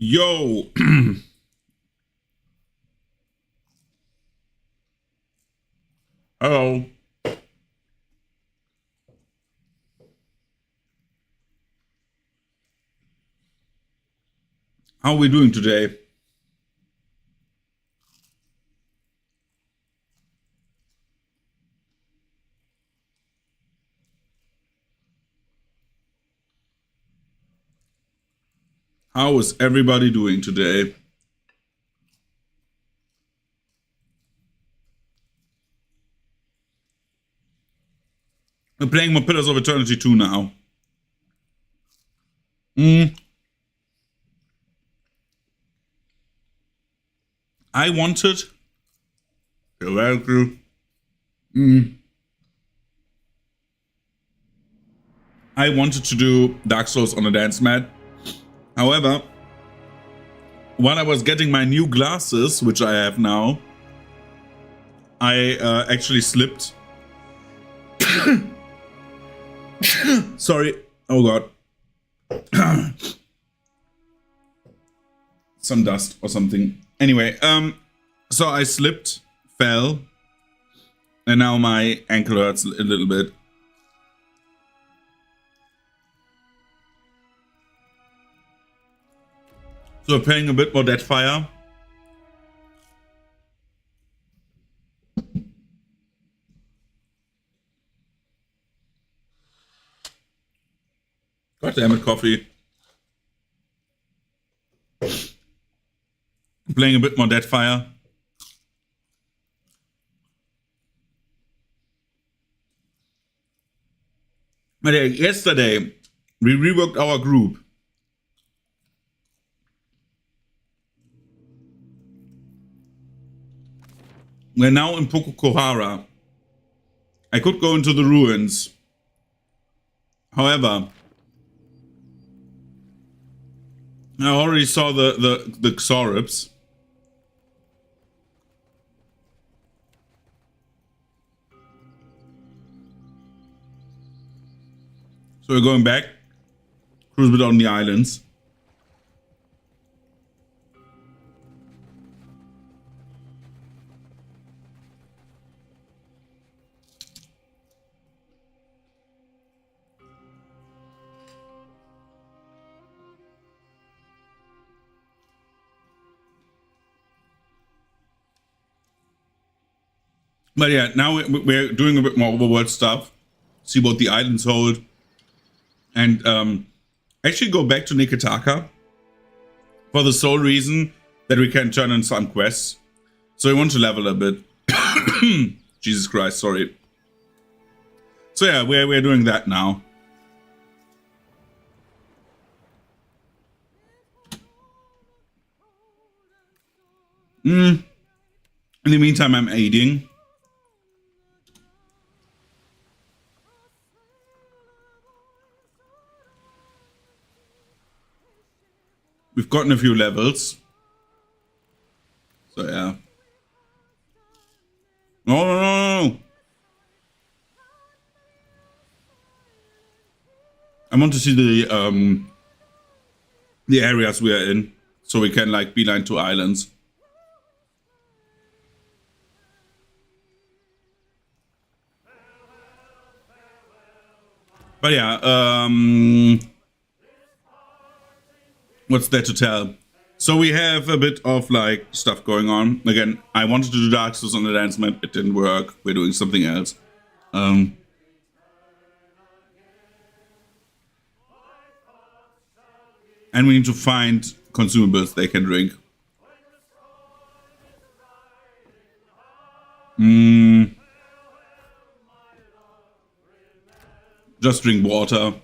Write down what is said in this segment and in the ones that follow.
Yo, hello. How are we doing today? How is everybody doing today? We're playing more Pillars of Eternity 2 now. I wanted. You're welcome. I wanted to do Dark Souls on a dance mat. However, while I was getting my new glasses, which I have now, I actually slipped. Sorry. Oh god. Some dust or something. Anyway, so I slipped, fell, and now my ankle hurts a little bit. So we're playing a bit more Deadfire. God damn it, coffee. Playing a bit more Deadfire. But yeah, yesterday, we reworked our group. We're now in Pocokohara. I could go into the ruins. However, I already saw the Xorips. So we're going back. Cruise a bit on the islands. But yeah, now we're doing a bit more overworld stuff. See what the islands hold. And actually go back to Nikitaka. For the sole reason that we can turn in some quests. So we want to level a bit. Jesus Christ, sorry. So yeah, we're doing that now. In the meantime, I'm aiding. We've gotten a few levels. So yeah. No, no, no, no. I want to see the areas we are in, so we can like beeline to islands. But yeah, what's there to tell? So we have a bit of like stuff going on. Again, I wanted to do Dark Souls on the dance mat. It didn't work. We're doing something else. And we need to find consumables they can drink. Just drink water.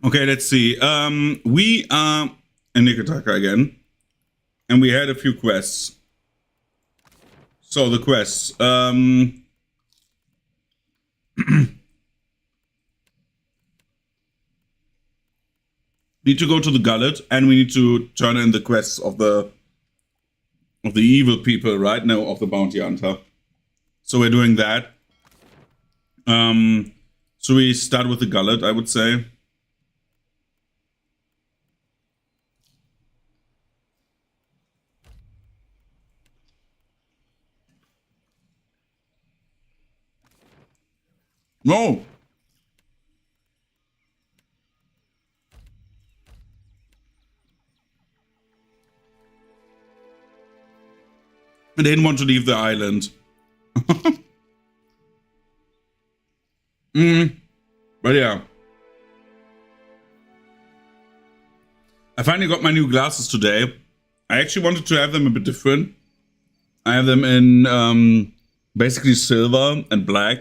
Okay, let's see. We are in Nikitaka again. And we had a few quests. So the quests. need to go to the gullet, and we need to turn in the quests of the evil people, right? No, of the bounty hunter. So we're doing that. So we start with the gullet, I would say. No. I didn't want to leave the island. But yeah. I finally got my new glasses today. I actually wanted to have them a bit different. I have them in basically silver and black.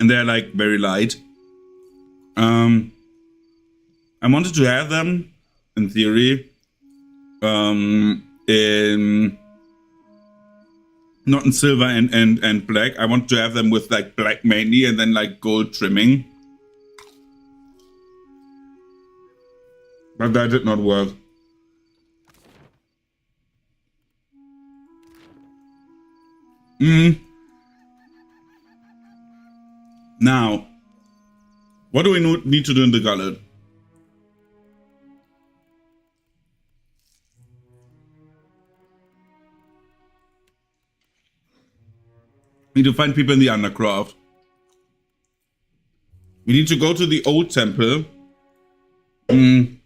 And they're like very light. I wanted to have them, in theory, in not in silver and black. I want to have them with like black mainly and then like gold trimming. But that did not work. Now, what do we need to do in the gullet? We need to find people in the Undercroft. We need to go to the old temple. And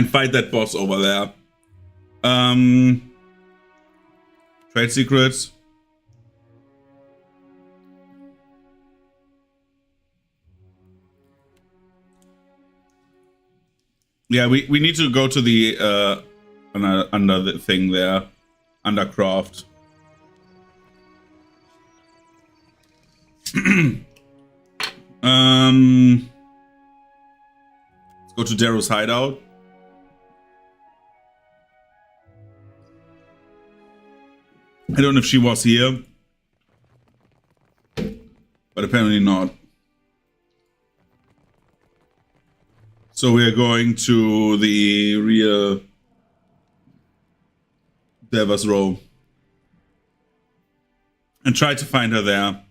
fight that boss over there. Trade secrets. Yeah, we need to go to the under the thing there. Undercroft. Let's go to Darrow's hideout. I don't know if she was here, but apparently not. So we are going to the real Devas Row and try to find her there.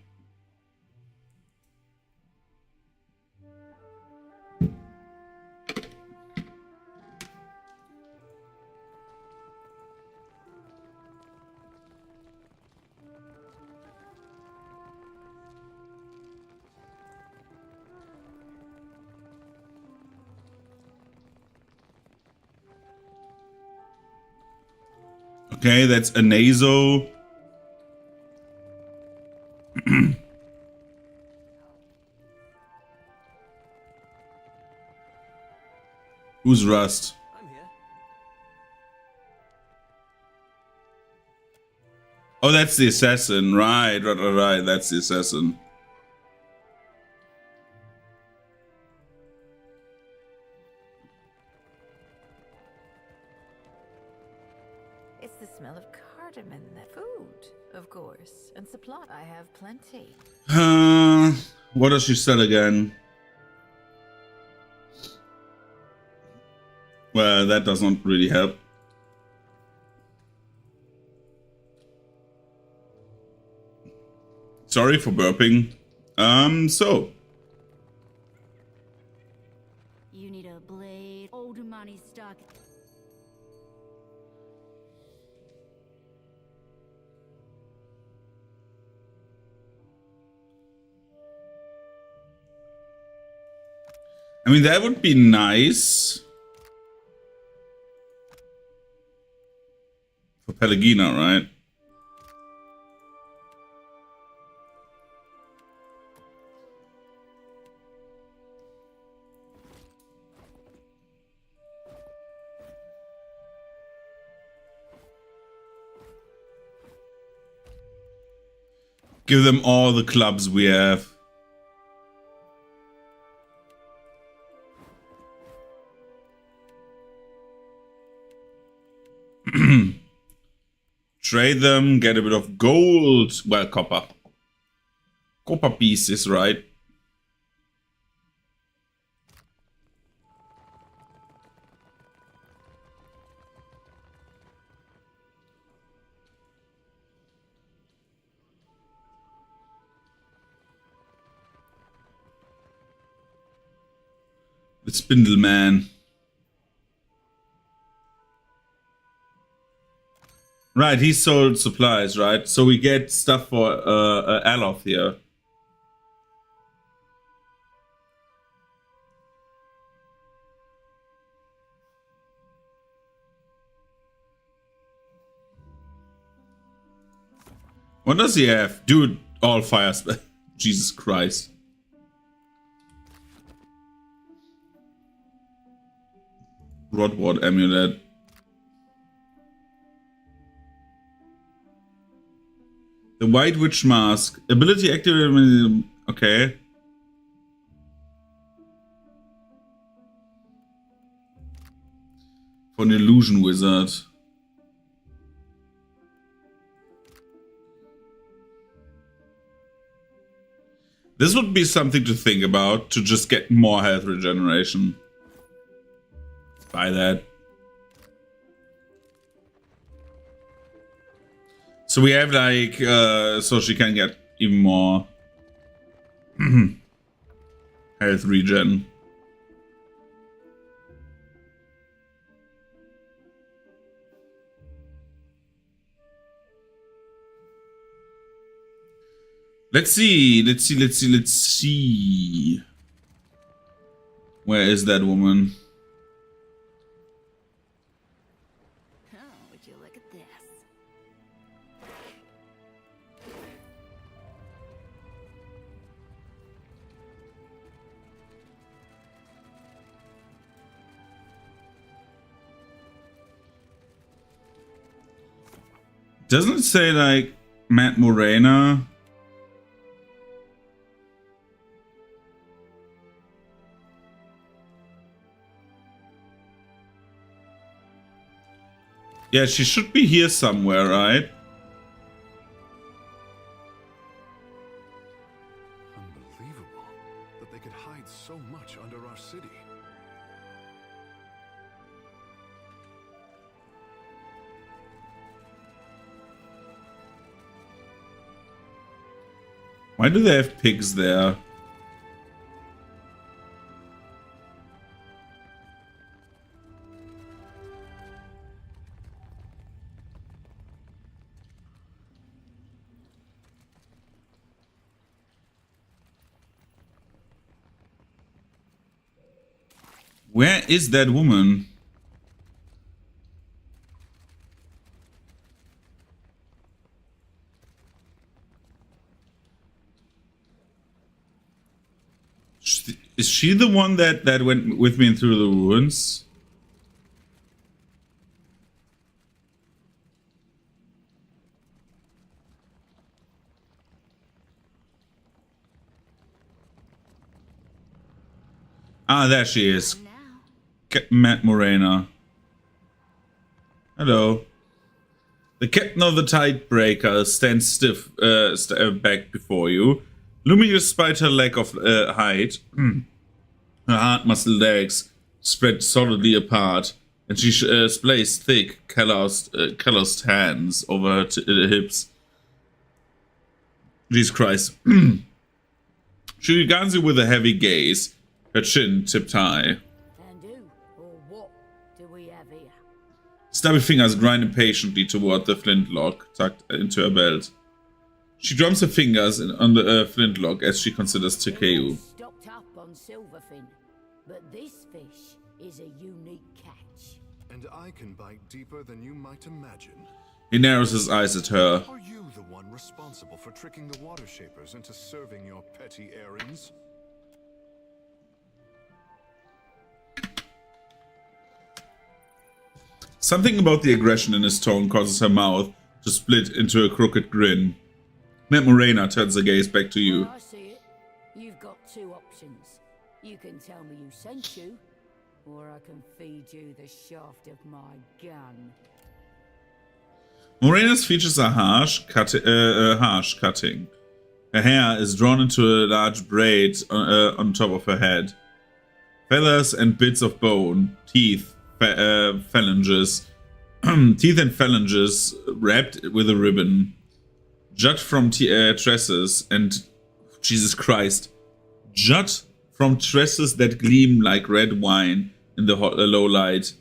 Okay, that's a Naso. Who's Rust? I'm here. Oh, that's the assassin. Right. That's the assassin. It's the smell of cardamom, that food, of course, and supply. I have plenty. What does she sell again? Well, that does not really help. Sorry for burping. So. You need a blade, old money stock. I mean, that would be nice. For Pelagina, right? Give them all the clubs we have. Trade them, get a bit of gold. Well, copper. Copper pieces, right? The Spindle Man. Right, he sold supplies, right? So we get stuff for Aloth here. What does he have? Dude, all fire spell. Jesus Christ. Rodward amulet. The White Witch Mask. Ability activated. Okay. For an illusion wizard. This would be something to think about, to just get more health regeneration. Buy that. So we have like, so she can get even more health regen. Let's see. Where is that woman? Oh, would you look at this? Doesn't it say like Matt Morena? Yeah, she should be here somewhere, right? Unbelievable that they could hide so much under our city. Why do they have pigs there? Where is that woman? Is she the one that went with me through the ruins? Ah, there she is. Matt Morena. Hello. The captain of the Tidebreaker stands stiff back before you. Lumious despite her lack of height. Her hard muscle legs spread solidly apart, and she splays thick, calloused hands over her hips. Jesus Christ. She regards you with a heavy gaze, her chin tipped high. Stubby fingers grind impatiently toward the flintlock tucked into her belt. She drums her fingers on the flintlock as she considers Takeu. Stocked up on silverfin, but this fish is a unique catch. And I can bite deeper than you might imagine. He narrows his eyes at her. Are you the one responsible for tricking the water shapers into serving your petty errands? Something about the aggression in his tone causes her mouth to split into a crooked grin. Matt Morena turns her gaze back to you. When I see it, you've got two options. You can tell me who sent you, or I can feed you the shaft of my gun. Morena's features are harsh cutting. Her hair is drawn into a large braid on top of her head. Feathers and bits of bone, teeth, phalanges, teeth and phalanges wrapped with a ribbon, jut from tresses, and Jesus Christ, jut from tresses that gleam like red wine in the low light.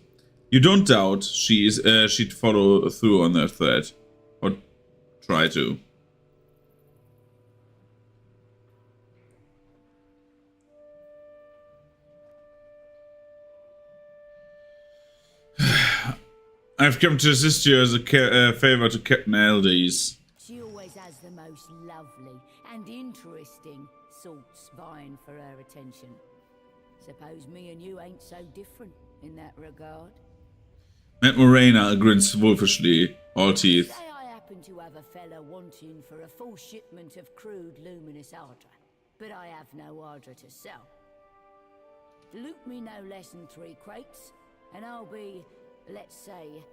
You don't doubt she'd follow through on her threat, or try to. I've come to assist you as a favor to Captain Aldi's. She always has the most lovely and interesting sorts vying for her attention. Suppose me and you ain't so different in that regard. Matt Morena grins wolfishly, all teeth. Say I happen to have a fella wanting for a full shipment of crude luminous ardra, but I have no ardra to sell. Loot me no less than 3 crates, and I'll be, let's say,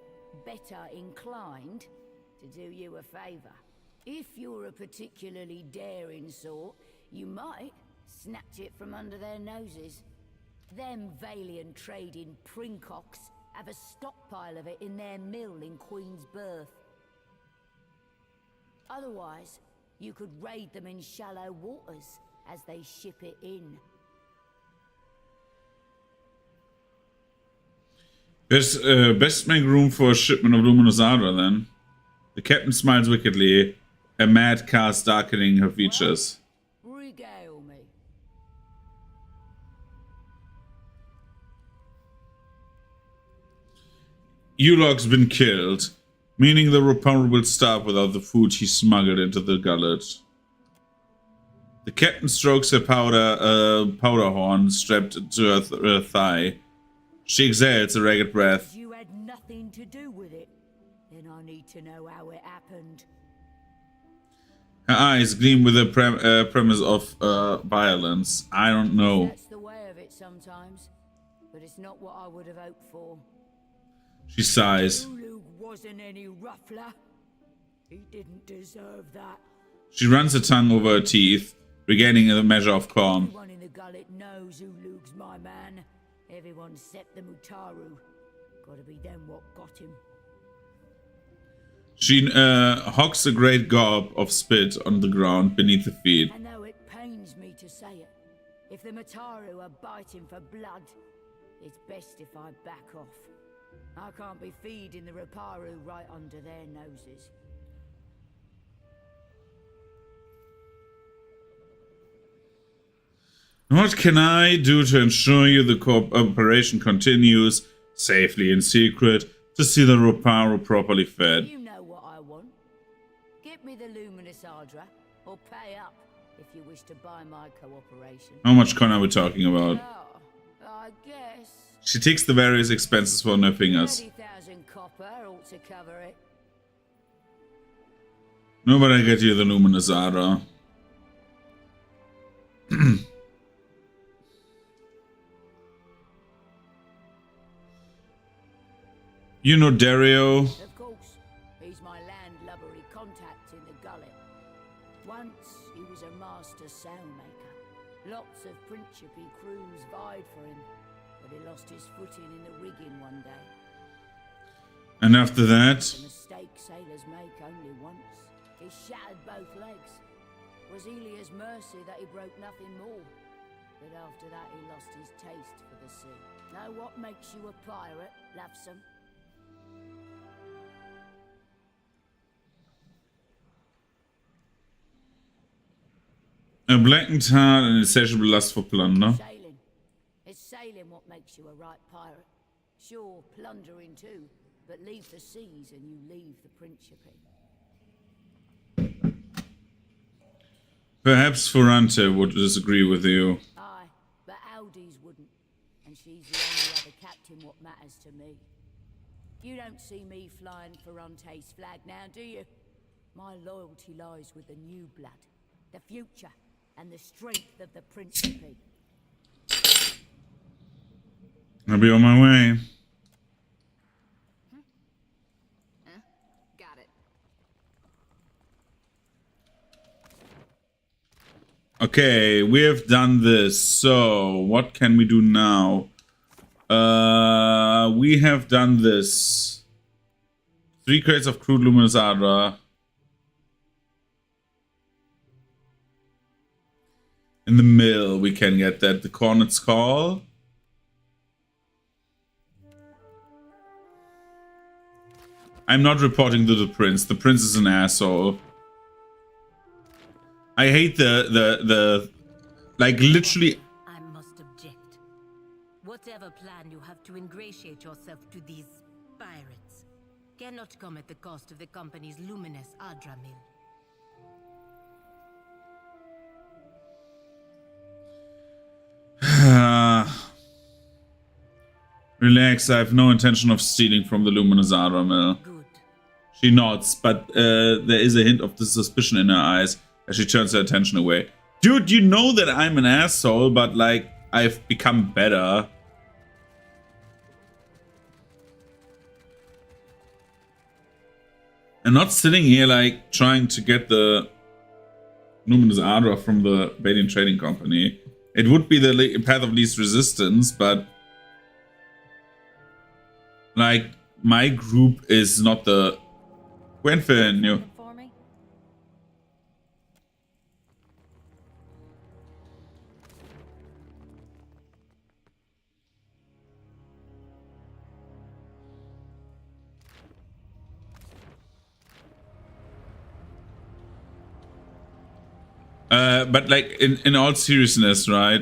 better inclined to do you a favor. If you're a particularly daring sort, you might snatch it from under their noses. Them Valiant trading princocks have a stockpile of it in their mill in Queen's Berth. Otherwise, you could raid them in shallow waters as they ship it in. Best make room for a shipment of luminous ardra then. The captain smiles wickedly, a mad cast darkening her features. Regale me. Ulog's been killed, meaning the Reaper will starve without the food he smuggled into the gullet. The captain strokes her powder horn strapped to her thigh. She exhales a ragged breath. You had nothing to do with it. Then I need to know how it happened. Her eyes gleam with a premise of violence. I don't know. That's the way of it sometimes, but it's not what I would have hoped for. She sighs. Ulug wasn't any ruffler. He didn't deserve that. She runs her tongue over her teeth, regaining a measure of calm. Everyone in the gullet knows Ulug's my man. Everyone except the Mutaru. Gotta be them what got him. She hocks a great gob of spit on the ground beneath her feet. And though it pains me to say it, if the Mutaru are biting for blood, it's best if I back off. I can't be feeding the Reparu right under their noses. What can I do to ensure you the cooperation continues safely in secret to see the Reparu properly fed? You know what I want. Give me the Luminous Ardra, or pay up if you wish to buy my cooperation. How much con are we talking about? Oh, I guess She ticks the various expenses from her fingers. 30,000 copper ought to cover it. Nobody get you the luminous ardra. You know Dario? Of course, he's my landlubbery contact in the gullet. Once he was a master sailmaker. Lots of Principe crews vied for him, but he lost his footing in the rigging one day. And after that? A mistake sailors make only once. He shattered both legs. It was Elia's mercy that he broke nothing more. But after that he lost his taste for the sea. Know what makes you a pirate, Lovesome? A blackened heart and insatiable lust for plunder. Sailing. It's sailing what makes you a right pirate. Sure, plundering too, but leave the seas and you leave the Principe. Perhaps Ferrante would disagree with you. Aye, but Aldi's wouldn't. And she's the only other captain what matters to me. You don't see me flying Ferrante's flag now, do you? My loyalty lies with the new blood, the future, and the strength of the Principe. I'll be on my way. Got it. Okay, we have done this. So, what can we do now? We have done this. 3 crates of crude luminous ardra. In the mill, we can get that. The Cornet's Call. I'm not reporting to the prince. The prince is an asshole. I hate the like literally. I must object. Whatever plan you have to ingratiate yourself to these pirates cannot come at the cost of the company's luminous Adra mill. Relax, I have no intention of stealing from the Luminous Adra mill. Good. She nods, but there is a hint of the suspicion in her eyes as she turns her attention away. Dude, you know that I'm an asshole, but like, I've become better. I'm not sitting here like trying to get the Luminous Adra from the Balian Trading Company. It would be the path of least resistance, but like, my group is not the Gwenfin, you. For me? But like, in all seriousness, right?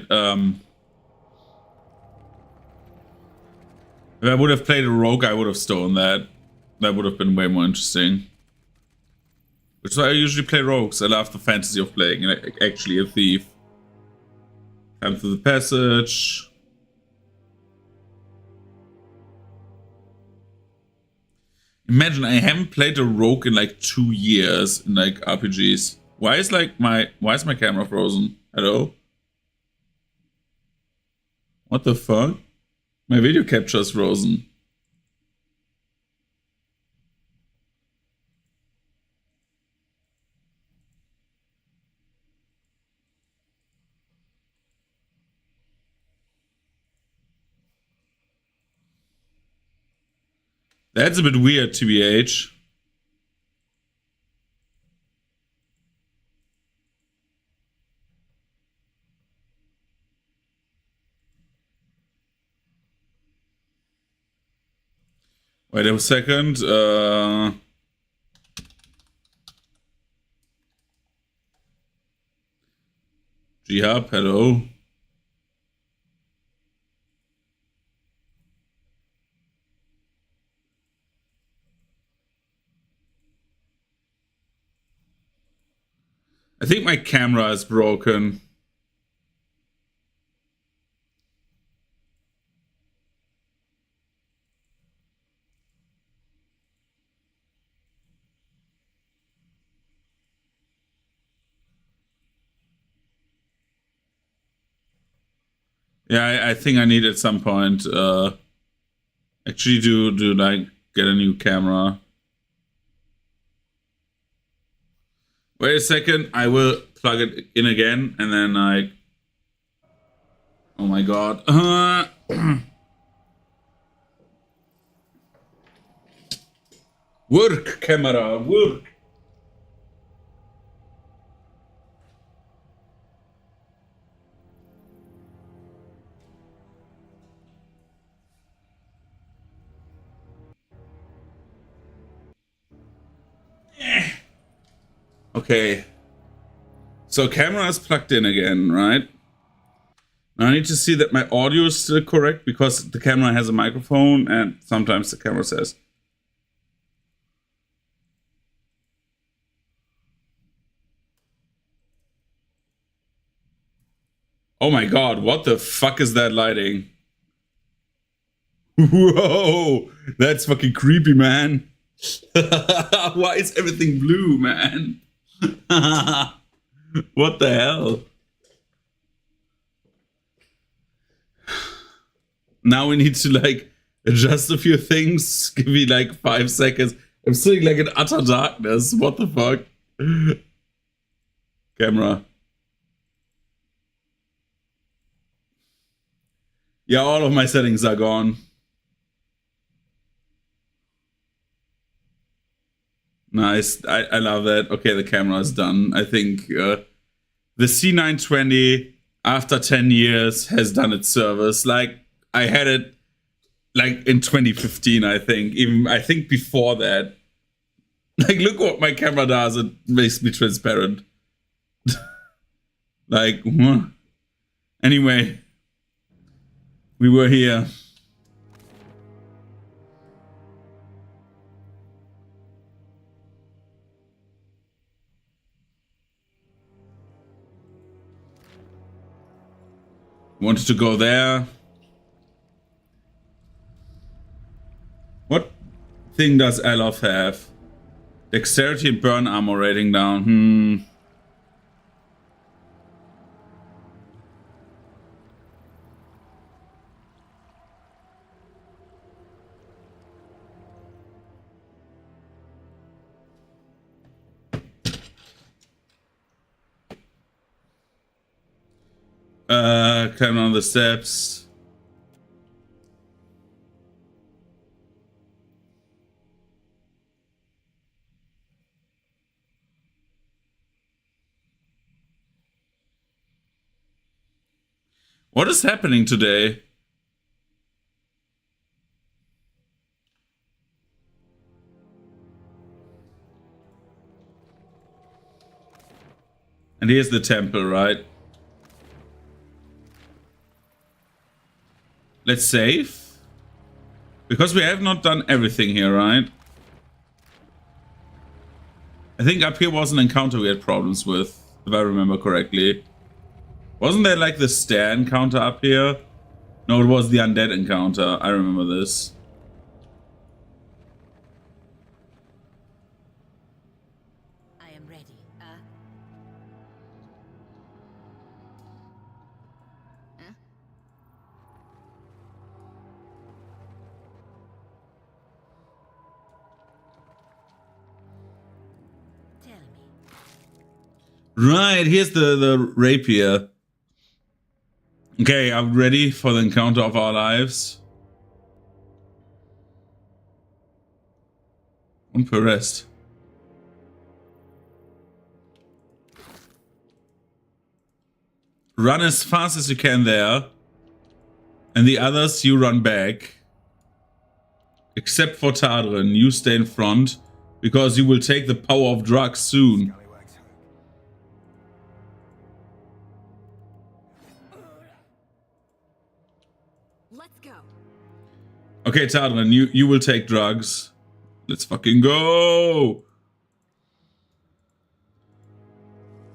If I would have played a rogue, I would have stolen that. That would have been way more interesting. Which is why I usually play rogues. I love the fantasy of playing like, actually a thief. Come through the passage. Imagine I haven't played a rogue in like 2 years in like RPGs. Why is my camera frozen? Hello? What the fuck? My video capture is frozen. That's a bit weird, TBH. Wait a second. G-Hub, hello. I think my camera is broken. Yeah, I think I need at some point actually do like get a new camera. Wait a second, I will plug it in again and then like, oh my god. Work, camera, work. Okay. So camera is plugged in again, right? Now I need to see that my audio is still correct because the camera has a microphone and sometimes the camera says. Oh my god, what the fuck is that lighting? Whoa, that's fucking creepy, man. Why is everything blue, man? What the hell? Now we need to like adjust a few things. Give me like 5 seconds. I'm sitting like in utter darkness. What the fuck? Camera. Yeah, all of my settings are gone. Nice. I love that. Okay, the camera is done. I think the C920 after 10 years has done its service. Like, I had it like in 2015, I think. Even I think before that. Like, look what my camera does. It makes me transparent. Like, anyway, we were here. Wanted to go there. What thing does Aloth have? Dexterity and burn armor rating down. Climb on the steps. What is happening today? And here's the temple, right? Let's save. Because we have not done everything here, right? I think up here was an encounter we had problems with, if I remember correctly. Wasn't there like the stair encounter up here? No, it was the undead encounter. I remember this. I am ready. Tell me. Right, here's the rapier. Okay, I'm ready for the encounter of our lives. One per rest. Run as fast as you can there. And the others, you run back. Except for Tadrin, you stay in front. Because you will take the power of drugs soon. Let's go. Okay, Tadrin, you will take drugs. Let's fucking go!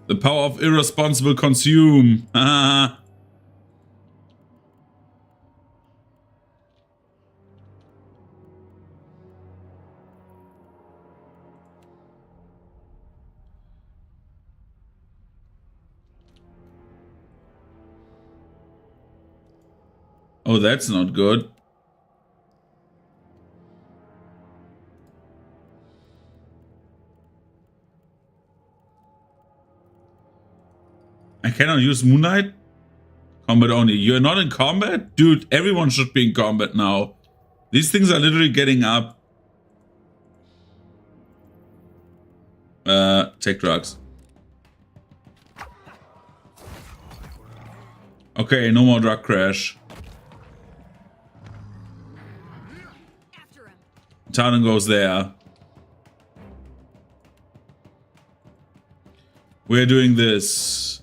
The power of irresponsible consume. Oh, that's not good. I cannot use Moonlight? Combat only. You're not in combat? Dude, everyone should be in combat now. These things are literally getting up. Take drugs. Okay, no more drug crash. After him. Talon goes there. We're doing this.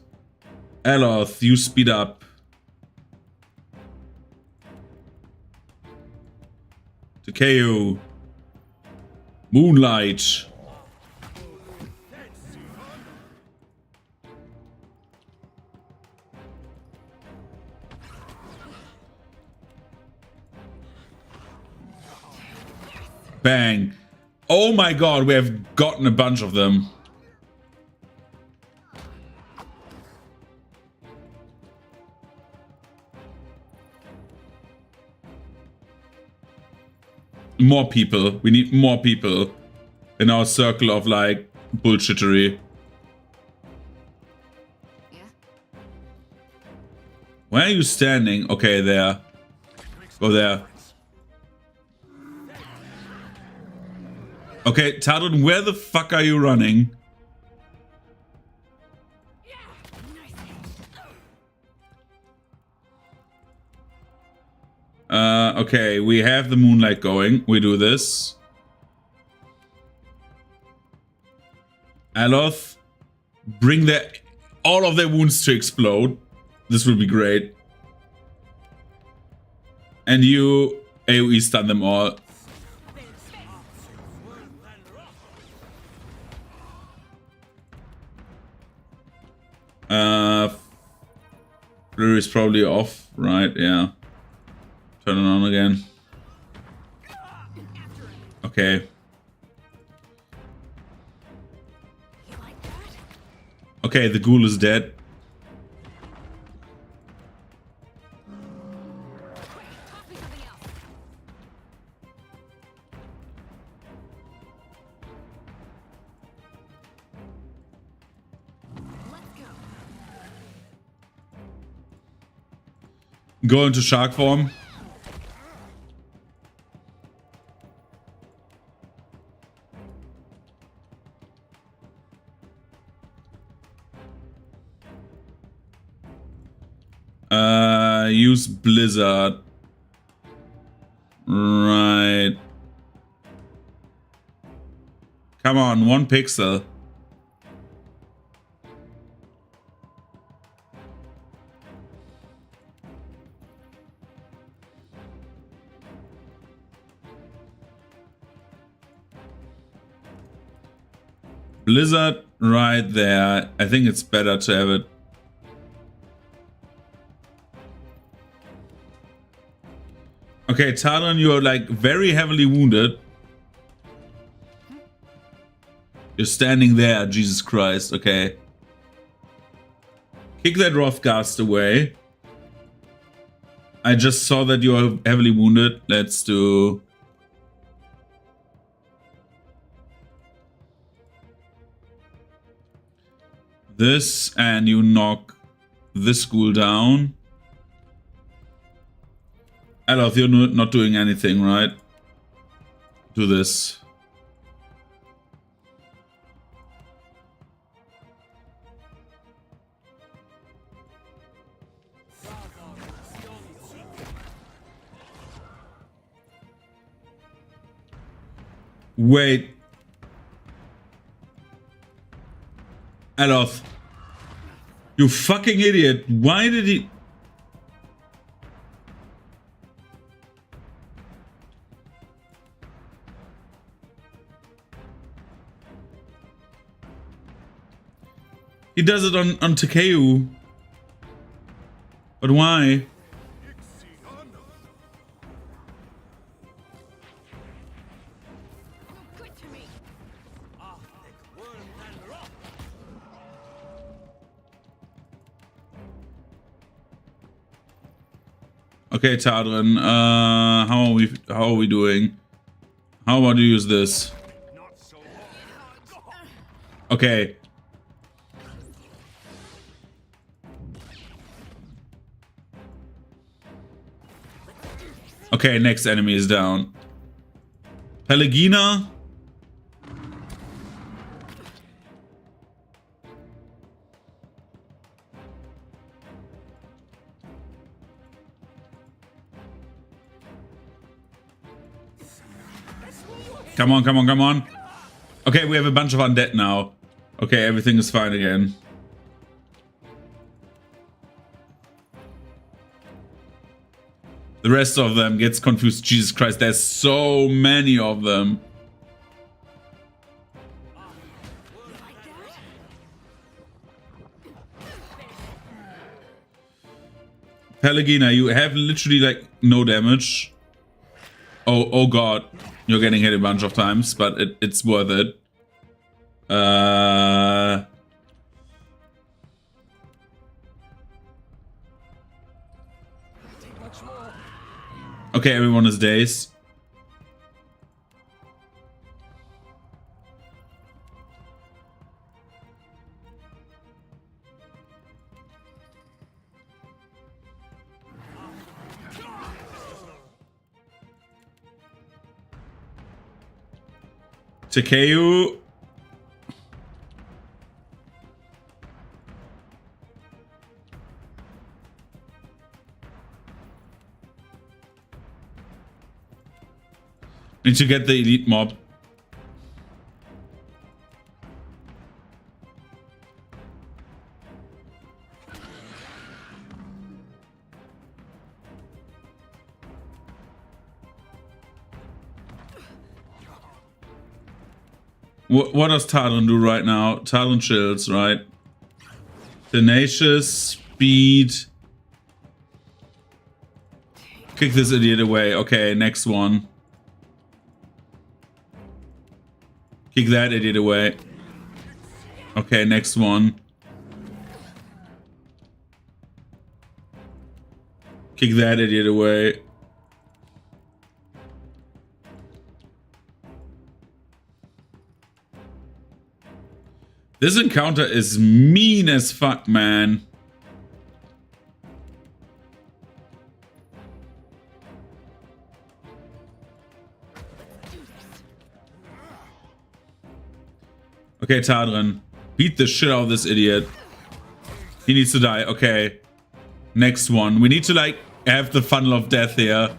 Aloth, you speed up. Takeo. Moonlight. Bang. Oh my god, we have gotten a bunch of them. More people. We need more people in our circle of like bullshittery. Yeah. Where are you standing? Okay, there. Go there. Okay, Tadrin, where the fuck are you running? Okay, we have the moonlight going. We do this. Aloth, bring all of their wounds to explode. This will be great. And you AoE stun them all. Flurry is probably off, right? Yeah. Turn it on again. Okay. Okay, the ghoul is dead. Go into shark form. Use Blizzard. Right. Come on, 1 pixel. Blizzard right there. I think it's better to have it. Okay, Tadran, you're like very heavily wounded. You're standing there, Jesus Christ, okay. Kick that Rothgast away. I just saw that you're heavily wounded. Let's do... this, and you knock this ghoul down. Aloth, you're not doing anything, right? Do this. Wait. Aloth. You fucking idiot. Why did he... He does it on Takeo. But why? Okay, Tadran, how are we doing? How about you use this? Okay. Okay, next enemy is down. Pelagina. Come on, come on, come on. Okay, we have a bunch of undead now. Okay, everything is fine again. The rest of them gets confused. Jesus Christ, there's so many of them. Pelagina, you have literally like no damage. Oh god. You're getting hit a bunch of times, but it's worth it. Okay, everyone is dazed. Takeo. Need to get the elite mob. What does Talon do right now? Talon chills, right? Tenacious, speed. Kick this idiot away. Okay, next one. Kick that idiot away. Okay, next one. Kick that idiot away. This encounter is mean as fuck, man. Okay, Tadrin. Beat the shit out of this idiot. He needs to die. Okay. Next one. We need to, like, have the funnel of death here.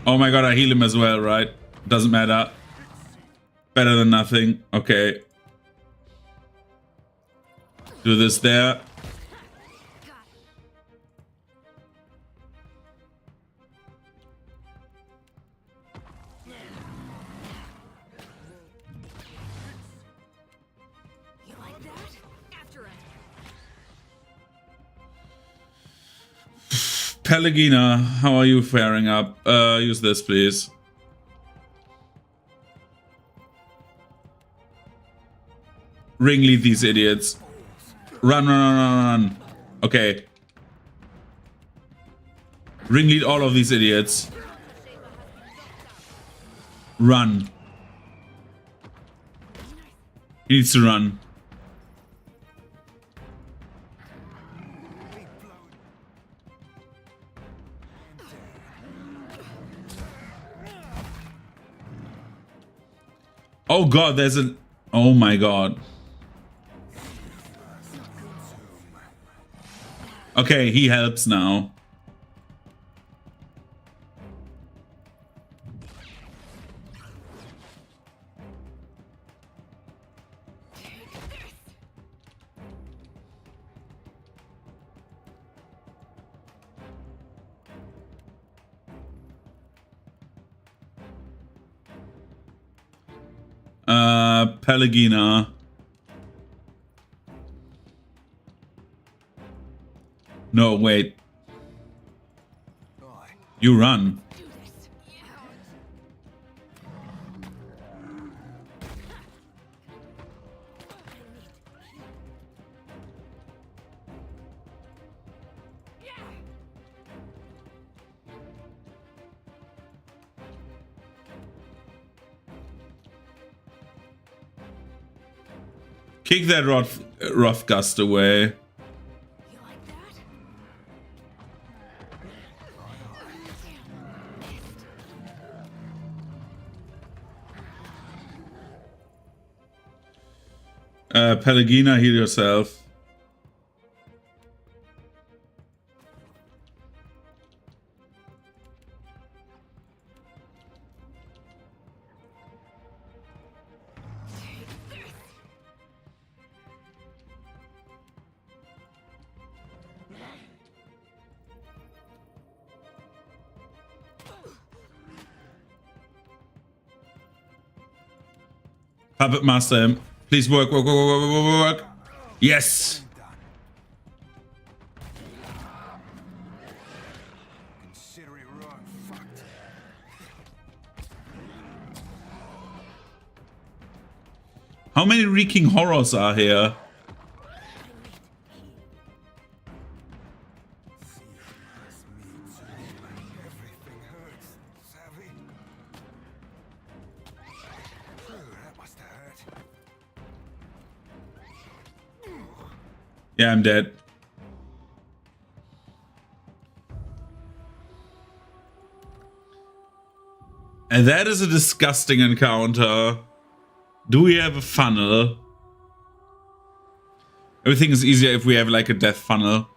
Oh my god, I heal him as well, right? Doesn't matter. Better than nothing. Okay. Do this there. Pelagina, how are you faring up? Use this, please. Ring lead these idiots. Run, run, run, run, run. Okay. Ring lead all of these idiots. Run. He needs to run. Oh god, there's a... Oh my god. Okay, he helps now. Pelagina. No, wait. You run. Kick that rough gust away. Pelagina, heal yourself. Puppet Master, please work, work, work, work, work, work, work. Yes! Consider it wrong, fucked. How many reeking horrors are here? Everything hurts, savvy? That must have hurt. Yeah, I'm dead. And that is a disgusting encounter. Do we have a funnel? Everything is easier if we have like a death funnel.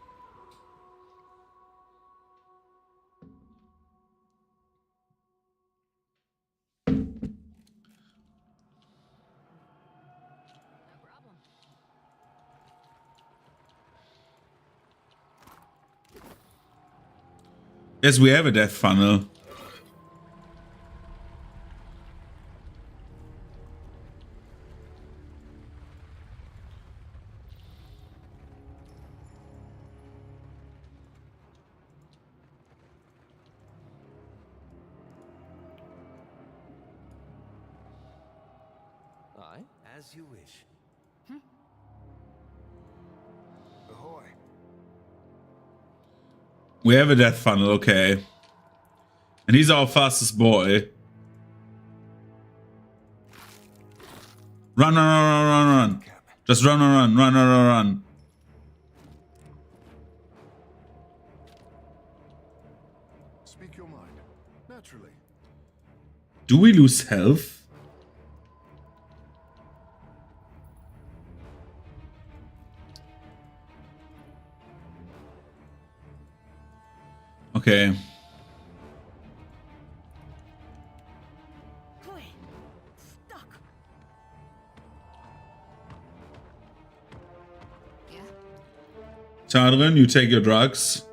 Yes, we have a death funnel. Aye, as you wish. Ahoy. We have a death funnel, okay. And he's our fastest boy. Run, run, run, run, run, run. Just run, run, run, run, run, run, run. Speak your mind. Naturally. Do we lose health? Okay. Stuck. Tadrin, you take your drugs.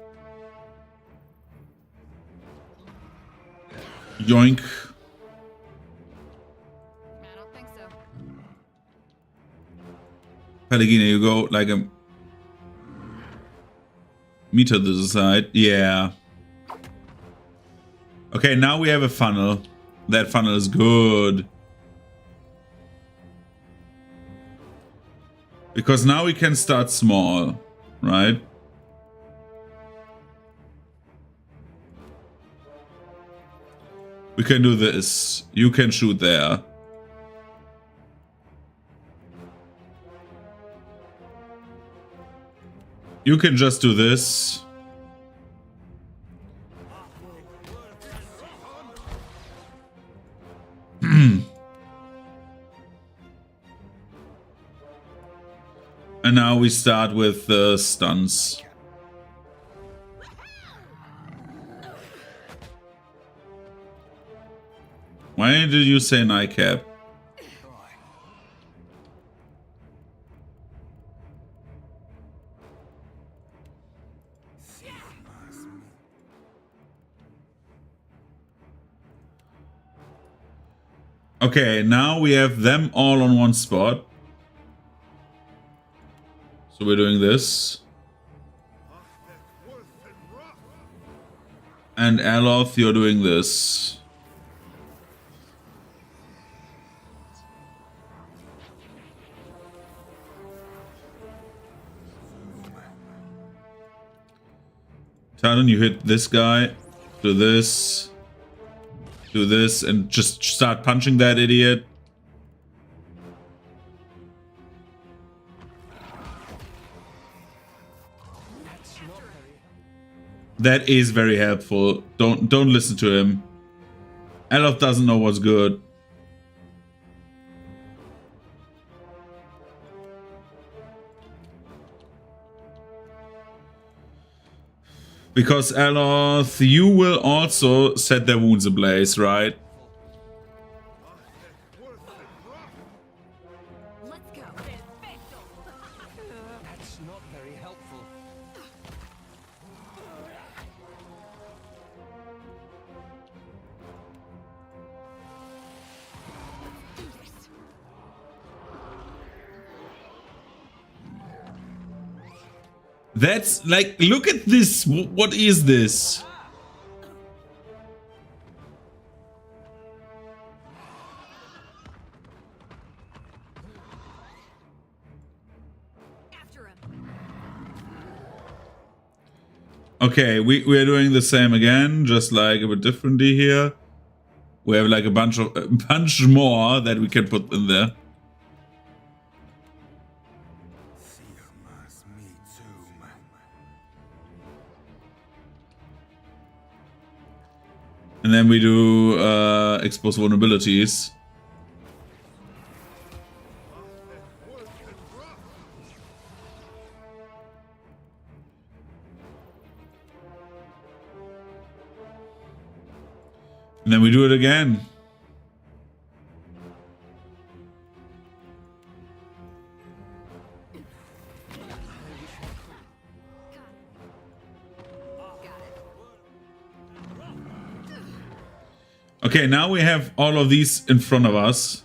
Yoink. I don't think so. Pellegina, you go like a meter to the side. Yeah. Okay, now we have a funnel. That funnel is good. Because now we can start small, right? We can do this. You can shoot there. You can just do this. And now we start with the stuns. Why did you say nightcap? Okay, now we have them all on one spot. So we're doing this. And Aloth, you're doing this. Talon, you hit this guy. Do this. Do this and just start punching that idiot. That is very helpful. Don't listen to him. Aloth doesn't know what's good. Because Aloth, you will also set their wounds ablaze, right? Let's go. That's not very helpful. That's like, look at this. What is this? After him. Okay, we are doing the same again, just like a bit differently here. We have like a bunch more that we can put in there. And then we do expose vulnerabilities. And then we do it again. Okay, now we have all of these in front of us.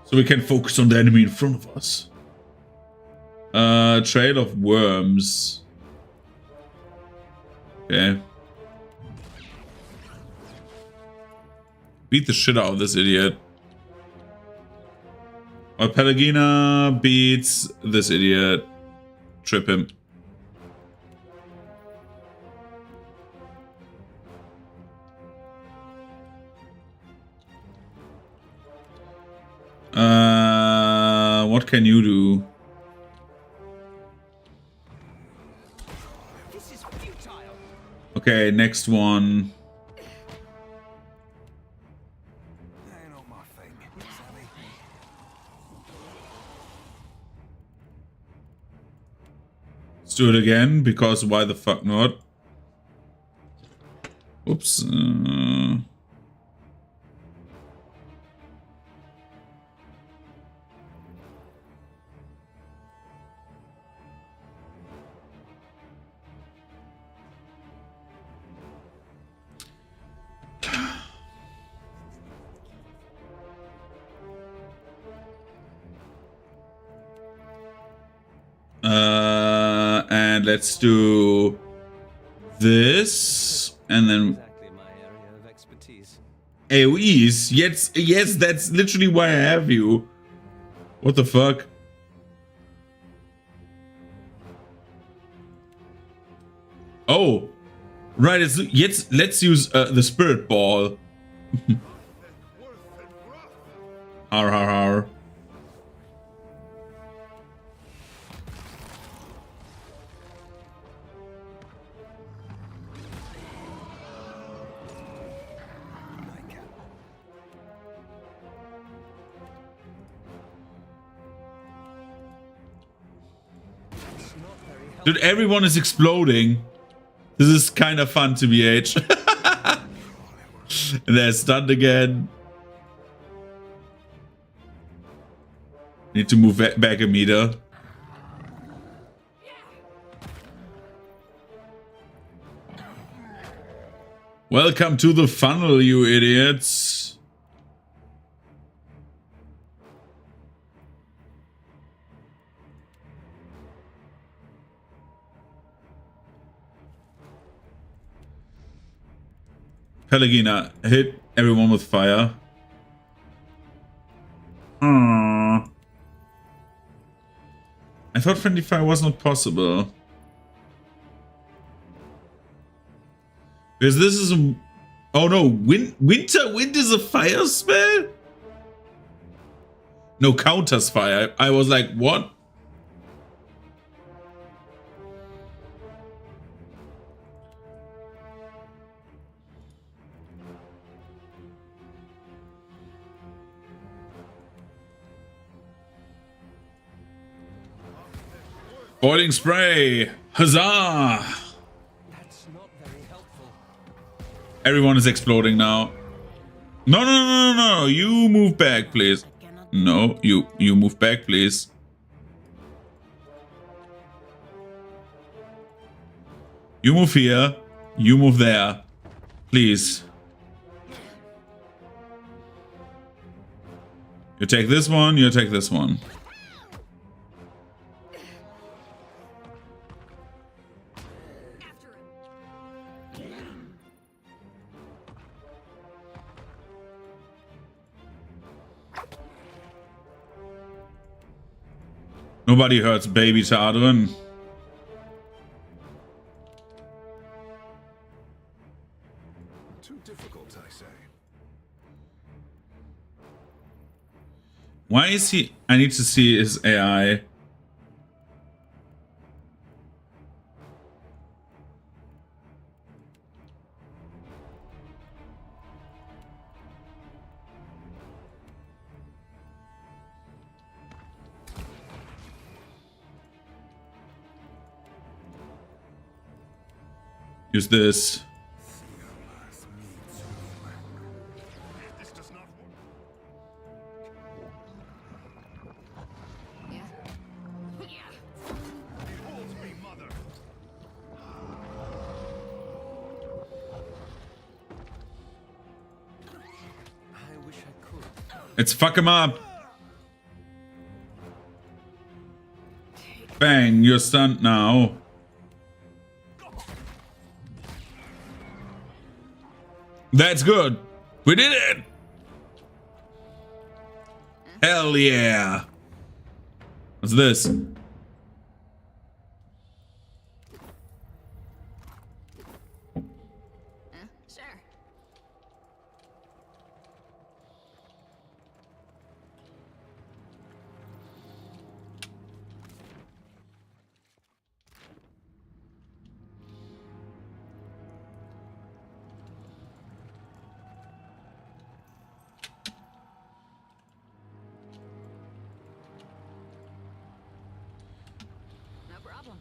So we can focus on the enemy in front of us. Trail of worms. Okay. Beat the shit out of this idiot. Or Pelagina beats this idiot. Trip him. What can you do? This is futile. Okay, next one. Ain't not my thing, Sally. Let's do it again, because why the fuck not? Oops. And let's do this, and then Exactly my area of expertise. AoEs. Yes, that's literally why I have you. What the fuck? Oh, right. Let's use the spirit ball. Har har har. Dude, everyone is exploding. This is kind of fun to be H. And they're stunned again. Need to move back a meter. Welcome to the funnel, you idiots. Pelagina, hit everyone with fire. I thought friendly fire was not possible. Because this is a... Oh no, winter wind is a fire spell? No, counters fire. I was like, what? Boiling spray! Huzzah! That's not very helpful. Everyone is exploding now. No, no, no, no, no! You move back, please. No, you move back, please. You move here. You move there. Please. You take this one, you take this one. Nobody hurts baby Tardren. Too difficult, I say. Why is he... I need to see his AI. Use this. Let's fuck him up. Bang, you're stunned now. That's good. We did it. Hell yeah. What's this? Sure. No problem.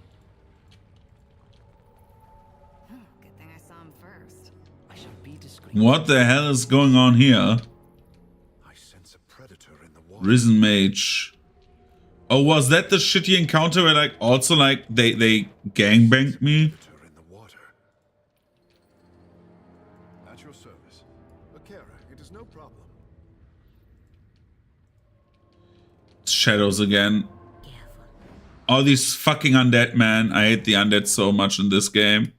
Good thing I saw him first. I shall be discreet. What the hell is going on here? I sense a predator in the water. Risen Mage. Oh, was that the shitty encounter where like also like they gangbanged me? Predator in the water. At your service. Akira, it is no problem. Shadows again. All these fucking undead, man. I hate the undead so much in this game.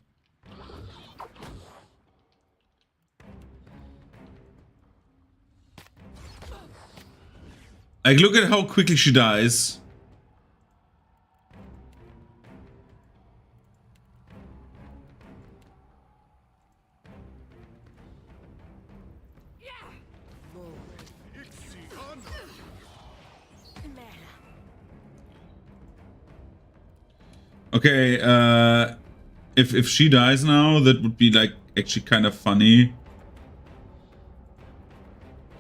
Like, look at how quickly she dies. Okay, if she dies now, that would be like actually kind of funny.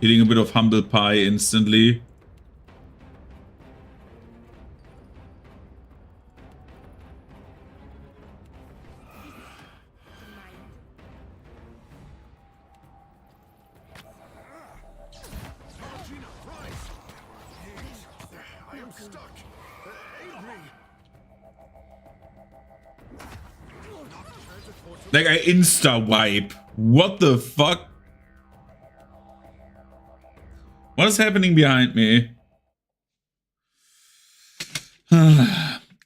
Eating a bit of humble pie instantly. I am stuck. Aid me. Like I insta wipe. What the fuck? What is happening behind me?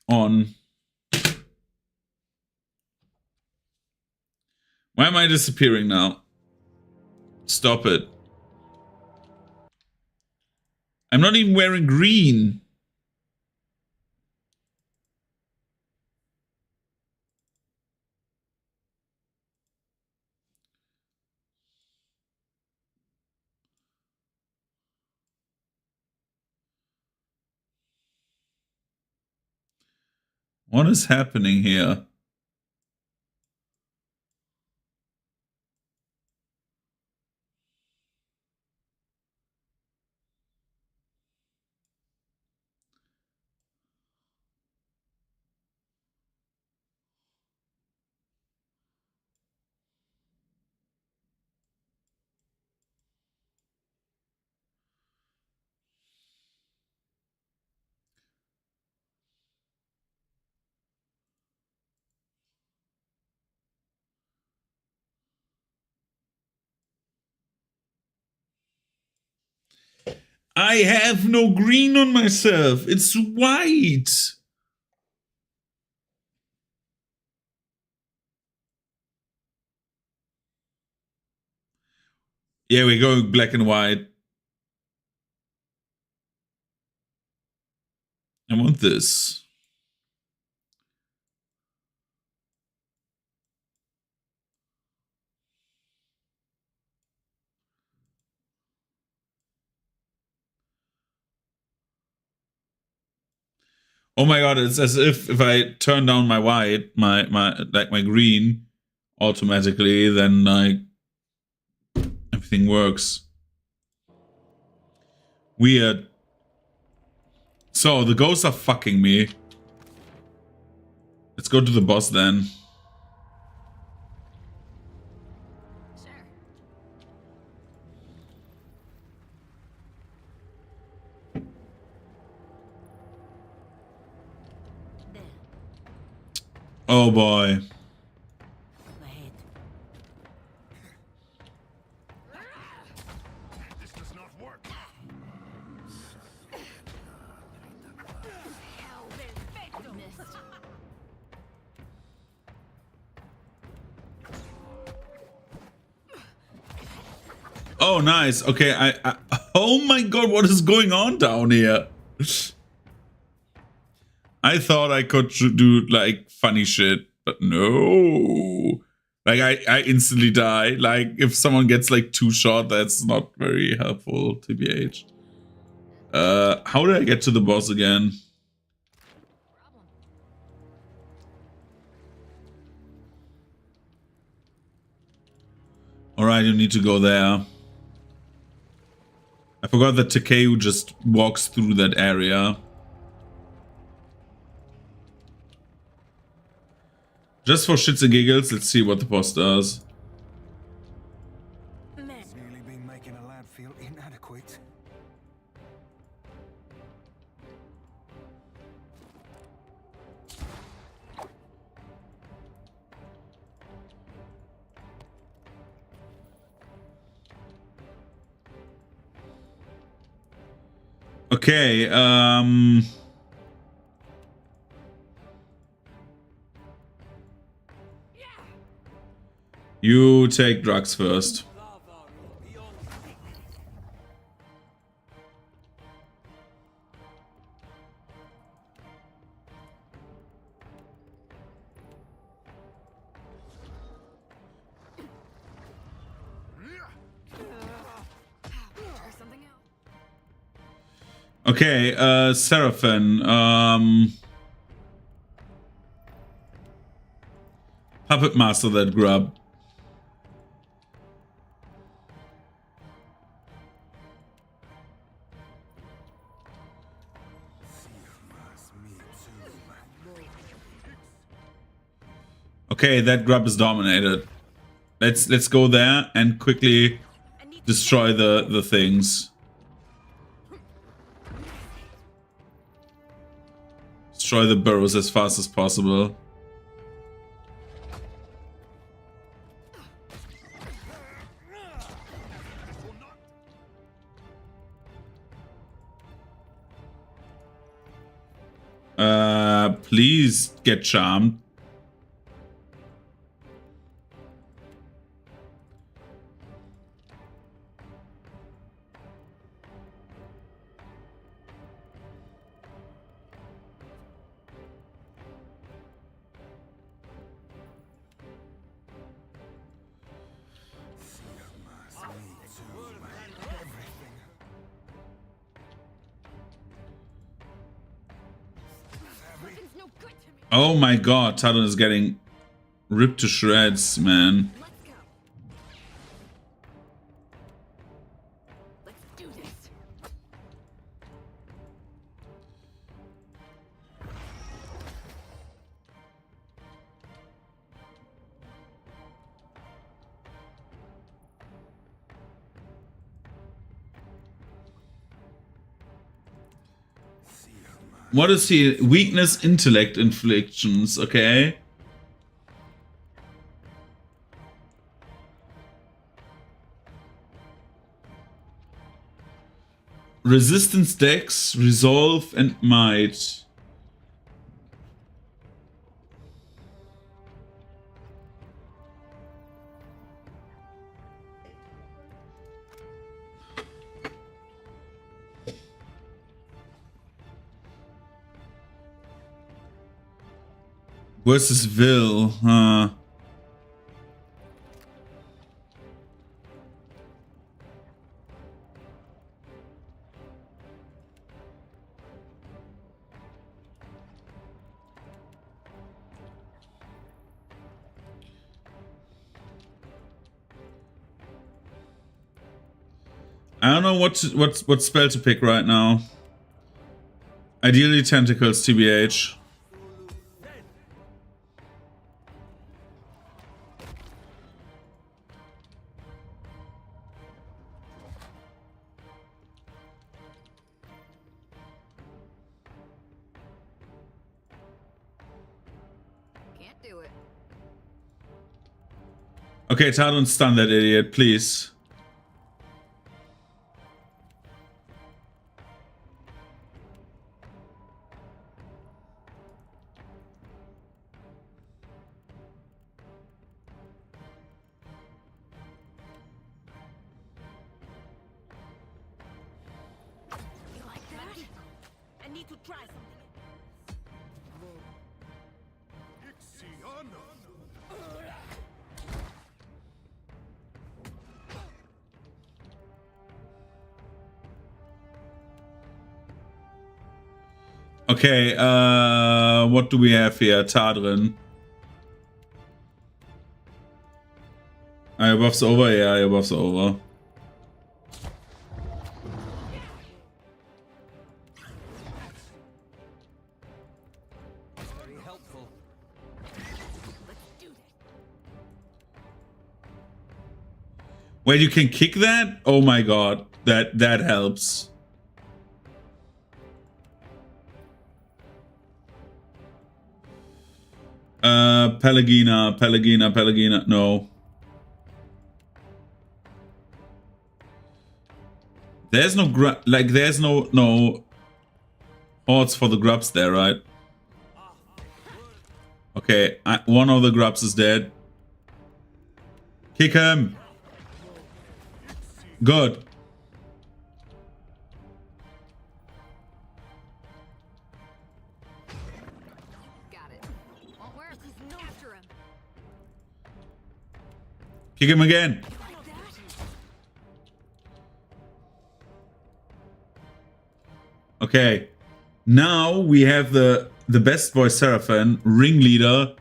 On. Why am I disappearing now? Stop it. I'm not even wearing green. What is happening here? I have no green on myself. It's white. Yeah, we're going black and white. I want this. Oh my god, it's as if I turn down my white, my green, automatically, then like everything works. Weird. So the ghosts are fucking me. Let's go to the boss then. Sure. There. Oh boy. My head. This does not work. Oh, nice. Okay, I oh my god, what is going on down here? I thought I could do like funny shit, but no. Like I instantly die. Like if someone gets like 2 shot, that's not very helpful, TBH. How did I get to the boss again? Alright, you need to go there. I forgot that Takeo just walks through that area. Just for shits and giggles, let's see what the boss does. Really been making a lad feel inadequate. Okay, you take drugs first. Okay, Seraphim, Puppet Master that grub. Okay, that grub is dominated. Let's go there and quickly destroy the things. Destroy the burrows as fast as possible. Please get charmed. Oh my god, Tadon is getting ripped to shreds, man. Let's do this. What is he? Weakness, intellect inflictions, okay. Resistance, dex, resolve, and might. Versus Will, huh? I don't know what spell to pick right now. Ideally tentacles, TBH. Can't do it. Okay, Tadon, stun that idiot, please. to try something. Okay, what do we have here? Tadrin. Your buff's over? Yeah, your buff's over. Very helpful. Wait, you can kick that? Oh my god, that helps. Pelagina, no. There's no there's no hordes for the grubs there, right? Okay, one of the grubs is dead. Kick him. Good. Got it. Won't work. After him. Kick him again. Okay. Now we have the best boy Seraphon, ringleader,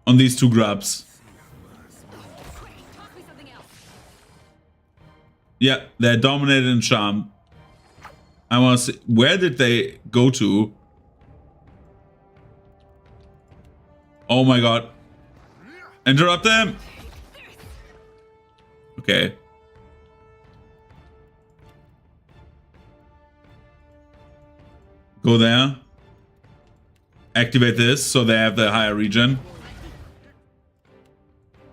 on these two grubs. Yeah, they're dominated in charm. I want to see, where did they go to? Oh my god. Interrupt them! Okay. Go there. Activate this so they have the higher region.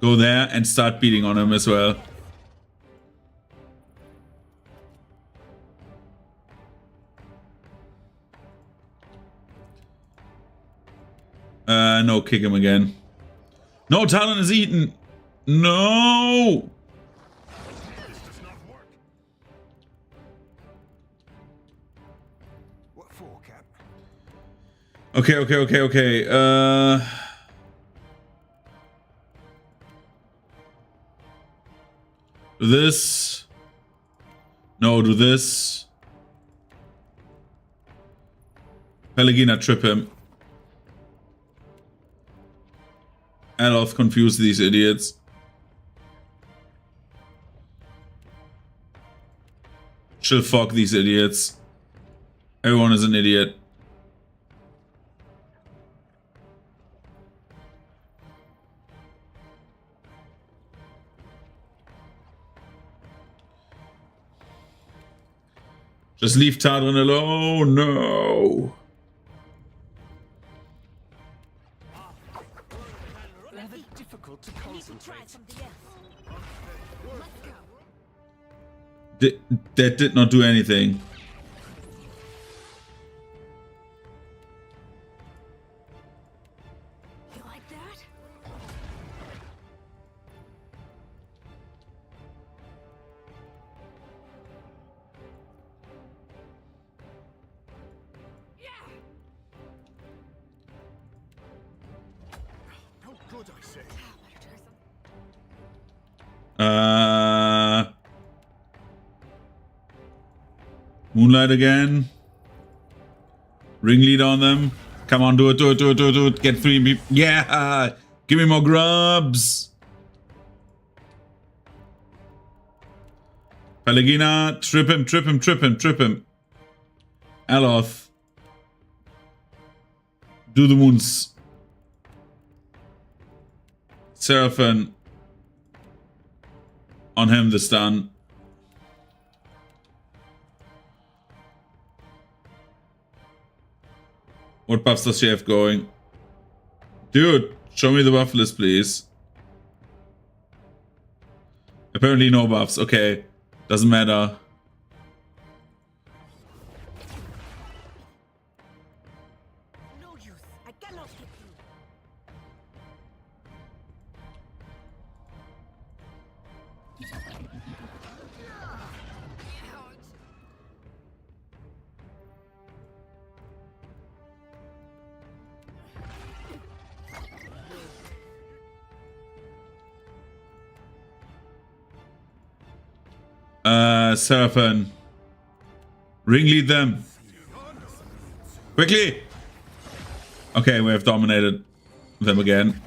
Go there and start beating on him as well. No, kick him again. No, Talon is eaten. No! This does not work. What for, Cap? Okay. Do this. No, do this. Pelagina, trip him. Aloth, confuse these idiots. She'll fuck these idiots. Everyone is an idiot. Just leave Tadrin alone. No. Rather difficult to concentrate. That did not do anything. You like that? No good, I say. Moonlight again. Ringleader on them. Come on, do it. Get 3 people. Yeah! Give me more grubs. Pelagina, trip him. Aloth. Do the moons. Seraphon. On him the stun. What buffs does she have going? Dude, show me the buff list, please. Apparently no buffs. Okay. Doesn't matter. No use. I cannot get through. Seraphon. Ringlead them. Quickly! Okay, we have dominated them again.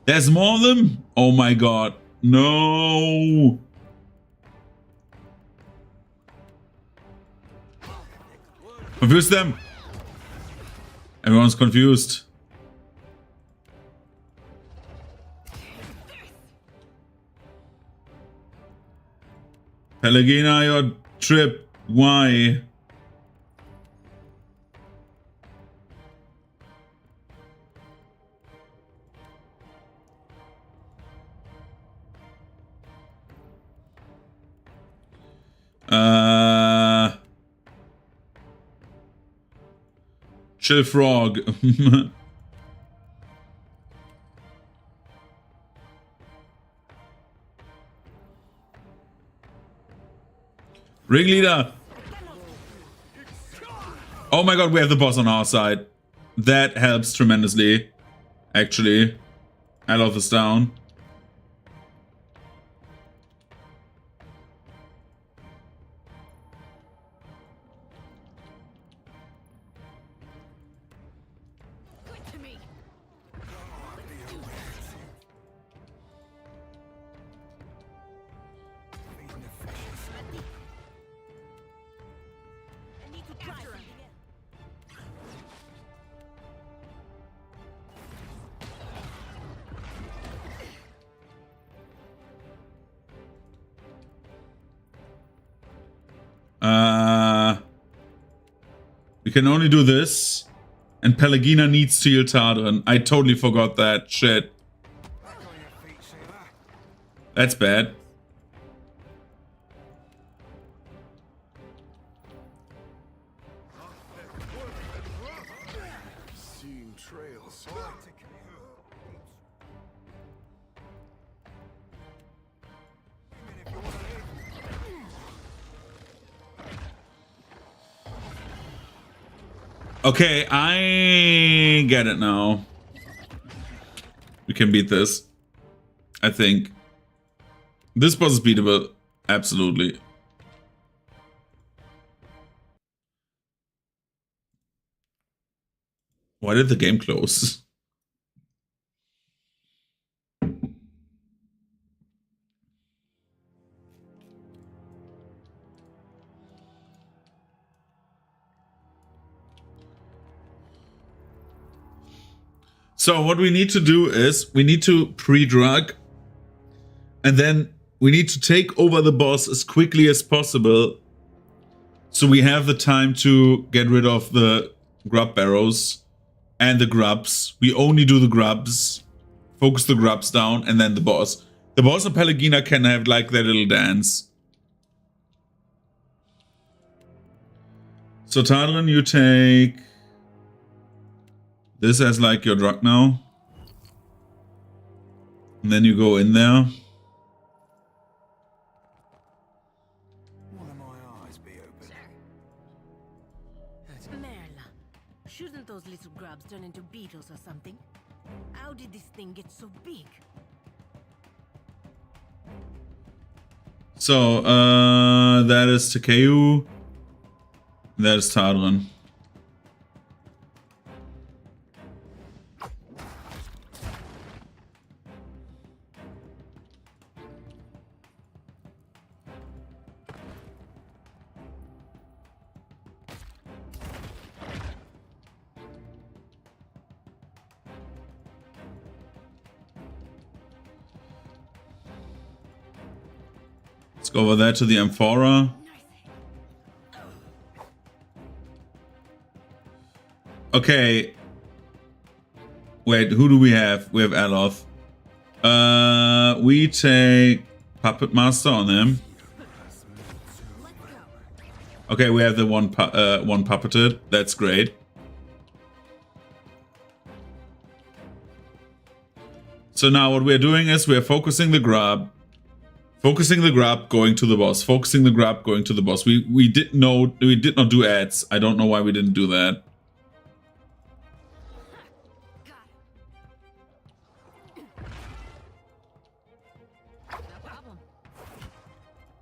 There's more of them? Oh my god. No! Confuse them! Everyone's confused. Pelagina, your trip. Why? Chill frog. Ringleader. Oh my god, we have the boss on our side. That helps tremendously. Actually. Aloth is down. We can only do this. And Pelagina needs to heal Tardren. I totally forgot that. Shit. That's bad. Seeing trails. Okay, I get it now. We can beat this. I think. This boss is beatable. Absolutely. Why did the game close? So what we need to do is we need to pre-drug and then we need to take over the boss as quickly as possible so we have the time to get rid of the grub barrows and the grubs. We only do the grubs, focus the grubs down, and then the boss. The boss of Pelagina can have like their little dance. So Tardren, you take this as like your drug now. And then you go in there. One of my eyes be open. Merla, shouldn't those little grubs turn into beetles or something? How did this thing get so big? So, that is Takeu. That is Tardren. Let's go over there to the Amphora. Okay. Wait, who do we have? We have Aloth. We take Puppet Master on him. Okay, we have the one puppeted. That's great. So now what we're doing is we're focusing the grab. Focusing the grab, going to the boss. Focusing the grab, going to the boss. We did not do ads. I don't know why we didn't do that.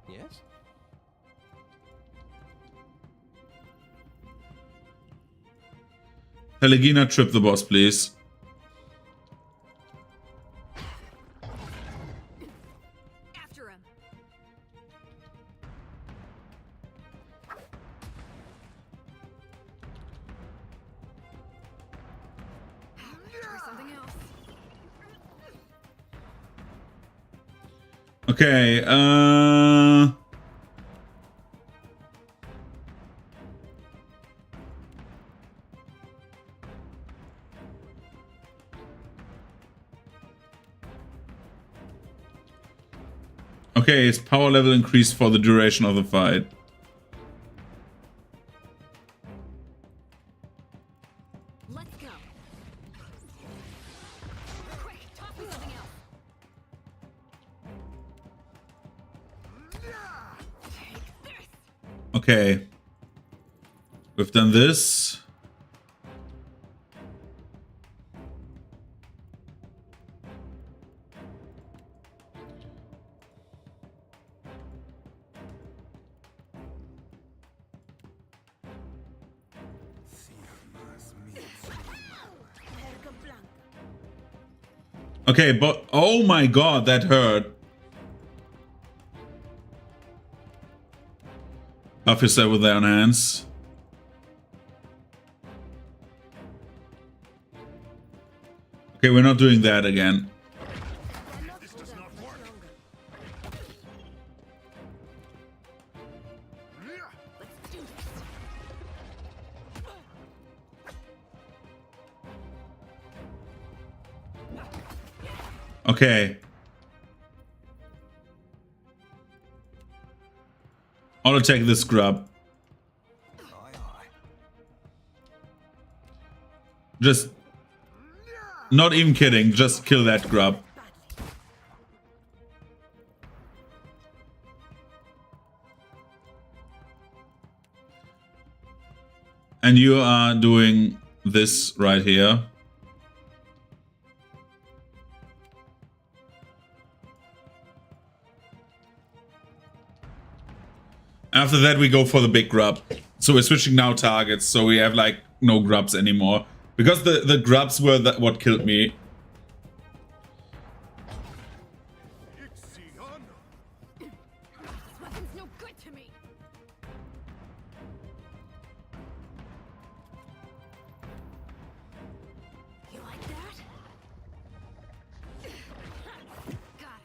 Yes? Telegina, trip the boss, please. After him. Try something else. Okay, okay, his power level increased for the duration of the fight. Let's go. Quick, toss me something else. Take this. Okay. We've done this. Okay, but oh my god, that hurt. Buff yourself with their hands. Okay, we're not doing that again. This does not work. Let's do this. Okay. I'll attack this grub. Aye, aye. Just... Not even kidding, just kill that grub. And you are doing this right here. After that, we go for the big grub. So we're switching now targets, so we have like no grubs anymore. Because the grubs were what killed me. Ixion. This weapon's no good to me. You like that? Got it.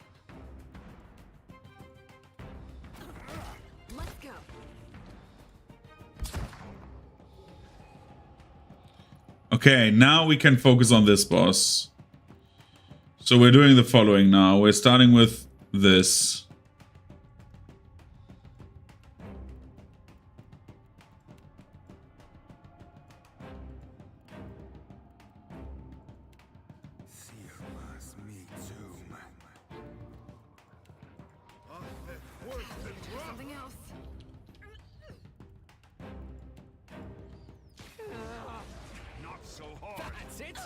Let's go. Okay, now we can focus on this boss. So we're doing the following now. We're starting with this. Sirmas me zoom. Something else. Not so hard. That's it.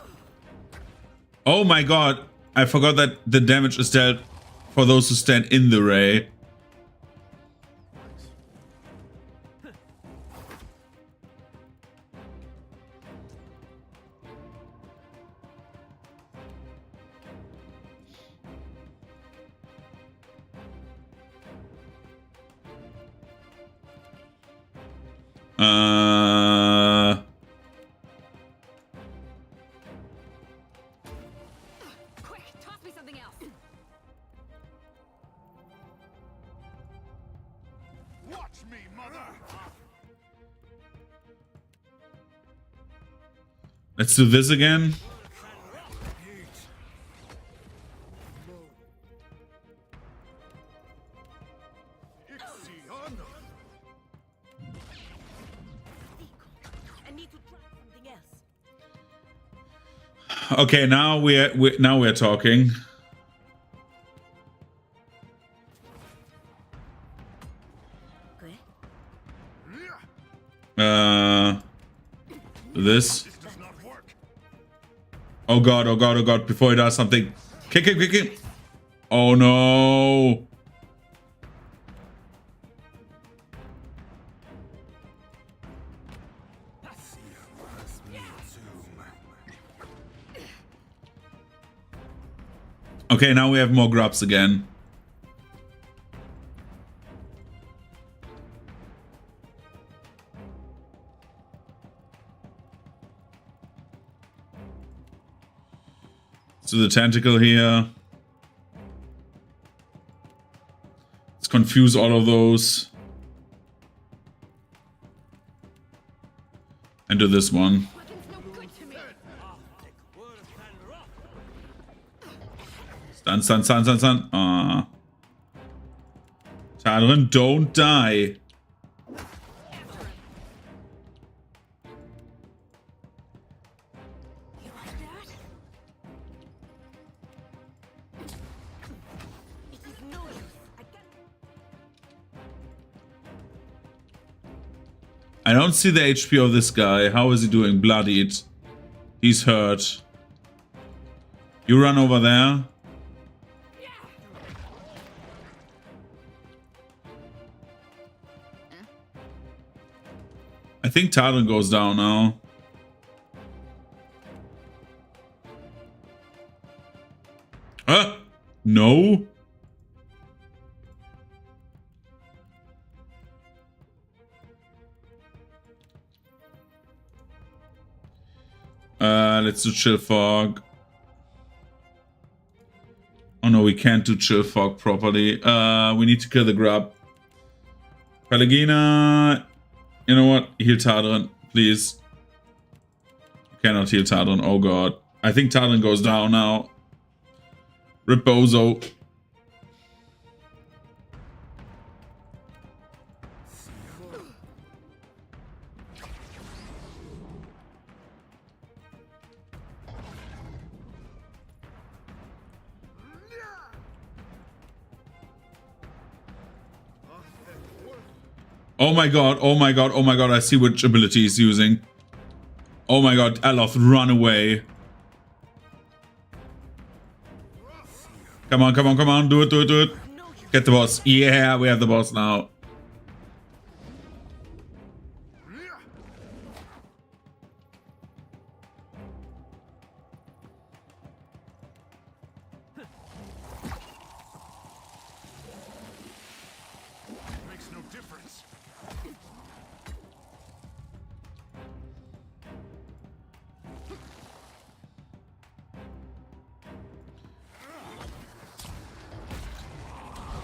Oh my god, I forgot that the damage is dealt for those who stand in the ray. Quick, toss me something else. Watch me, mother. Let's do this again. Ixion. I need to try something else. Okay, now we're talking. Okay. This. This does not work. Oh god, oh god, oh god, before he does something. Kick him, kick him. Oh no. Sirmas Okay, now we have more grubs again. So the tentacle here. Let's confuse all of those. And do this one. Stun, stun, stun, stun, stun. Ah. Talon, don't die. I don't see the HP of this guy. How is he doing? Bloodied. He's hurt. You run over there. I think Talon goes down now. Huh? No? Let's do Chill Fog. Oh no, we can't do Chill Fog properly. We need to kill the grub. Pelagina. You know what? Heal Tadran, please. Cannot heal Tadran. Oh god. I think Tadran goes down now. Rip Bozo. Oh my god, oh my god, oh my god, I see which ability he's using. Oh my god, Aloth, run away. Come on, come on, come on, do it, do it, do it. Get the boss. Yeah, we have the boss now. Makes no difference.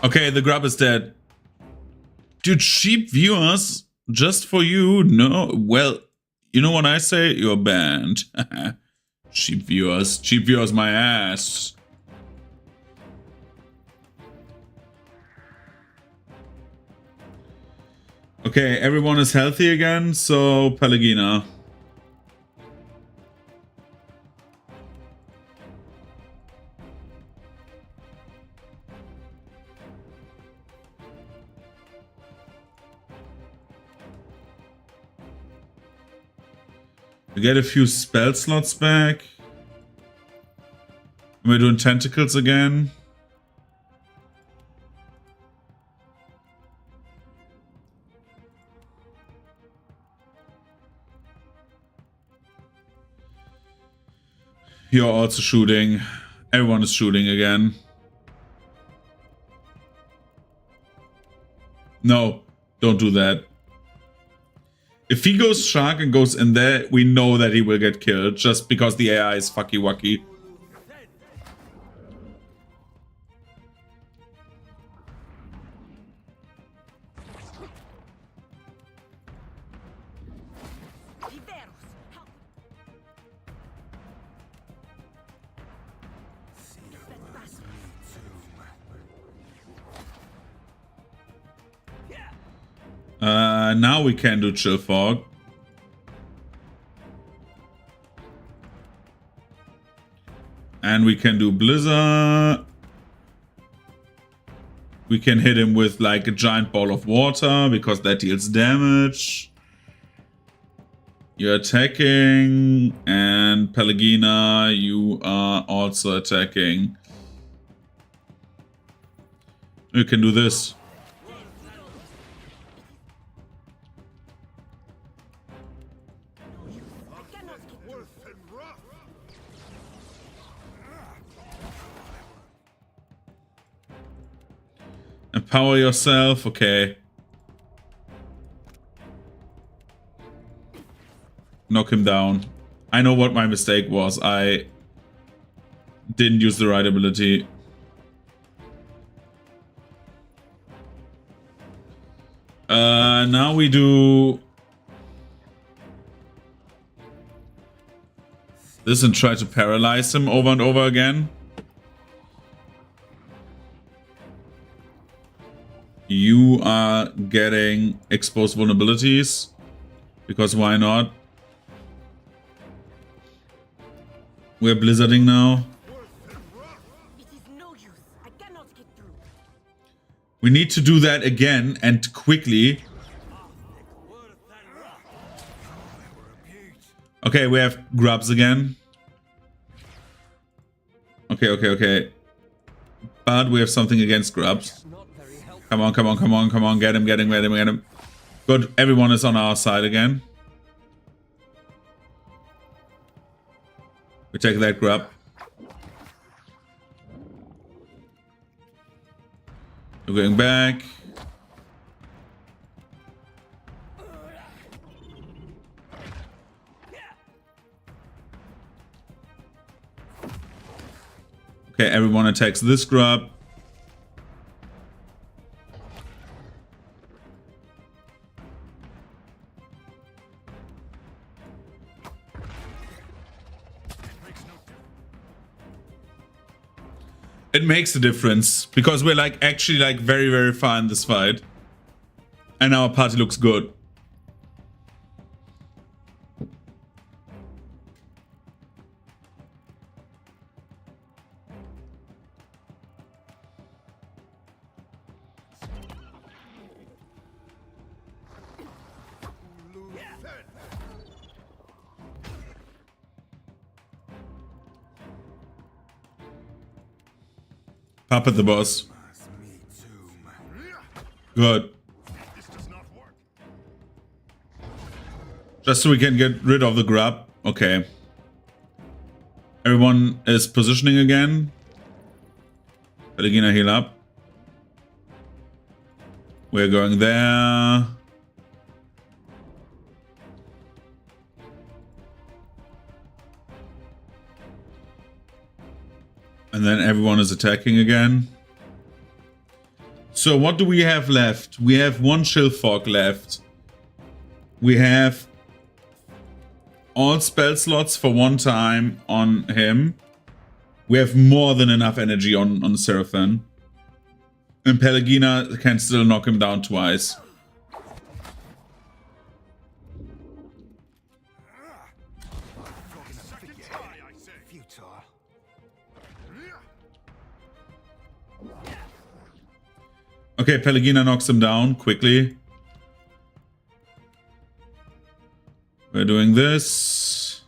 Okay, the grub is dead. Dude, cheap viewers, just for you. No, well, you know what I say? You're banned. Cheap viewers, my ass. Okay, everyone is healthy again, so Pelagina. We get a few spell slots back. We're doing tentacles again. You're also shooting. Everyone is shooting again. No, don't do that. If he goes shark and goes in there, we know that he will get killed just because the AI is fucky wucky. Now we can do Chill Fog. And we can do Blizzard. We can hit him with like a giant ball of water because that deals damage. You're attacking. And Pelagina, you are also attacking. We can do this. Power yourself. Okay. Knock him down. I know what my mistake was. I didn't use the right ability. Now we do this and try to paralyze him over and over again. You are getting exposed vulnerabilities, because why not? We're blizzarding now. It is no use. I cannot get through. We need to do that again and quickly. Okay, we have grubs again. Okay. But we have something against grubs. Come on. Get him. Good, everyone is on our side again. We take that grub. We're going back. Okay, everyone attacks this grub. It makes a difference because we're like actually like very, very far in this fight. And our party looks good. Puppet the boss. Good. Just so we can get rid of the grub. Okay. Everyone is positioning again. Pelegina, heal up. We're going there. And then everyone is attacking again. So what do we have left? We have one Shilfog left. We have all spell slots for one time on him. We have more than enough energy on Seraphon. And Pelegina can still knock him down twice. Okay, Pelegina knocks him down quickly. We're doing this.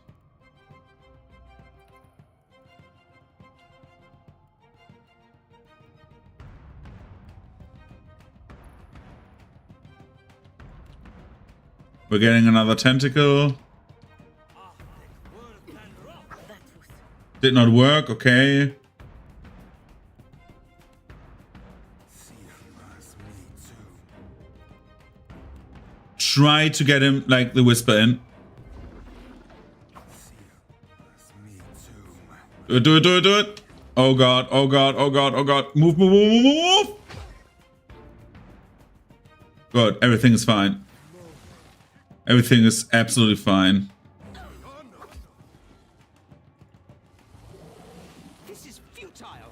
We're getting another tentacle. Did not work, okay. Try to get him like the whisper in. Do it. Oh god. Move. Good, everything is fine. Everything is absolutely fine. This is futile.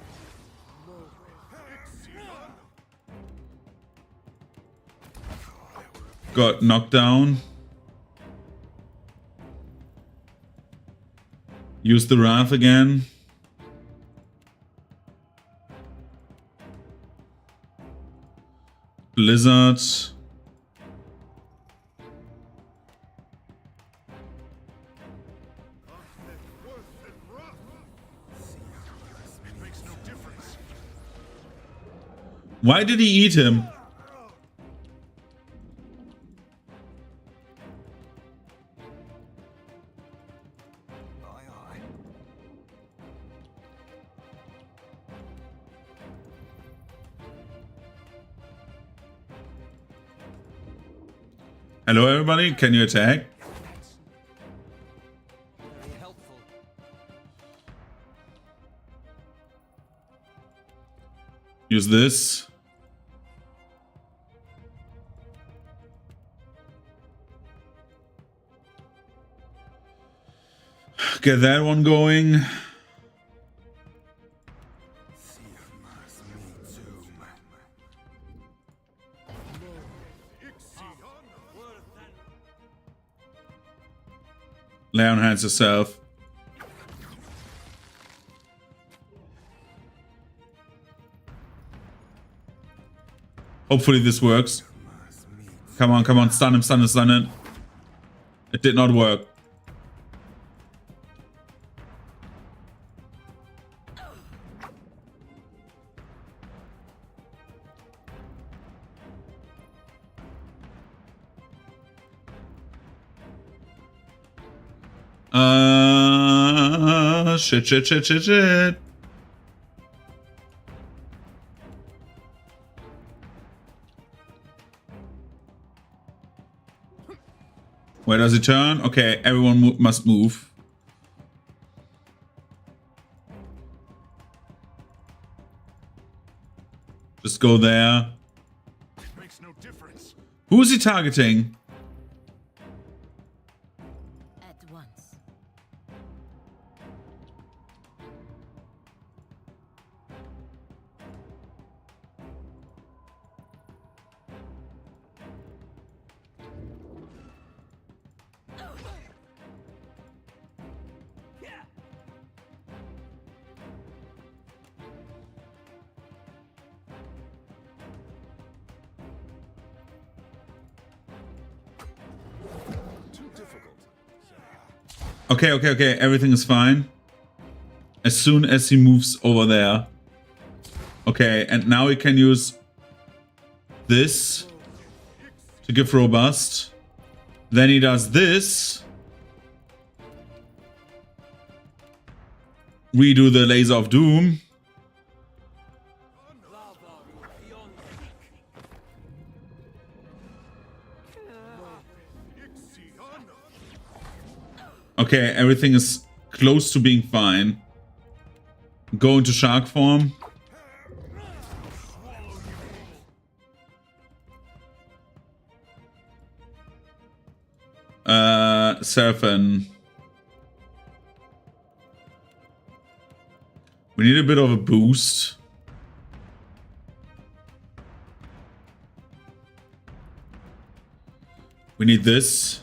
Got knocked down. Use the Wrath again. Blizzard. Why did he eat him? Hello, everybody. Can you attack? Very helpful. Use this. Get that one going. Lay on hands yourself. Hopefully this works. Come on, come on. Stun him, stun him, stun him. It did not work. Shit. Where does it turn? Okay, everyone must move. Just go there. It makes no difference. Who is he targeting? At once. Too difficult. Okay. Everything is fine. As soon as he moves over there. Okay, and now he can use this to give robust. Then he does this. Redo the Laser of Doom. Okay, everything is close to being fine. Go into shark form. Seraphim. We need a bit of a boost. We need this.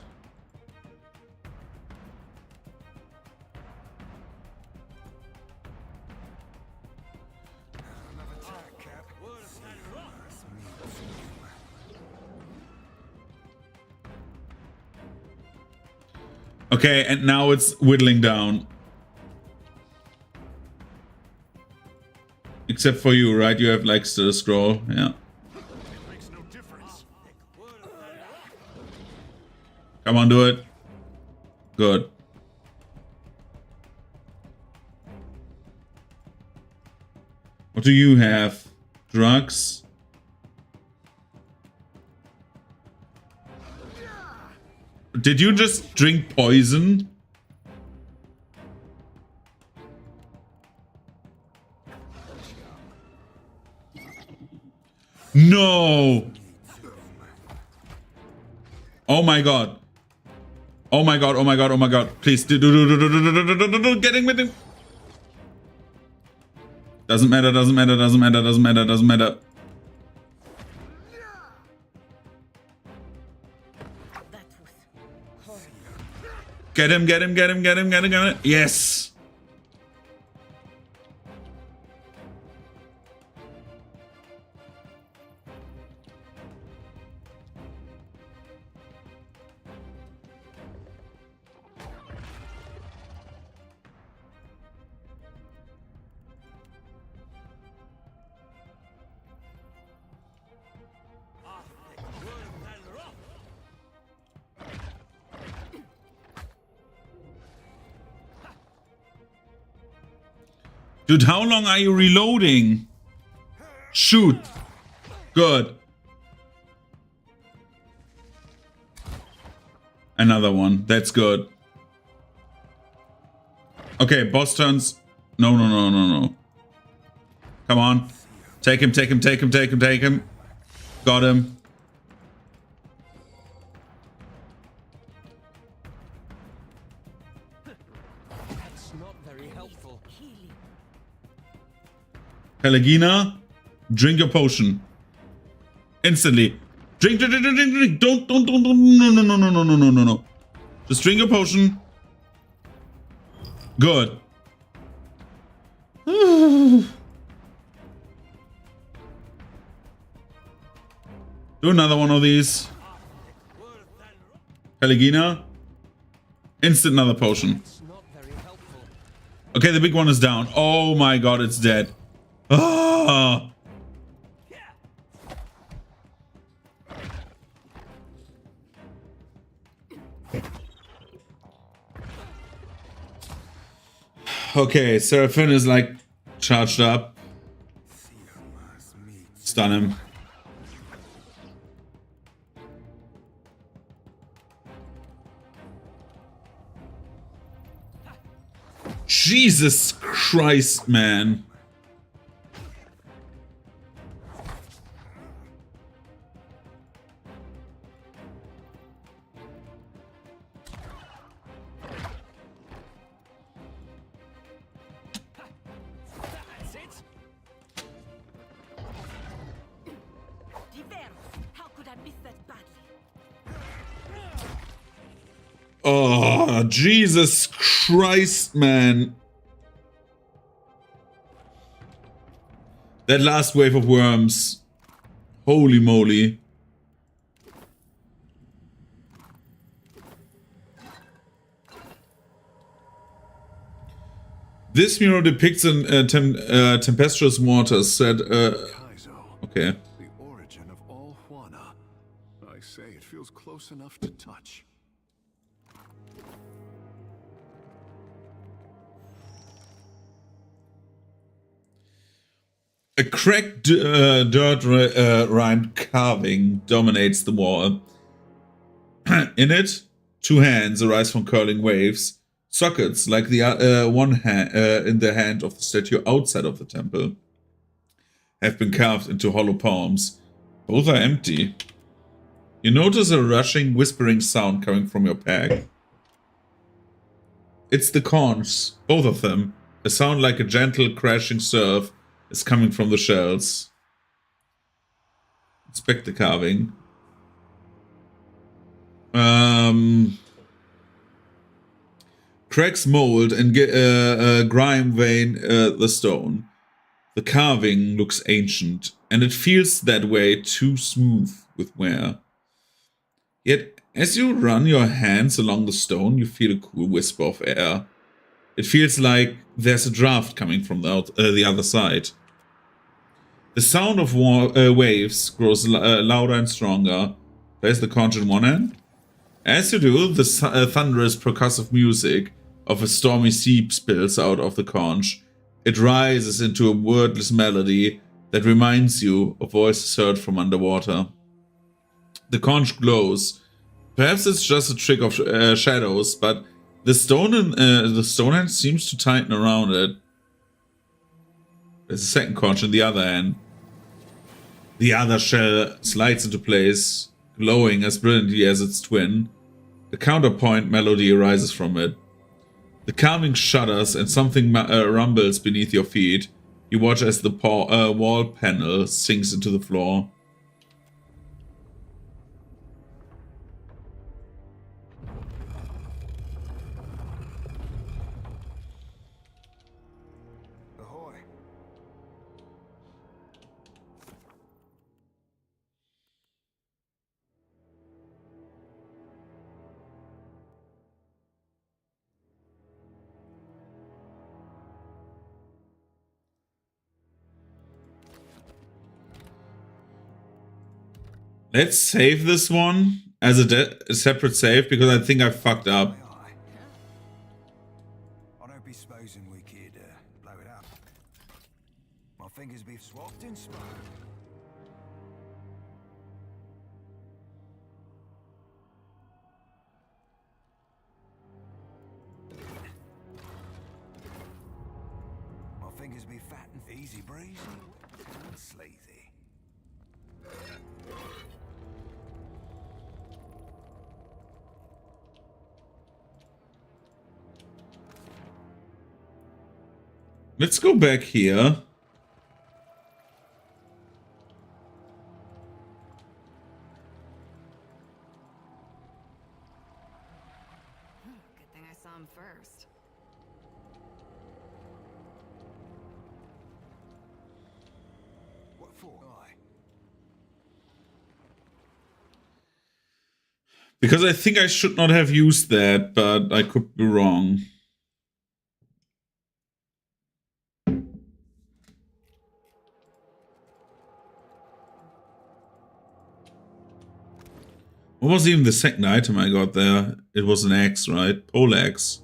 Okay, and now it's whittling down. Except for you, right? You have like still a scroll. Yeah. It makes no difference. Come on, do it. Good. What do you have? Drugs? Did you just drink poison? No! Oh my god. Oh my god, oh my god, oh my god. Please do getting with him. Doesn't matter. That was horrible. Get him. Yes. Dude, how long are you reloading? Shoot. Good. Another one. That's good. Okay, boss turns. No, no, no, no, no. Come on. Take him, take him, take him, take him, take him. Got him. That's not very helpful. Pelagina, drink your potion. Instantly. Drink, drink, drink, drink, drink. Don't, no, no, no, no, no, no, no, no, no. Just drink your potion. Good. Do another one of these. Pelagina. Instant another potion. It's not very helpful. Okay, the big one is down. Oh my god, it's dead. Ah. Okay, Seraphine is like charged up. Stun him. Jesus Christ, man. That's it. Divers, how could I miss that badly? Oh, Jesus Christ, man. That last wave of worms. Holy moly. This mural depicts an tempestuous water, said, Kaizo, okay. the origin of all Huana. I say it feels close enough to touch. A cracked dirt-rimed carving dominates the wall. In it, two hands arise from curling waves. Sockets, like the one hand in the hand of the statue outside of the temple, have been carved into hollow palms. Both are empty. You notice a rushing, whispering sound coming from your pack. It's the conchs, both of them. A sound like a gentle, crashing surf is coming from the shells. Inspect the carving. Cracks mold and grime vein the stone. The carving looks ancient, and it feels that way too smooth with wear. Yet, as you run your hands along the stone, you feel a cool whisper of air. It feels like there's a draft coming from the other side. The sound of waves grows louder and stronger. Place the conch in one hand. As you do, the thunderous percussive music of a stormy sea spills out of the conch. It rises into a wordless melody that reminds you of voices heard from underwater. The conch glows. Perhaps it's just a trick of shadows, but the stone hand seems to tighten around it. There's a second conch in the other hand. The other shell slides into place, glowing as brilliantly as its twin. The counterpoint melody arises from it. The carving shudders and something rumbles beneath your feet. You watch as the wall panel sinks into the floor. Ahoy. Let's save this one as a separate save because I think I fucked up. Aye, aye. I don't be supposing we could blow it up. My fingers be swapped in smoke. fingers be fat and easy breezy and sleazy. Let's go back here. Good thing I saw him first. What for? Aye. Because I think I should not have used that, but I could be wrong. What was even the second item I got there? It was an axe, right? Pole axe.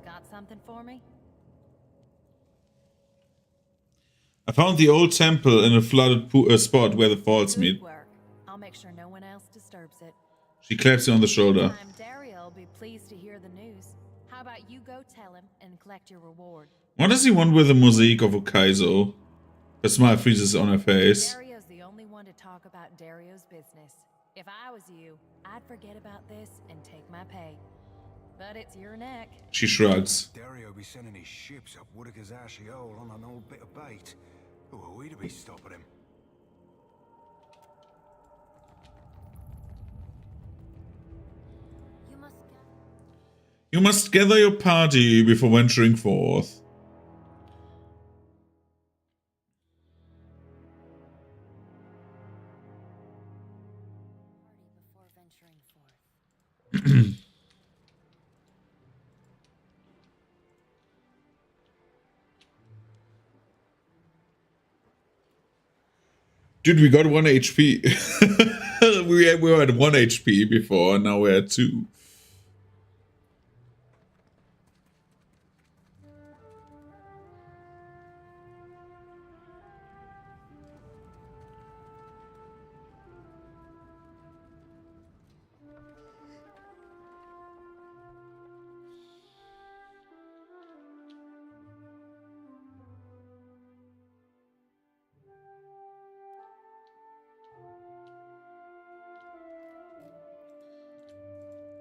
Got something for me? I found the old temple in a flooded spot where the falls meet. Good work. I'll make sure no one else disturbs it. She claps you on the shoulder. I'm Dario. Will be pleased to hear the news. How about you go tell him and collect your reward? What does he want with the mosaic of Okaizo? A smile freezes on her face. Dario's the only one to talk about Dario's business. If I was you, I'd forget about this and take my pay. But it's your neck. She shrugs. Dario be sending his ships up Woodacre's ashy hole on an old bit of bait. Who are we to be stopping him? You must gather your party before venturing forth. Dude, we got 1 HP. we were at 1 HP before, and now we're at 2.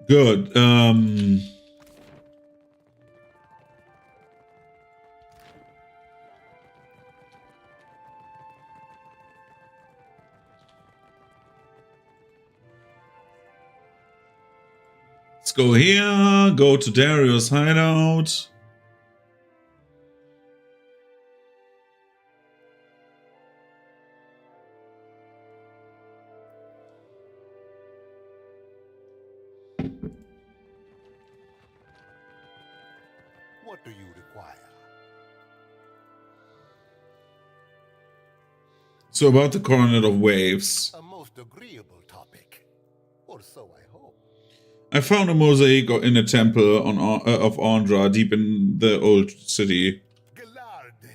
Good. Let's go here, go to Dario's hideout. What do you require? So about the Coronet of Waves. A most agreeable topic. Or so I hope. I found a mosaic in a temple of Andra deep in the old city. Gallarde,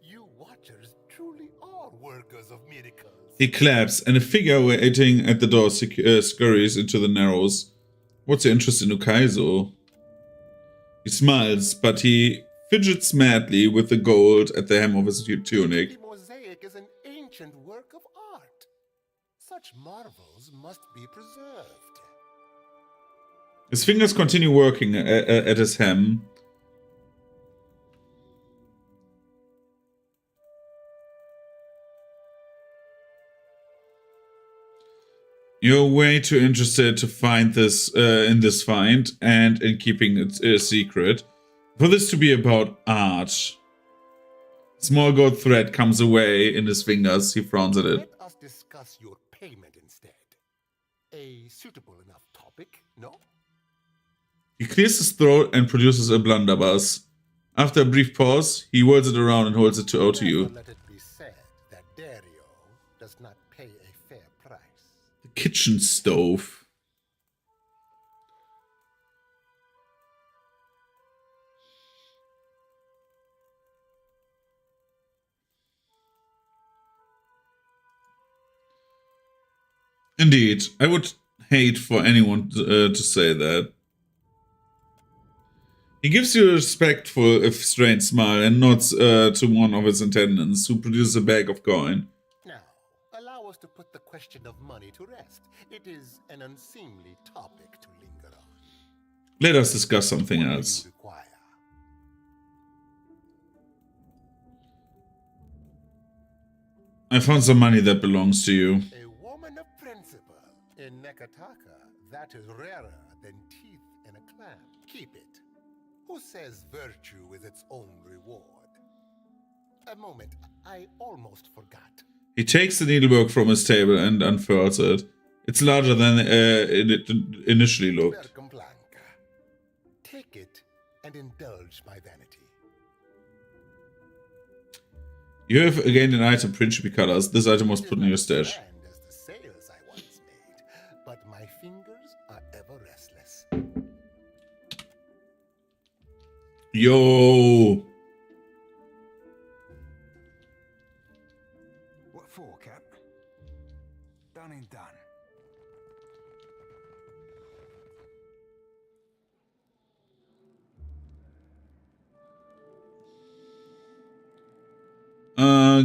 you watchers truly are workers of miracles. He claps, and a figure waiting at the door scurries into the Narrows. What's your interest in Ukaizo? He smiles, but he fidgets madly with the gold at the hem of his tunic. The mosaic is an ancient work of art. Such marvels must be preserved. His fingers continue working at his hem. You're way too interested to find this in this find and in keeping it a secret. For this to be about art. Small gold thread comes away in his fingers. He frowns at it. Let us discuss your payment instead. A suitable enough topic, no? He clears his throat and produces a blunderbuss. After a brief pause, he whirls it around and holds it out to you. Let it be said that Dario does not pay a fair price. The kitchen stove. Indeed, I would hate for anyone to say that. He gives you a respectful, if strange smile, and nods to one of his attendants, who produces a bag of coin. Now, allow us to put the question of money to rest. It is an unseemly topic to linger on. Let us discuss something What do else. you require? I found some money that belongs to you. A woman of principle. In Nekataka, that is rarer than teeth in a clam. Keep it. Who says virtue is its own reward? A moment, I almost forgot. He takes the needlework from his table and unfurls it. It's larger than it initially looked. Welcome, Blanca. Take it and indulge my vanity. You have gained an item principally colors. This item was It is put in not your as stash. grand as the sails I once made, but my fingers are ever restless. Yo! What for, Cap? Done and done.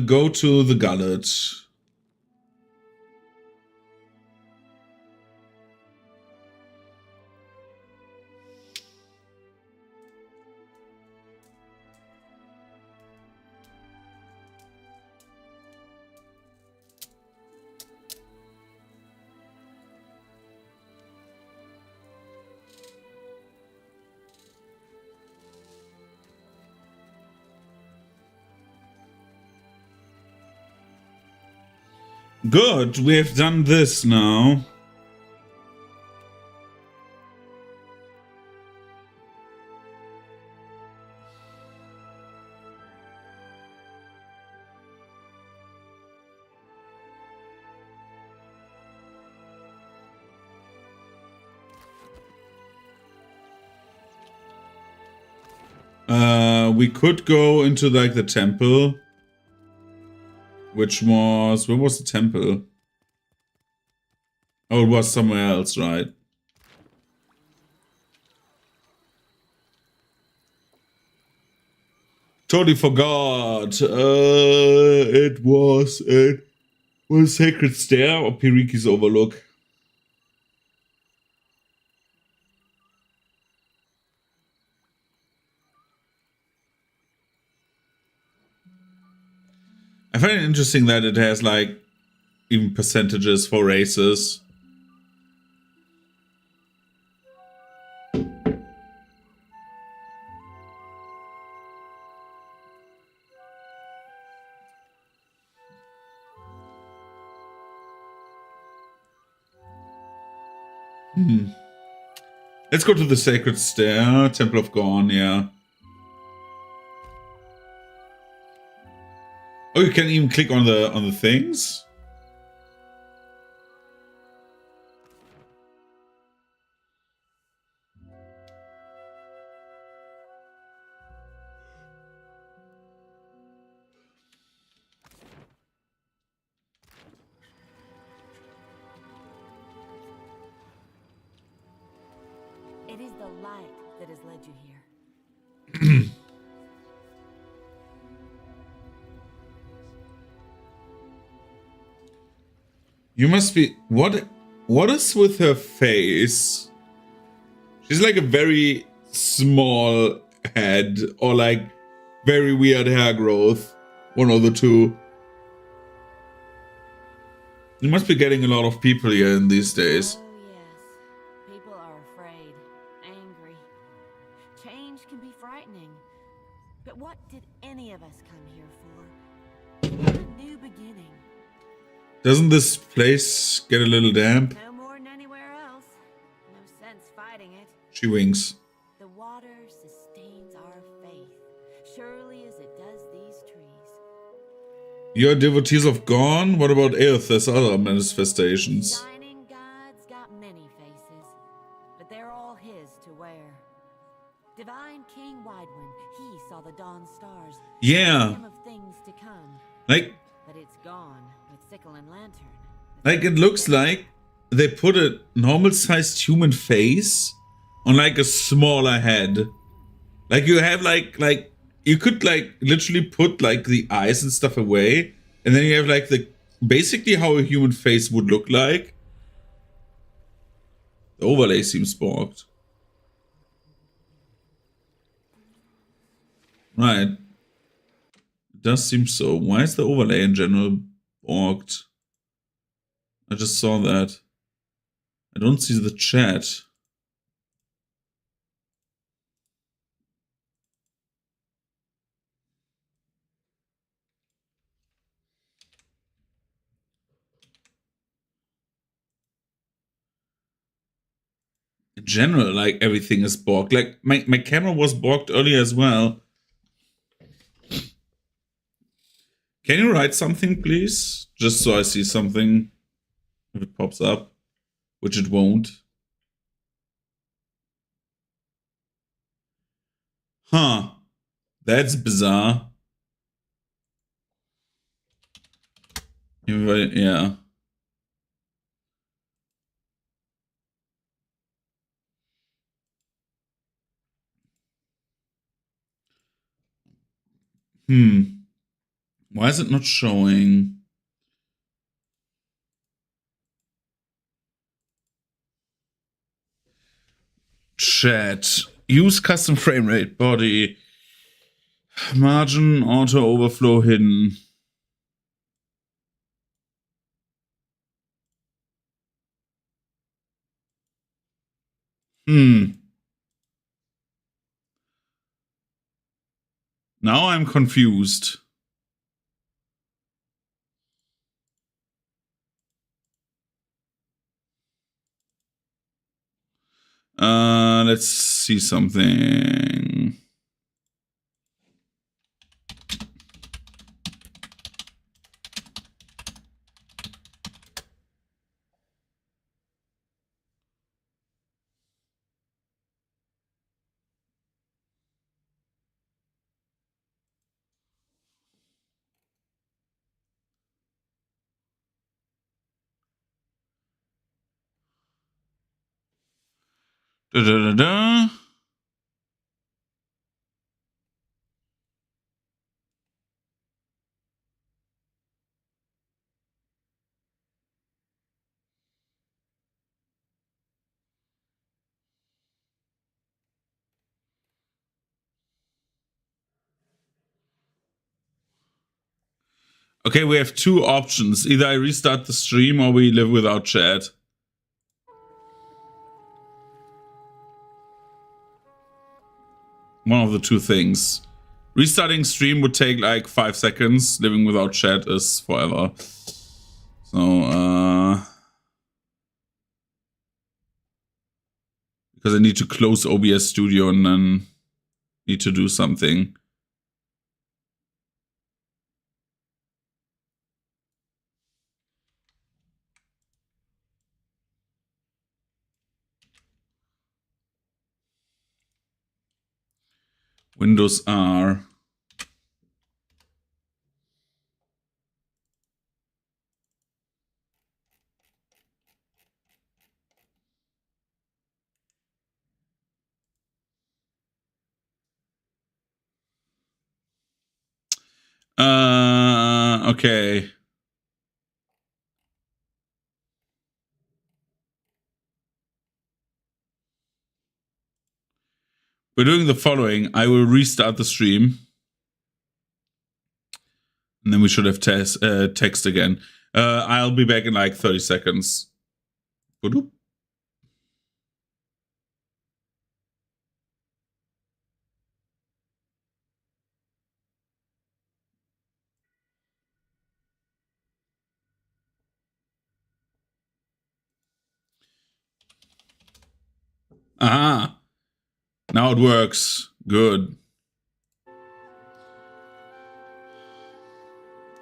Go to the gullet. Good, we have done this now. We could go into like the temple. Which was... Where was the temple? Oh, it was somewhere else, right? Totally forgot. It was Sacred Stair or Piriki's Overlook. I find it interesting that it has like even percentages for races. Let's go to the Sacred Stair, Temple of Gorn, yeah. Oh, you can even click on the things? It is the light that has led you here. You must be... What is with her face? She's like a very small head or like very weird hair growth. One of the two. You must be getting a lot of people here in these days. Oh, yes. People are afraid, angry. Change can be frightening. But what did any of us come here for? A new beginning. Doesn't this place get a little damp? No more than anywhere else. No sense fighting it. She winks. The water sustains our faith, surely as it does these trees. You're devotees of Gorn? What about Aeth's other manifestations? Shining God's got many faces, but they're all his to wear. Divine King Widewin, he saw the dawn stars. Yeah. Him of things to come. Like But it's gone with sickle and lantern. it looks like they put a normal-sized human face on like a smaller head. Like you have like you could like literally put like the eyes and stuff away, and then you have like the basically how a human face would look like. The overlay seems borked. Right. It does seem so. Why is the overlay in general borked? I just saw that. I don't see the chat. In general, like everything is borked. Like my camera was borked earlier as well. Can you write something, please? Just so I see something if it pops up, which it won't. Huh. That's bizarre. Yeah. Why is it not showing? Chat. Use custom frame rate, body, margin, auto overflow hidden. Now I'm confused. Let's see something. Da da da da. Okay, we have two options. Either I restart the stream or we live without chat. One of the two things. Restarting stream would take like 5 seconds. Living without chat is forever. So, because I need to close OBS Studio and then need to do something. Windows R. Okay. We're doing the following. I will restart the stream. And then we should have text again. I'll be back in like 30 seconds. Boop. Aha. Now it works. Good.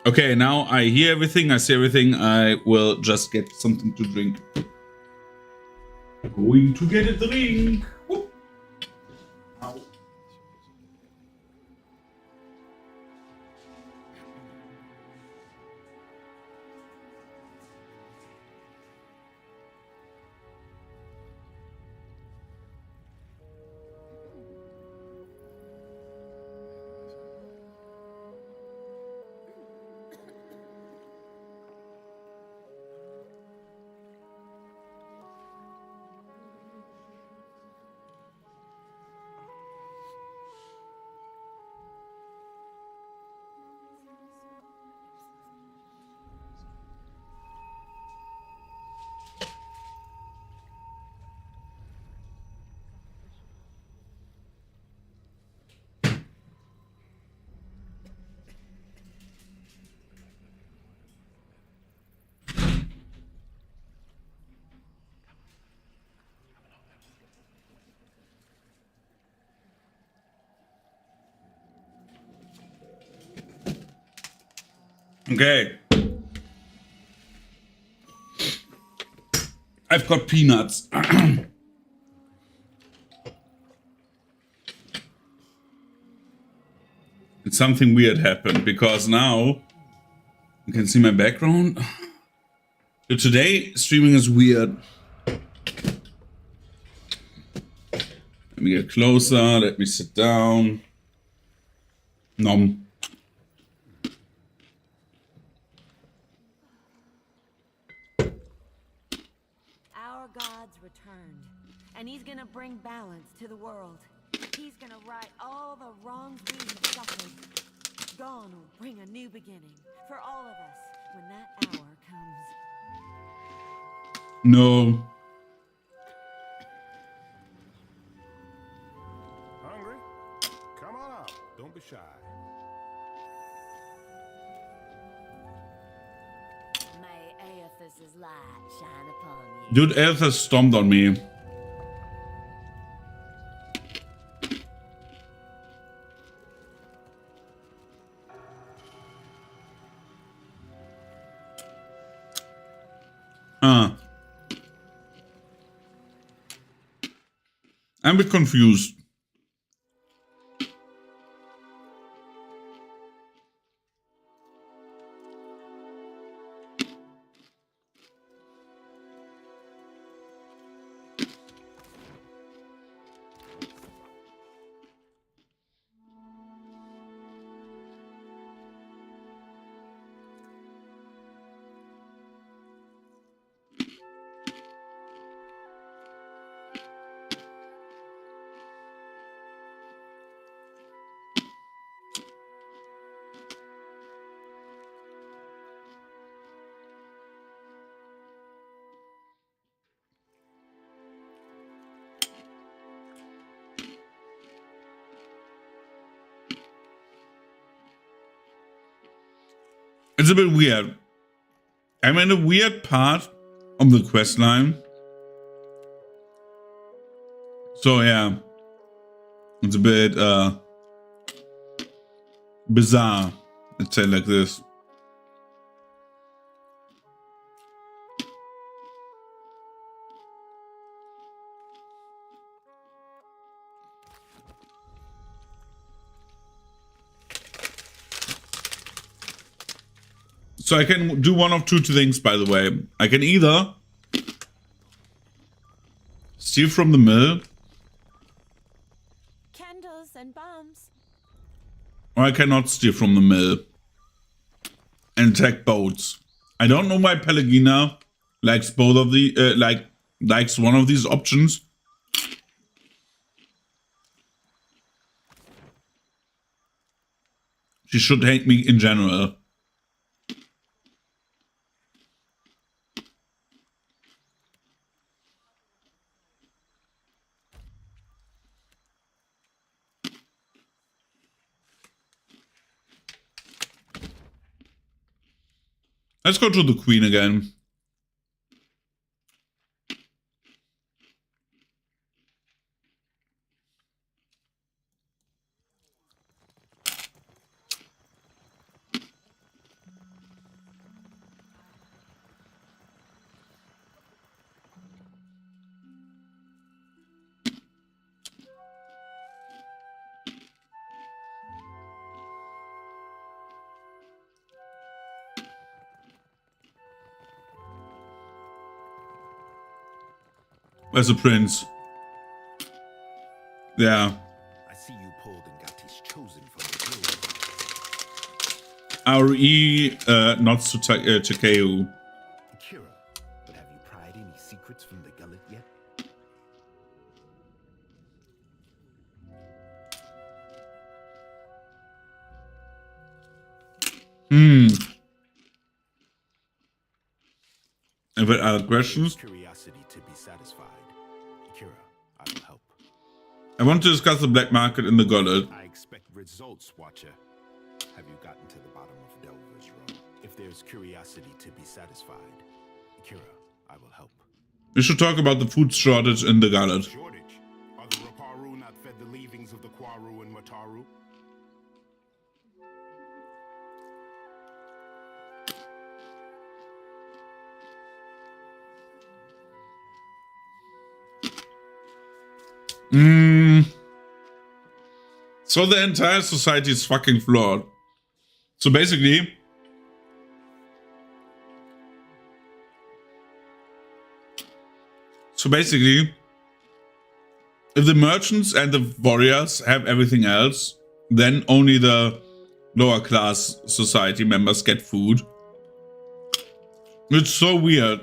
Okay, now I hear everything, I see everything. I will just get something to drink. Going to get a drink. Whoop. Ow. Okay. I've got peanuts. It's something weird happened because now you can see my background. So today streaming is weird. Let me get closer. Let me sit down. Nom. Our God's returned, and he's gonna bring balance to the world. He's gonna right all the wrongs we have suffered. Dawn will bring a new beginning for all of us when that hour comes. No. Hungry? Come on up. Don't be shy. May Aethys's light shine upon you. Dude, Aether stomped on me. I'm a bit confused. It's a bit weird. I'm in a weird part of the quest line. So yeah, it's a bit bizarre. Let's say it like this. So I can do one of two things, by the way. I can either steal from the mill, Candles and bombs. or I cannot steal from the mill and attack boats. I don't know why Pelagina likes both of the likes one of these options. She should hate me in general. Let's go to the Queen again. Where's the prince? Yeah. I see you pulled and got his chosen from the RE not to Takeo. Kira, but have you pried any secrets from the gullet yet? If there are questions, Curiosity to be satisfied. Kira, I will help. I want to discuss the black market in the gullet. I expect results, Watcher. Have you gotten to the bottom of Delver's Row? If there's curiosity to be satisfied, Kira, I will help. We should talk about the food shortage in the gullet. Shortage? Are the Raparu not fed the leavings of the Quaru and Mataru? So the entire society is fucking flawed. So basically, if the merchants and the warriors have everything else, then only the lower class society members get food. It's so weird.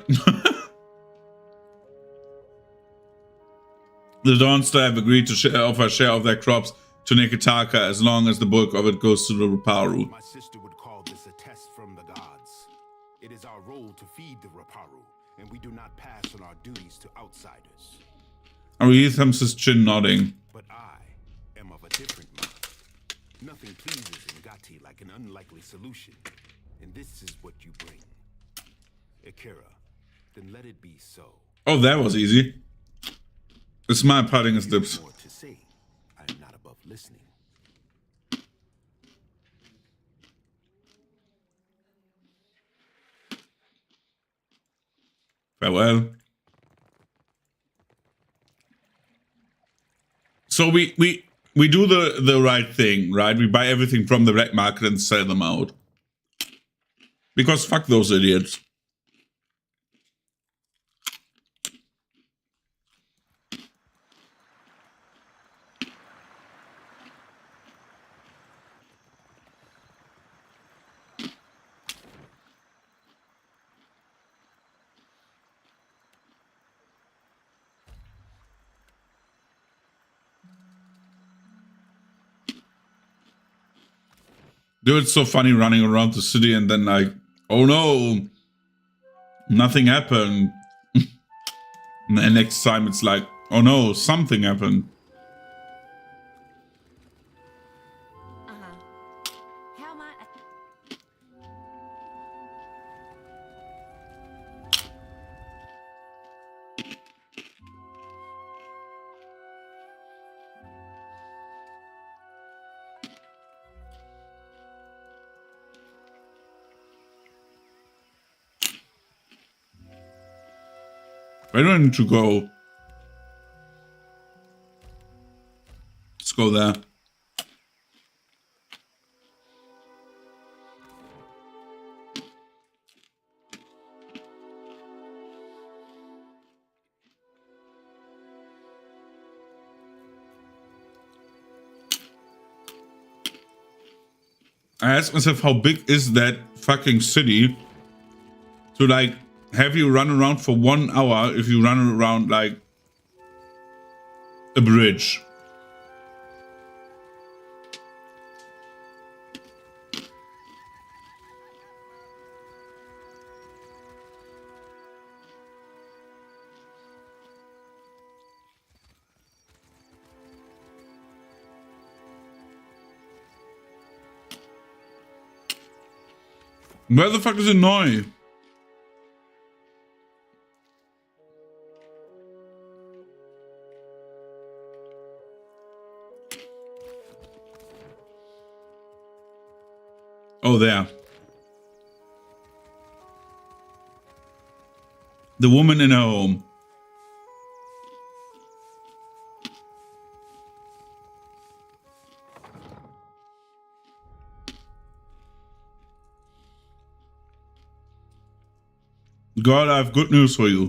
The Dawnstar have agreed to offer a share of their crops to Neketaka as long as the bulk of it goes to the Raparu. My sister would call this a test from the gods. It is our role to feed the Raparu, and we do not pass on our duties to outsiders. Arithams his chin nodding. But I am of a different mind. Nothing pleases Ngati like an unlikely solution, and this is what you bring. Akira, then let it be so. Oh, that was easy. A smile parting his lips. More to say. I am not above listening. Farewell. So we do the right thing, right? We buy everything from the black market and sell them out. Because fuck those idiots. Dude, it's so funny running around the city and then like, oh no, nothing happened. And then next time it's like, oh no, something happened. How am I? Where do I need to go? Let's go there. I asked myself, how big is that fucking city to like have you run around for 1 hour if you run around like a bridge? Where the fuck is Inoi? Oh, there. The woman in her home. God, I have good news for you.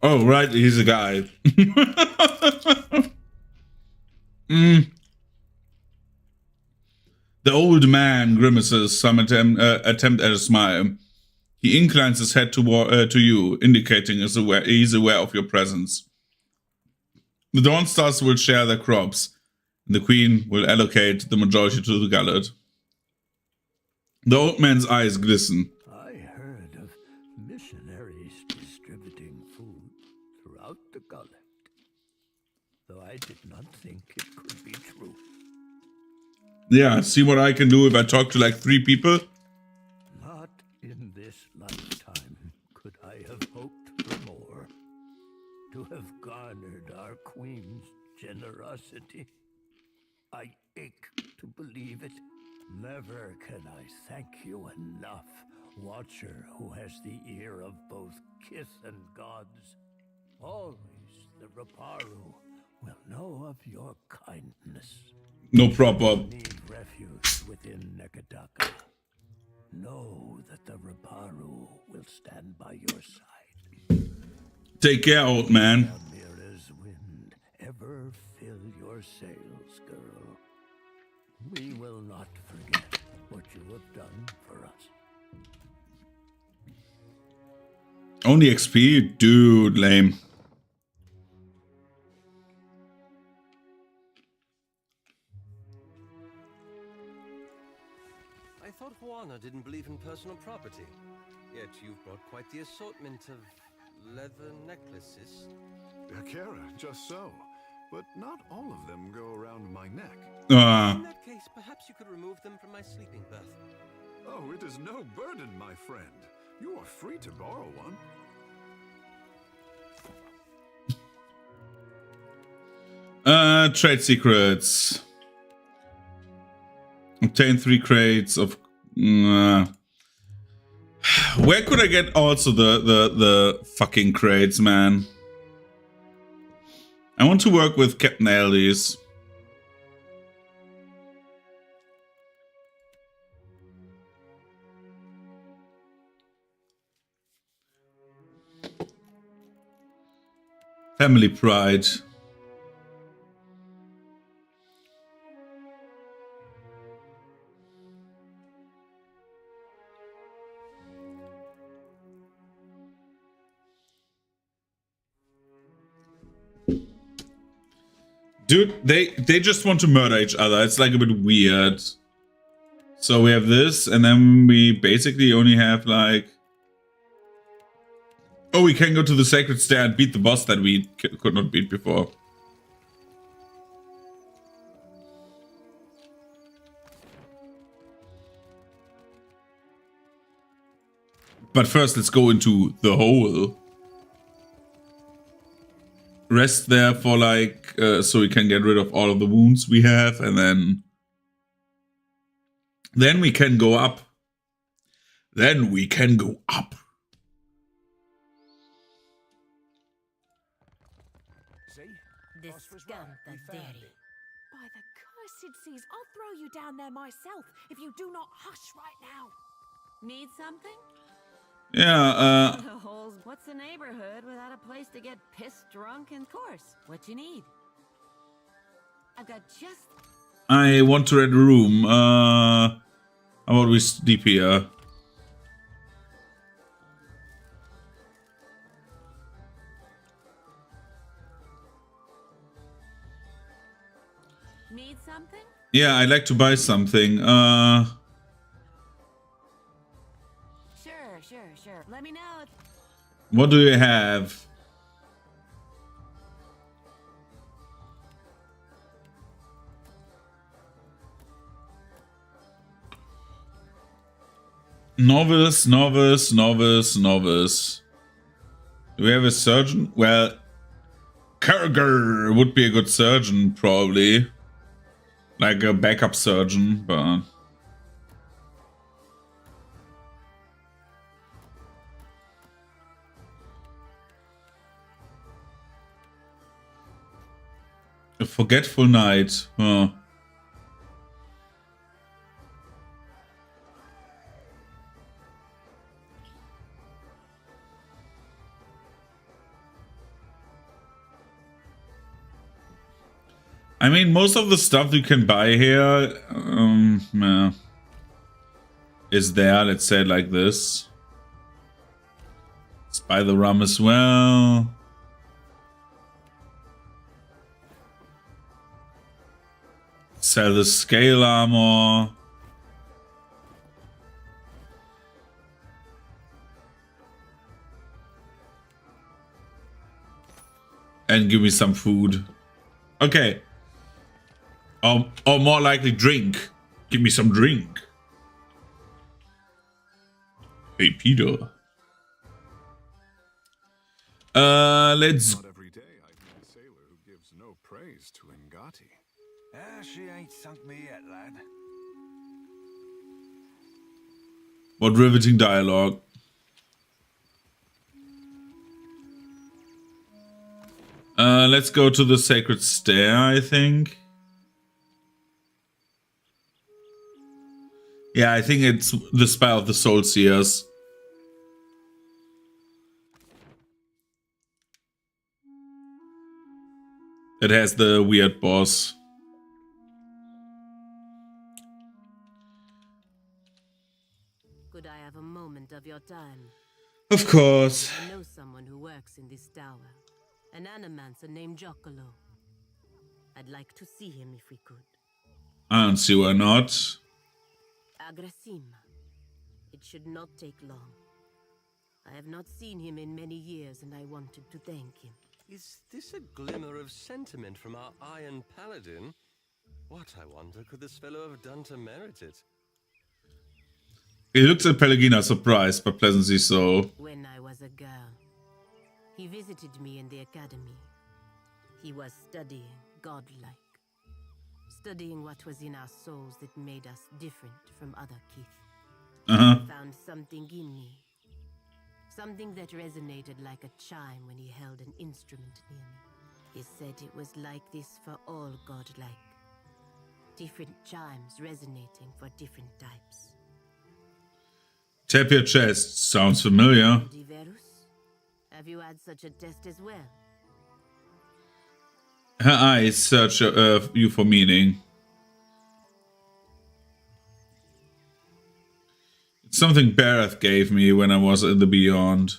Oh, right, he's a guy. The old man grimaces some attempt at a smile. He inclines his head to you, indicating he's aware of your presence. The Dawnstars will share their crops. The Queen will allocate the majority to the Gullet. The old man's eyes glisten. I heard of missionaries distributing food throughout the Gullet, though I did not think it could be true. Yeah, see what I can do if I talk to like 3 people? Not in this lifetime could I have hoped for more. To have garnered our Queen's generosity. I ache to believe it. Never can I thank you enough, Watcher who has the ear of both kith and gods. Always the Raparu will know of your kindness. No problem. Need refuge within Nekataka. Know that the Raparu will stand by your side. Take care, old man. Mira's wind ever fill your sails, girl. We will not forget what you have done for us. Only XP? Dude, lame. I thought Juana didn't believe in personal property. Yet you've brought quite the assortment of leather necklaces. Akira, just so. But not all of them go around my neck. In that case, perhaps you could remove them from my sleeping berth. Oh, it is no burden, my friend. You are free to borrow one. Trade secrets. Obtain 3 crates of. Where could I get also the fucking crates, man? I want to work with Captain Aldi's. Family pride. Dude, they just want to murder each other. It's like a bit weird. So we have this, and then we basically only have like... Oh, we can go to the Sacred Stair and beat the boss that we could not beat before. But first, let's go into the hole. Rest there for like, so we can get rid of all of the wounds we have, and then we can go up. Then we can go up. This scum Deri. By the cursed seas, I'll throw you down there myself if you do not hush right now. Need something? Yeah, Holes, what's a neighborhood without a place to get pissed drunk? And of course, what you need. I've got just... I want to rent a room. How about we sleep here? Need something? Yeah, I'd like to buy something. Sure. Let me know. What do you have? Novice. Do we have a surgeon? Well, Karger would be a good surgeon, probably. Like a backup surgeon, but... A forgetful night. Huh. I mean, most of the stuff you can buy here is there. Let's say it like this. Let's buy the rum as well. Sell the scale armor. And give me some food. Okay. Or more likely drink. Give me some drink. Hey, Peter. Let's... Not every day I meet a sailor who gives no praise to Ngati. She ain't sunk me yet, lad. What riveting dialogue. Let's go to the Sacred Stair, I think. Yeah, I think it's the Spire of the Soul Seers. It has the weird boss. Could I have a moment of your time? Of course. I know someone who works in this tower. An animancer named Joculo. I'd like to see him if we could. I don't see why not. Agrasim. It should not take long. I have not seen him in many years, and I wanted to thank him. Is this a glimmer of sentiment from our Iron Paladin? What, I wonder, could this fellow have done to merit it? He looks at Pelagina surprised, but pleasantly so. When I was a girl, he visited me in the academy. He was studying godlike. Studying what was in our souls that made us different from other Keith. Uh-huh. He found something in me. Something that resonated like a chime when he held an instrument near me. He said it was like this for all godlike. Different chimes resonating for different types. Tap your chest. Sounds familiar. Diverus? Have you had such a test as well? Her eyes search you for meaning. It's something Bareth gave me when I was in the Beyond.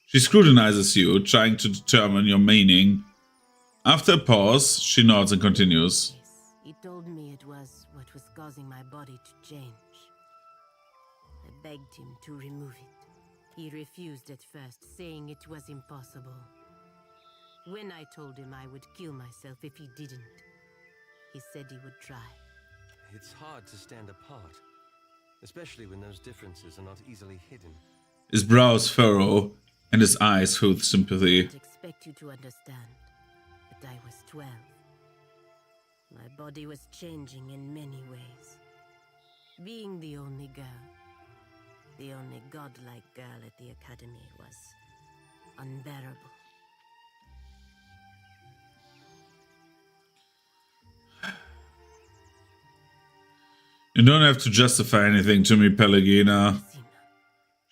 She scrutinizes you, trying to determine your meaning. After a pause, she nods and continues. Yes, he told me it was what was causing my body to change. I begged him to remove it. He refused at first, saying it was impossible. When I told him I would kill myself if he didn't, he said he would try. It's hard to stand apart, especially when those differences are not easily hidden. His brows furrow, and his eyes fill with sympathy. I didn't expect you to understand, but I was 12. My body was changing in many ways. Being the only girl, the only godlike girl at the academy, was unbearable. You don't have to justify anything to me, Pelagina.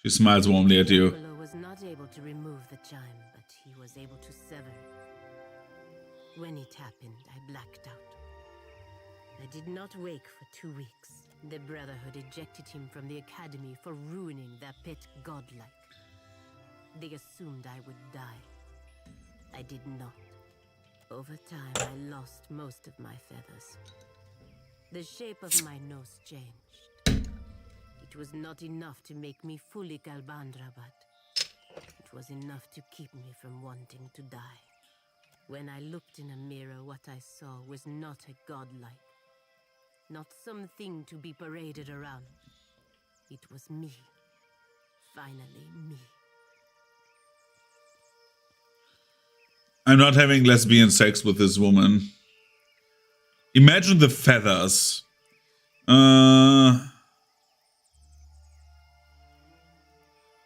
She smiles warmly at you. Joculo was not able to remove the chime, but he was able to sever it. When it happened, I blacked out. I did not wake for 2 weeks. The Brotherhood ejected him from the academy for ruining their pet godlike. They assumed I would die. I did not. Over time, I lost most of my feathers. The shape of my nose changed. It was not enough to make me fully Kalbandra, but it was enough to keep me from wanting to die. When I looked in a mirror, what I saw was not a godlike. Not something to be paraded around. It was me. Finally, me. I'm not having lesbian sex with this woman. Imagine the feathers. I'm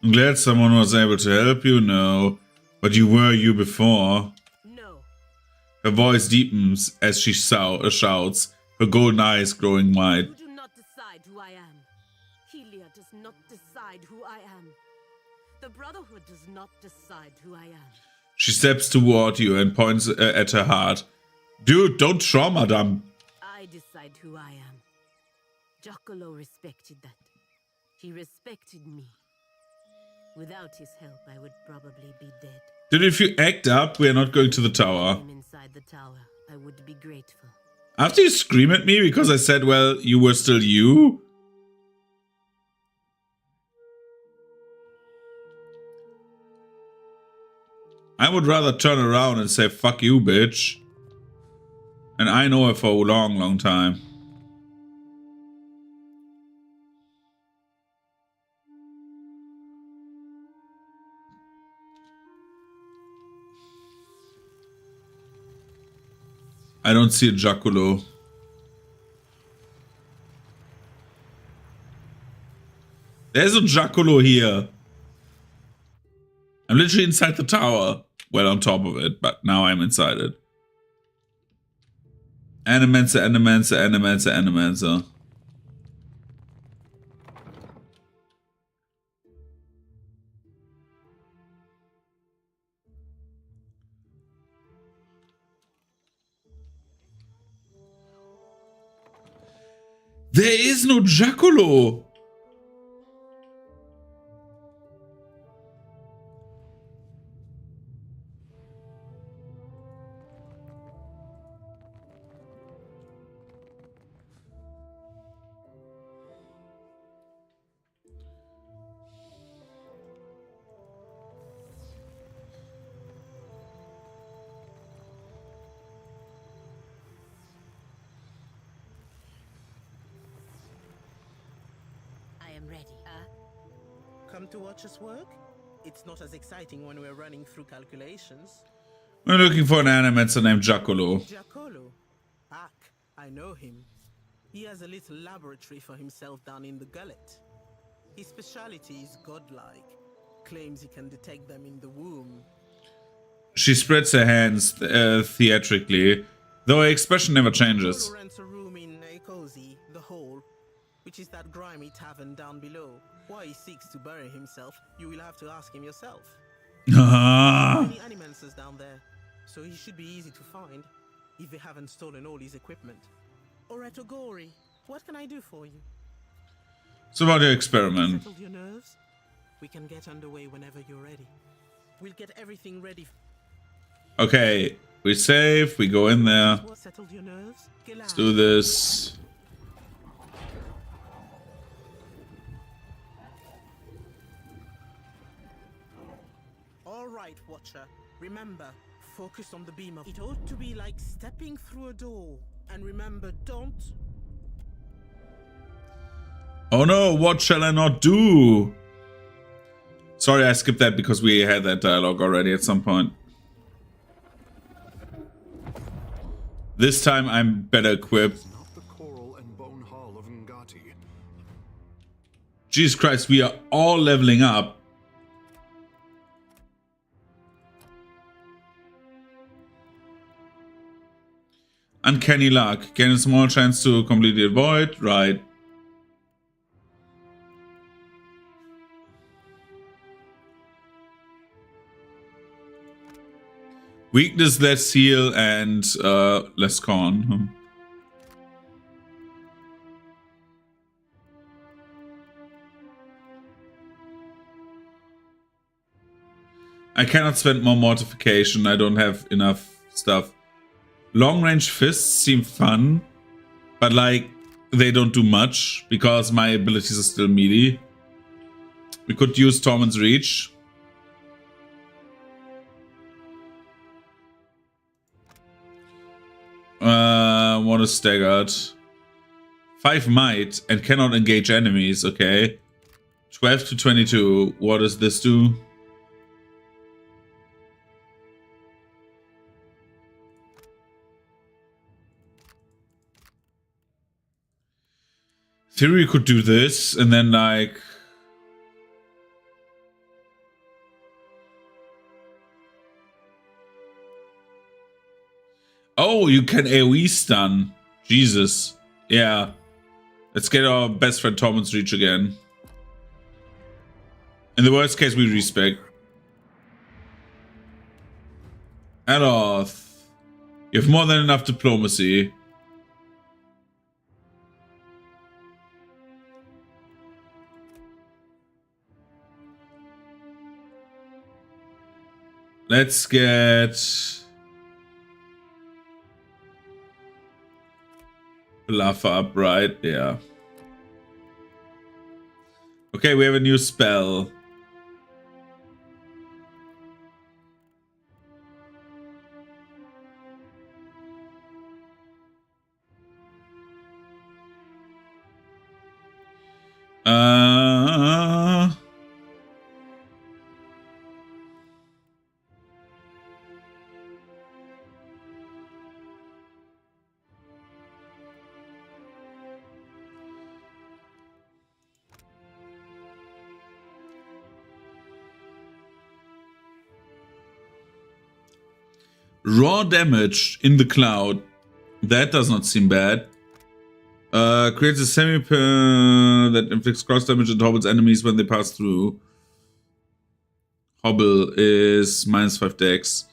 glad someone was able to help you, no. But you were you before. No. Her voice deepens as she shouts, her golden eyes glowing wide. You do not decide who I am. Helia does not decide who I am. The Brotherhood does not decide who I am. She steps toward you and points at her heart. Dude, don't trauma dump. I decide who I am. Joculo respected that. He respected me. Without his help, I would probably be dead. Dude, if you act up, we are not going to the tower. If I'm inside the tower, I would be grateful. After you scream at me because I said, well, you were still you? I would rather turn around and say, fuck you, bitch. And I know her for a long, long time. I don't see a Joculo. There's a Joculo here. I'm literally inside the tower. well on top of it, but now I'm inside it. Animancer, Animancer, Animancer, Animancer. There is no Giacomo! I am ready. Come to watch us work? It's not as exciting when we're running through calculations. We're looking for an Animancer named Giacomo. Giacomo? Ak, I know him. He has a little laboratory for himself down in the gullet. His specialty is godlike. Claims he can detect them in the womb. She spreads her hands theatrically, though her expression never changes. Giacomo rents a room in Ecozy, the Hole, which is that grimy tavern down below. Why he seeks to bury himself, you will have to ask him yourself. Many animancers down there, so he should be easy to find, if they haven't stolen all his equipment. Oreto Gori, what can I do for you? So about your experiment. Settled your nerves? We can get underway whenever you're ready. We'll get everything ready. Okay, we save, we go in there. What settled your nerves? Let's do this. All right, Watcher. Remember, focus on the beam of... It ought to be like stepping through a door. And remember, don't... Oh no, what shall I not do? Sorry, I skipped that because we had that dialogue already at some point. This time I'm better equipped. Not the coral and bone hall of Ngati. Jesus Christ, we are all leveling up. Uncanny luck. Gain a small chance to completely avoid. Right. Weakness, less heal, and less con. I cannot spend more mortification. I don't have enough stuff. Long range fists seem fun, but like they don't do much because my abilities are still meaty. We could use Tormund's Reach. What is staggered? 5 might and cannot engage enemies. Okay. 12 to 22. What does this do? Theory could do this and then like... Oh, you can AoE stun. Jesus. Yeah. Let's get our best friend Tormund's Reach again. In the worst case, we respec. Aloth. You have more than enough diplomacy. Let's get Bluff up, right? Yeah. Okay, we have a new spell. Raw damage in the cloud. That does not seem bad. Creates a semi-pair that inflicts cross damage on Hobble's enemies when they pass through. Hobble is -5 dex.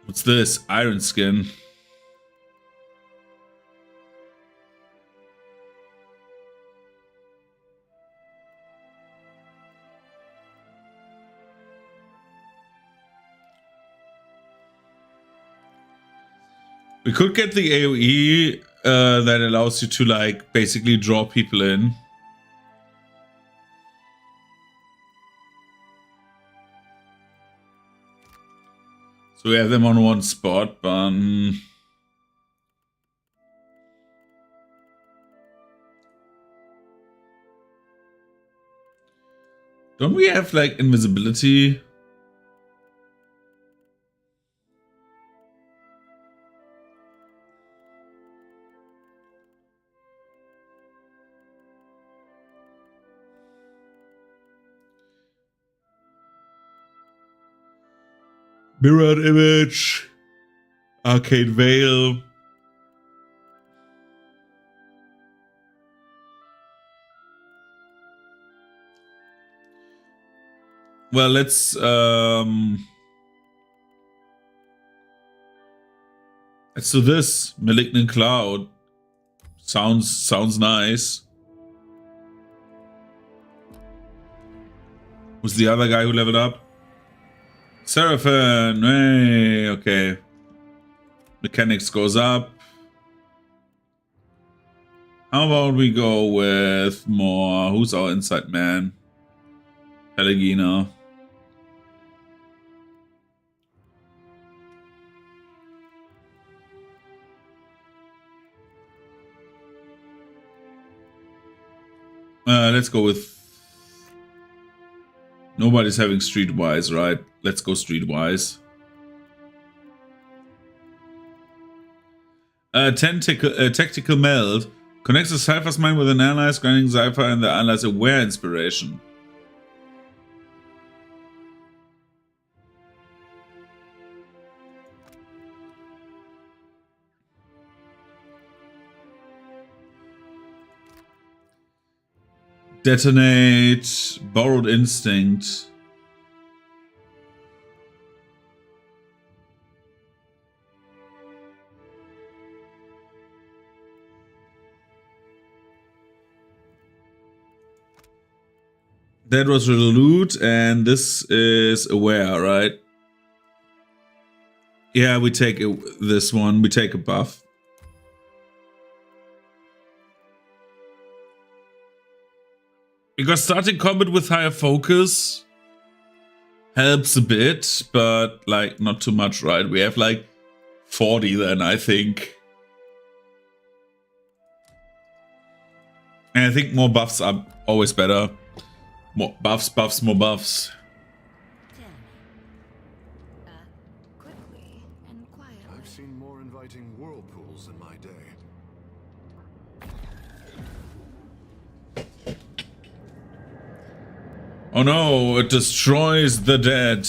What's this? Iron Skin. We could get the AoE that allows you to like basically draw people in. So we have them on one spot, but don't we have like invisibility? Mirrored Image, Arcade Veil. Well, let's do this. Malignant Cloud. Sounds nice. Who's the other guy who leveled up? Seraphim, hey, okay. Mechanics goes up. How about we go with more? Who's our inside man? Pelagina. Let's go with... Nobody's having Streetwise, right? Let's go Streetwise. Tactical Meld. Connects the Cypher's mind with an allies, granting Cypher and the allies aware inspiration. Detonate. Borrowed Instinct. That was Resolute, and this is Aware, right? Yeah, we take this one. We take a buff. Because starting combat with higher focus helps a bit, but like not too much, right? We have like 40 then, I think. And I think more buffs are always better. More buffs, buffs, more buffs. I've seen more inviting whirlpools in my day. Oh no, it destroys the dead.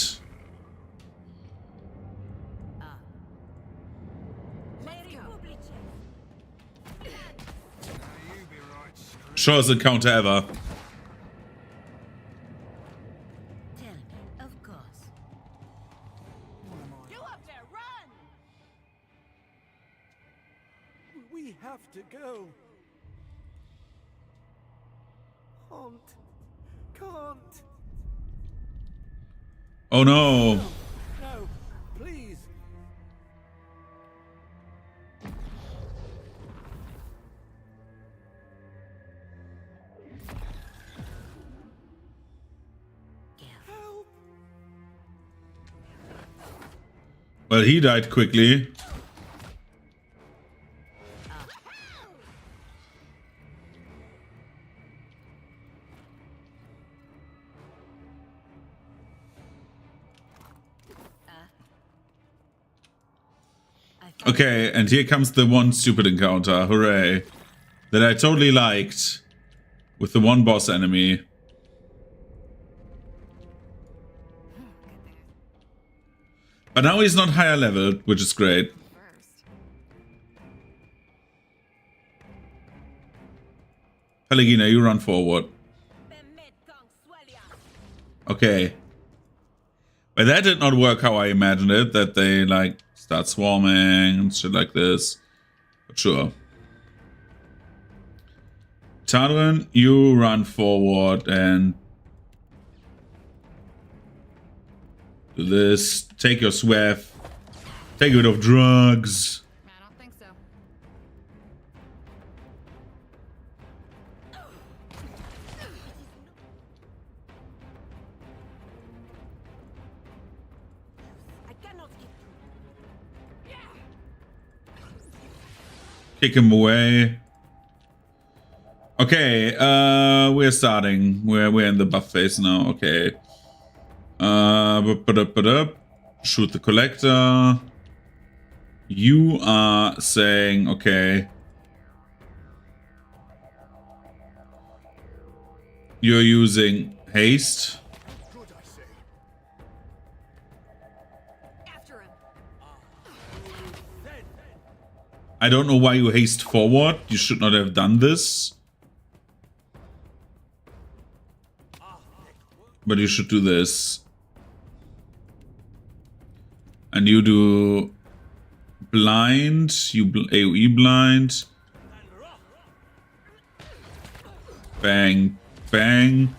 Shortest encounter ever. Of course. You up there, run! We have to go. Can't. Oh no. No, please. Help. Well, he died quickly. I Okay, and here comes the one stupid encounter. Hooray. That I totally liked. With the one boss enemy. But now he's not higher leveled, which is great. Pelagina, you run forward. Okay. But that did not work how I imagined it, that they like start swarming and shit like this. But sure. Tadrin, you run forward and do this. Take your swath. Take a bit of drugs. I don't think so. I cannot get Kick him away. Okay, we're starting. We're in the buff phase now. Okay. Shoot the collector. You are saying, okay. You're using haste. I don't know why you haste forward. You should not have done this. But you should do this. And you do blind. You AoE blind. Bang. Bang.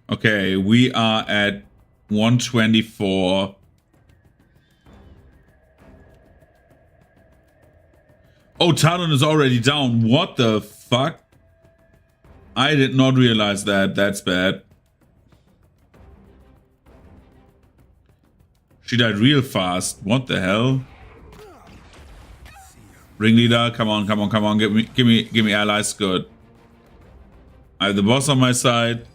Okay, we are at 124. Oh, Talon is already down. What the fuck? I did not realize that. That's bad. She died real fast. What the hell? Ringleader, come on, come on, come on. Give me allies. Good. I have the boss on my side.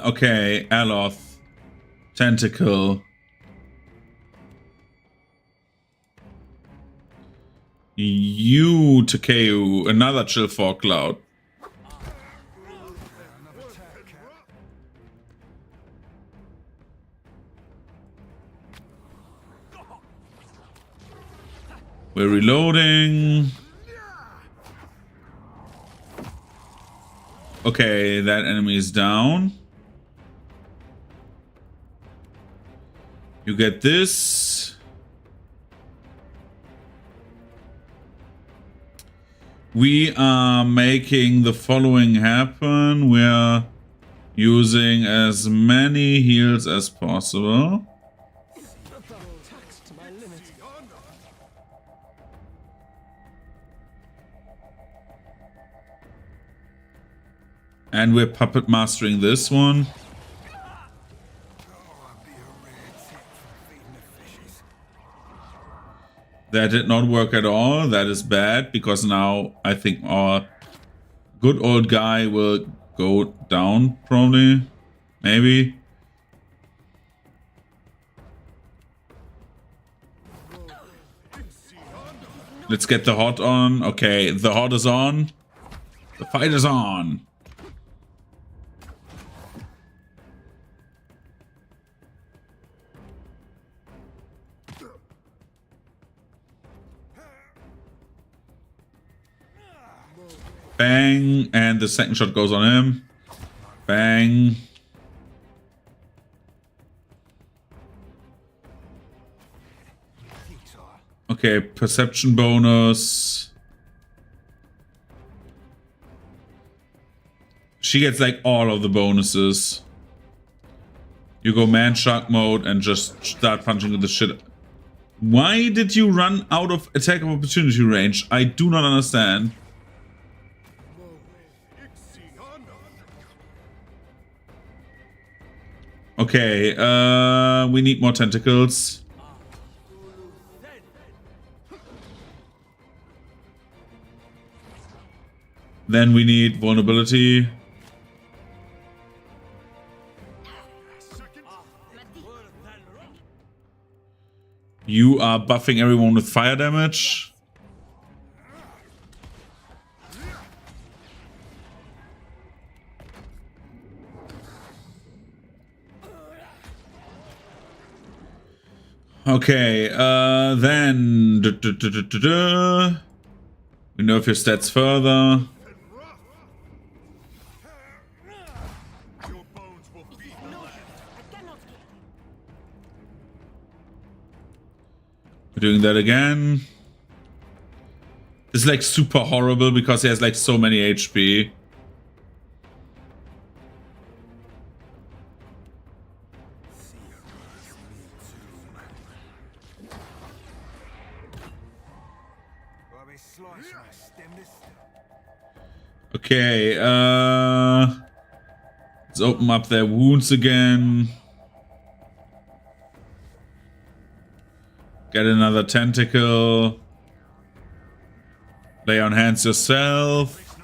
Okay, Aloth. Tentacle. You, Takeo, another chill fog cloud. We're reloading. Okay, that enemy is down. You get this. We are making the following happen. We're using as many heals as possible. And we're puppet mastering this one. That did not work at all. That is bad, because now I think our good old guy will go down, probably. Maybe. Let's get the hot on. Okay, the hot is on. The fight is on. Bang, and the second shot goes on him. Bang. Okay, perception bonus. She gets like all of the bonuses. You go man shark mode and just start punching the shit. Why did you run out of attack of opportunity range? I do not understand. Okay, we need more tentacles. Then we need vulnerability. You are buffing everyone with fire damage. Okay, then we nerf your stats further. We're doing that again. This is like super horrible because he has like so many HP. Okay, let's open up their wounds again. Get another tentacle. Lay on hands yourself.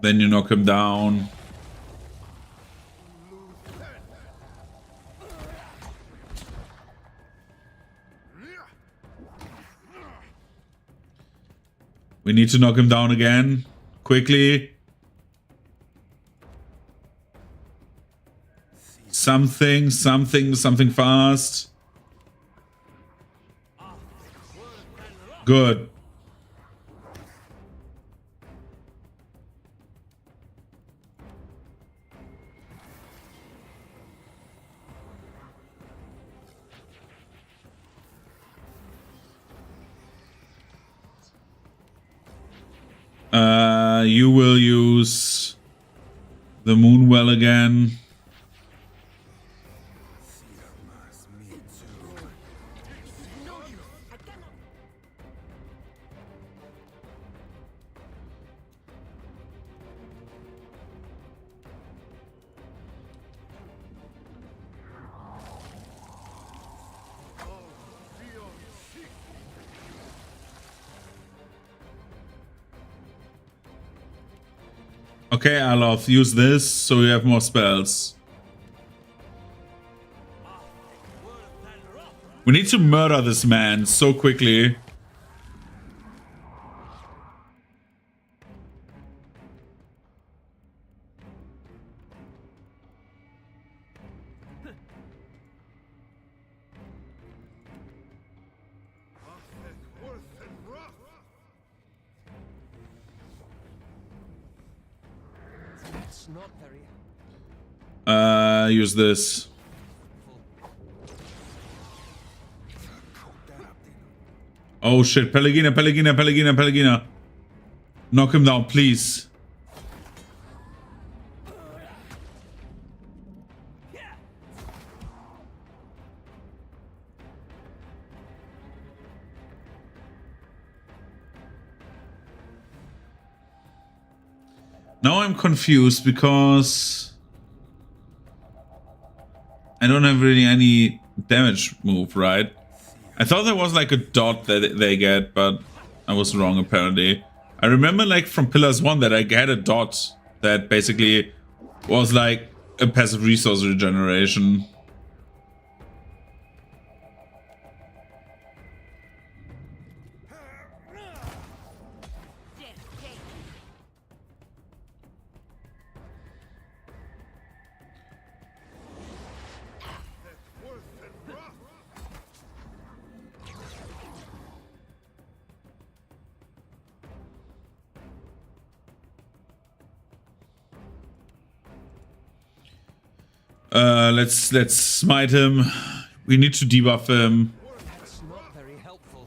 Then you knock him down. We need to knock him down again. Quickly. Something fast. Good. You will use the Moonwell again. Okay, Aloth, use this so you have more spells. We need to murder this man so quickly. Use this. Oh shit, Pelagina. Knock him down, please. Now I'm confused because I don't have really any damage move, right? I thought there was like a dot that they get, but I was wrong apparently. I remember like from Pillars 1 that I had a dot that basically was like a passive resource regeneration. Let's smite him. We need to debuff him. That's not very helpful.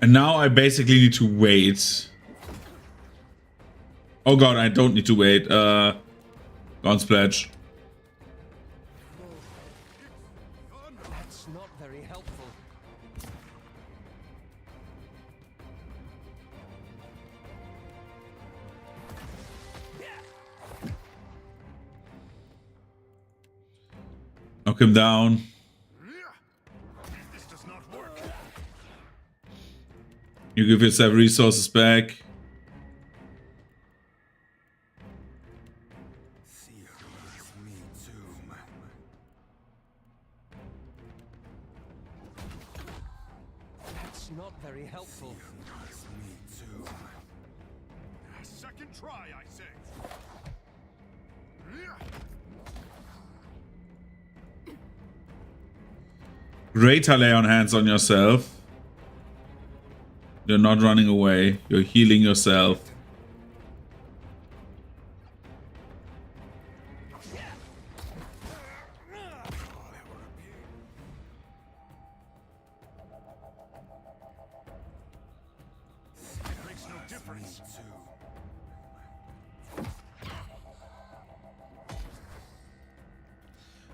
And now I basically need to wait. Oh god, I don't need to wait. Gone Splash. That's not very helpful. Knock him down. This does not work. You give yourself resources back. That's not very helpful. Second try, I say. Greater lay on hands on yourself. You're not running away. You're healing yourself. Makes no difference.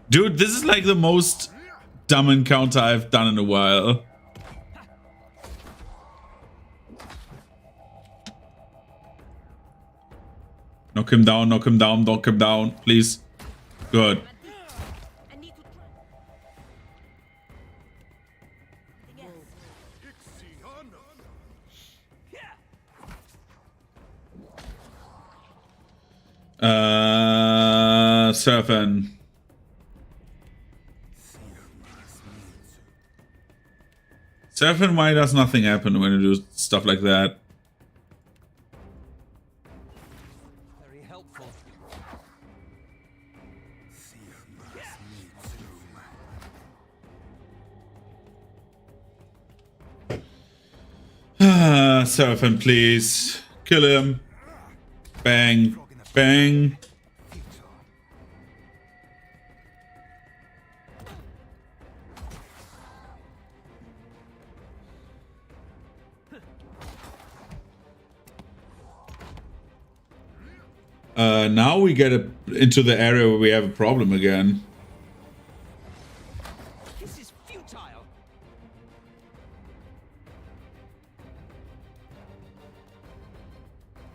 Dude, this is like the most dumb encounter I've done in a while. Knock him down, knock him down, knock him down, please. Good. Surfing. Surfing, why does nothing happen when you do stuff like that? Very helpful. Surfing, please. Kill him. Bang. Bang. Now we get into the area where we have a problem again. This is futile.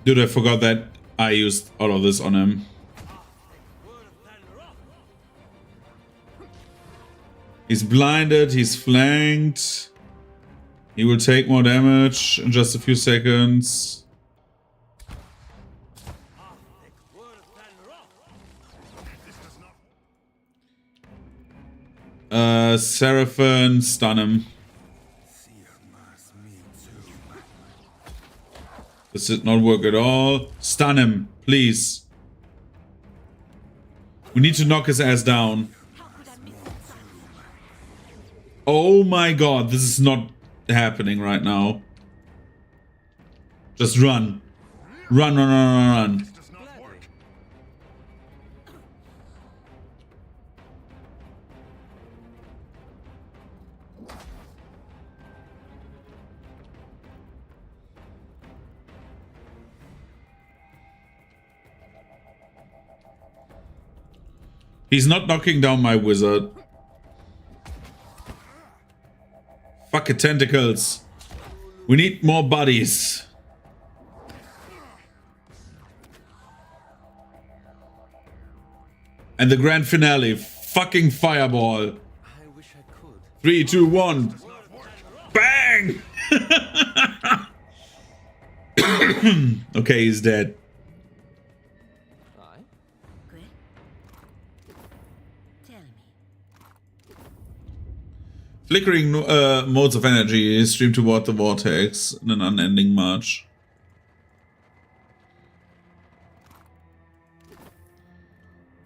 Dude, I forgot that I used all of this on him. He's blinded, he's flanked. He will take more damage in just a few seconds. Seraphon, stun him. This did not work at all. Stun him, please. We need to knock his ass down. Oh my god, this is not happening right now. Just run. Run, run, run, run, run. He's not knocking down my wizard. Fuck it, tentacles. We need more bodies. And the grand finale. Fucking fireball. I wish I could. 3, 2, 1. Bang! Okay, he's dead. Flickering modes of energy stream toward the vortex in an unending march.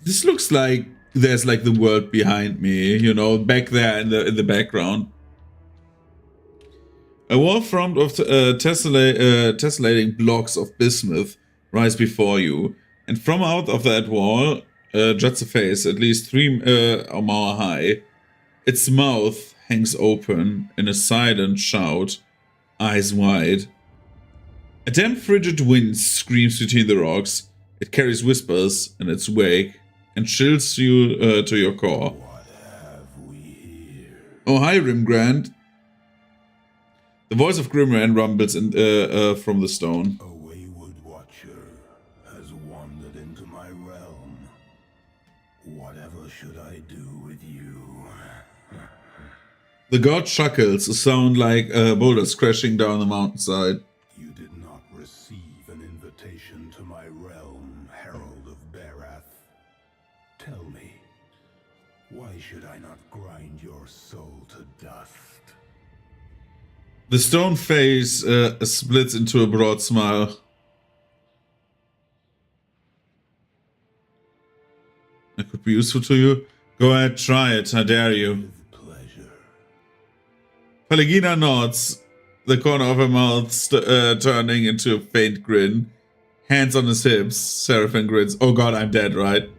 This looks like there's like the world behind me, you know, back there in the background. A wall front of tessellating blocks of bismuth rise before you, and from out of that wall juts a face at least 3 or more high. Its mouth hangs open in a silent shout, eyes wide. A damp frigid wind screams between the rocks. It carries whispers in its wake and chills you to your core. Oh, hi, Rimgrand. The voice of Grimran rumbles from the stone. A wayward watcher has wandered into my realm. Whatever should I do with you? The god chuckles, a sound like boulders crashing down the mountainside. You did not receive an invitation to my realm, Herald of Barath. Tell me, why should I not grind your soul to dust? The stone face splits into a broad smile. That could be useful to you. Go ahead, try it, I dare you. Pelagina nods, the corner of her mouth turning into a faint grin. Hands on his hips, Seraphim grins. Oh god, I'm dead, right?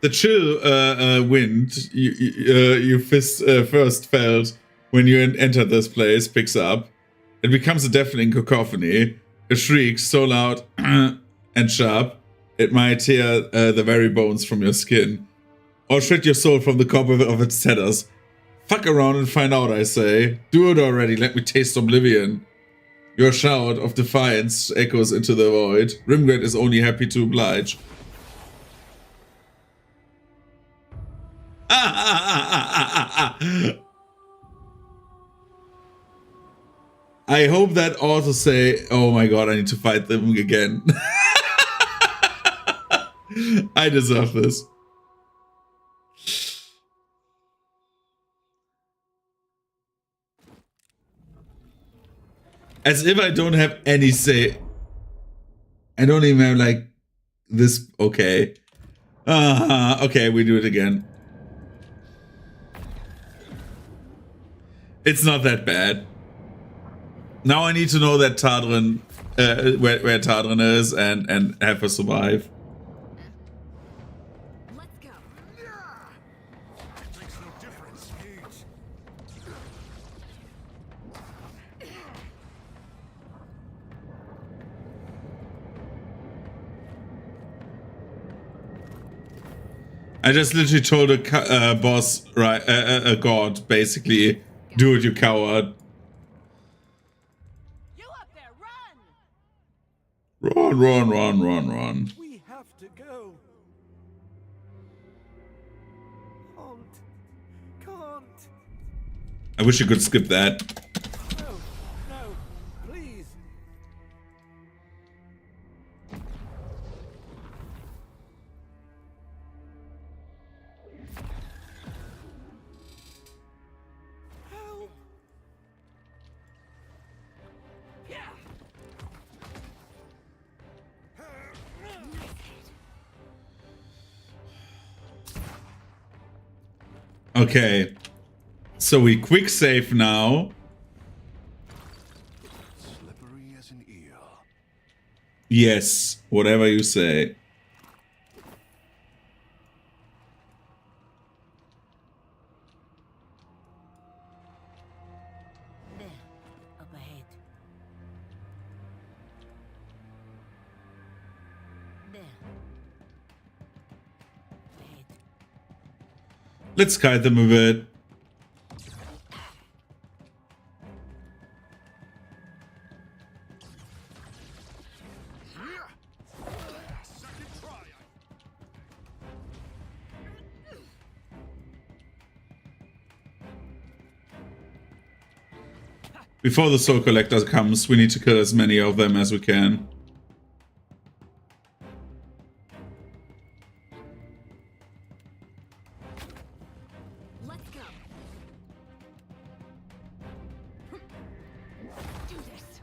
The chill wind you first felt when you entered this place picks up. It becomes a deafening cacophony. A shriek so loud and sharp, it might tear the very bones from your skin. Or shred your soul from the cobweb of its tethers. Fuck around and find out, I say. Do it already, let me taste oblivion. Your shout of defiance echoes into the void. Rimgrand is only happy to oblige. I hope that auto say, oh my god, I need to fight them again. I deserve this. As if I don't have any say. I don't even have like this. Okay. Okay, we do it again. It's not that bad. Now I need to know that Tadrin, where Tadrin is, and have her survive. Let's go. Makes no difference. I just literally told a boss, right, a god, basically, do it, you coward. You up there, run! Run. We have to go. Can't. I wish you could skip that. No, please. Help. Okay. So we quick save now. Slippery as an eel. Yes, whatever you say. There, up ahead. There. Ahead. Let's guide them a bit. Before the Soul Collector comes, we need to kill as many of them as we can. Let's go. Do this.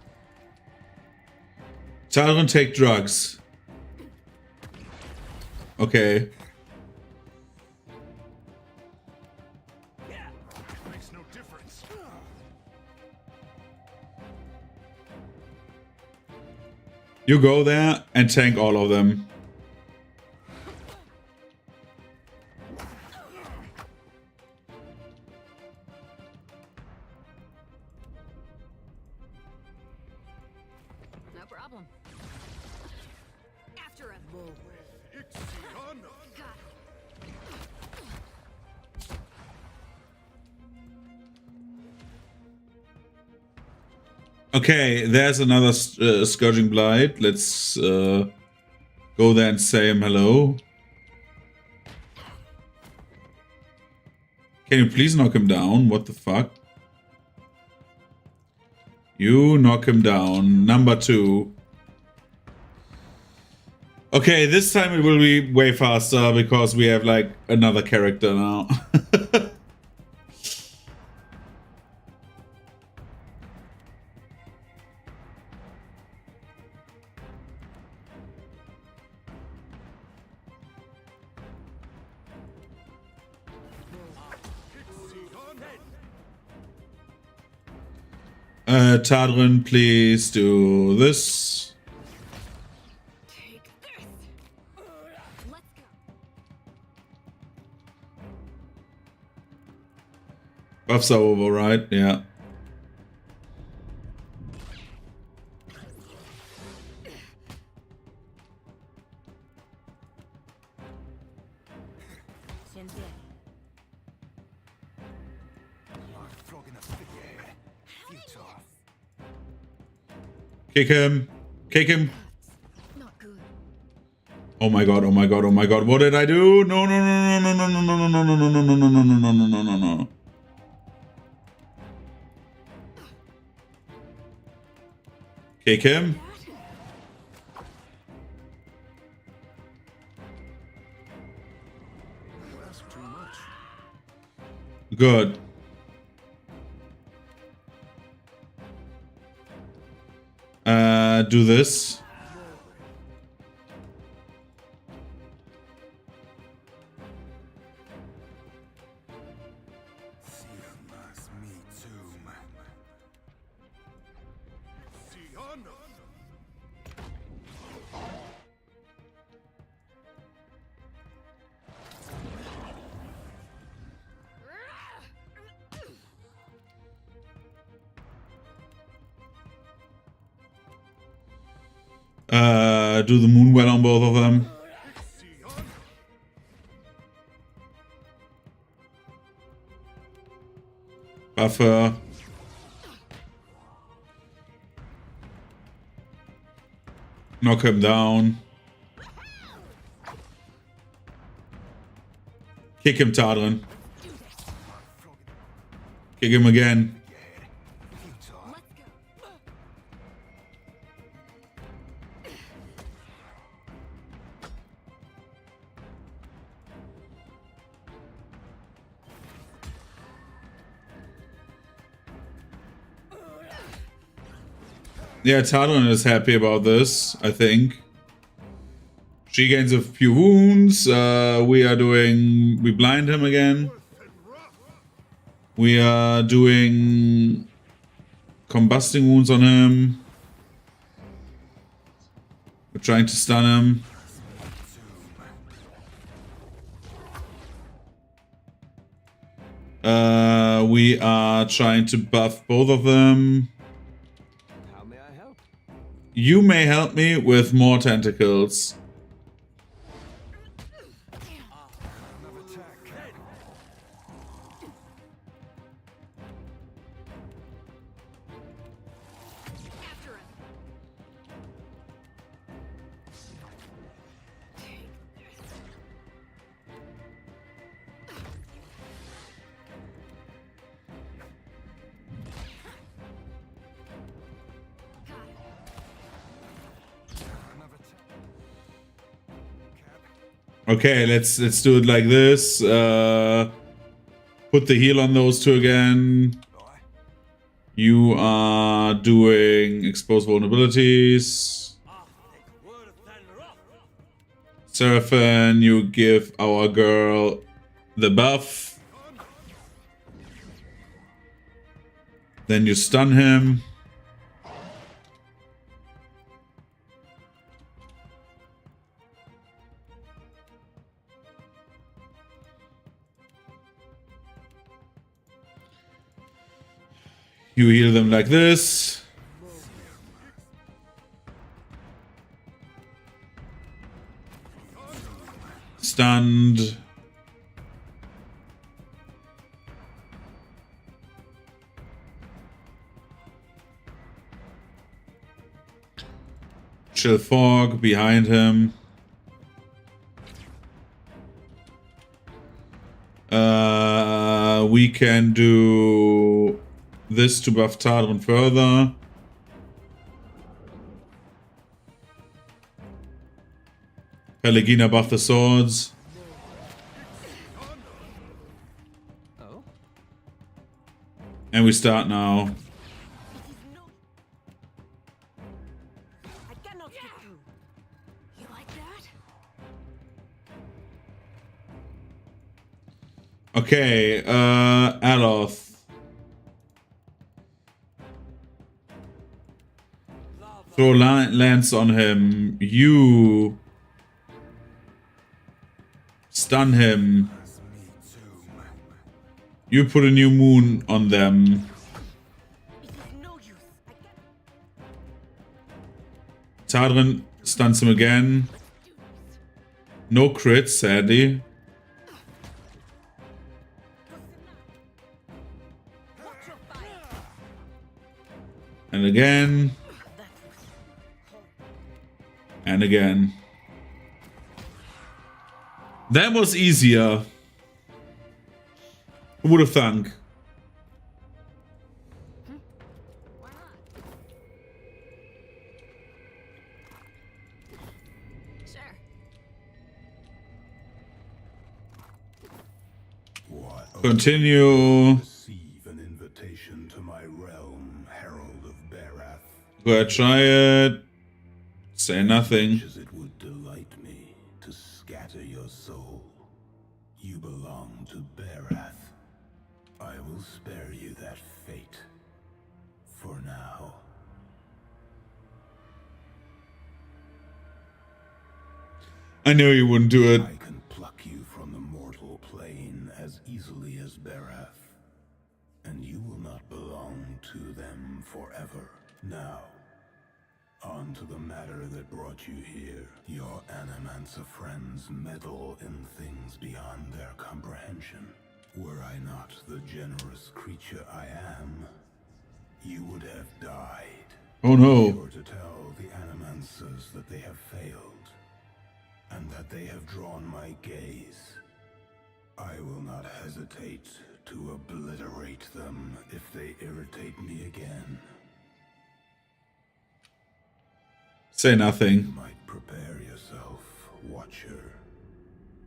Tadrin, take drugs. Okay. Makes no difference. You go there and tank all of them. problem. After him. Got Okay, there's another Scourging Blight. Let's go there and say him hello. Can you please knock him down? What the fuck? You knock him down. Number 2. Okay, this time it will be way faster because we have like another character now. Tadrin, please do this. Buffs are over, right? Yeah. Kick him. Kick him. Oh my god, oh my god, oh my god. What did I do? No, no, no, no, no, no, no, no, no, no, no, no, no, no, no, no, no, no, no, no. Kick him. Good. Do this. Do the Moonwell on both of them. Buffer. Knock him down. Kick him, Tadrin. Kick him again. Yeah, Tadrin is happy about this, I think. She gains a few wounds. We blind him again. We are doing combusting wounds on him. We're trying to stun him. We are trying to buff both of them. You may help me with more tentacles. Okay, let's do it like this. Put the heal on those two again. You are doing expose vulnerabilities. Seraphon, you give our girl the buff. Then you stun him. You heal them like this. stunned. Chill fog behind him. We can do this to buff Tadrin further. Pelagina buff the swords. And we start now. You like that? Okay, Aloth. Throw lance on him. You stun him. You put a new moon on them. Tadrin stuns him again. No crits, sadly. And again. And again. That was easier. Who would have thunk? Continue. Receive an invitation to my realm, Herald of Barath. Go ahead, try it. Say nothing. As it would delight me to scatter your soul. You belong to Barath. I will spare you that fate. For now. I knew you wouldn't do it. I can pluck you from the mortal plane as easily as Barath. And you will not belong to them forever. Now, on to the matter that brought you here. Your Animancer friends meddle in things beyond their comprehension. Were I not the generous creature I am, you would have died. Oh no. Sure to tell the Animancers that they have failed, and that they have drawn my gaze. I will not hesitate to obliterate them if they irritate me again. Say nothing. You might prepare yourself, Watcher,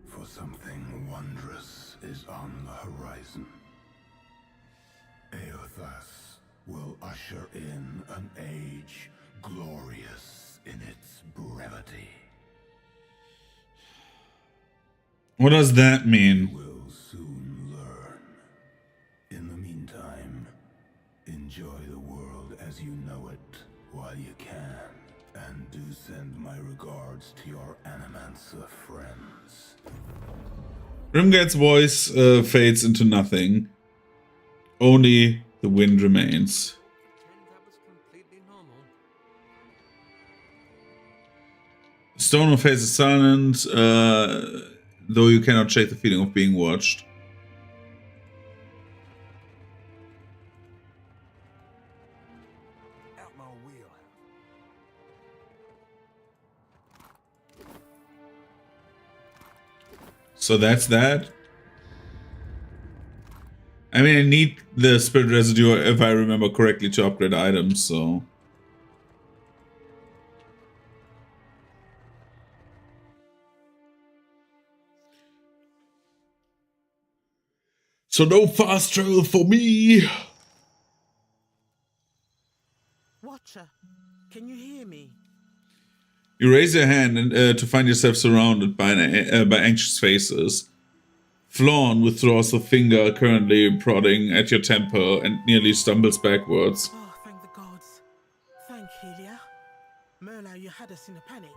for something wondrous is on the horizon. Eothas will usher in an age glorious in its brevity. What does that mean? Will soon learn. In the meantime, enjoy the world as you know it while you can. And do send my regards to your Animancer friends. Grimgate's voice fades into nothing. Only the wind remains. Stone face is silent, though you cannot shake the feeling of being watched. So that's that. I mean, I need the spirit residue, if I remember correctly, to upgrade items, so... So no fast travel for me! Watcher, can you hear me? You raise your hand and, to find yourself surrounded by anxious faces. Flawn withdraws a finger, currently prodding at your temple, and nearly stumbles backwards. Oh, thank the gods. Thank Helia. Merla, you had us in a panic.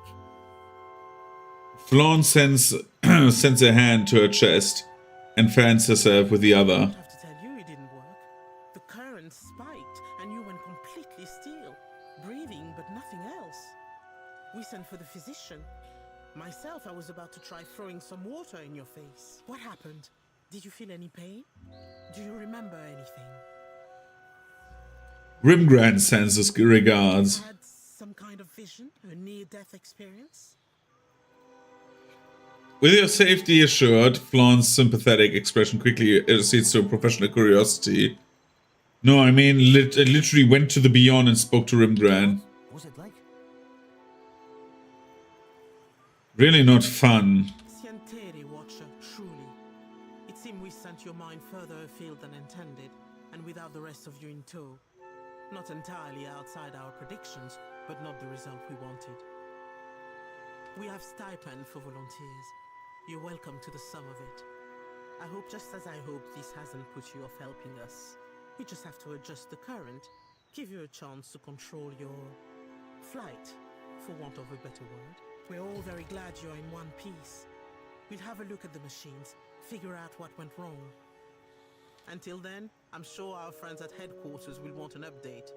Flawn sends a hand to her chest and fans herself with the other. I have to tell you it didn't work. The current spiked and you went completely still. Breathing, but nothing else. We sent for the physician. Myself, I was about to try throwing some water in your face. What happened? Did you feel any pain? Do you remember anything? Rimgrand sends his regards. Had some kind of vision? A near-death experience? With your safety assured, Flaun's sympathetic expression quickly acceds to a professional curiosity. No, I mean, I literally went to the Beyond and spoke to Rimgrand. What was it like? Really not fun. Sienteri, Watcher, truly. It seemed we sent your mind further afield than intended, and without the rest of you in tow. Not entirely outside our predictions, but not the result we wanted. We have stipend for volunteers. You're welcome to the sum of it. I hope, just as I hope, this hasn't put you off helping us. We just have to adjust the current, give you a chance to control your flight, for want of a better word. We're all very glad you're in one piece. We'll have a look at the machines, figure out what went wrong. Until then, I'm sure our friends at headquarters will want an update,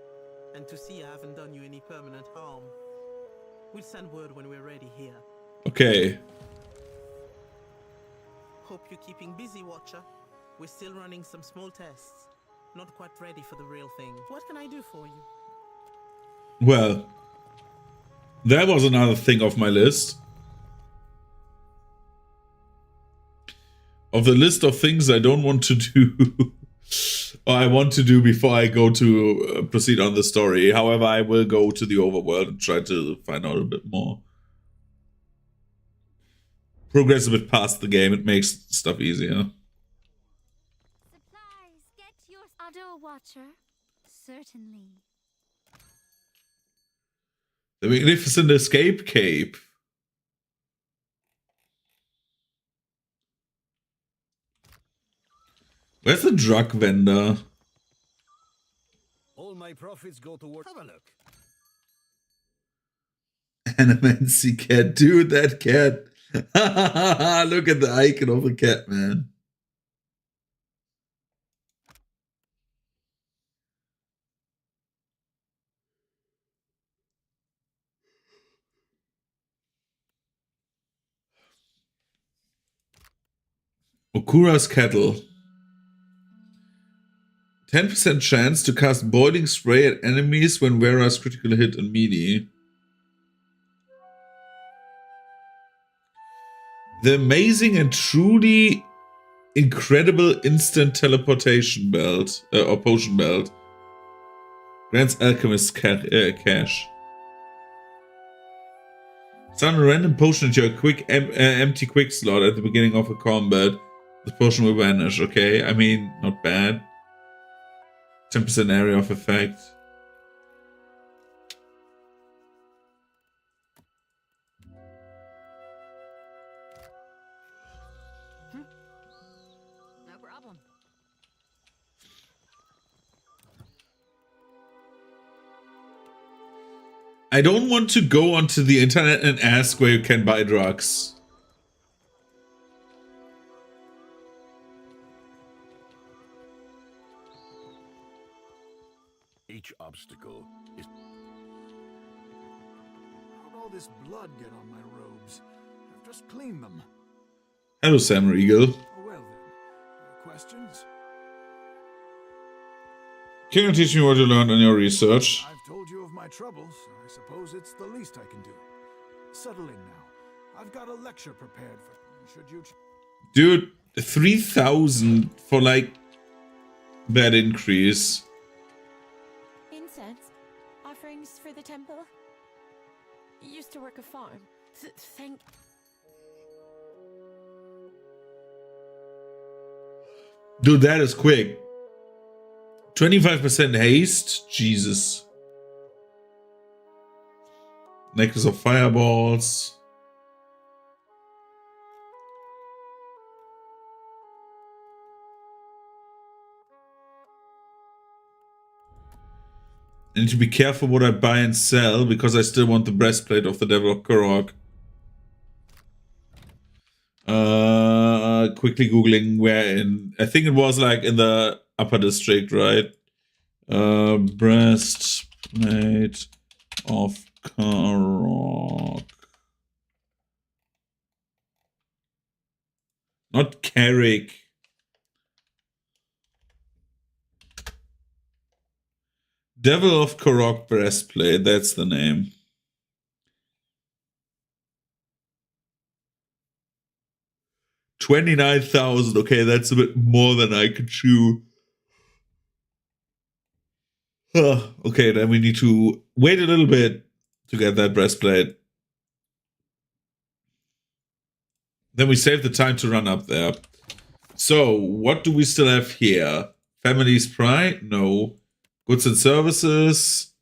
and to see I haven't done you any permanent harm. We'll send word when we're ready here. Okay. Hope you're keeping busy, Watcher. We're still running some small tests. Not quite ready for the real thing. What can I do for you? Well, that was another thing off my list. Of the list of things I don't want to do, or I want to do before I go to proceed on the story. However, I will go to the overworld and try to find out a bit more. Progress a bit past the game, it makes stuff easier. Supplies, get your other Watcher. Certainly. The Magnificent Escape Cape. Where's the drug vendor? All my profits go toward. Have a look. Animancy cat. Dude, that cat. Look at the icon of the cat, man. Okura's Kettle. 10% chance to cast boiling spray at enemies when Vera's critical hit and melee. The amazing and truly incredible instant teleportation belt, or potion belt. Grants Alchemist cash. Summon a random potion into your quick empty quick slot at the beginning of a combat. The potion will vanish, okay? I mean, not bad. 10% area of effect. No problem. I don't want to go onto the internet and ask where you can buy drugs. Each obstacle is... How'd all this blood get on my robes? I've just cleaned them. Hello, Sam Regal. Oh, well then. Questions? Can you teach me what you learned on your research? I've told you of my troubles. I suppose it's the least I can do. Settle in now. I've got a lecture prepared for... Should you... Dude, 3,000 for like that increase. Incense? Offerings for the temple? Used to work a farm. Thank... Dude, that is quick. 25% haste? Jesus. Necklace of fireballs. I need to be careful what I buy and sell because I still want the breastplate of the Devil of Korok. Quickly googling where in... I think it was like in the upper district, right? Breastplate of Korok. Not Carrick. Devil of Korok breastplate, that's the name. $29,000. Okay, that's a bit more than I could chew. Okay, then we need to wait a little bit to get that breastplate. Then we save the time to run up there. So, what do we still have here? Family's Pride? No. Goods and services.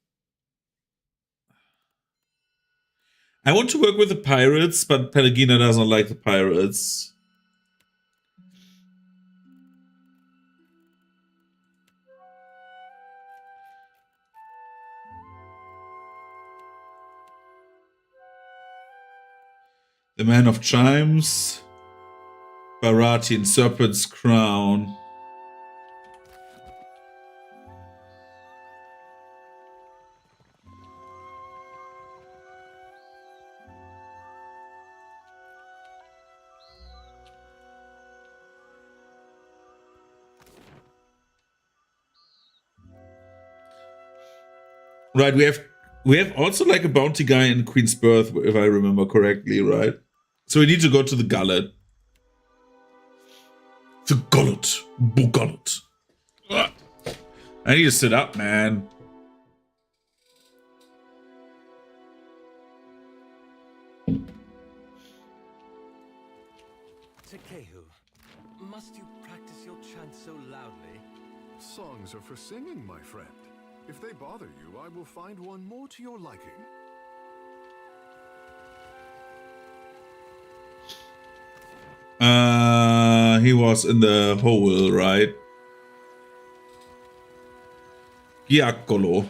I want to work with the pirates, but Pelagina doesn't like the pirates. The Man of Chimes. Baratheon, Serpent's Crown. Right, we have also like a bounty guy in Queen's Birth, if I remember correctly, right? So we need to go to the Gullet. The Gullet. Gullet. I need to sit up, man. Tekehu, must you practice your chant so loudly? Songs are for singing, my friend. If they bother you, I will find one more to your liking. He was in the hole, right? Giaccolo.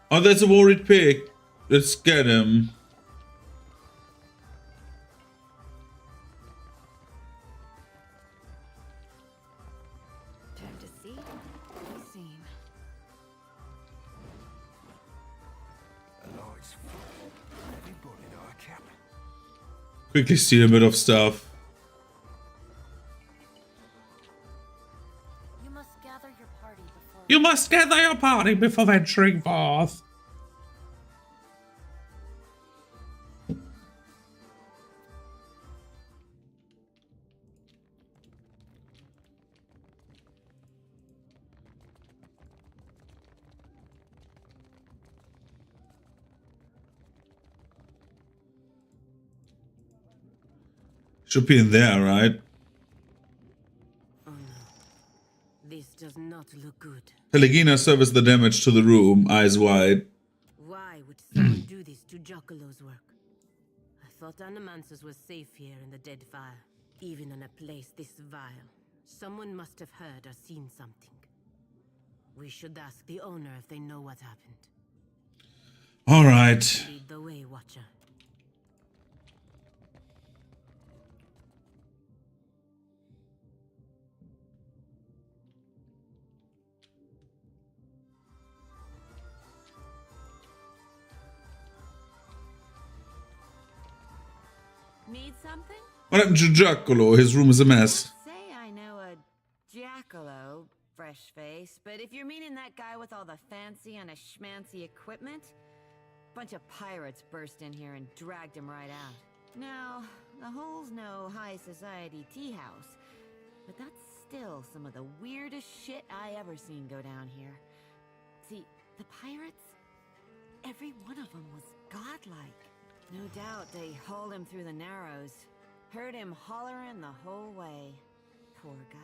Oh, there's a worried pig. Let's get him. Time to see, be seen. Quickly steal a bit of stuff. You must gather your party before venturing forth. Should be in there, right? Oh no. This does not look good. Pelagina surveys the damage to the room, eyes wide. Why would someone do this to Joccolo's work? I thought Animansus was safe here in the dead fire. Even in a place this vile, someone must have heard or seen something. We should ask the owner if they know what happened. All right. Lead the way, Watcher. Need something? What happened to Giaccolo? His room is a mess. Say I know a Giaccolo, fresh face, but if you're meaning that guy with all the fancy and a schmancy equipment, bunch of pirates burst in here and dragged him right out. Now, the hole's no high society tea house, but that's still some of the weirdest shit I ever seen go down here. See, the pirates, every one of them was godlike. No doubt they hauled him through the Narrows. Heard him hollering the whole way. Poor guy.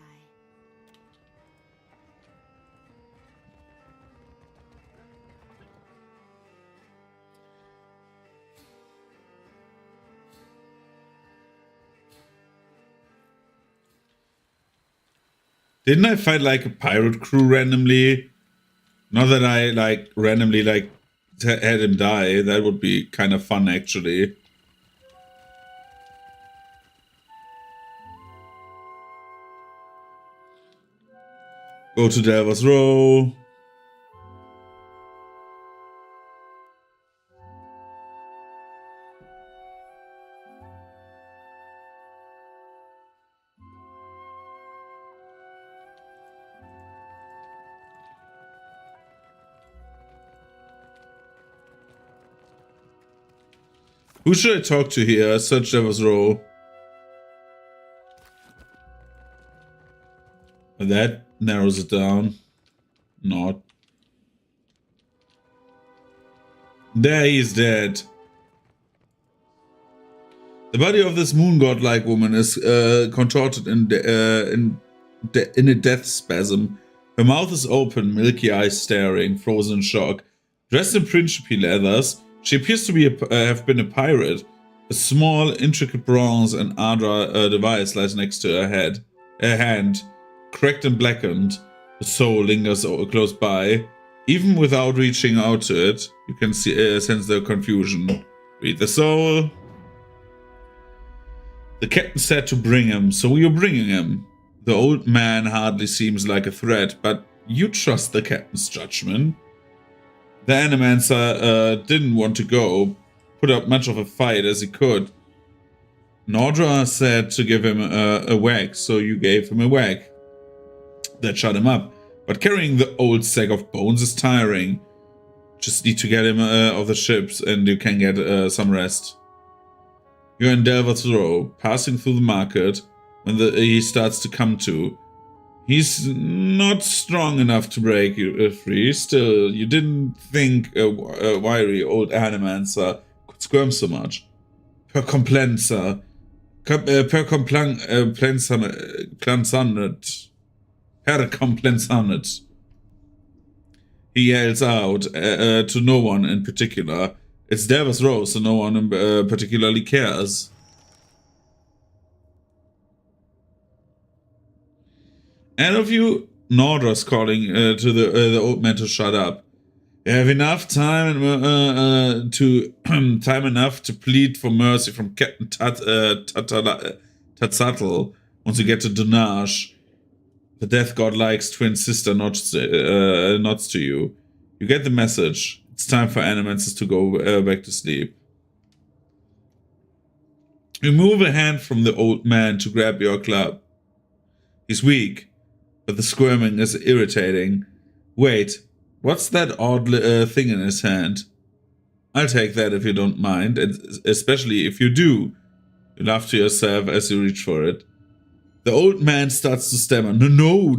Didn't I fight like a pirate crew randomly? Not that I like randomly like had him die. That would be kind of fun actually. Go to Delvers Row. Who should I talk to here? Search Delvers Row. That narrows it down. Not. There, he's dead. The body of this moon god-like woman is contorted in a death spasm. Her mouth is open, milky eyes staring, frozen in shock. Dressed in principy leathers, she appears to be have been a pirate. A small, intricate bronze and Adra device lies next to her hand. Cracked and blackened, the soul lingers close by. Even without reaching out to it, you can sense the confusion. Read the soul. The captain said to bring him, so you're bringing him. The old man hardly seems like a threat, but you trust the captain's judgment. The Animancer didn't want to go, put up much of a fight as he could. Nordra said to give him a whack, so you gave him a whack. That shut him up, but carrying the old sack of bones is tiring. Just need to get him off the ships and you can get some rest. You're in Delvers Row, passing through the market when he starts to come to. He's not strong enough to break you free. Still, you didn't think a wiry old Animancer could squirm so much. Per complansanet. Herr Complansanet. He yells out to no one in particular. It's Delvers Row, so no one particularly cares. And of you, Nordra's calling to the old man to shut up. You have enough time time enough to plead for mercy from Captain Tatsatl once you get to Dunaj. The death god-like's twin sister nods to you. You get the message. It's time for Animancers to go back to sleep. You move a hand from the old man to grab your club. He's weak, but the squirming is irritating. Wait, what's that odd thing in his hand? I'll take that if you don't mind, and especially if you do. You laugh to yourself as you reach for it. The old man starts to stammer. No.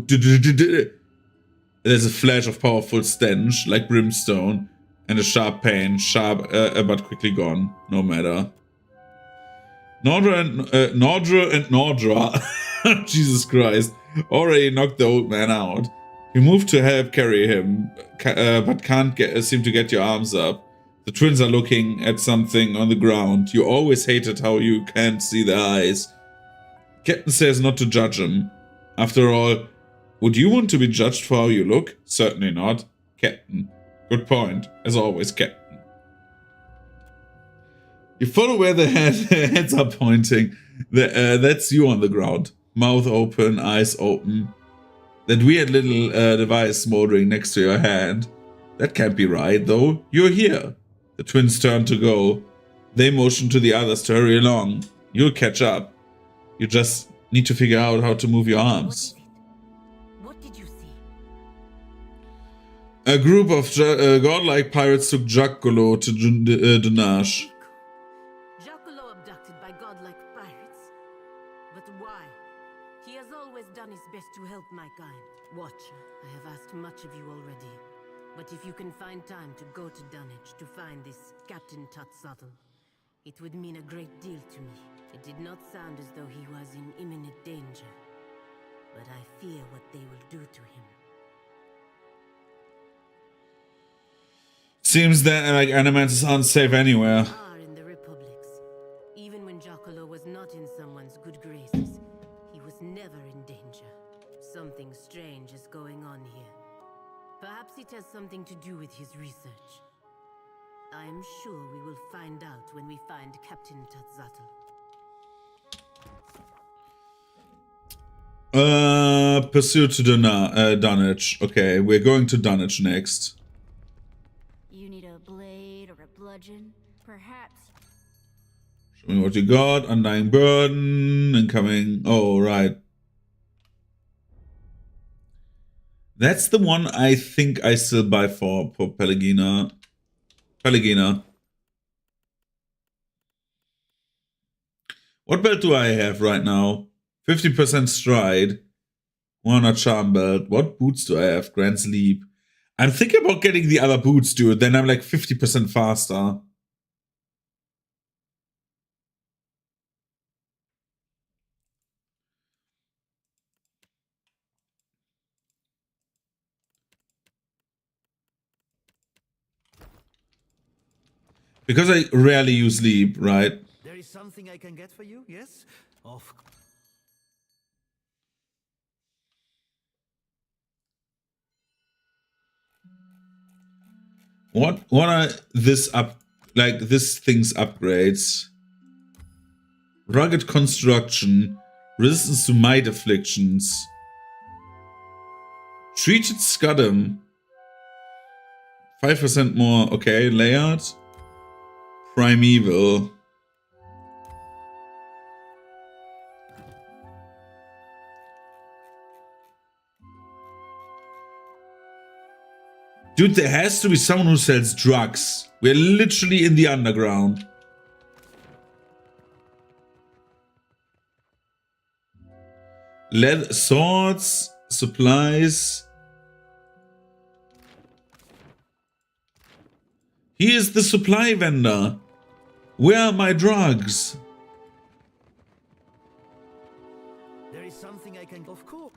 There's a flash of powerful stench, like brimstone, and a sharp pain, but quickly gone, no matter. Nordra and Jesus Christ, already knocked the old man out. You move to help carry him, but can't seem to get your arms up. The twins are looking at something on the ground. You always hated how you can't see their eyes. Captain says not to judge him. After all, would you want to be judged for how you look? Certainly not. Captain. Good point. As always, Captain. You follow where the heads are pointing. That's you on the ground. Mouth open, eyes open. That weird little device smoldering next to your hand. That can't be right, though. You're here. The twins turn to go. They motion to the others to hurry along. You'll catch up. You just need to figure out how to move your arms. What did you see? A group of godlike pirates took Giaccolo to Dunaj. Giaccolo abducted by godlike pirates? But why? He has always done his best to help my kind. Watcher, I have asked much of you already. But if you can find time to go to Dunaj to find this Captain Tatsatl, it would mean a great deal to me. It did not sound as though he was in imminent danger, but I fear what they will do to him. Seems that like Animancers aren't safe anywhere. Are in the Republics. Even when Giaccolo was not in someone's good graces, he was never in danger. Something Perhaps it has something to do with his research. I am sure we will find out when we find Captain Tatzatl. Pursuit to Dunwich. Okay, we're going to Dunwich next. You need a blade or a bludgeon? Perhaps. Show me what you got. Undying Burden. Incoming. Oh, right. That's the one I think I still buy for Pelagina. Pelagina. What belt do I have right now? 50% stride. 100 charm belt. What boots do I have? Grand sleep. I'm thinking about getting the other boots, dude. Then I'm like 50% faster. Because I rarely use sleep, right? There is something I can get for you, yes? Of What are this thing's upgrades? Rugged construction, resistance to might afflictions, treated scudam, 5% more. Okay, layered, primeval. Dude, there has to be someone who sells drugs. We're literally in the underground. Leather, swords, supplies. He is the supply vendor. Where are my drugs? there is something I can, of course.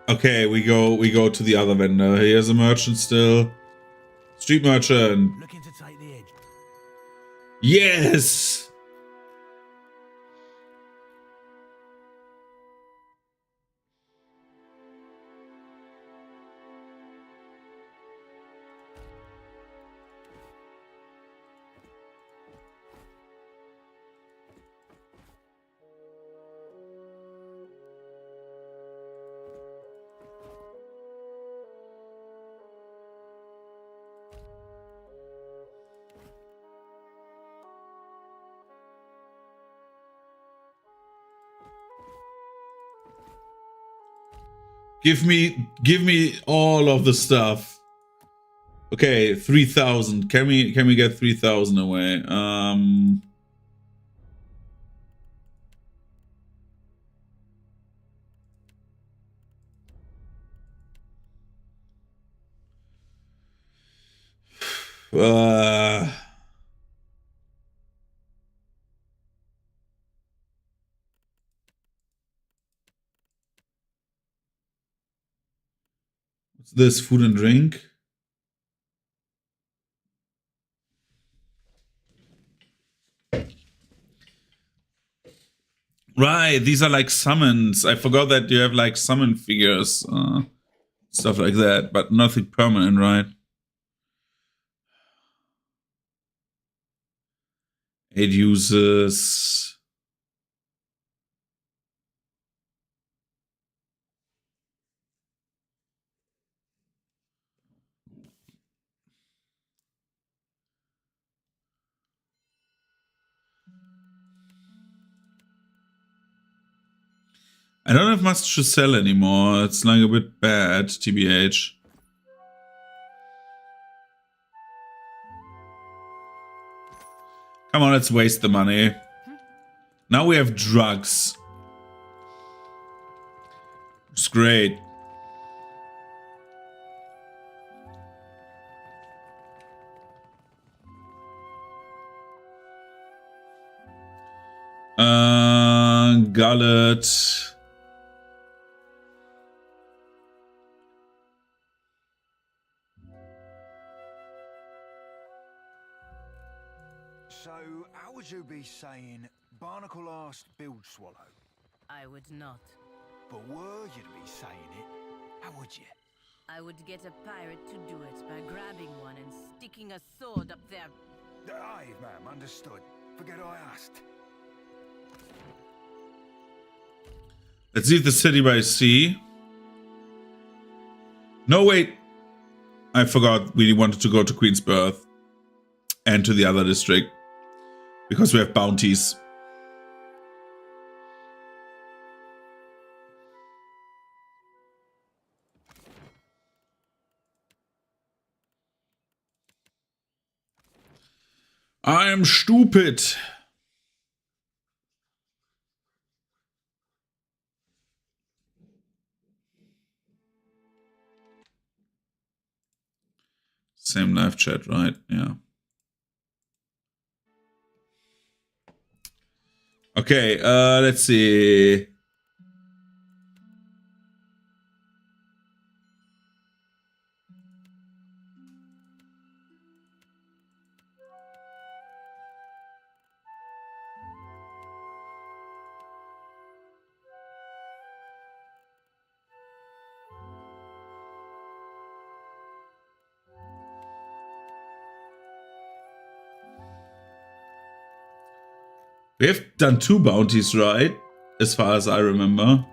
Okay, we go to the other vendor. Here's a merchant still. Street merchant. Looking to take the edge. Yes! Give me all of the stuff. Okay, 3,000. Can we get 3,000 away? What's this? Food and drink? Right, these are like summons. I forgot that you have like summon figures, stuff like that, but nothing permanent, right? 8 uses. I don't have much to sell anymore. It's like a bit bad, TBH. Come on, let's waste the money. Now we have drugs. It's great. Gullet. So, how would you be saying Barnacle asked Bilgeswallow? I would not. But were you to be saying it, how would you? I would get a pirate to do it by grabbing one and sticking a sword up their... Aye, ma'am, understood. Forget I asked. Let's leave the city by sea. No, wait. I forgot we wanted to go to Queensbirth and to the other district because we have bounties. I am stupid. Same live chat, right? Yeah. Okay, let's see. We have done 2 bounties, right? As far as I remember.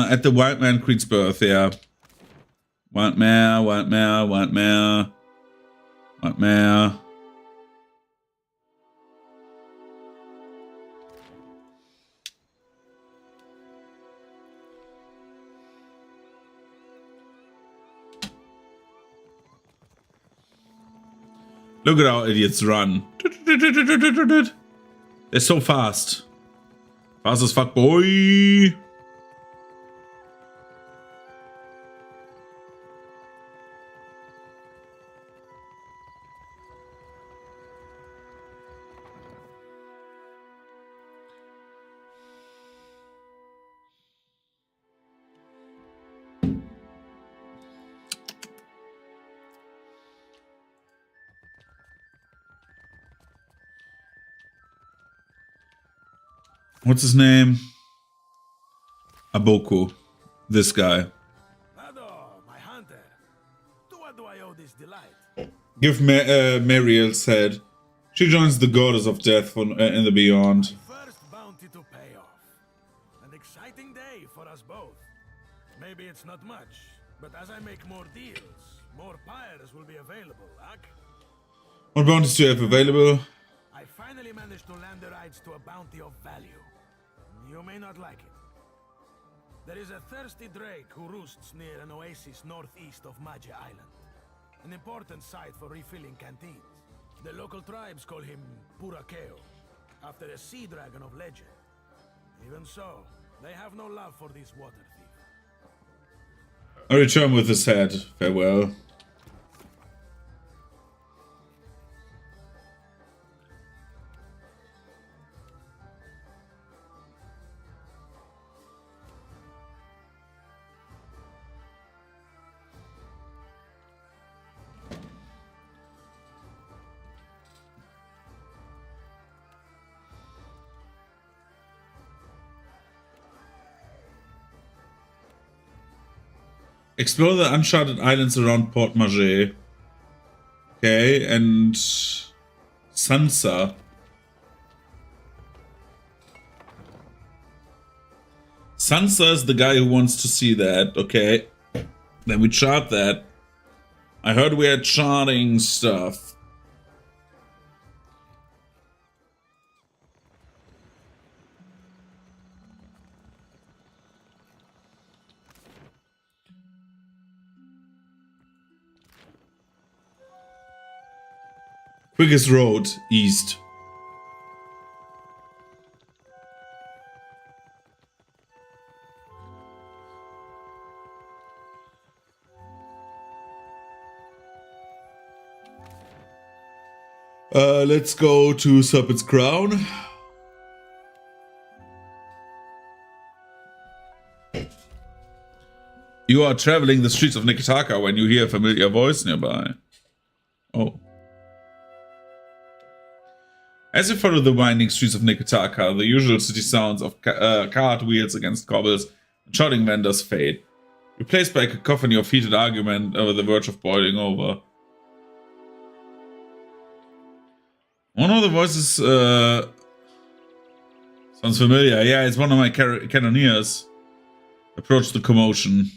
At the White Man Queensbirth, yeah. White Mare, White Mare, White Mare. White Mare. Look at how idiots run. They're so fast. Fast as fuck, boy. What's his name? Aboku. This guy. My hunter. To what do I owe this delight? Give Mariel's head. She joins the goddess of death in the beyond. First bounty to pay off. An exciting day for us both. Maybe it's not much, but as I make more deals, more pyres will be available, Ak. What bounties do you have available? I finally managed to land the rights to a bounty of value. You may not like it. There is a thirsty drake who roosts near an oasis northeast of Maja Island. An important site for refilling canteens. The local tribes call him Purakeo, after a sea dragon of legend. Even so, they have no love for this water thief. I return with his head. Farewell. Explore the uncharted islands around Port Marge. Okay, and Sansa. Sansa is the guy who wants to see that. Okay, then we chart that. I heard we are charting stuff. Quickest road east. Let's go to Serpent's Crown. You are traveling the streets of Nikitaka when you hear a familiar voice nearby. Oh. As you follow the winding streets of Nikitaka, the usual city sounds of cart wheels against cobbles and shouting vendors fade, replaced by a cacophony of heated argument over the verge of boiling over. One of the voices sounds familiar. Yeah, it's one of my cannoneers. Approach the commotion.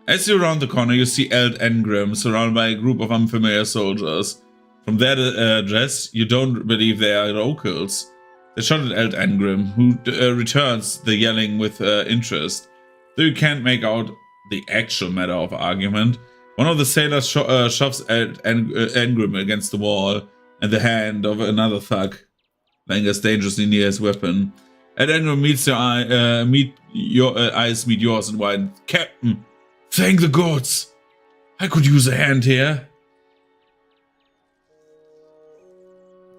As you round the corner, you see Eld Engrim surrounded by a group of unfamiliar soldiers. From their dress, you don't believe they are locals. They shot at Eld Engrim, who returns the yelling with interest. Though you can't make out the actual matter of argument, one of the sailors shoves Eld Engrim against the wall, and the hand of another thug lingers dangerously near his weapon. Eld Engrim meets your eyes meet yours and whine, "Captain, thank the gods! I could use a hand here."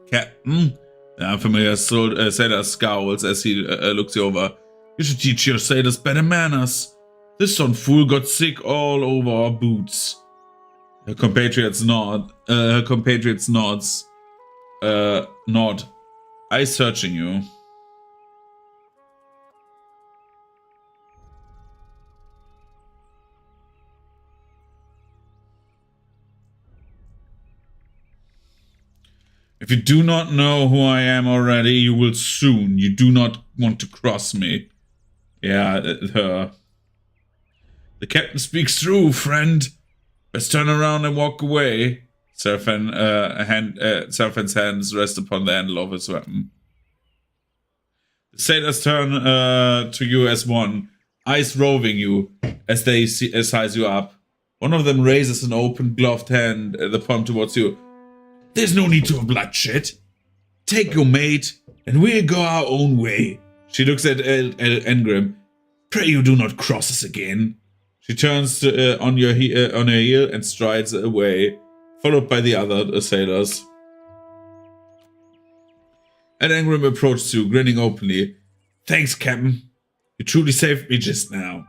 Captain? The unfamiliar sailor scowls as he looks you over. "You should teach your sailors better manners. This son fool got sick all over our boots." Her compatriots nod. Nod. Eyes searching you. If you do not know who I am already, you will soon. You do not want to cross me. Yeah, her. "The captain speaks true, friend. Let's turn around and walk away." Serpent's hands rest upon the handle of his weapon. The sailors turn to you as one, eyes roving you as they size you up. One of them raises an open, gloved hand, the palm towards you. "There's no need to have bloodshed. Take your mate, and we'll go our own way." She looks at Engrim. "Pray you do not cross us again." She turns on her heel and strides away, followed by the other sailors. And Engrim approaches you, grinning openly. "Thanks, Captain. You truly saved me just now."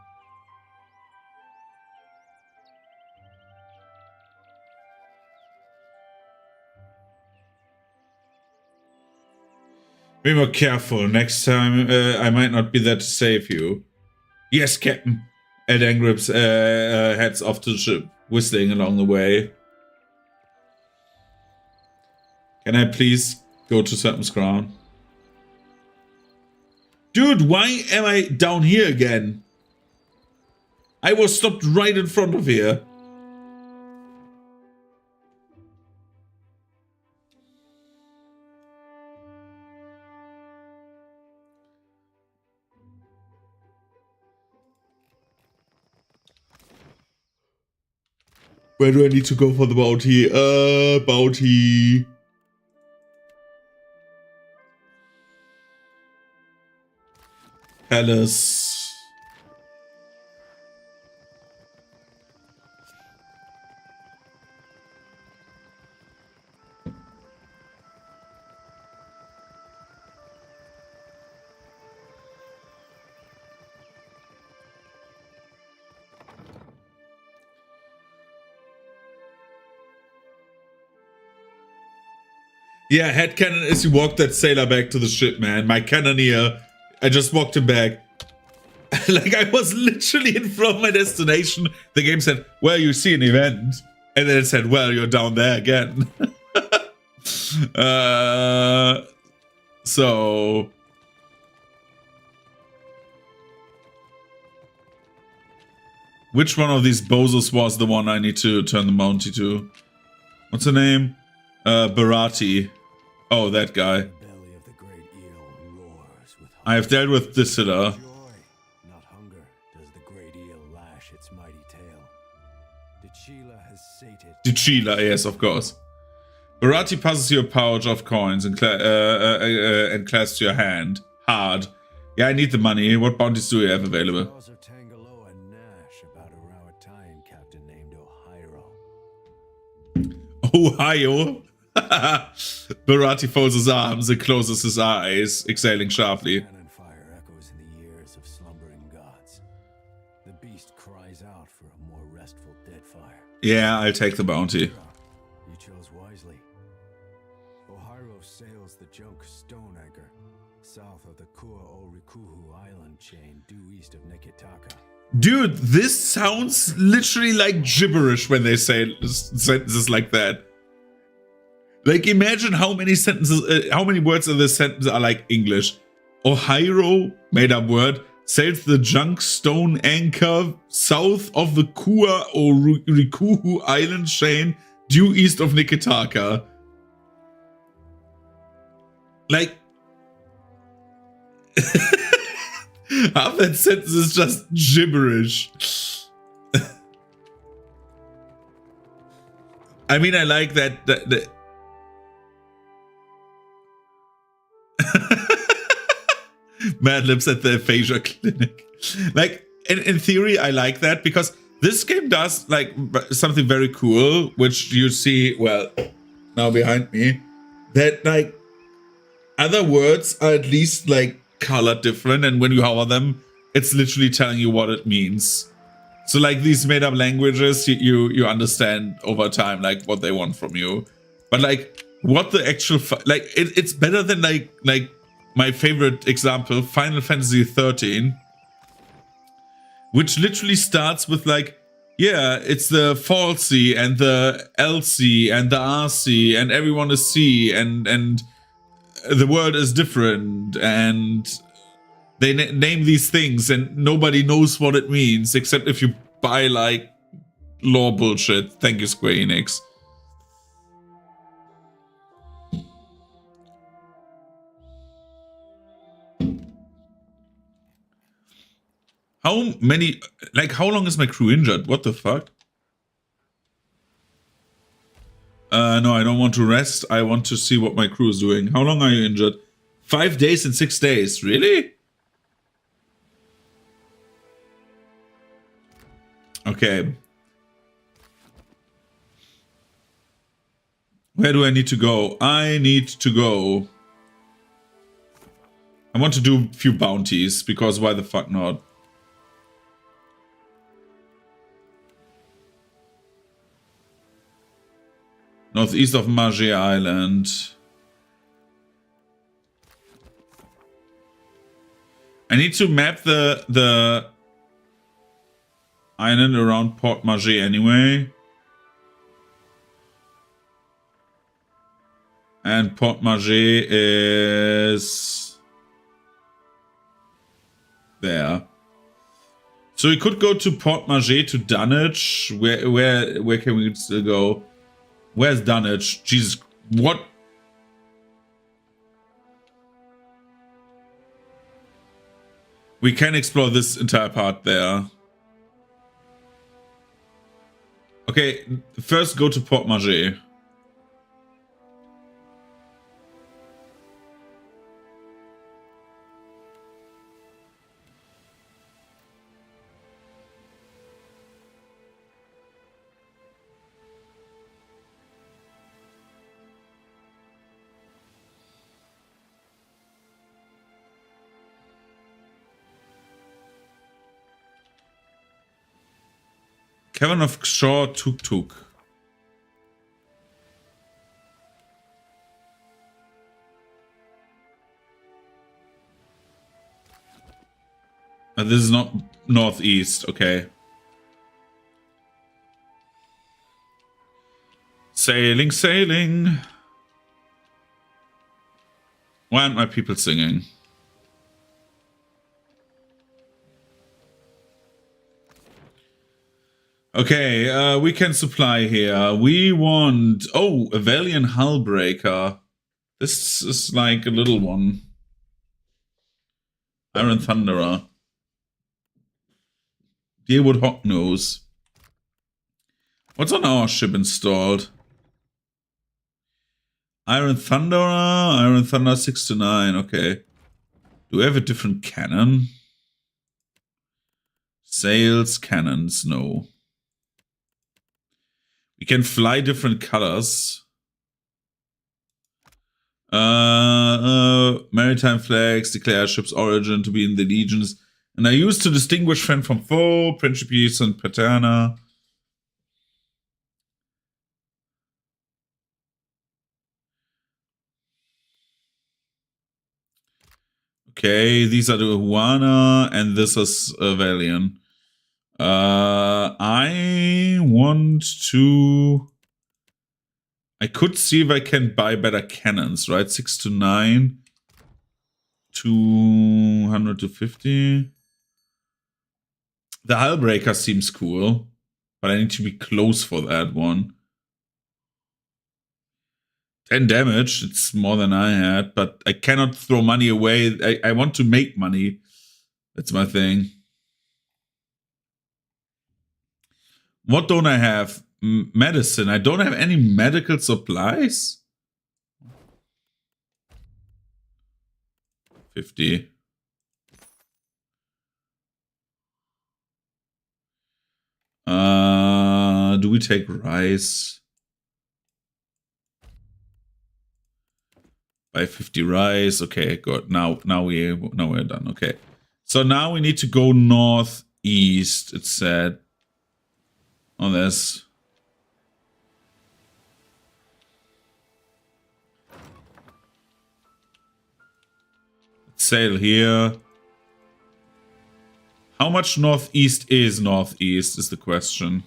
"Be more careful. Next time, I might not be there to save you." "Yes, Captain." Ed Engrim's heads off to the ship, whistling along the way. "Can I please go to Serpent's Crown?" Dude, why am I down here again? I was stopped right in front of here. Where do I need to go for the bounty? Bounty. Palace. Yeah, headcanon is you walk that sailor back to the ship, man. My cannoneer, I just walked him back. Like, I was literally in front of my destination. The game said, well, you see an event. And then it said, well, you're down there again. So... which one of these bozos was the one I need to turn the bounty to? What's her name? Barati. Oh, that guy. I have dealt with Dissida. Not hunger does the great eel lash its mighty tail. Dachila has sated. Dachila, yes, of course. Barati passes you a pouch of coins and clasps your hand. Hard. Yeah, I need the money. What bounties do you have available? Ohio? Barati folds his arms and closes his eyes, exhaling sharply. Cannon fire echoes in the ears of slumbering gods. The fire. Yeah, I'll take the bounty. You chose wisely. Ohairo sails the junk Stone Anchor, south of the Kua-o-Rikuhu island chain due east of Nikitaka. Dude, this sounds literally like gibberish when they say sentences like that. Like, imagine how many sentences, how many words in this sentence are like English. Ohairo, made up word, sails the junk Stone Anchor south of the Kua-o-Rikuhu island chain due east of Nikitaka. Like, half that sentence is just gibberish. I mean, I like that. Mad Libs at the aphasia clinic. Like, in theory, I like that because this game does like something very cool, which you see, well, now behind me, that like other words are at least like colored different, and when you hover them, it's literally telling you what it means. So like these made up languages, you understand over time like what they want from you, but like what the actual like it's better than like my favorite example, Final Fantasy 13, which literally starts with like, yeah, it's the Fall C and the LC and the RC and everyone is C and the world is different and they name these things and nobody knows what it means except if you buy like lore bullshit. Thank you, Square Enix. How many, like, how long is my crew injured? What the fuck? No, I don't want to rest. I want to see what my crew is doing. How long are you injured? 5 days and 6 days. Really? Okay. Where do I need to go? I need to go. I want to do a few bounties, because why the fuck not? Northeast of Maje Island. I need to map the island around Port Maje anyway. And Port Maje is there. So we could go to Port Maje to Dunwich. Where can we still go? Where's Dunwich? Jesus, what? We can explore this entire part there. Okay, first go to Port Maje. Cavern of Shaw Tuk Tuk. This is not northeast, okay. Sailing, sailing. Why aren't my people singing? Okay, we can supply here. We want... Oh, a Valiant Hullbreaker. This is like a little one. Iron Thunderer. Deerwood Hawknose. What's on our ship installed? Iron Thunderer, Iron Thunder 6 to 9, okay. Do we have a different cannon? Sails, cannons, no. We can fly different colors. Maritime flags declare ship's origin to be in the legions and are used to distinguish friend from foe, Principes and Paterna. Okay, these are the Huana, and this is Valian. I want to... I could see if I can buy better cannons, right? 6 to 9. 200 to 50. The Hullbreaker seems cool, but I need to be close for that one. 10 damage, it's more than I had, but I cannot throw money away. I want to make money. That's my thing. What don't I have? Medicine. I don't have any medical supplies? 50. Do we take rice? Buy 50 rice. Okay, good. Now we're done. Okay. So now we need to go northeast, it said. On this. Let's sail here. How much northeast is the question.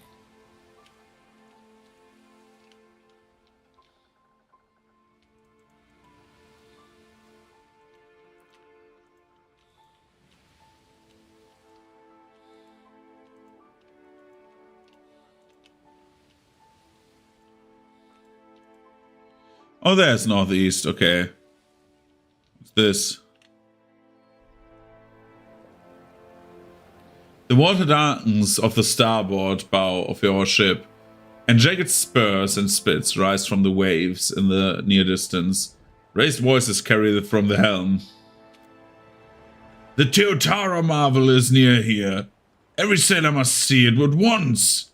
Oh, there's northeast. Okay. What's this? The water darkens of the starboard bow of your ship, and jagged spurs and spits rise from the waves in the near distance. Raised voices carry from the helm. The Teotara marvel is near here. Every sailor must see it at once.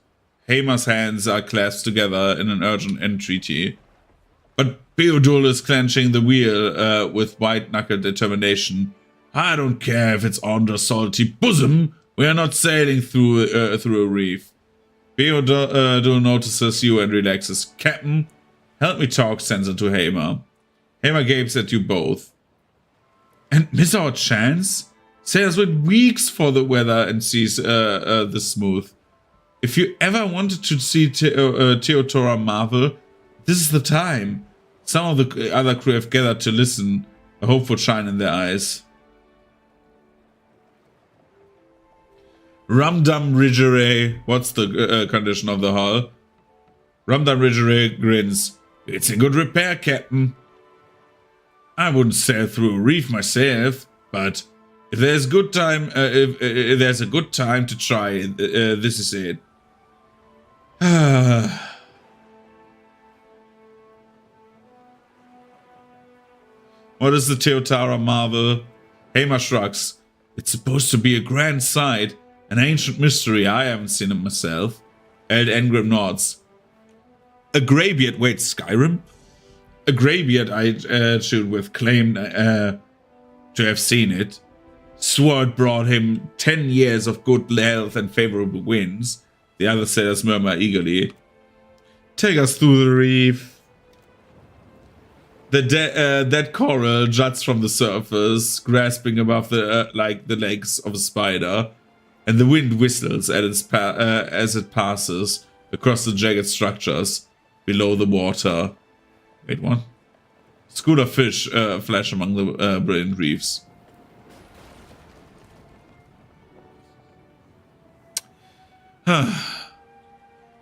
Hamer's hands are clasped together in an urgent entreaty. But Beodul is clenching the wheel with white-knuckled determination. I don't care if it's on the salty bosom. We are not sailing through a reef. Beodul notices you and relaxes. Captain, help me talk sense into Hamer. Hamer gapes at you both. And miss our chance? Sailors wait weeks for the weather and seas this smooth. If you ever wanted to see Teotora marvel, this is the time. Some of the other crew have gathered to listen, a hopeful shine in their eyes. Rumdum Ridgere, what's the condition of the hull? Rumdum Ridgere grins. It's in good repair, Captain. I wouldn't sail through a reef myself, but if there's good time, if there's a good time to try, this is it. What is the Teotara marvel? Hamer shrugs. It's supposed to be a grand sight, an ancient mystery. I haven't seen it myself. Ed Engrim nods. A greybeard, wait, Skyrim? A greybeard I chewed with claimed to have seen it. Swore it brought him 10 years of good health and favorable winds. The other sailors murmur eagerly. Take us through the reef. The dead coral juts from the surface, grasping above the the legs of a spider, and the wind whistles at as it passes across the jagged structures below the water. Wait, what? School of fish flash among the brilliant reefs.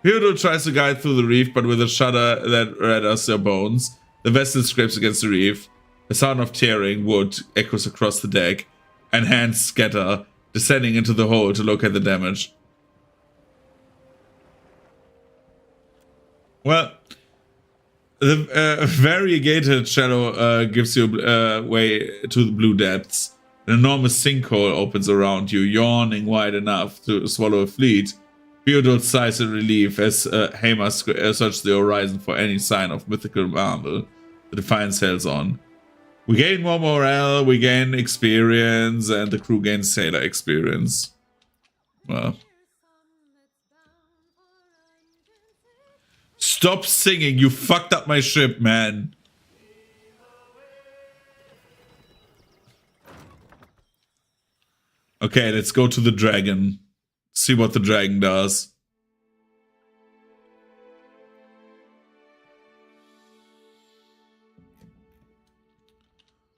Theodore tries to guide through the reef, but with a shudder that rattles their bones. The vessel scrapes against the reef. A sound of tearing wood echoes across the deck, and hands scatter, descending into the hole to locate the damage. Well, the variegated shadow gives you way to the blue depths. An enormous sinkhole opens around you, yawning wide enough to swallow a fleet. Theodore sighs in relief as Hamer searches the horizon for any sign of mythical marvel. The Defiant sails on. We gain more morale, we gain experience, and the crew gains sailor experience. Well. Stop singing, you fucked up my ship, man. Okay, let's go to the dragon. See what the dragon does.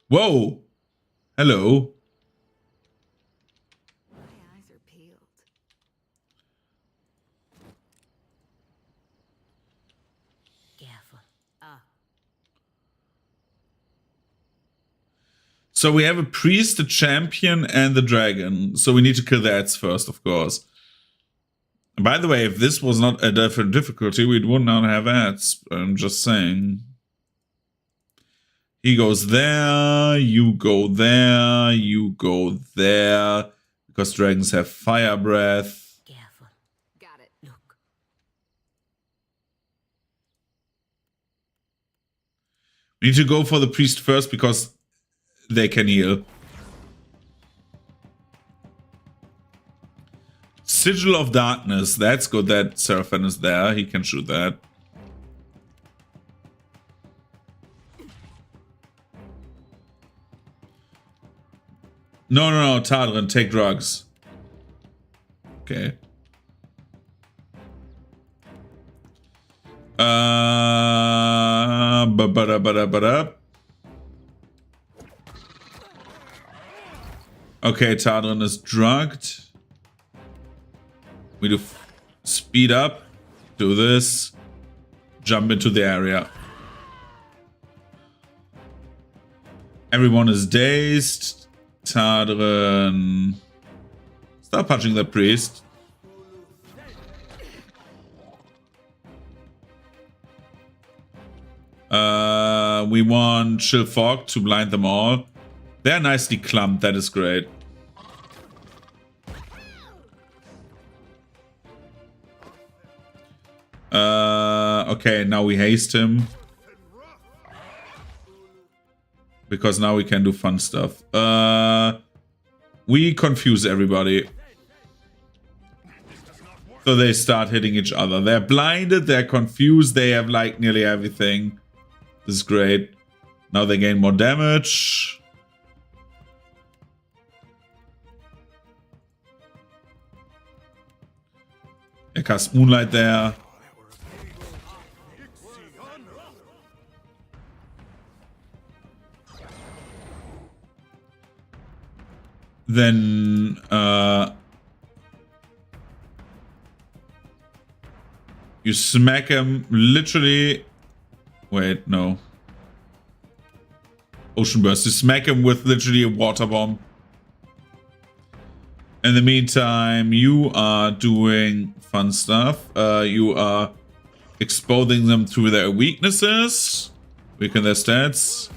Whoa! Hello. My eyes are peeled. Careful. Ah. So we have a priest, a champion, and the dragon. So we need to kill the ads first, of course. And by the way, if this was not a different difficulty, we would not have ads. I'm just saying. He goes there, you go there, you go there. Because dragons have fire breath. Careful. Got it. Look. We need to go for the priest first because they can heal. Sigil of Darkness. That's good that Seraphin is there. He can shoot that. No, Tadrin, take drugs. Okay. Okay, Tadrin is drugged. We do speed up. Do this. Jump into the area. Everyone is dazed. Tadrin. Stop punching the priest. We want Chill Fog to blind them all. They're nicely clumped, that is great. Okay, now we haste him. Because now we can do fun stuff. We confuse everybody. So they start hitting each other. They're blinded, they're confused, they have like nearly everything. This is great. Now they gain more damage. Er cast Moonlight there. Then you smack him literally. Wait, no. Ocean Burst. You smack him with literally a water bomb. In the meantime, you are doing fun stuff. You are exposing them to their weaknesses. Weaken their stats.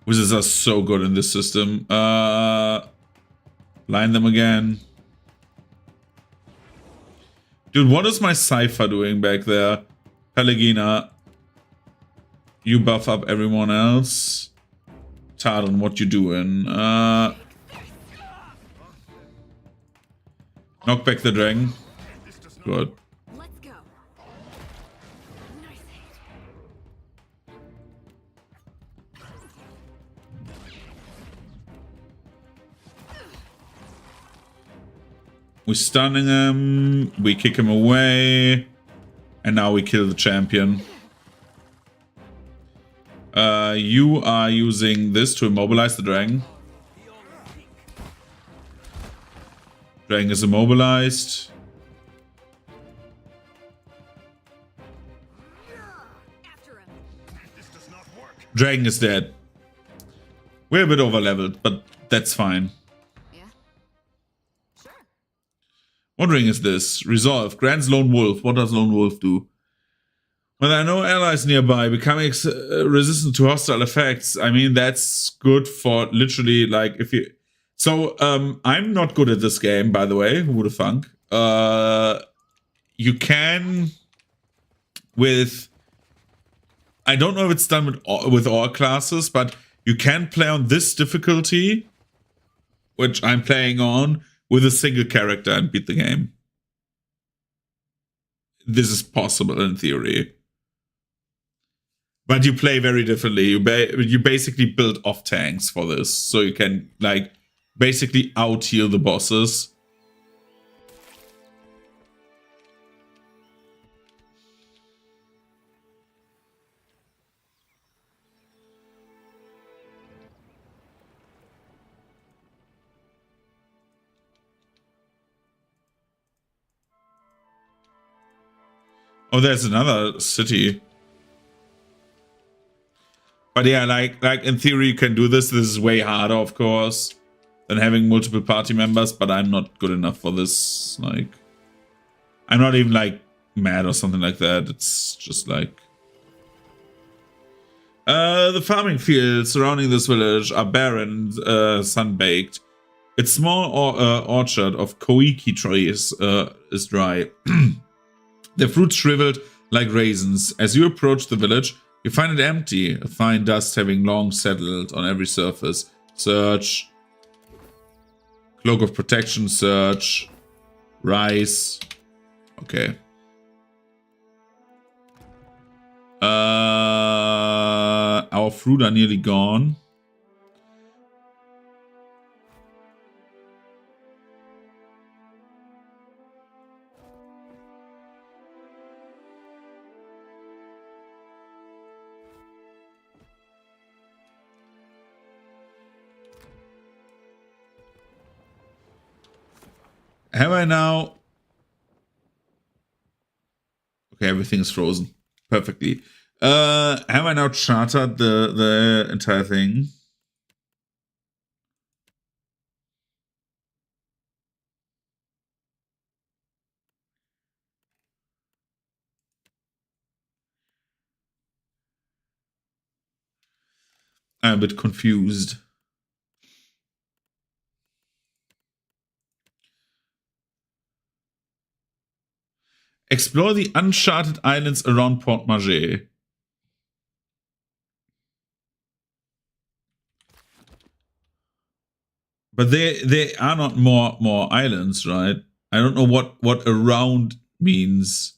Wizards are so good in this system. Line them again. Dude, what is my Cypher doing back there? Pelagina. You buff up everyone else. Tadrin, what you doing? Knock back the dragon. Good. Let's go. Nice We're stunning him. We kick him away. And now we kill the champion. You are using this to immobilize the dragon. Dragon is immobilized. Dragon is dead. We're a bit over leveled, but that's fine. Yeah. Sure. What ring is this? Resolve. Grants Lone Wolf. What does Lone Wolf do? When there are no allies nearby, becoming resistant to hostile effects. I mean, that's good for literally, like, if you... So, I'm not good at this game, by the way. Who would have thunk? You can... With... I don't know if it's done with all classes, but you can play on this difficulty, which I'm playing on, with a single character and beat the game. This is possible in theory. But you play very differently. You basically build off tanks for this, so you can like basically out heal the bosses. Oh, there's another city. But yeah, like in theory you can do this. This is way harder, of course, than having multiple party members, but I'm not good enough for this. Like, I'm not even like mad or something like that. It's just like the farming fields surrounding this village are barren, sun-baked. Its small orchard of koiki trees is dry. Their fruits shriveled like raisins. As you approach the village, you find it empty, a fine dust having long settled on every surface. Search. Cloak of protection, search. Rice. Okay. Our fruit are nearly gone. Have I now... Okay, everything's frozen. Perfectly. Have I now chartered the entire thing? I'm a bit confused. Explore the uncharted islands around Port Marget. But they are not more islands, right? I don't know what around means.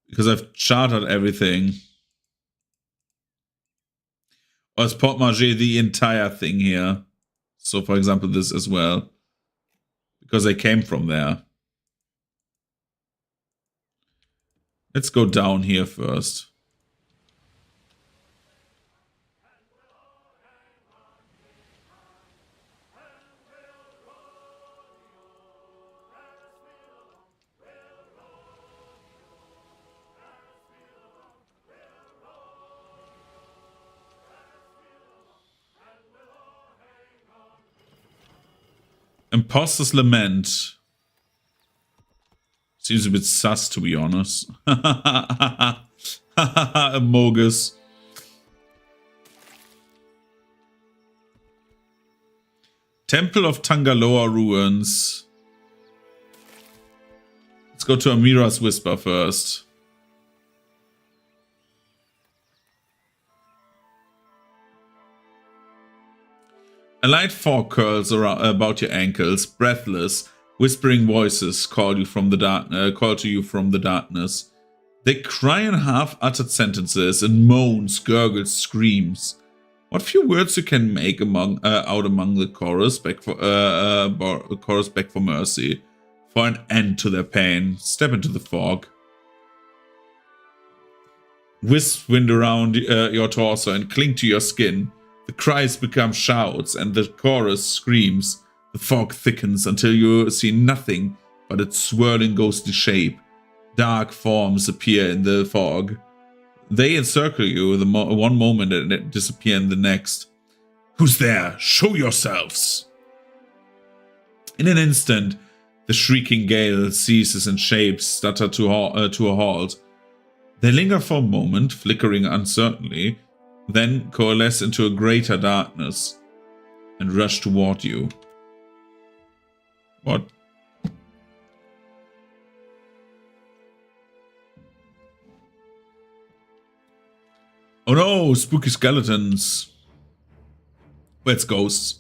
Because I've chartered everything. Or is Port Marget the entire thing here? So, for example, this as well. Because I came from there. Let's go down here first. Imposter's Lament. Seems a bit sus, to be honest. Amogus. Temple of Tangaloa Ruins. Let's go to Amira's Whisper first. A light fog curls around, about your ankles, breathless, whispering voices call to you from the darkness. They cry in half-uttered sentences and moans, gurgles, screams. What few words you can make out among the chorus, beg for mercy, for an end to their pain. Step into the fog. Wisp wind around your torso and cling to your skin. The cries become shouts, and the chorus screams. The fog thickens until you see nothing but its swirling ghostly shape. Dark forms appear in the fog. They encircle you one moment and disappear in the next. Who's there? Show yourselves! In an instant, the shrieking gale ceases and shapes stutter to a halt. They linger for a moment, flickering uncertainly, then coalesce into a greater darkness and rush toward you. What? Oh no, spooky skeletons. Well, it's ghosts.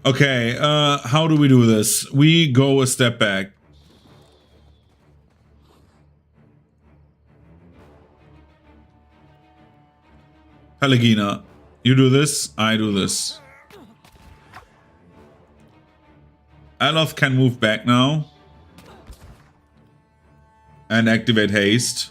Okay, how do we do this? We go a step back. Pelagina, you do this, I do this. Aloth can move back now. And activate haste.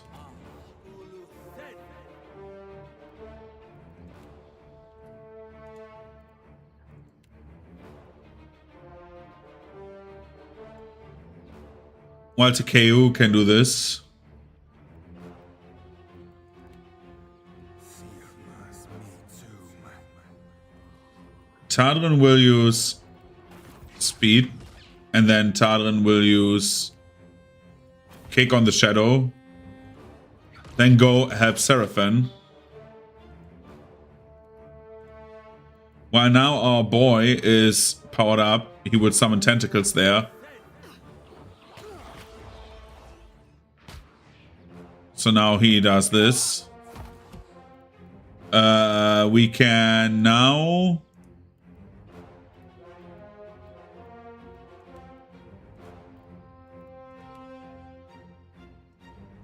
While Takeo can do this. Tadrin will use speed, and then Tadrin will use kick on the shadow. Then go help Seraphin. While now our boy is powered up, he would summon tentacles there. So now he does this. We can now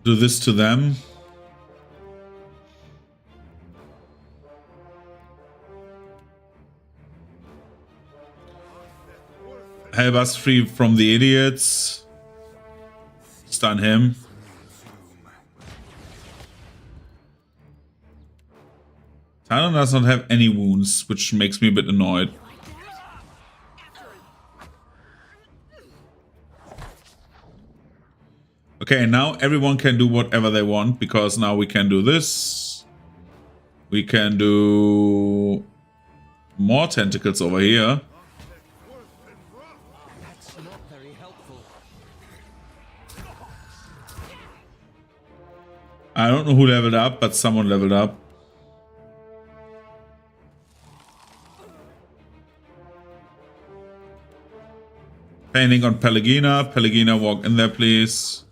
do this to them. Help us free from the idiots. Stun him. Talon does not have any wounds, which makes me a bit annoyed. Okay, now everyone can do whatever they want, because now we can do this. We can do more tentacles over here. I don't know who leveled up, but someone leveled up. Painting on Pelagina. Pelagina, walk in there, please.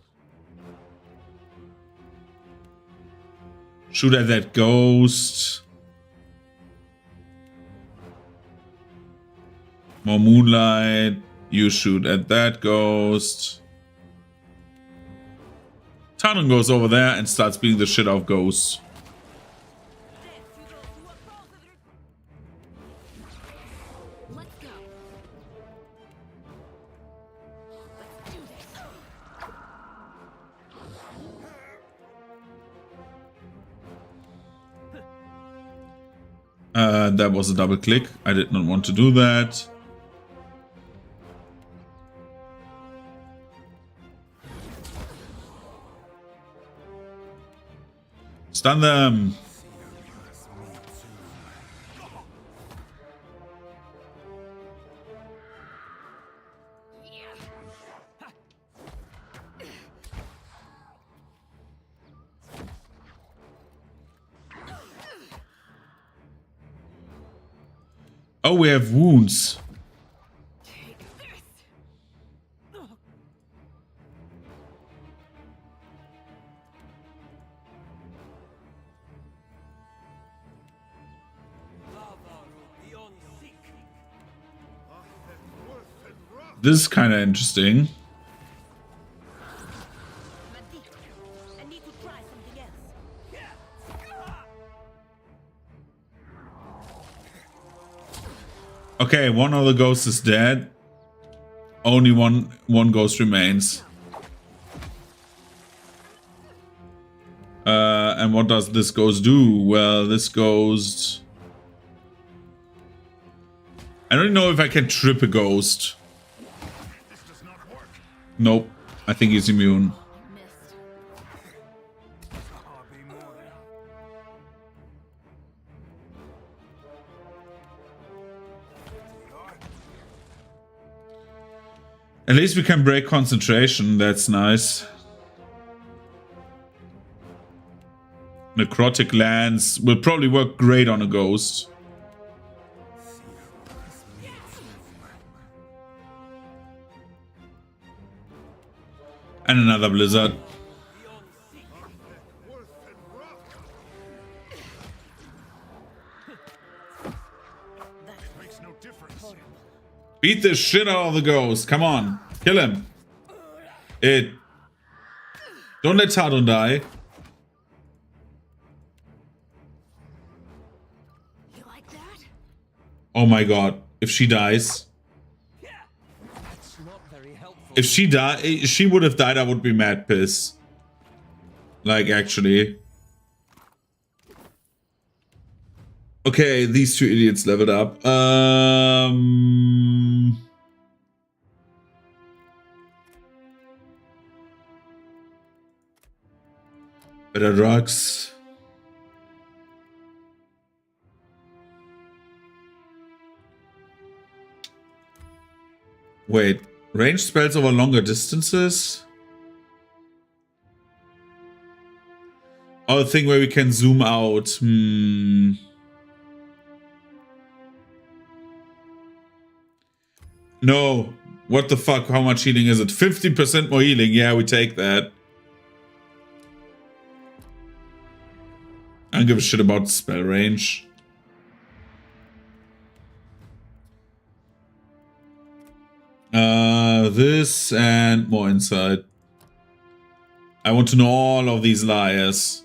Shoot at that ghost. More moonlight. You shoot at that ghost. Talon goes over there and starts beating the shit out of ghosts. That was a double click. I did not want to do that. Stun them. Oh, we have wounds. This is kind of interesting. Okay, one of the ghosts is dead. Only one ghost remains. And what does this ghost do? Well, this ghost... I don't know if I can trip a ghost. Nope. I think he's immune. At least we can break concentration. That's nice. Necrotic Lance will probably work great on a ghost. And another blizzard. Beat the shit out of the ghost. Come on. Kill him. Don't let Tardon die. You like that? Oh my god. If she dies. That's not very helpful. If she would have died, I would be mad piss. Like, actually. Okay, these two idiots leveled up. Better drugs. Wait, range spells over longer distances? Oh, a thing where we can zoom out. No. What the fuck? How much healing is it? 50% more healing. Yeah, we take that. I don't give a shit about spell range. This and more insight. I want to know all of these liars.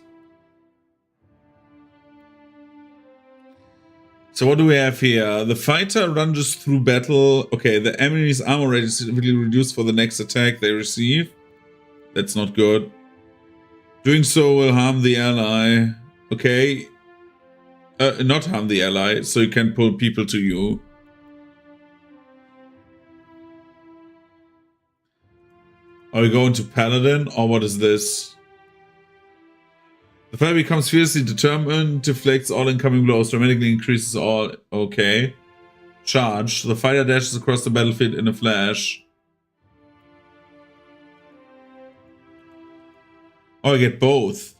So what do we have here? The fighter lunges through battle. Okay, the enemy's armor rate is significantly reduced for the next attack they receive. That's not good. Doing so will harm the ally. Okay. Not harm the ally, so you can pull people to you. Are we going to Paladin, or what is this? The fighter becomes fiercely determined, deflects all incoming blows, dramatically increases all... Okay. Charge. The fighter dashes across the battlefield in a flash. Oh, I get both.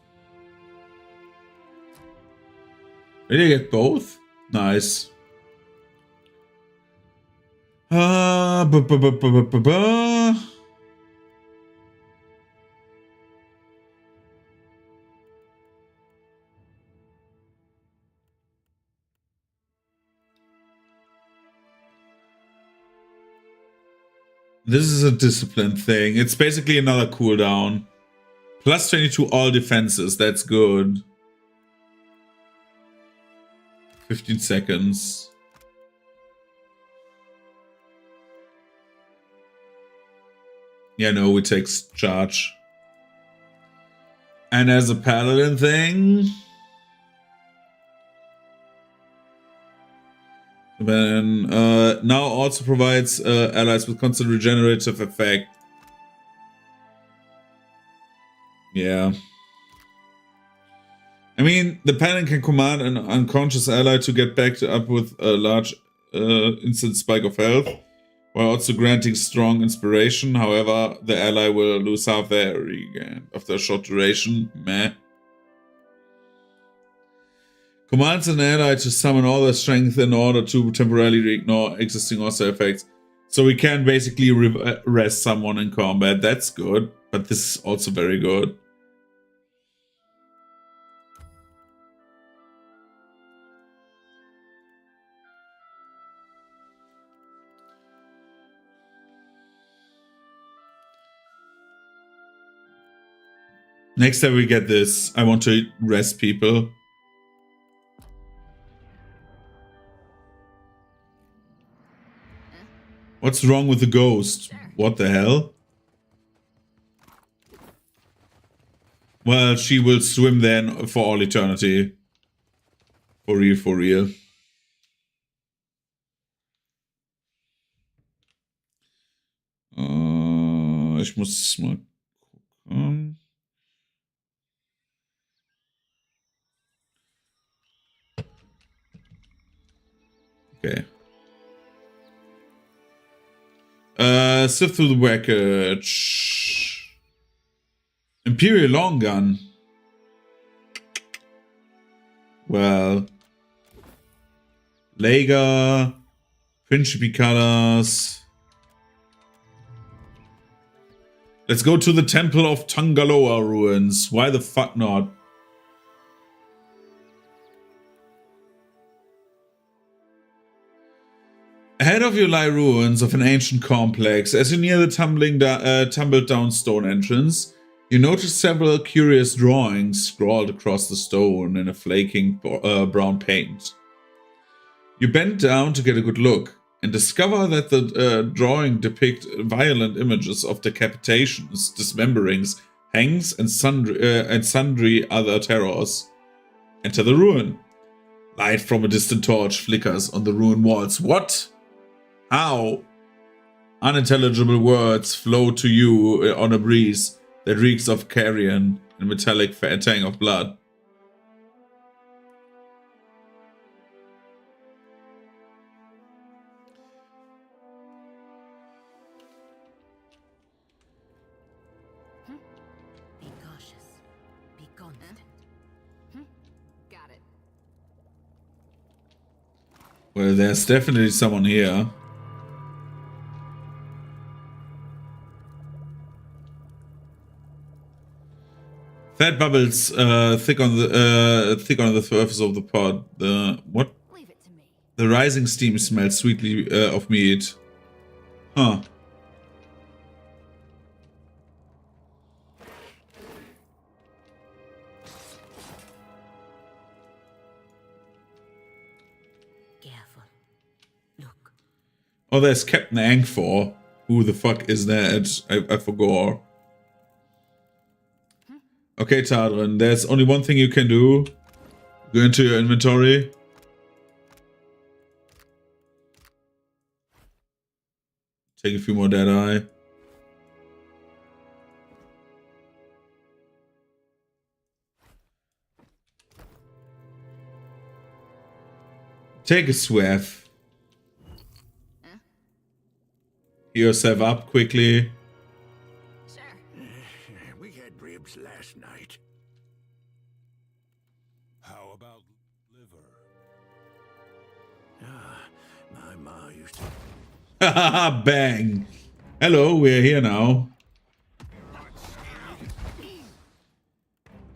Really, I get both? Nice. This is a discipline thing. It's basically another cooldown. Plus 22 all defenses. That's good. 15 seconds. Yeah, no, we take charge. And as a paladin thing... Then now also provides allies with constant regenerative effect. Yeah. I mean, the paladin can command an unconscious ally to get back up with a large instant spike of health, while also granting strong inspiration. However, the ally will lose half their regen after a short duration. Meh. Commands an ally to summon all their strength in order to temporarily ignore existing also effects. So we can basically rest someone in combat. That's good, but this is also very good. Next time we get this, I want to rest people. What's wrong with the ghost? What the hell? Well, she will swim then for all eternity. For real, for real. Ich muss mal gucken. Okay. Sift through the wreckage. Imperial long gun. Well. Lager. Principe colors. Let's go to the Temple of Tangaloa ruins. Why the fuck not? Ahead of you lie ruins of an ancient complex. As you near the tumbled down stone entrance, you notice several curious drawings scrawled across the stone in a flaking brown paint. You bend down to get a good look and discover that the drawing depict violent images of decapitations, dismemberings, hangs, and sundry other terrors. Enter the ruin. Light from a distant torch flickers on the ruin walls. What? How? Unintelligible words flow to you on a breeze that reeks of carrion and metallic tang of blood. Be cautious. Be constant. Got it. Well, there's definitely someone here. That bubbles thick on the surface of the pot. What? The rising steam smells sweetly of meat. Huh. Careful. Look. Oh, there's Captain Angfor. Who the fuck is that? I forgot. Okay, Tadrin, there's only one thing you can do. Go into your inventory. Take a few more Deadeye. Take a swath. Heal yourself up quickly. We had ribs last night. How about liver? My ma used to... Bang! Hello, we're here now.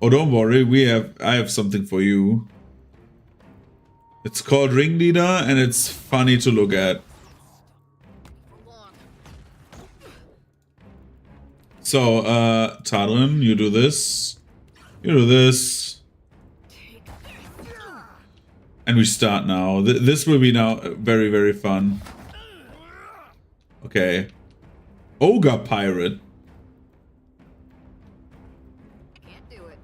Oh, don't worry, I have something for you. It's called Ringleader, and it's funny to look at. So, Tadrin, you do this. You do this. And we start now. This will be now very, very fun. Okay. Ogre Pirate. Can't do it.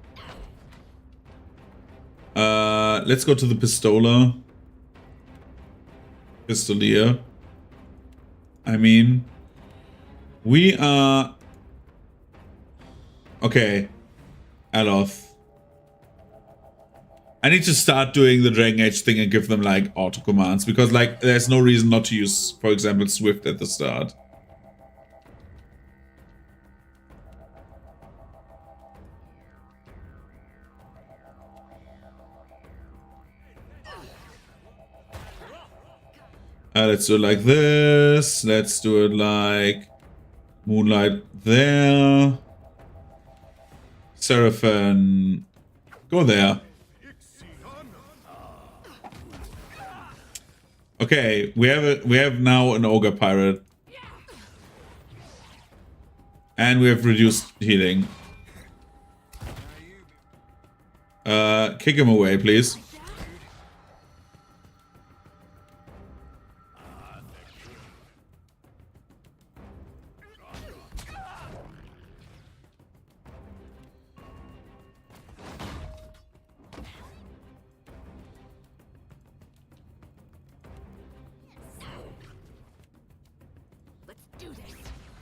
Let's go to the Pistola. Pistolier. I mean, we are... Okay. Aloth. I need to start doing the Dragon Age thing and give them, like, auto commands. Because, like, there's no reason not to use, for example, Swift at the start. Let's do it like this. Let's do it like... Moonlight there. Seraphim. Go there. Okay, we have now an Ogre Pirate. And we have reduced healing. Kick him away, please.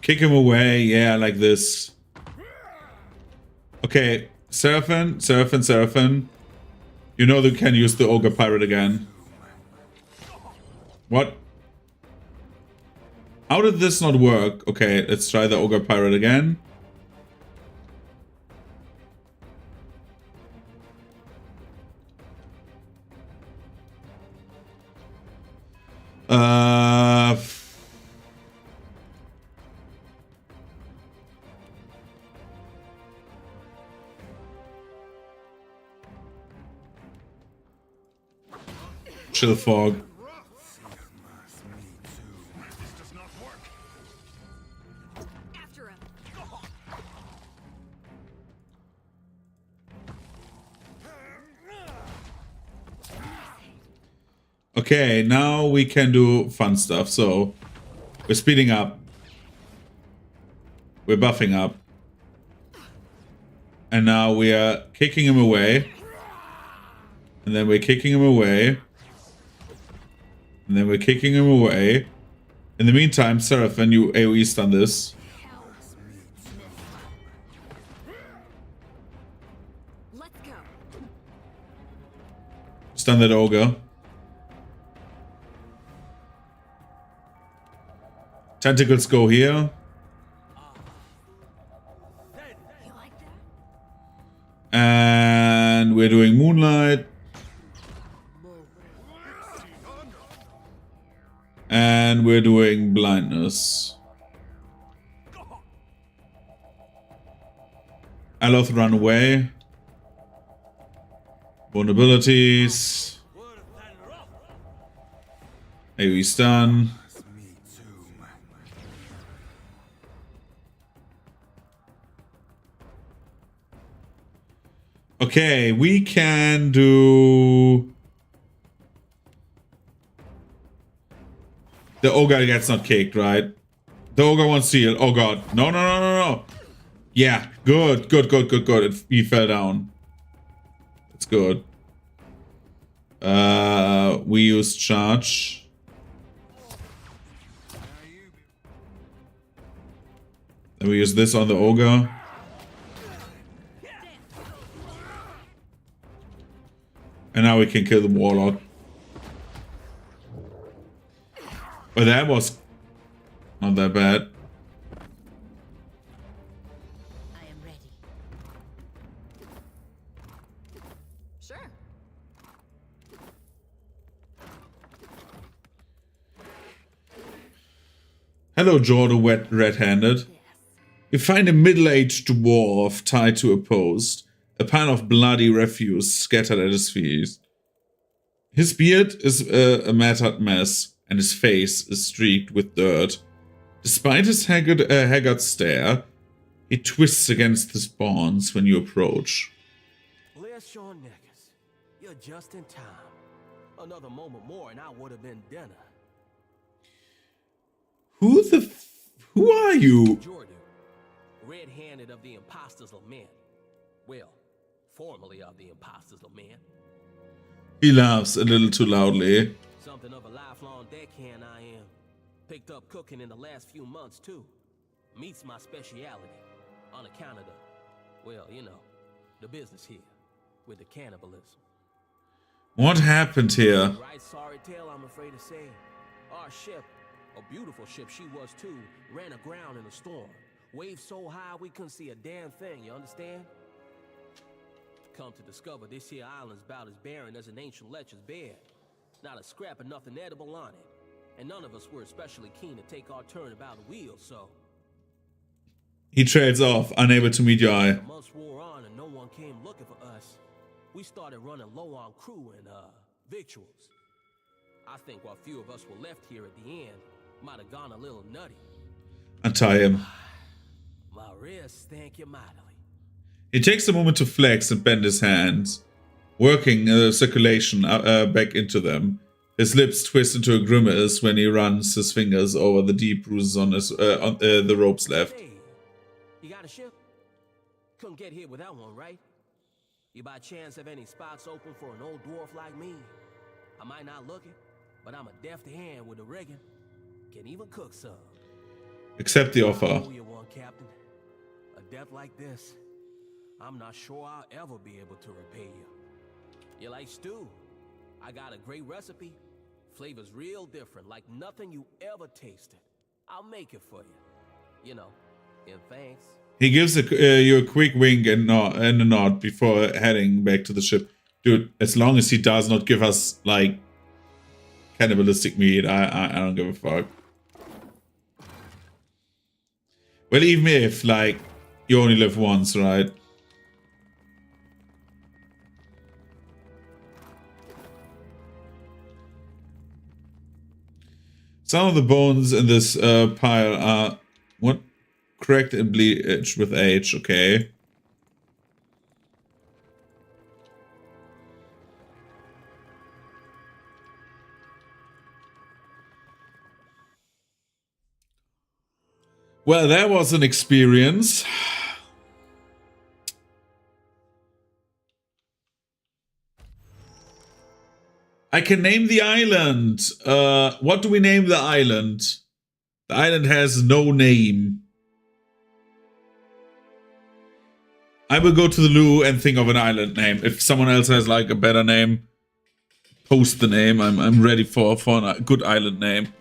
Kick him away, yeah, like this. Okay, Seraphim. You know they can use the Ogre Pirate again. What? How did this not work? Okay, let's try the Ogre Pirate again. Chill Fog. Okay, now we can do fun stuff. So we're speeding up. We're buffing up. And now we are kicking him away. And then we're kicking him away. And then we're kicking him away. In the meantime, Seraph, when you AoE stun this. Stun that ogre. Tentacles go here. And we're doing Moonlight. And we're doing Blindness. Aloth run away. Vulnerabilities. AoE stun. Okay, we can do... The ogre gets not kicked, right? The ogre wants heal. Oh god. No, no, no, no, no. Yeah, good, good, good, good, good. He fell down. That's good. We use charge. Then we use this on the ogre. And now we can kill the warlock. But that was not that bad. I am ready. Sure. Hello, Jordo, red-handed. You find a middle-aged dwarf tied to a post. A pile of bloody refuse scattered at his feet. His beard is a matted mess, and his face is streaked with dirt. Despite his haggard stare, he twists against his bonds when you approach. Blair Sean Neckers, you're just in time. Another moment more and I would have been dinner. Who are you? Jordan, red-handed of the Impostors of Men. Well, formerly of the Impostors of Men. He laughs a little too loudly. Something of a lifelong deckhand I am. Picked up cooking in the last few months too. Meat's my speciality. On account of well, you know, the business here with the cannibalism. What happened here? Right sorry tale, I'm afraid to say. Our ship, a beautiful ship she was too, ran aground in a storm. Waves so high we couldn't see a damn thing, you understand? Come to discover this here island's about as barren as an ancient lecher's bed. Not a scrap of nothing edible on it. And none of us were especially keen to take our turn about the wheel, so... He trails off, unable to meet your eye. The months wore on and no one came looking for us. We started running low on crew and, victuals. I think what few of us were left here at the end might have gone a little nutty. Untie him. My wrists thank you mightily. He takes a moment to flex and bend his hands, working circulation back into them. His lips twist into a grimace when he runs his fingers over the deep bruises on the ropes left. Hey, you got a ship? Couldn't get here without one, right? You by chance have any spots open for an old dwarf like me? I might not look it, but I'm a deft hand with the rigging. Can even cook some. Accept the offer. I owe you one, Captain. A death like this, I'm not sure I'll ever be able to repay you. You like stew? I got a great recipe. Flavor's real different, like nothing you ever tasted. I'll make it for you. You know, in thanks. He gives you a quick wink and a nod before heading back to the ship. Dude, as long as he does not give us, like, cannibalistic meat, I don't give a fuck. Well, even if, like, you only live once, right? Some of the bones in this pile are what? Cracked and bleached with age, okay. Well, that was an experience. I can name the island. What do we name the island? The island has no name. I will go to the loo and think of an island name. If someone else has like a better name, post the name. I'm ready for a good island name.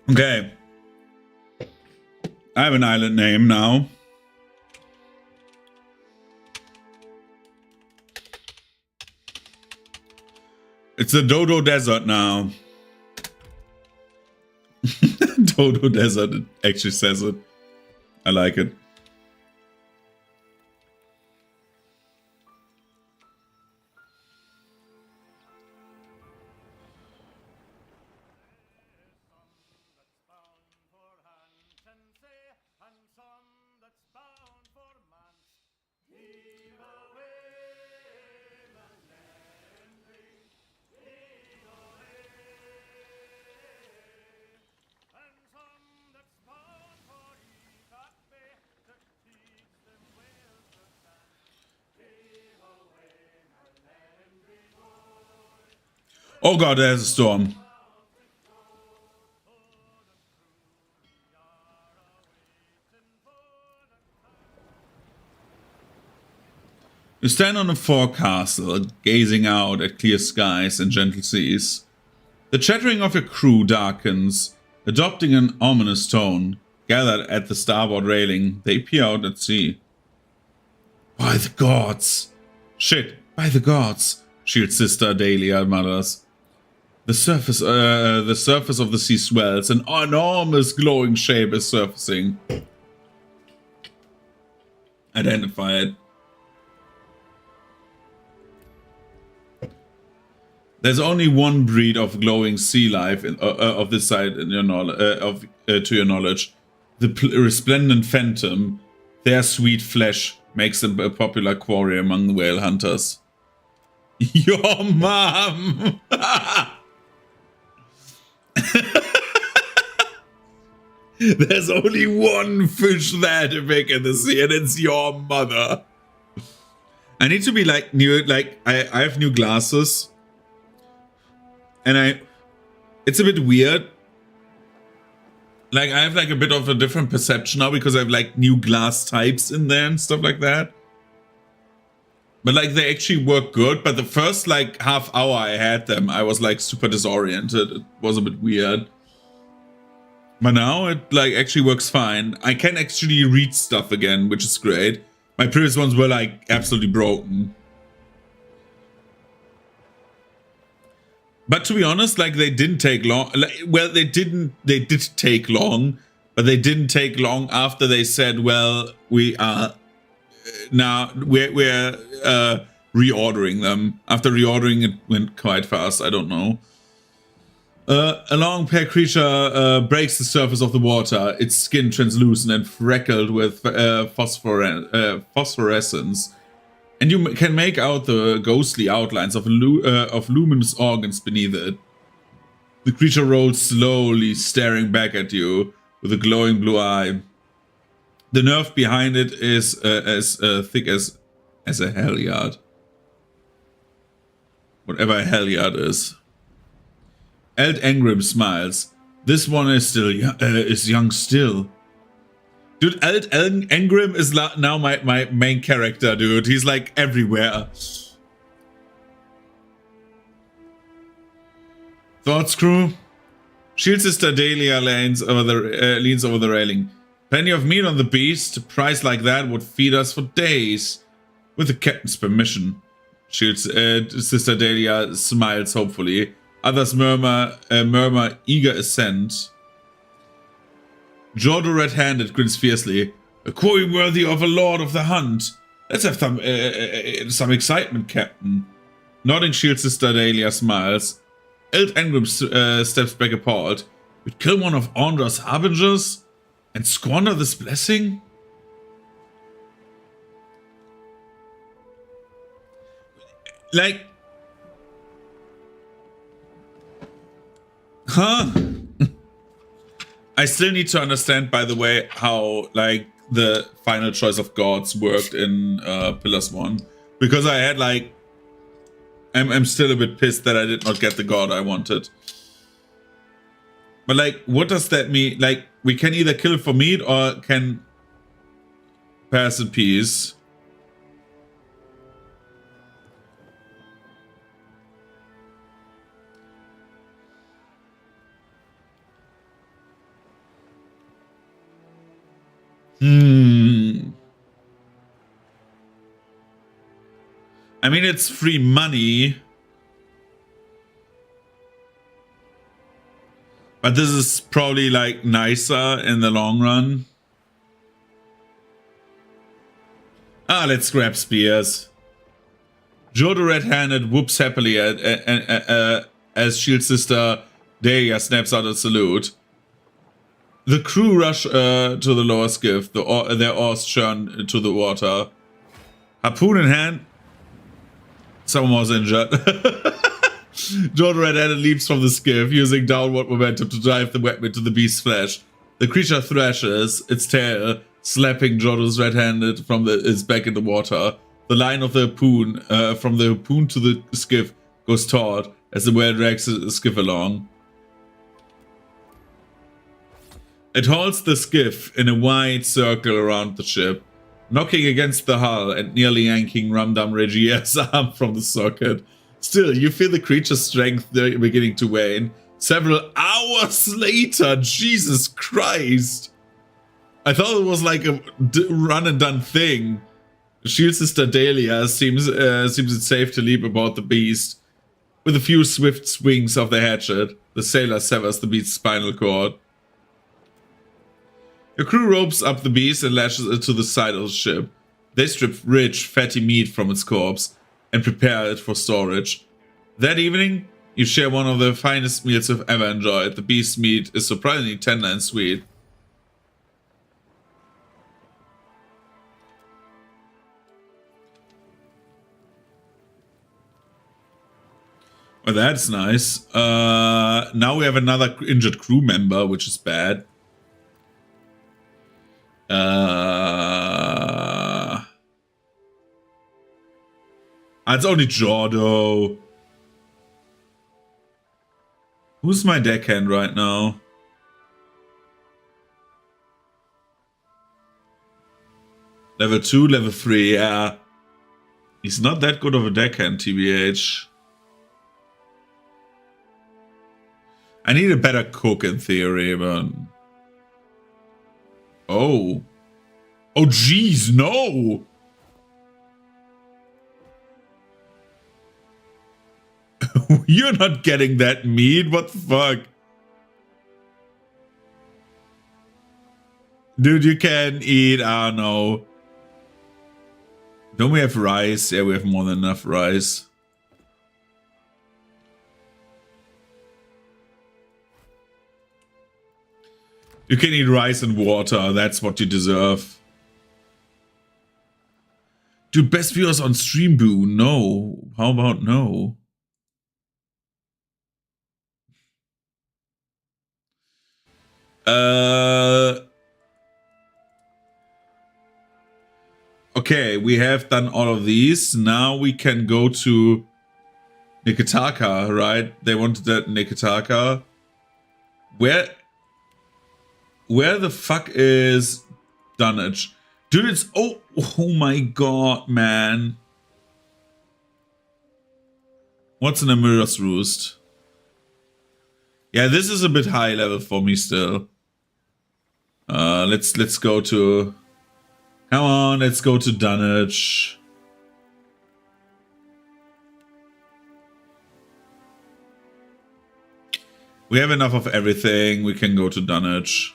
Okay. I have an island name now. It's the Dodo Desert now. Dodo Desert, it actually says it. I like it. Oh god, there's a storm. You stand on a forecastle, gazing out at clear skies and gentle seas. The chattering of your crew darkens, adopting an ominous tone. Gathered at the starboard railing, they peer out at sea. By the gods! Shit, by the gods! Shield's sister Dahlia mutters. The surface of the sea swells. An enormous glowing shape is surfacing. Identify it. There's only one breed of glowing sea life of this side in your to your knowledge. The resplendent phantom. Their sweet flesh makes them a popular quarry among the whale hunters. Your mom! There's only one fish that big in the sea, and it's your mother. I need to be like new. Like I have new glasses. And it's a bit weird. Like, I have like a bit of a different perception now because I have like new glass types in there and stuff like that. But like, they actually work good. But the first like half hour I had them, I was like super disoriented. It was a bit weird. But now it like actually works fine. I can actually read stuff again, which is great. My previous ones were like absolutely broken. But to be honest, like they didn't take long. Well, they did take long, but they didn't take long after they said, "Well, we are now we're reordering them." After reordering, it went quite fast. I don't know. A long pale creature breaks the surface of the water. Its skin translucent and freckled with phosphorescence. And you can make out the ghostly outlines of luminous organs beneath it. The creature rolls slowly, staring back at you with a glowing blue eye. The nerve behind it is as thick as a halyard. Whatever a halyard is. Eld Engrim smiles. This one is still is young still. Dude, Eld Engrim is now my main character, dude. He's like everywhere. Thoughts, crew? Shield Sister Dahlia leans over the railing. Plenty of meat on the beast. A price like that would feed us for days. With the captain's permission. Shield Sister Dahlia smiles hopefully. Others murmur eager assent. Jordo red-handed grins fiercely. A quarry worthy of a lord of the hunt. Let's have some excitement, Captain. Nodding, Shield Sister Dahlia smiles. Eld Engrim steps back appalled. We'd kill one of Aundra's harbingers? And squander this blessing? Like... Huh? I still need to understand, by the way, how like the final choice of gods worked in Pillars 1, because I had like, I'm still a bit pissed that I did not get the god I wanted. But like, what does that mean? Like, we can either kill for meat or can pass in peace. I mean, it's free money. But this is probably like nicer in the long run. Let's grab spears. Jordo red-handed whoops happily as Shield Sister Dahlia snaps out a salute. The crew rush to the lower skiff. Their oars churn to the water. Harpoon in hand. Someone was injured. Jordo red-handed leaps from the skiff, using downward momentum to drive the weapon into the beast's flesh. The creature thrashes, its tail slapping Jordo's red-handed from its back in the water. The line of the harpoon, from the harpoon to the skiff, goes taut as the whale drags the skiff along. It holds the skiff in a wide circle around the ship, knocking against the hull and nearly yanking Rumdam Regier's arm from the socket. Still, you feel the creature's strength beginning to wane. Several hours later, Jesus Christ! I thought it was like a run and done thing. Shield Sister Dahlia seems it safe to leap aboard the beast. With a few swift swings of the hatchet, the sailor severs the beast's spinal cord. Your crew ropes up the beast and lashes it to the side of the ship. They strip rich, fatty meat from its corpse and prepare it for storage. That evening, you share one of the finest meals you've ever enjoyed. The beast's meat is surprisingly tender and sweet. Well, that's nice. Now we have another injured crew member, which is bad. It's only Jordo. Who's my deckhand right now? Level 2, level 3, yeah. He's not that good of a deckhand, TBH. I need a better cook in theory, but... Oh. Oh, jeez, no! You're not getting that meat, what the fuck? Dude, you can eat, I don't know. Don't we have rice? Yeah, we have more than enough rice. You can eat rice and water. That's what you deserve. Dude, best viewers on Streamboo. No. How about no? Okay, we have done all of these. Now we can go to Nikitaka, right? They wanted that Nikitaka. Where the fuck is Dunwich? Dude, it's... Oh my god, man. What's an Amira's Roost? Yeah, this is a bit high level for me still. Let's go to... Come on, let's go to Dunwich. We have enough of everything. We can go to Dunwich.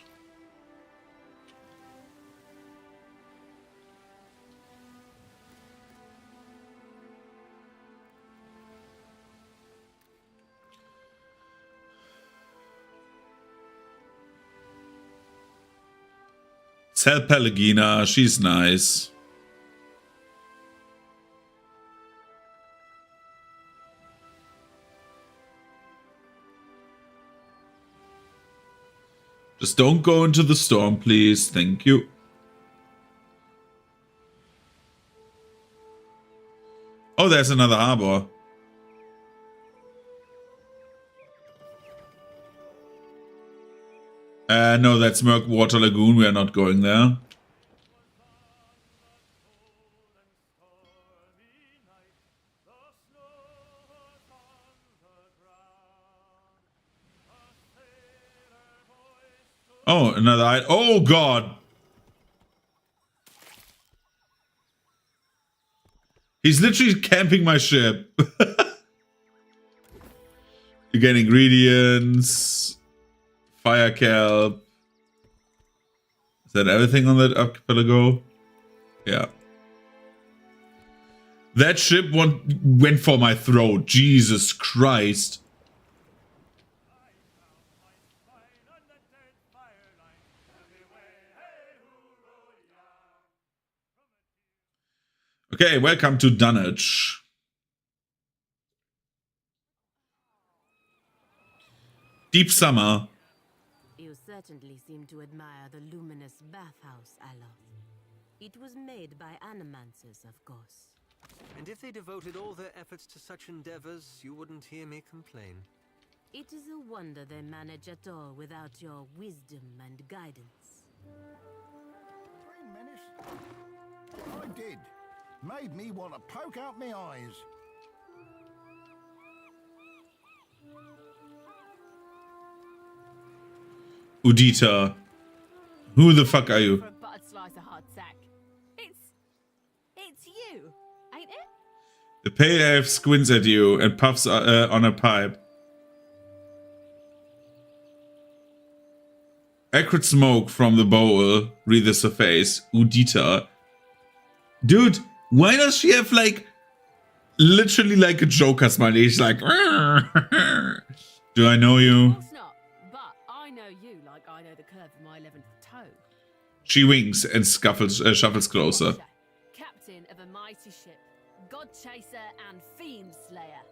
Sell Pelagina, she's nice. Just don't go into the storm, please. Thank you. Oh, there's another harbor. No, that's Murkwater Lagoon. We are not going there. Oh, another... Oh, God! He's literally camping my ship. You get ingredients... Fire kelp. Is that everything on that archipelago? Yeah. That ship went for my throat. Jesus Christ. Okay, welcome to Dunwich. Deep summer. You certainly seem to admire the luminous bathhouse, Aloth. It was made by animancers, of course. And if they devoted all their efforts to such endeavors, you wouldn't hear me complain. It is a wonder they manage at all without your wisdom and guidance. I did. Made me want to poke out my eyes. Udita, who the fuck are you? For a buttered slice of hard sack. It's you, ain't it? The pale elf squints at you and puffs on a pipe. Acrid smoke from the bowl wreathes her face. Udita. Dude, why does she have like literally like a Joker smile? She's like, do I know you? Of course not, but I know you like I know the curve of my 11th toe. She winks and shuffles closer. Captain of a mighty ship, God Chaser and Fiend Slayer.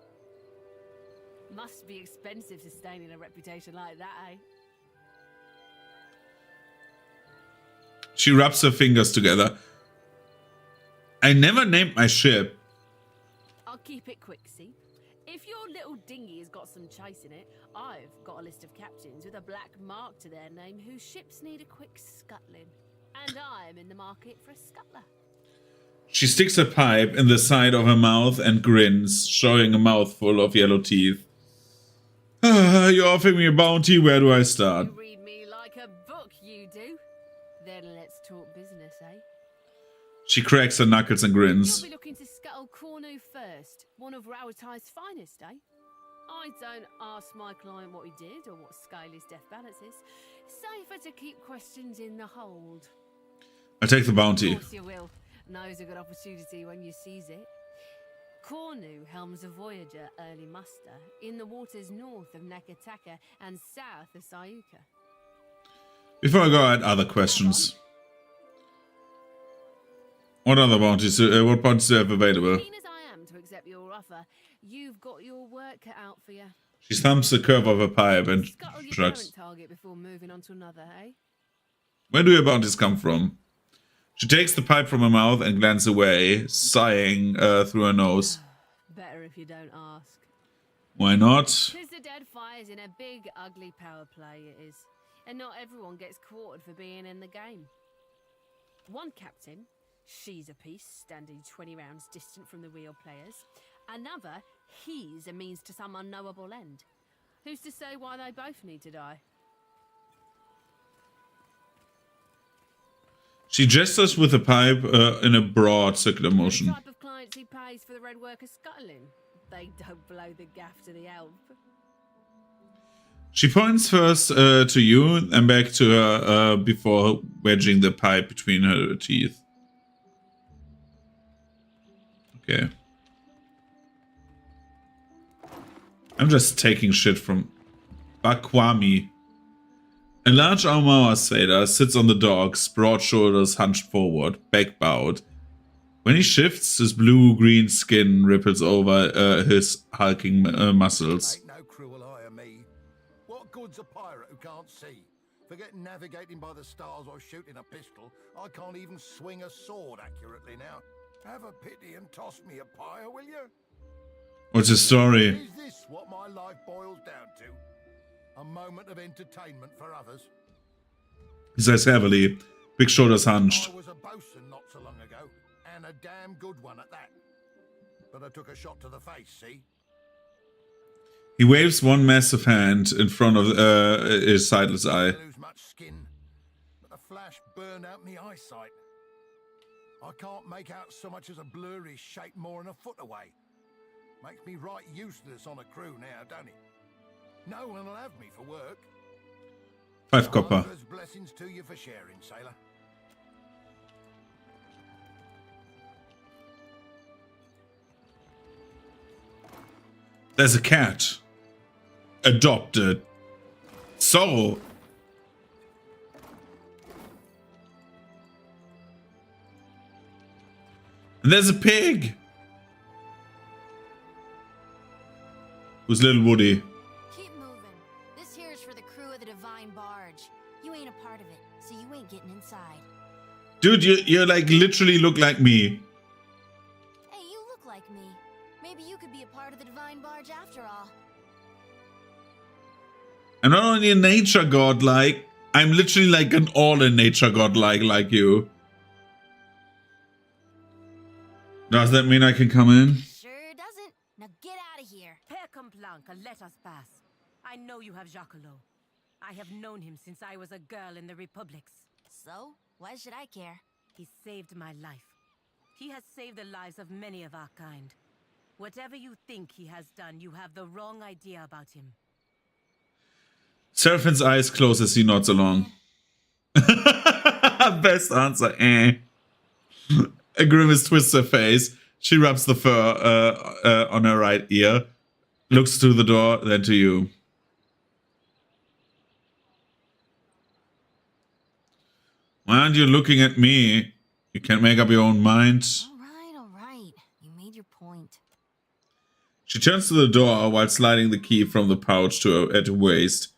Must be expensive sustaining a reputation like that, eh? She rubs her fingers together. I never named my ship. I'll keep it quick, see? If your little dinghy has got some chase in it, I've got a list of captains with a black mark to their name whose ships need a quick scuttling. And I'm in the market for a scuttler. She sticks her pipe in the side of her mouth and grins, showing a mouthful of yellow teeth. You're offering me a bounty, where do I start? You read me like a book, you do. Then let's talk business, eh? She cracks her knuckles and grins. You'll be looking to scuttle Cornu first, one of Rauatai's finest, eh? I don't ask my client what he did or what scale his death balance is. Safer to keep questions in the hold. I take the bounty. Of course you will. Knows a good opportunity when you seize it. Cornu helms a Voyager early muster in the waters north of Neketaka and south of Sayuka. Before I go, I had other questions. What other bounties? What bounties do you have available? Keen as I am to accept your offer, you've got your work cut out for you. She thumps the curve of her pipe and Scuttle your shrugs. current target before moving on to another, eh? Where do your bounties come from? She takes the pipe from her mouth and glances away, sighing through her nose. Better if you don't ask. Why not? 'Tis the dead fires in a big, ugly power play, it is. And not everyone gets quartered for being in the game. One captain, she's a piece, standing 20 rounds distant from the real players. Another, he's a means to some unknowable end. Who's to say why they both need to die? She gestures with the pipe in a broad circular motion. The type of clients he pays for the red worker scuttling. They don't blow the gaff to the elf. She points first to you and back to her before wedging the pipe between her teeth. Okay. I'm just taking shit from Bakwami. A large Aumaua sailor sits on the docks, broad shoulders hunched forward, back bowed. When he shifts, his blue-green skin ripples over his hulking muscles. Ain't no cruel eye of me. What good's a pirate who can't see? Forget navigating by the stars or shooting a pistol. I can't even swing a sword accurately now. Have a pity and toss me a pyre, will you? What's his story? Is this what my life boils down to? A moment of entertainment for others? He says heavily, big shoulders hunched. I was a bosun not so long ago, and a damn good one at that. But I took a shot to the face, see? He waves one massive hand in front of his sightless eye. Lose much skin, but the flash burned out me eyesight. I can't make out so much as a blurry shape more than a foot away. Makes me right useless on a crew now, don't it? No one will have me for work. 5 copper. There's blessings to you for sharing, sailor. There's a cat. Adopted. So. And there's a pig. Who's little Woody? Keep moving. This here is for the crew of the Divine Barge. You ain't a part of it, so you ain't getting inside. Dude, you like literally look like me. Hey, you like me. Maybe you could be a part of the Divine Barge after all. I'm not only a nature godlike, I'm literally like an all-in-nature godlike like you. Does that mean I can come in? Sure doesn't. Now get out of here. Père Complanca, let us pass. I know you have Jacquelot. I have known him since I was a girl in the Republics. So, why should I care? He saved my life. He has saved the lives of many of our kind. Whatever you think he has done, you have the wrong idea about him. Seraphine's eyes close as he nods along. Best answer, eh. A grimace twists her face. She rubs the fur on her right ear, looks to the door, then to you. Why aren't you looking at me? You can't make up your own mind. All right. You made your point. She turns to the door while sliding the key from the pouch to her waist.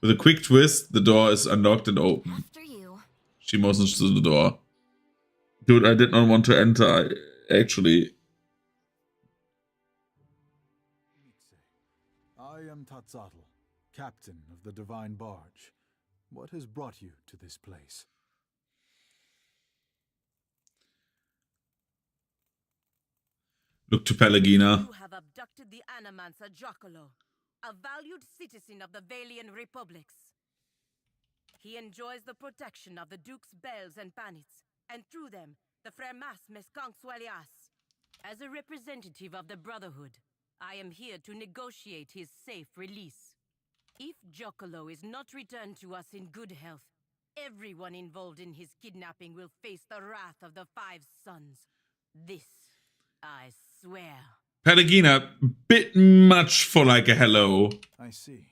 With a quick twist, the door is unlocked and open. After you. She motions to the door. Dude, I did not want to enter, actually. I am Tatzatl, captain of the Divine Barge. What has brought you to this place? Look to Pelagina. You have abducted the Animancer Jacquelot, a valued citizen of the Valian Republics. He enjoys the protection of the Dukes Bells and Banits, and through them, the Fremas Meskankswalias. As a representative of the Brotherhood, I am here to negotiate his safe release. If Jacquelot is not returned to us in good health, everyone involved in his kidnapping will face the wrath of the Five Sons. This, I swear. Pelagina, bit much for like a hello. I see.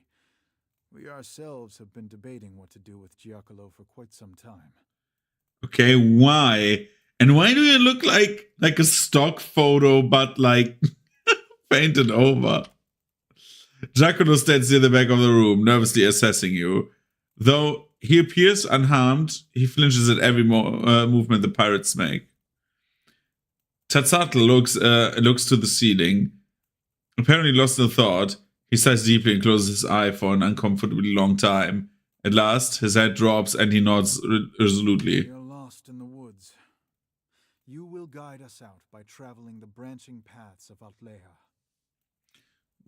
We ourselves have been debating what to do with Giacomo for quite some time. Okay, why? And why do you look like a stock photo, but like painted over? Giacomo stands near the back of the room, nervously assessing you. Though he appears unharmed, he flinches at every movement the pirates make. Tatzatl looks to the ceiling. Apparently lost in thought, he sighs deeply and closes his eye for an uncomfortably long time. At last, his head drops and he nods resolutely. We are lost in the woods. You will guide us out by traveling the branching paths of Altleha.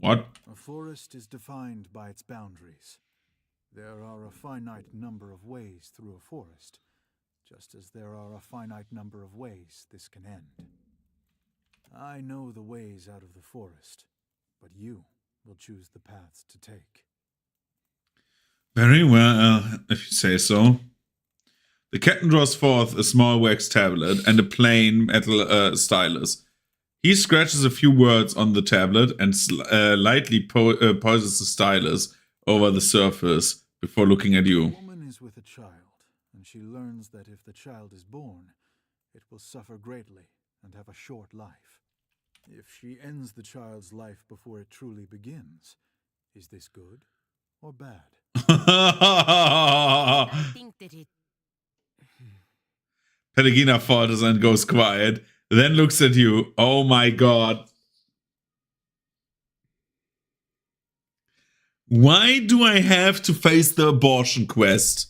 What? A forest is defined by its boundaries. There are a finite number of ways through a forest, just as there are a finite number of ways this can end. I know the ways out of the forest, but you will choose the paths to take. Very well, if you say so. The captain draws forth a small wax tablet and a plain metal stylus. He scratches a few words on the tablet and lightly poises the stylus over the surface before looking at you. A woman is with a child, and she learns that if the child is born, it will suffer greatly and have a short life. If she ends the child's life before it truly begins, is this good or bad? I think that it... Pelagina falters and goes quiet, then looks at you. Oh my god. Why do I have to face the abortion quest?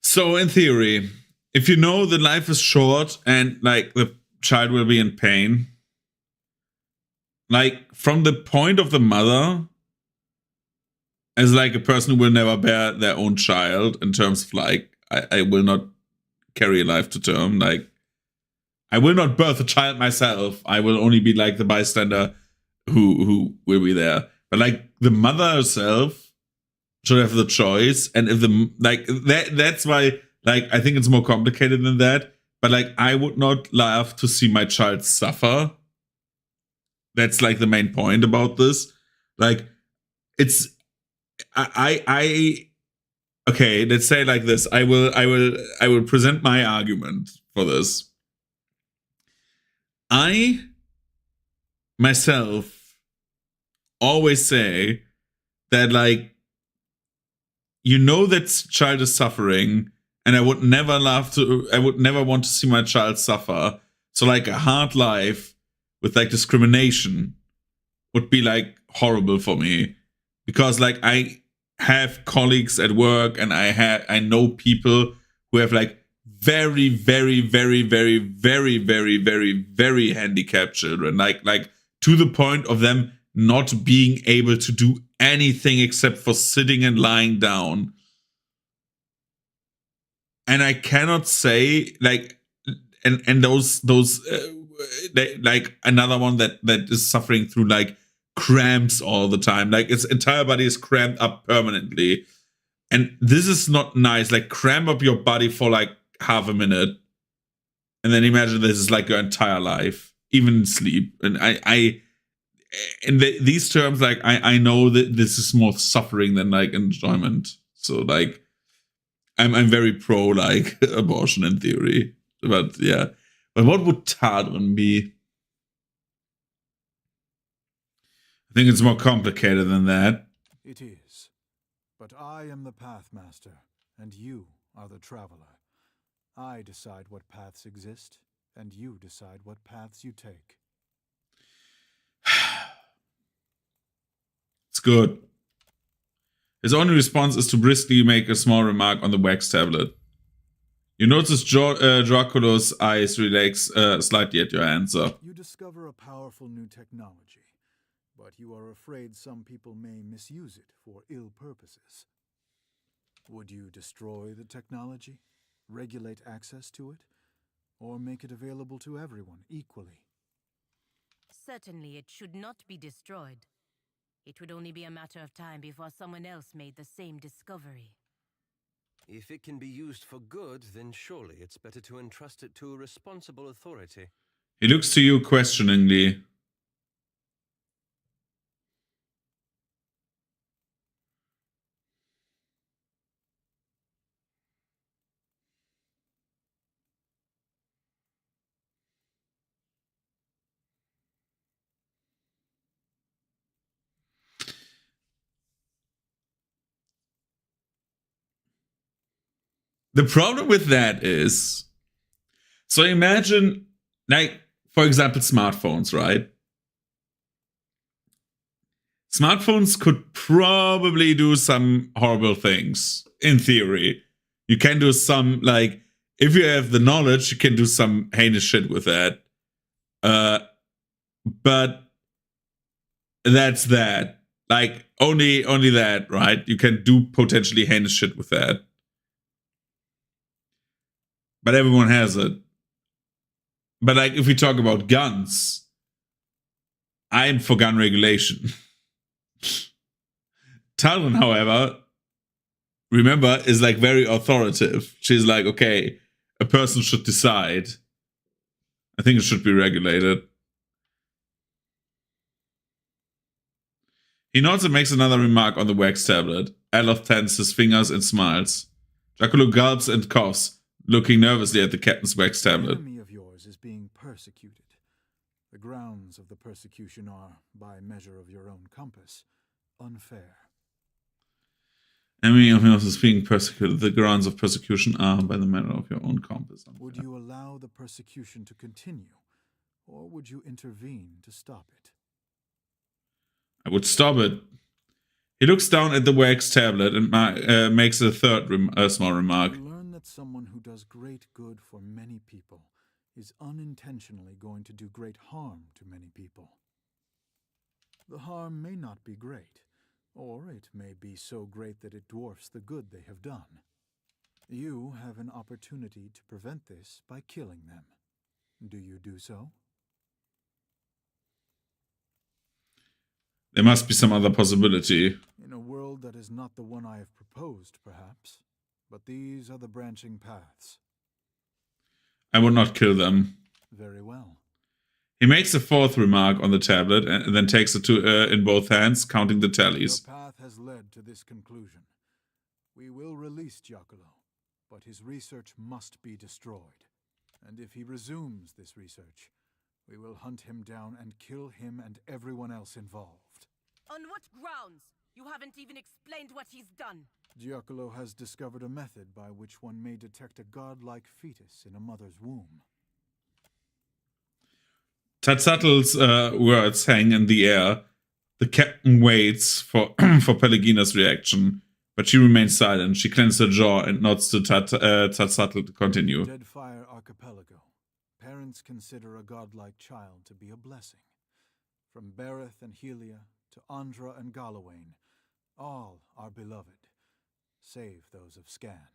So in theory, if you know that life is short and like the child will be in pain, like from the point of the mother, as like a person who will never bear their own child, in terms of like, I will not carry a life to term, like I will not birth a child myself. I will only be like the bystander who will be there. But like the mother herself should have the choice, and if the like that's why like I think it's more complicated than that. But like I would not love to see my child suffer. That's like the main point about this. Like it's I okay, let's say like this. I will present my argument for this. My myself always say that, like, you know that child is suffering, and I would never want to see my child suffer. So, like, a hard life with, like, discrimination would be, like, horrible for me. Because, like, I have colleagues at work, and I know people who have, like, very, very, very, very, very, very, very, very handicapped children. Like to the point of them not being able to do anything except for sitting and lying down. And I cannot say, like, and those like another one that is suffering through, like, cramps all the time. Like, its entire body is cramped up permanently. And this is not nice. Like, cramp up your body for, like, half a minute, and then imagine this is like your entire life, even in sleep. And these terms, like, I know that this is more suffering than, like, enjoyment. So, like, I'm very pro, like, abortion in theory, but yeah. But what would Tadrin be? I think it's more complicated than that. It is, but I am the Pathmaster, and you are the Traveler. I decide what paths exist, and you decide what paths you take. It's good. His only response is to briskly make a small remark on the wax tablet. You notice Dracula's eyes relax slightly at your answer. You discover a powerful new technology, but you are afraid some people may misuse it for ill purposes. Would you destroy the technology? Regulate access to it, or make it available to everyone equally? Certainly it should not be destroyed. It would only be a matter of time before someone else made the same discovery. If it can be used for good, then surely it's better to entrust it to a responsible authority. He looks to you questioningly. The problem with that is, so imagine, like, for example, smartphones, right? Smartphones could probably do some horrible things, in theory. You can do some, like, if you have the knowledge, you can do some heinous shit with that. But that's that. Like, only that, right? You can do potentially heinous shit with that. But everyone has it. But, like, if we talk about guns, I'm for gun regulation. Talon, however, remember, is, like, very authoritative. She's like, okay, a person should decide. I think it should be regulated. He nods and makes another remark on the wax tablet. Aloth tenses his fingers and smiles. Dracula gulps and coughs, looking nervously at the captain's wax tablet. An enemy of yours is being persecuted. The grounds of the persecution are, by measure of your own compass, unfair. Enemy of yours is being persecuted. The grounds of persecution are, by the measure of your own compass, unfair. Would you allow the persecution to continue, or would you intervene to stop it? I would stop it. He looks down at the wax tablet and makes a third small remark. Learn that someone who does great good for many people is unintentionally going to do great harm to many people. The harm may not be great, or it may be so great that it dwarfs the good they have done. You have an opportunity to prevent this by killing them. Do you do so? There must be some other possibility. In a world that is not the one I have proposed, perhaps. But these are the branching paths. I would not kill them. Very well. He makes a fourth remark on the tablet and then takes it in both hands, counting the tallies. Your path has led to this conclusion. We will release Giacomo, but his research must be destroyed. And if he resumes this research, We will hunt him down and kill him and everyone else involved. On what grounds? You haven't even explained what he's done. Giacomo has discovered a method by which one may detect a godlike fetus in a mother's womb. Tatzatl's words hang in the air. The captain waits for for Pelagina's reaction, but she remains silent. She clenches her jaw and nods to Tatzatl to continue. Deadfire Archipelago. Parents consider a godlike child to be a blessing. From Bereth and Helia to Andra and Galawain, all are beloved, save those of Scan.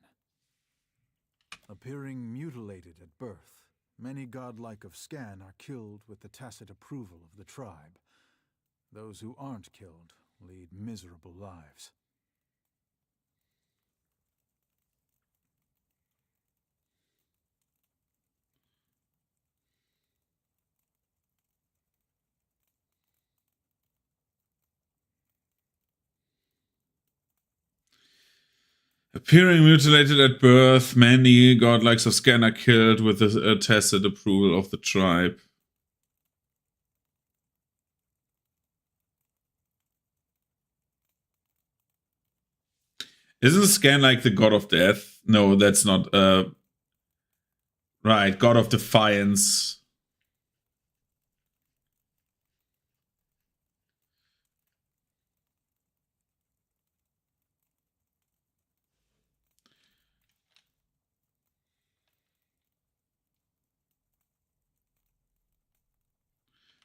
Appearing mutilated at birth, many godlike of Scan are killed with the tacit approval of the tribe. Those who aren't killed lead miserable lives. Appearing mutilated at birth, many godlikes of Scan are killed with the tacit approval of the tribe. Isn't Scan like the god of death? No, that's not. Right, god of defiance.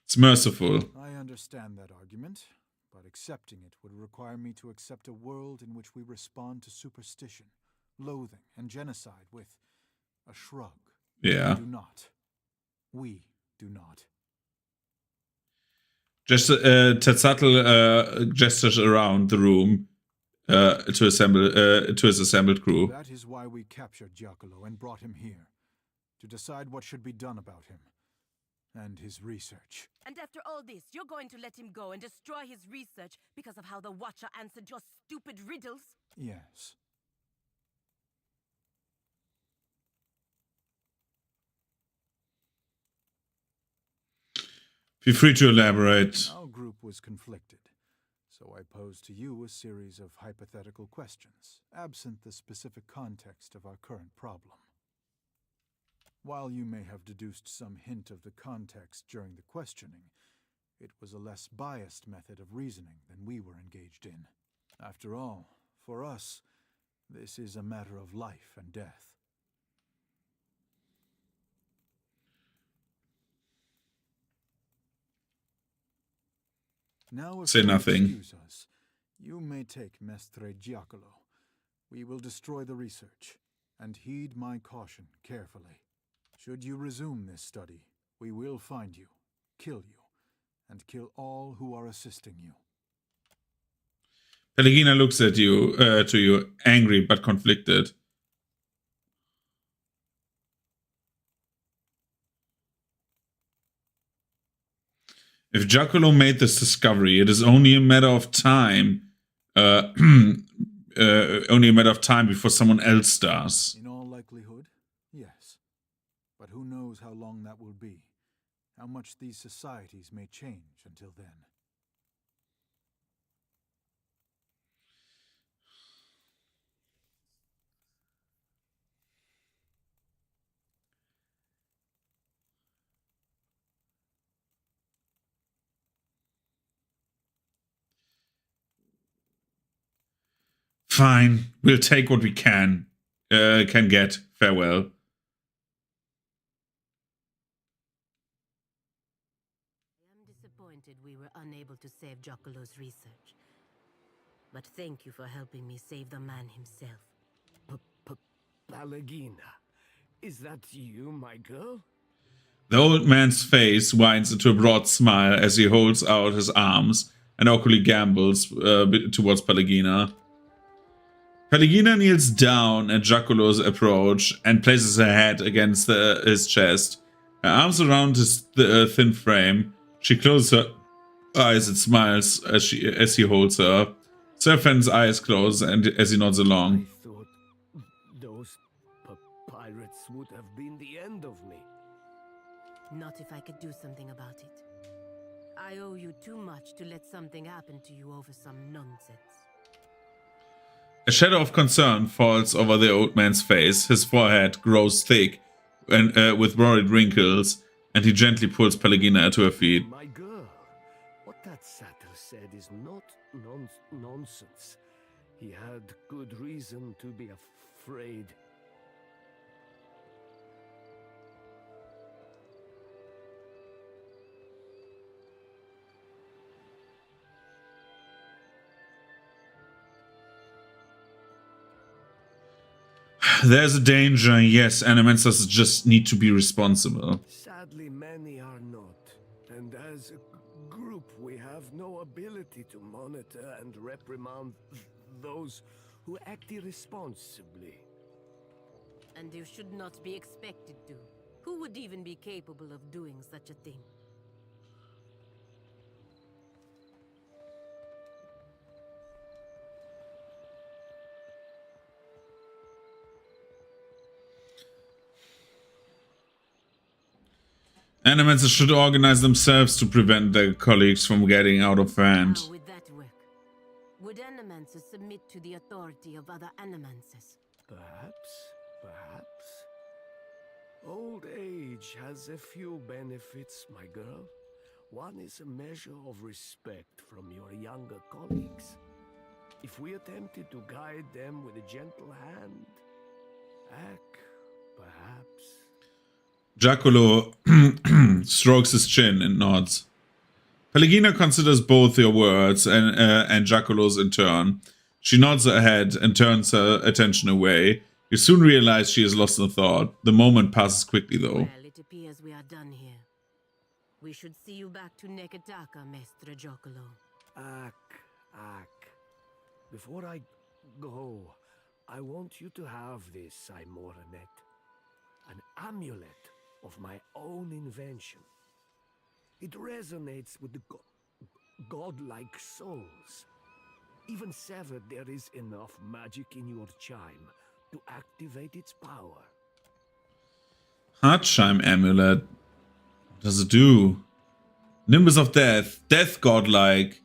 It's merciful. I understand that argument, but accepting it would require me to accept a world in which we respond to superstition, loathing, and genocide with a shrug. Yeah. We do not. We do not. Just Tatzatl gestures around the room to his assembled crew. That is why we captured Giacomo and brought him here, to decide what should be done about him. And his research. And after all this, you're going to let him go and destroy his research because of how the Watcher answered your stupid riddles? Yes. Feel free to elaborate. Our group was conflicted, so I posed to you a series of hypothetical questions, absent the specific context of our current problem. While you may have deduced some hint of the context during the questioning, it was a less biased method of reasoning than we were engaged in. After all, for us, this is a matter of life and death. Now, if Say you nothing. excuse us, you may take Mestre Giacomo. We will destroy the research, and heed my caution carefully. Should you resume this study, we will find you, kill you, and kill all who are assisting you. Pelagina looks at you, to you, angry but conflicted. If Giacomo made this discovery, it is only a matter of time. Only a matter of time before someone else does. In all likelihood, yes. But who knows how long that will be? How much these societies may change until then. Fine, we'll take what we can get. Farewell. We were unable to save Giacomo's research. But thank you for helping me save the man himself. Pelagina, is that you, my girl? The old man's face winds into a broad smile as he holds out his arms and awkwardly gambles towards Pelagina. Pelagina kneels down at Giacomo's approach and places her head against his chest. Her arms around his thin frame. She closes her eyes and smiles as he holds her. Serpent's eyes close and as he nods along. I thought those pirates would have been the end of me. Not if I could do something about it. I owe you too much to let something happen to you over some nonsense. A shadow of concern falls over the old man's face. His forehead grows thick and with worried wrinkles, and he gently pulls Pelagina to her feet. My girl, what that satyr said is not nonsense. He had good reason to be afraid. There's a danger, yes, Animancers just need to be responsible. Sadly, many are not. And as a group, we have no ability to monitor and reprimand those who act irresponsibly. And you should not be expected to. Who would even be capable of doing such a thing? Animancers should organize themselves to prevent their colleagues from getting out of hand. How would that work? Would Animancers submit to the authority of other Animancers? Perhaps. Old age has a few benefits, my girl. One is a measure of respect from your younger colleagues. If we attempted to guide them with a gentle hand, perhaps. Giacomo strokes his chin and nods. Pelagina considers both your words and Giacolo's in turn. She nods her head and turns her attention away. You soon realize she is lost in thought. The moment passes quickly, though. Well, it appears we are done here. We should see you back to Neketaka, Mestre Giacolo. Before I go, I want you to have this, Aimoranet. An amulet of my own invention. It resonates with the godlike souls. Even severed, there is enough magic in your chime to activate its power. Heart Chime Amulet. What does it do? Nimbus of Death. Death godlike.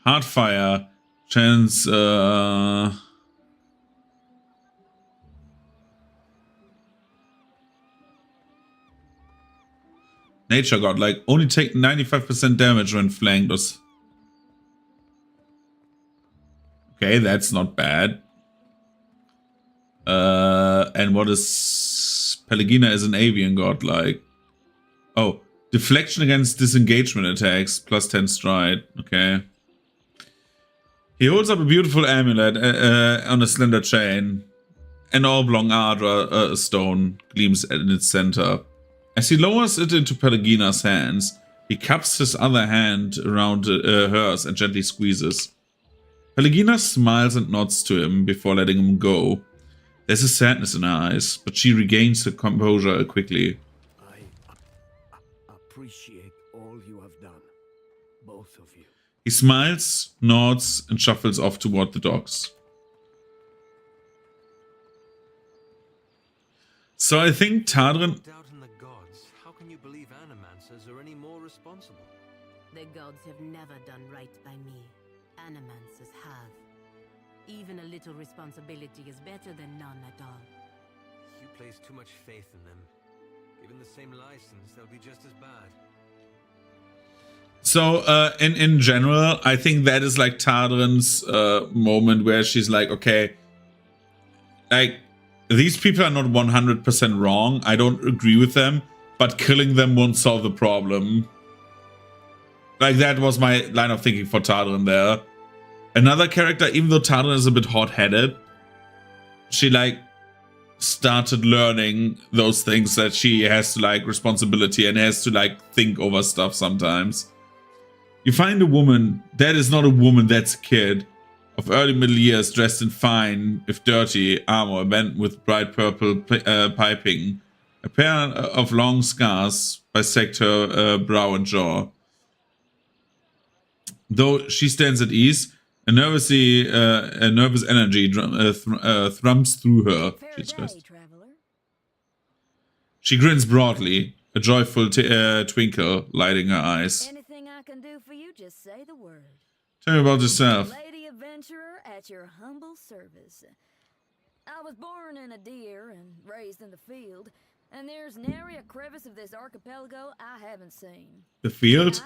Heartfire. Chance, Nature godlike. Only take 95% damage when flanked. Okay, that's not bad. And what is... Pelagina is an avian godlike. Oh, deflection against disengagement attacks. Plus 10 stride. Okay. He holds up a beautiful amulet on a slender chain. An oblong Ardra stone gleams in its center. As he lowers it into Pelagina's hands, he cups his other hand around hers and gently squeezes. Pelagina smiles and nods to him before letting him go. There's a sadness in her eyes, but she regains her composure quickly. I appreciate all you have done, both of you. He smiles, nods, and shuffles off toward the docks. So I think Tadrin... How can you believe Animancers are any more responsible? The gods have never done right by me. Animancers have. Even a little responsibility is better than none at all. You place too much faith in them. Given the same license, they'll be just as bad. So, in general, I think that is like Tadrin's moment where she's like, okay, like, these people are not 100% wrong. I don't agree with them, but killing them won't solve the problem. Like, that was my line of thinking for Tadrin there. Another character, even though Tadrin is a bit hot-headed, she, like, started learning those things that she has to, like, responsibility and has to, like, think over stuff sometimes. You find a woman, that is not a woman, that's a kid, of early middle years, dressed in fine, if dirty, armor, bent with bright purple piping. A pair of long scars bisect her brow and jaw. Though she stands at ease, a nervous energy thrums through her. Jesus Christ. She grins broadly, a joyful twinkle lighting her eyes. Anything I can do for you, just say the word. Tell me about yourself. Lady adventurer at your humble service. I was born in a deer and raised in the field, and there's nary a crevice of this archipelago I haven't seen. The field?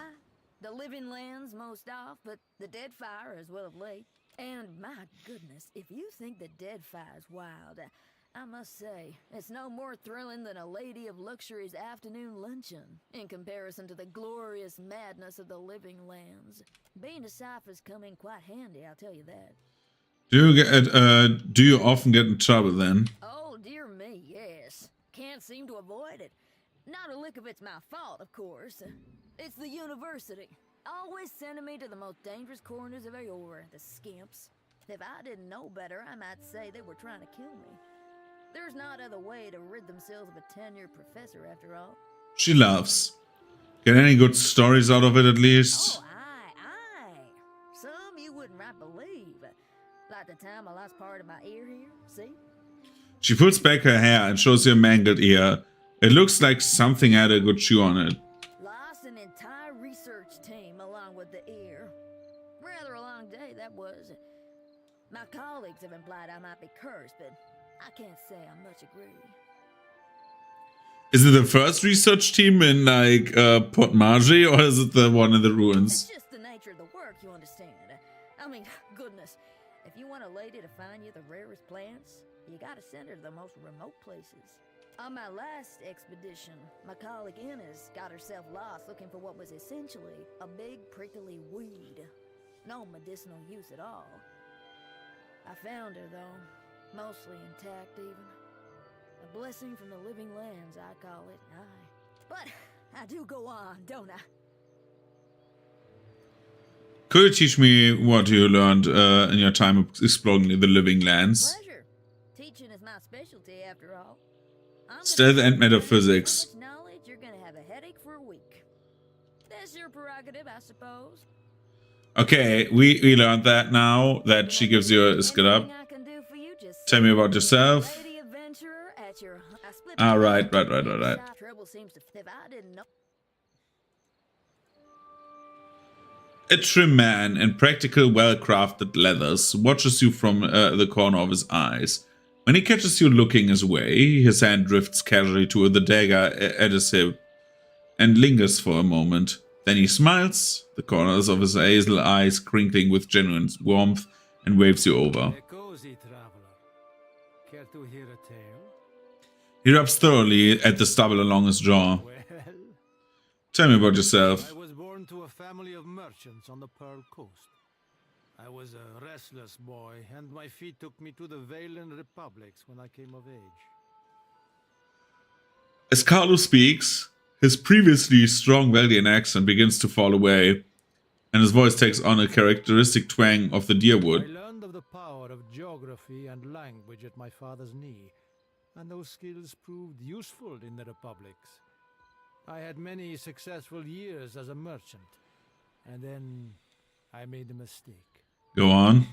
The living lands most off, but the Deadfire as well of late. And my goodness, if you think the Deadfire's wild, I must say, it's no more thrilling than a Lady of Luxury's afternoon luncheon, in comparison to the glorious madness of the living lands. Being a cipher's come in quite handy, I'll tell you that. Do you often get in trouble then? Oh, dear me, yes. Can't seem to avoid it. Not a lick of it's my fault, of course. It's the university. Always sending me to the most dangerous corners of Eora, the skimps. If I didn't know better, I might say they were trying to kill me. There's not other way to rid themselves of a tenured professor, after all. She laughs. Get any good stories out of it at least? Oh, aye. Some you wouldn't right believe. Like the time I lost part of my ear here, see? She pulls back her hair and shows you a mangled ear. It looks like something had a good chew on it. Lost an entire research team along with the ear. Rather a long day, that was. My colleagues have implied I might be cursed, but I can't say I much agree. Is it the first research team in, like, Port Margie, or is it the one in the ruins? It's just the nature of the work, you understand. I mean, goodness, if you want a lady to find you the rarest plants, you gotta send her to the most remote places. On my last expedition, my colleague Inez got herself lost looking for what was essentially a big prickly weed. No medicinal use at all. I found her, though, mostly intact even. A blessing from the living lands, I call it, aye. But I do go on, don't I? Could you teach me what you learned in your time exploring the living lands? Pleasure. Teaching is my specialty, after all. Stealth and metaphysics. So much knowledge, you're gonna have a headache for a week. That's your prerogative, I suppose. Okay, we learned that now, that she gives you a skill up. Tell me about yourself. Ah, right. Trouble seems to if I didn't know. A trim man in practical, well-crafted leathers watches you from the corner of his eyes. When he catches you looking his way, his hand drifts casually to the dagger at his hip and lingers for a moment. Then he smiles, the corners of his hazel eyes crinkling with genuine warmth, and waves you over. Cozy traveler. Care to hear a tale? He rubs thoroughly at the stubble along his jaw. Well, tell me about yourself. I was born to a family of merchants on the Pearl Coast. I was a restless boy, and my feet took me to the Valen Republics when I came of age. As Carlo speaks, his previously strong Valdian accent begins to fall away, and his voice takes on a characteristic twang of the Deerwood. I learned of the power of geography and language at my father's knee, and those skills proved useful in the Republics. I had many successful years as a merchant, and then I made a mistake. Go on.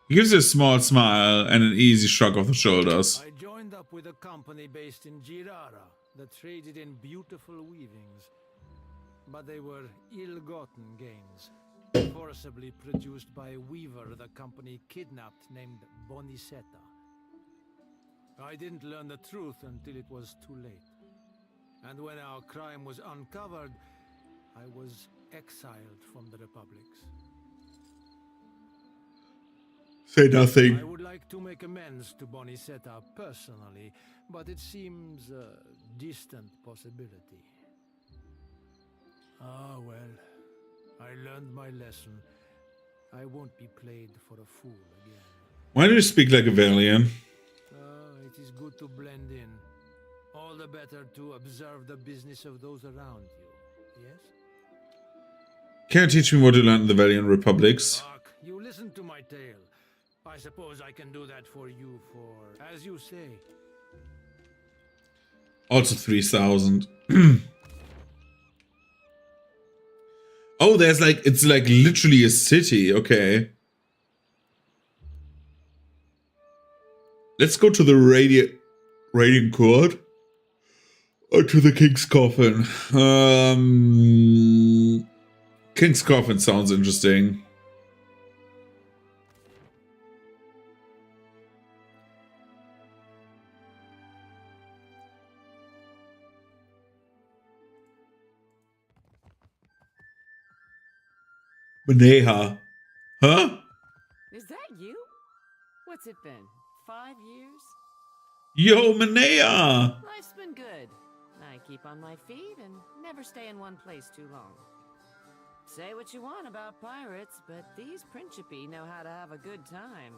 He gives you a small smile and an easy shrug of the shoulders. I joined up with a company based in Girara that traded in beautiful weavings, but they were ill-gotten gains, forcibly produced by a weaver the company kidnapped named Bonicetta. I didn't learn the truth until it was too late. And when our crime was uncovered, I was exiled from the Republics. Say nothing. I would like to make amends to Bonicetta personally, but it seems a distant possibility. Ah, well, I learned my lesson. I won't be played for a fool again. Why do you speak like a Valian? It is good to blend in. All the better to observe the business of those around you, yes? Can you teach me what you learned in the Valian Republics? Ark, you listen to my tale. I suppose I can do that for you for, as you say. Also 3,000. Oh, there's like, it's like literally a city. Okay. Let's go to the Radiant Court. To the King's Coffin. King's Coffin sounds interesting. Maneha. Huh? Is that you? What's it been? 5 years? Yo, Maneha! Life's been good. I keep on my feet and never stay in one place too long. Say what you want about pirates, but these Principi know how to have a good time.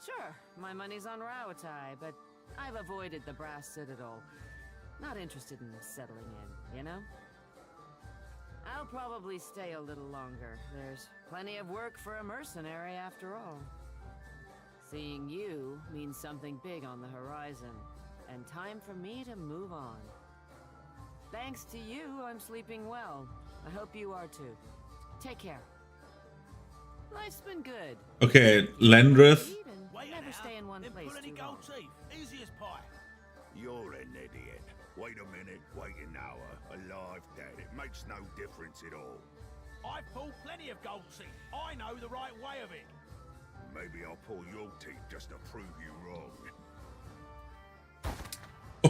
Sure, my money's on Rauatai, but I've avoided the Brass Citadel. Not interested in settling in, you know? I'll probably stay a little longer. There's plenty of work for a mercenary after all. Seeing you means something big on the horizon, and time for me to move on. Thanks to you, I'm sleeping well. I hope you are too. Take care. Life's been good. Okay, Landreth. Never stay in one place too long. Easy as pie. You're an idiot. Wait a minute, wait an hour. Alive, dead. It makes no difference at all. I've pulled plenty of gold teeth. I know the right way of it. Maybe I'll pull your teeth just to prove you wrong.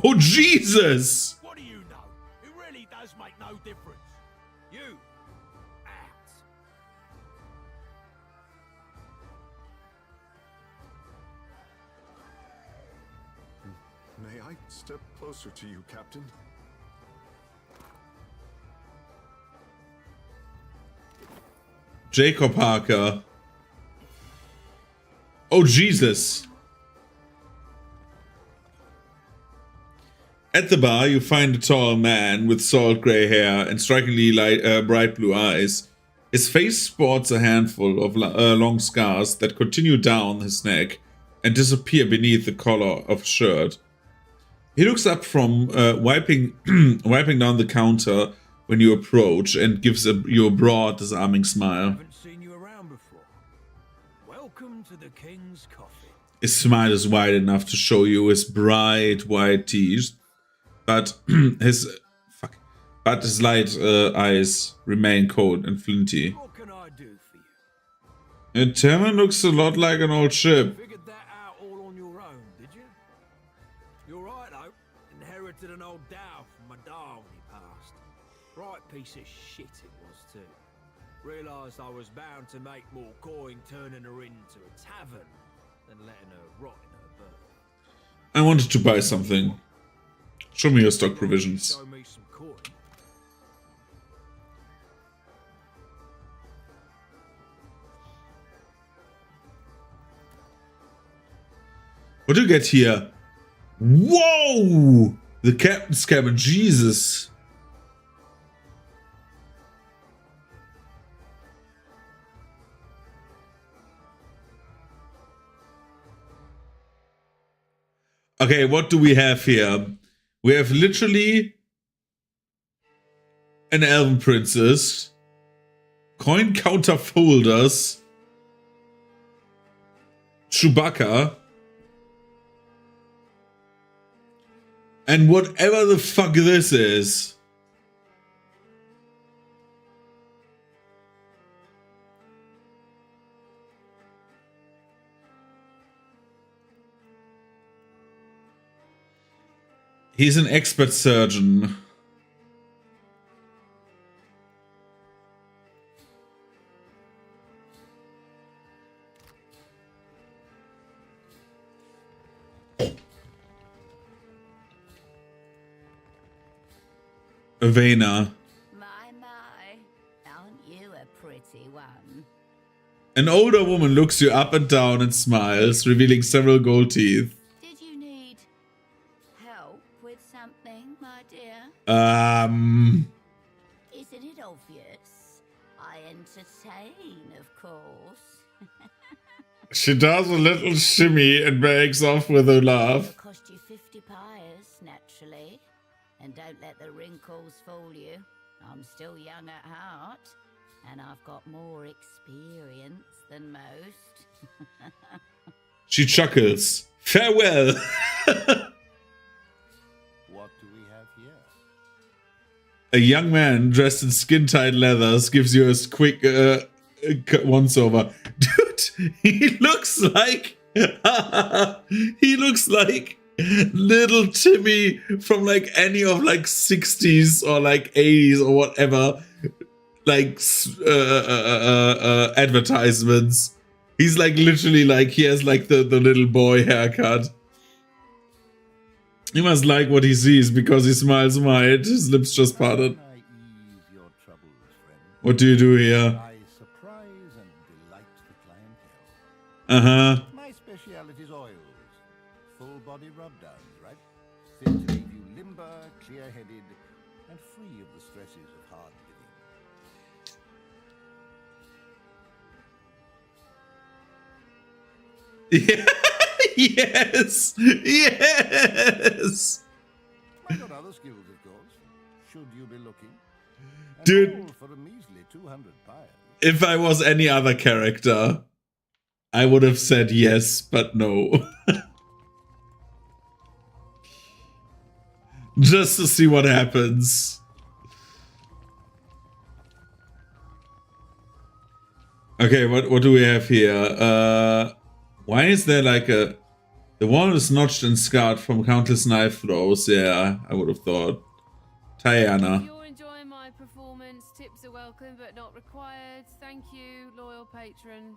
Oh, Jesus! What do you know? It really does make no difference. You! Out. May I step closer to you, Captain? Jacob Harker. Oh, Jesus. At the bar, you find a tall man with salt gray hair and strikingly bright blue eyes. His face sports a handful of long scars that continue down his neck and disappear beneath the collar of his shirt. He looks up from wiping down the counter when you approach and gives you a broad, disarming smile. Haven't seen you around before. Welcome to the King's Coffin. His smile is wide enough to show you his bright white teeth, but his light eyes remain cold and flinty. What can I do for you? And Timon looks a lot like an old ship. Figured that out all on your own, did you? You're right, though. Inherited an old dhow from my dad when he passed. Right piece of shit it was, too. Realised I was bound to make more coin turning her into a tavern than letting her rot in her berth. I wanted to buy something. Show me your stock provisions. Show me some coin. What do you get here? Whoa! The captain's cabin, Jesus. Okay, what do we have here? We have literally an elven princess, coin counter folders, Chewbacca, and whatever the fuck this is. He's an expert surgeon. Avena. My, aren't you a pretty one? An older woman looks you up and down and smiles, revealing several gold teeth. Did you need help with something, my dear? Isn't it obvious? I entertain, of course. She does a little shimmy and breaks off with a laugh. It'll cost you 50 pyres, naturally. And don't let the wrinkles fool you. I'm still young at heart, and I've got more experience than most. She chuckles. Farewell. What do we have A young man dressed in skin-tight leathers gives you a quick once-over. Dude, he looks like little Timmy from like any of like 60s or like 80s or whatever, like advertisements. He's like literally like he has like the little boy haircut. He must like what he sees because he smiles wide. His lips just parted. What do you do here? My speciality is oils. Full body rub-downs, right? Fit to leave you limber, clear-headed, and free of the stresses of hard living. Yes! Yes! I've got other skills, of course. Should you be looking? Dude, for a measly 200 pyres. If I was any other character, I would have said yes, but no. Just to see what happens. Okay, what do we have here? Why is there like a... The wall is notched and scarred from countless knife throws. Yeah, I would have thought. Tiana. If you're enjoying my performance, tips are welcome but not required. Thank you, loyal patron.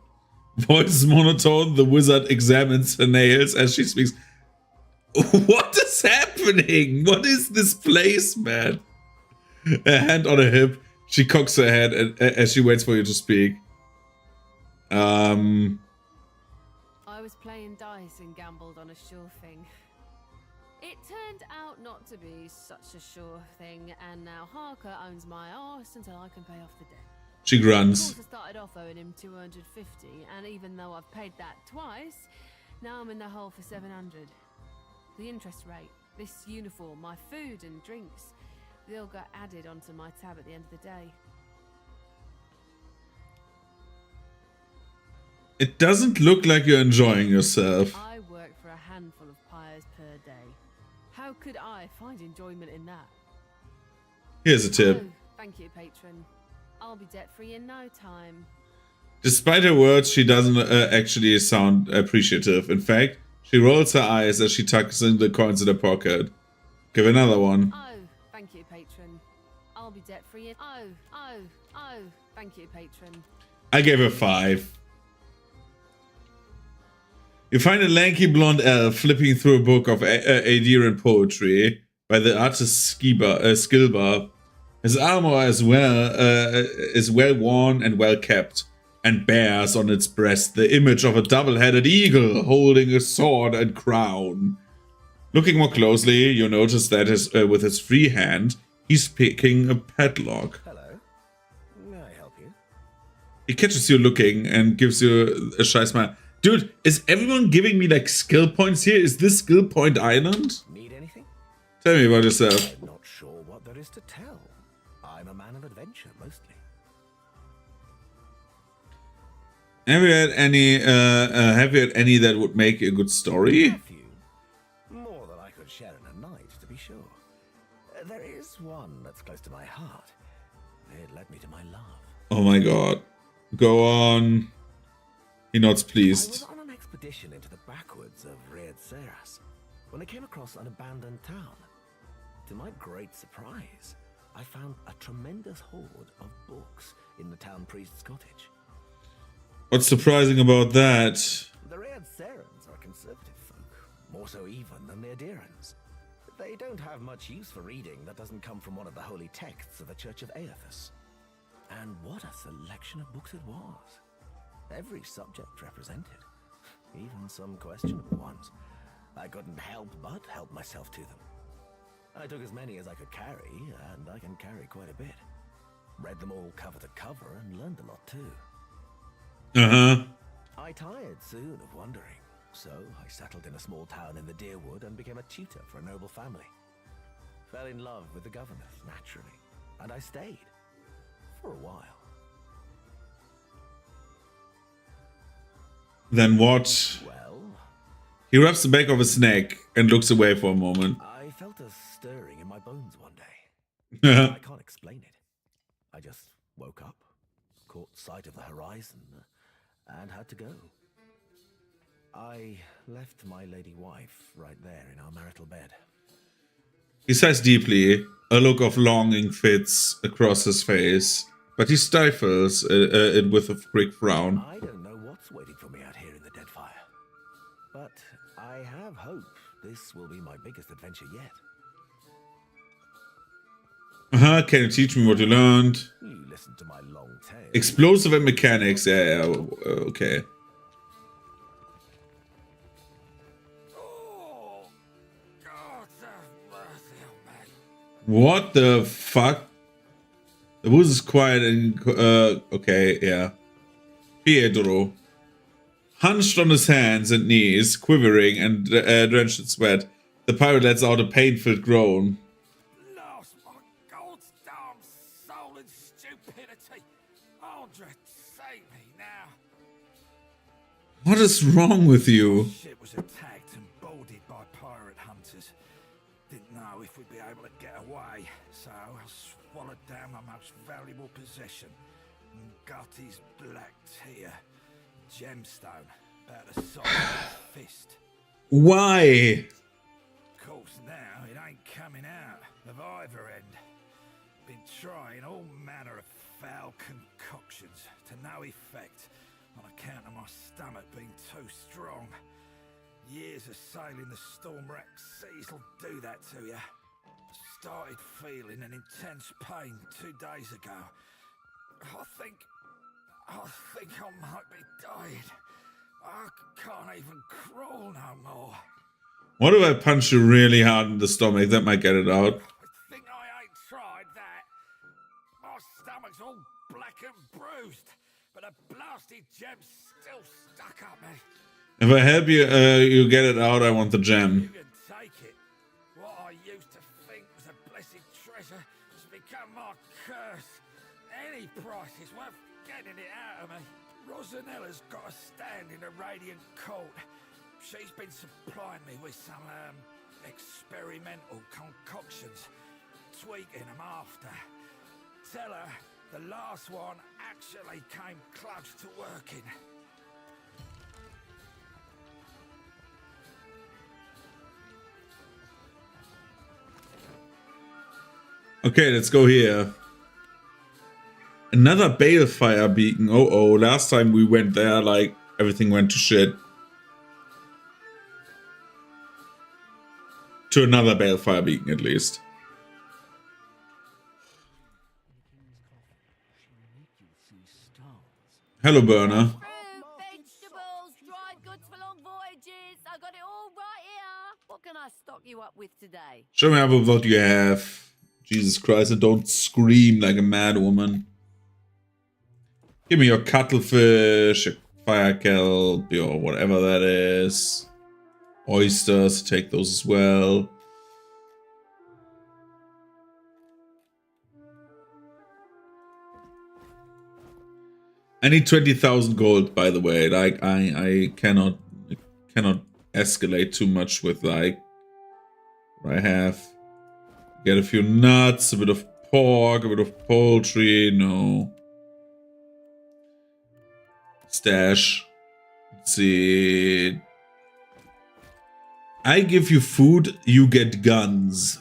Voice monotone, the wizard examines her nails as she speaks. What is happening? What is this place, man? A hand on her hip, she cocks her head as she waits for you to speak. I was playing dice and gambled on a sure thing. It turned out not to be such a sure thing, and now Harker owns my arse until I can pay off the debt. She grunts. Of course, I started off owing him 250, and even though I've paid that twice, now I'm in the hole for 700. The interest rate, this uniform, my food and drinks, they all got added onto my tab at the end of the day. It doesn't look like you're enjoying yourself. I work for a handful of pyres per day. How could I find enjoyment in that? Here's a tip. Oh, thank you, patron. I'll be debt-free in no time. Despite her words, she doesn't actually sound appreciative. In fact, she rolls her eyes as she tucks in the coins in her pocket. Give another one. Oh, thank you, patron. I'll be debt-free in... Oh, thank you, patron. I gave her 5. You find a lanky blonde elf flipping through a book of Aediran poetry by the artist Skilbar. His armor is well worn and well kept, and bears on its breast the image of a double-headed eagle holding a sword and crown. Looking more closely, you notice that with his free hand, he's picking a padlock. Hello. May I help you? He catches you looking and gives you a shy smile. Dude, is everyone giving me like skill points here? Is this Skill Point Island? Need anything? Tell me about yourself. I'm not sure what there is to tell. I'm a man of adventure, mostly. Have you had any that would make a good story? More than I could share in a night, to be sure. There is one that's close to my heart. It led me to my love. Oh my god. Go on. He nods pleased. I was on an expedition into the backwoods of Reard Seras when I came across an abandoned town. To my great surprise, I found a tremendous hoard of books in the town priest's cottage. What's surprising about that? The Reard Serans are conservative folk, more so even than the Aedirans. They don't have much use for reading that doesn't come from one of the holy texts of the Church of Aethys. And what a selection of books it was. Every subject represented, even some questionable ones. I couldn't help but help myself to them. I took as many as I could carry, and I can carry quite a bit. Read them all cover to cover and learned a lot too. I tired soon of wandering, so I settled in a small town in the Deerwood and became a tutor for a noble family. Fell in love with the governess, naturally, and I stayed. For a while. Then what? Well, he rubs the back of his neck and looks away for a moment. I felt a stirring in my bones I can't explain it. I just woke up, caught sight of the horizon, and had to go. I left my lady wife right there in our marital bed. He sighs deeply. A look of longing fits across his face, but he stifles it with a quick frown. I don't know what's waiting for me out here in the Deadfire, but I have hope this will be my biggest adventure yet. Can you teach me what you learned? You listen to my long tale. Explosive and mechanics. Yeah, okay. What the fuck? The woods is quiet and okay, yeah. Pietro, hunched on his hands and knees, quivering and drenched in sweat, the pirate lets out a pain-filled groan. Lost my God's damn soul and stupidity. Andre, save me now. What is wrong with you? Ship was attacked and boarded by pirate hunters. Didn't know if we'd be able to get away, so I swallowed down my most valuable possession, Ngati's black tear, gemstone, about the size of a fist. Why? Of course, now it ain't coming out of either end. Been trying all manner of foul concoctions to no effect on account of my stomach being too strong. Years of sailing the storm-racked seas will do that to you. Started feeling an intense pain 2 days ago. I think I might be dying. I can't even crawl no more. What if I punch you really hard in the stomach? That might get it out. I think I ain't tried that. My stomach's all black and bruised, but a blasted gem's still stuck up me. If I help you, you get it out, I want the gem. You can take it. What I used to think was a blessed treasure has become my curse. Any price is worth getting it out of me. Rosanella's got a stand in the Radiant Court. She's been supplying me with some experimental concoctions, tweaking them after. Tell her the last one actually came close to working. Okay, let's go here. Another balefire beacon. Oh, last time we went there, like, everything went to shit. To another balefire beacon, at least. Hello, Burner. Vegetables, dried goods for long voyages. I got it all right here. What can I stock you up with today? Show me what you have. Jesus Christ, and don't scream like a mad woman. Give me your cuttlefish, your fire kelp, your whatever that is. Oysters, take those as well. I need 20,000 gold, by the way. Like, I cannot escalate too much with, like, what I have. Get a few nuts, a bit of pork, a bit of poultry. No. Stash. Let's see. I give you food, you get guns.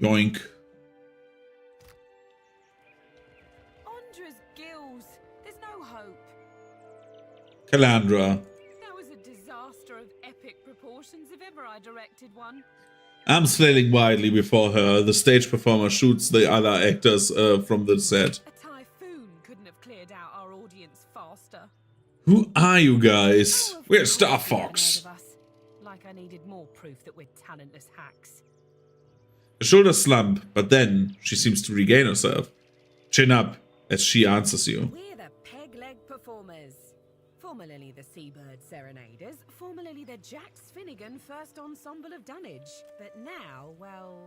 Yoink. Andra's gills. There's no hope. Calandra. That was a disaster of epic proportions if ever I directed one. Arms flailing wildly before her, the stage performer shoots the other actors from the set. A typhoon couldn't have cleared out our audience faster. Who are you guys? We're Star Fox. Like I needed more proof that we're talentless hacks. A shoulder slump, but then she seems to regain herself. Chin up as she answers you. We're the Peg-Leg Performers. Formerly the Seabird Serenaders, formerly the Jax Finnegan First Ensemble of Dunnage. But now, well...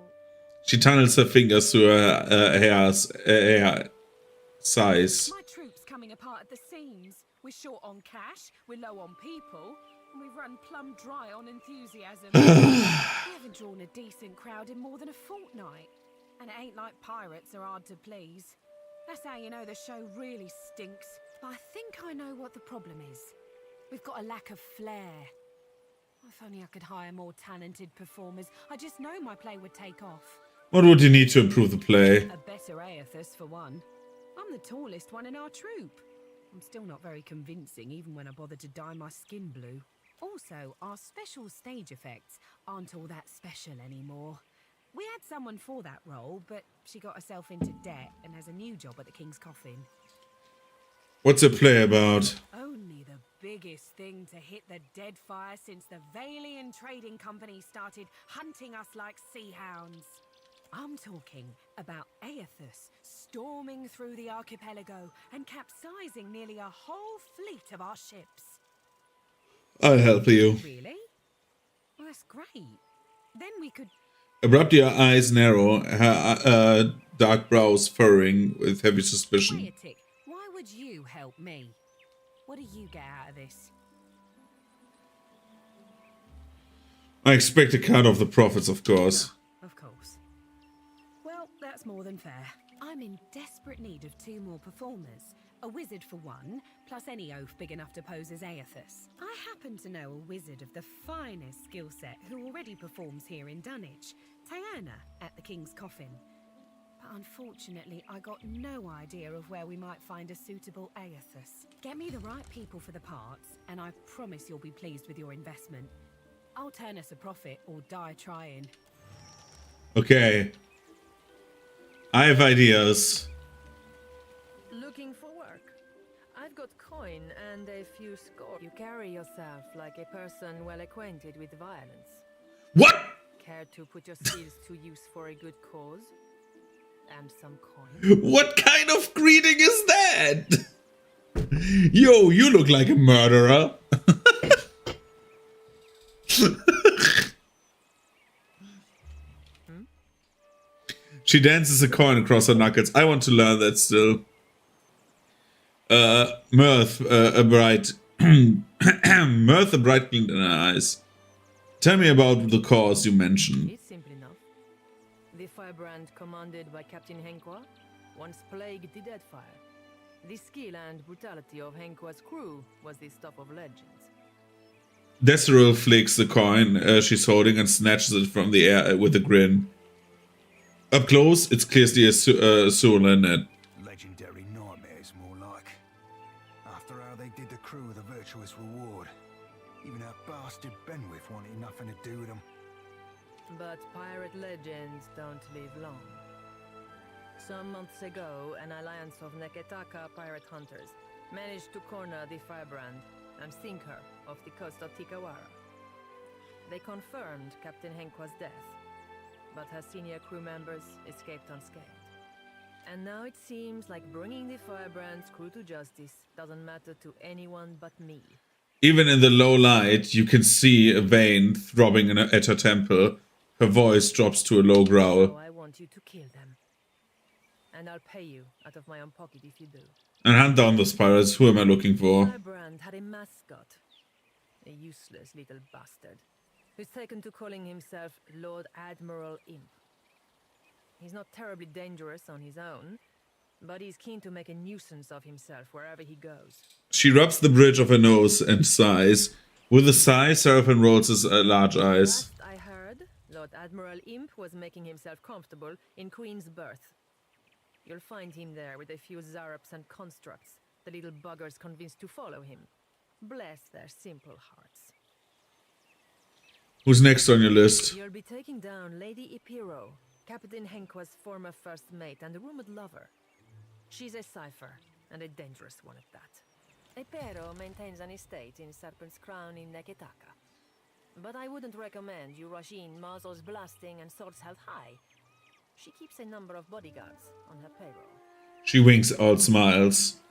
She tunnels her fingers through her hair size. My troops coming apart at the seams. We're short on cash, we're low on people, and we've run plumb dry on enthusiasm. We haven't drawn a decent crowd in more than a fortnight. And it ain't like pirates are hard to please. That's how you know the show really stinks. But I think I know what the problem is. We've got a lack of flair. If only I could hire more talented performers. I just know my play would take off. What would you need to improve the play? A better Aethys, for one. I'm the tallest one in our troupe. I'm still not very convincing, even when I bother to dye my skin blue. Also, our special stage effects aren't all that special anymore. We had someone for that role, but she got herself into debt and has a new job at the King's Coffin. What's the play about? Only the biggest thing to hit the Deadfire since the Vailian Trading Company started hunting us like sea hounds. I'm talking about Aethys storming through the archipelago and capsizing nearly a whole fleet of our ships. I'll help you. Really? Well, that's great. Then we could... Abruptly, her eyes narrow, her dark brows furrowing with heavy suspicion. Phaetic, why would you help me? What do you get out of this? I expect a cut of the profits, of course. Of course. Well, that's more than fair. I'm in desperate need of 2 more performers. A wizard for one, plus any oaf big enough to pose as Aethys. I happen to know a wizard of the finest skill set who already performs here in Dunwich, Tiana at the King's Coffin. But unfortunately, I got no idea of where we might find a suitable Aethys. Get me the right people for the parts, and I promise you'll be pleased with your investment. I'll turn us a profit or die trying. Okay. I have ideas. Looking for work? I've got coin and a few score. You carry yourself like a person well acquainted with violence. What? Care to put your skills to use for a good cause? And some coin? What kind of greeting is that? Yo, you look like a murderer. She dances a coin across her knuckles. I want to learn that still. Mirth, a bright mirth, a bright glint in her eyes. Tell me about the cause you mentioned. It's simple enough. The firebrand commanded by Captain Henqua once plagued the Deadfire. The skill and brutality of Henqua's crew was the stuff of legends. Desiril flicks the coin she's holding and snatches it from the air with a grin. Up close, it's clearly a Surlanet. Legendary nightmares, more like. After how they did the crew with a virtuous reward. Even that bastard Benwith wanted nothing to do with them. But pirate legends don't live long. Some months ago, an alliance of Neketaka pirate hunters managed to corner the firebrand and sink her off the coast of Tikawara. They confirmed Captain Henqua's death, but her senior crew members escaped unscathed. And now it seems like bringing the firebrand's crew to justice doesn't matter to anyone but me. Even in the low light, you can see a vein throbbing at her temple. Her voice drops to a low growl. So I want you to kill them. And I'll pay you out of my own pocket if you do. And hunt down those pirates. Who am I looking for? Firebrand had a mascot. A useless little bastard who's taken to calling himself Lord Admiral Imp. He's not terribly dangerous on his own, but he's keen to make a nuisance of himself wherever he goes. She rubs the bridge of her nose and sighs. With a sigh, Seraphim rolls his large eyes. Last I heard, Lord Admiral Imp was making himself comfortable in Queen's Berth. You'll find him there with a few Zarops and constructs, the little buggers convinced to follow him. Bless their simple hearts. Who's next on your list? You'll be taking down Lady Ipiro, Captain Henqua's former first mate and a rumored lover. She's a cipher, and a dangerous one at that. Ipiro maintains an estate in Serpent's Crown in Neketaka. But I wouldn't recommend you rush in muzzles blasting and swords held high. She keeps a number of bodyguards on her payroll. She winks out smiles.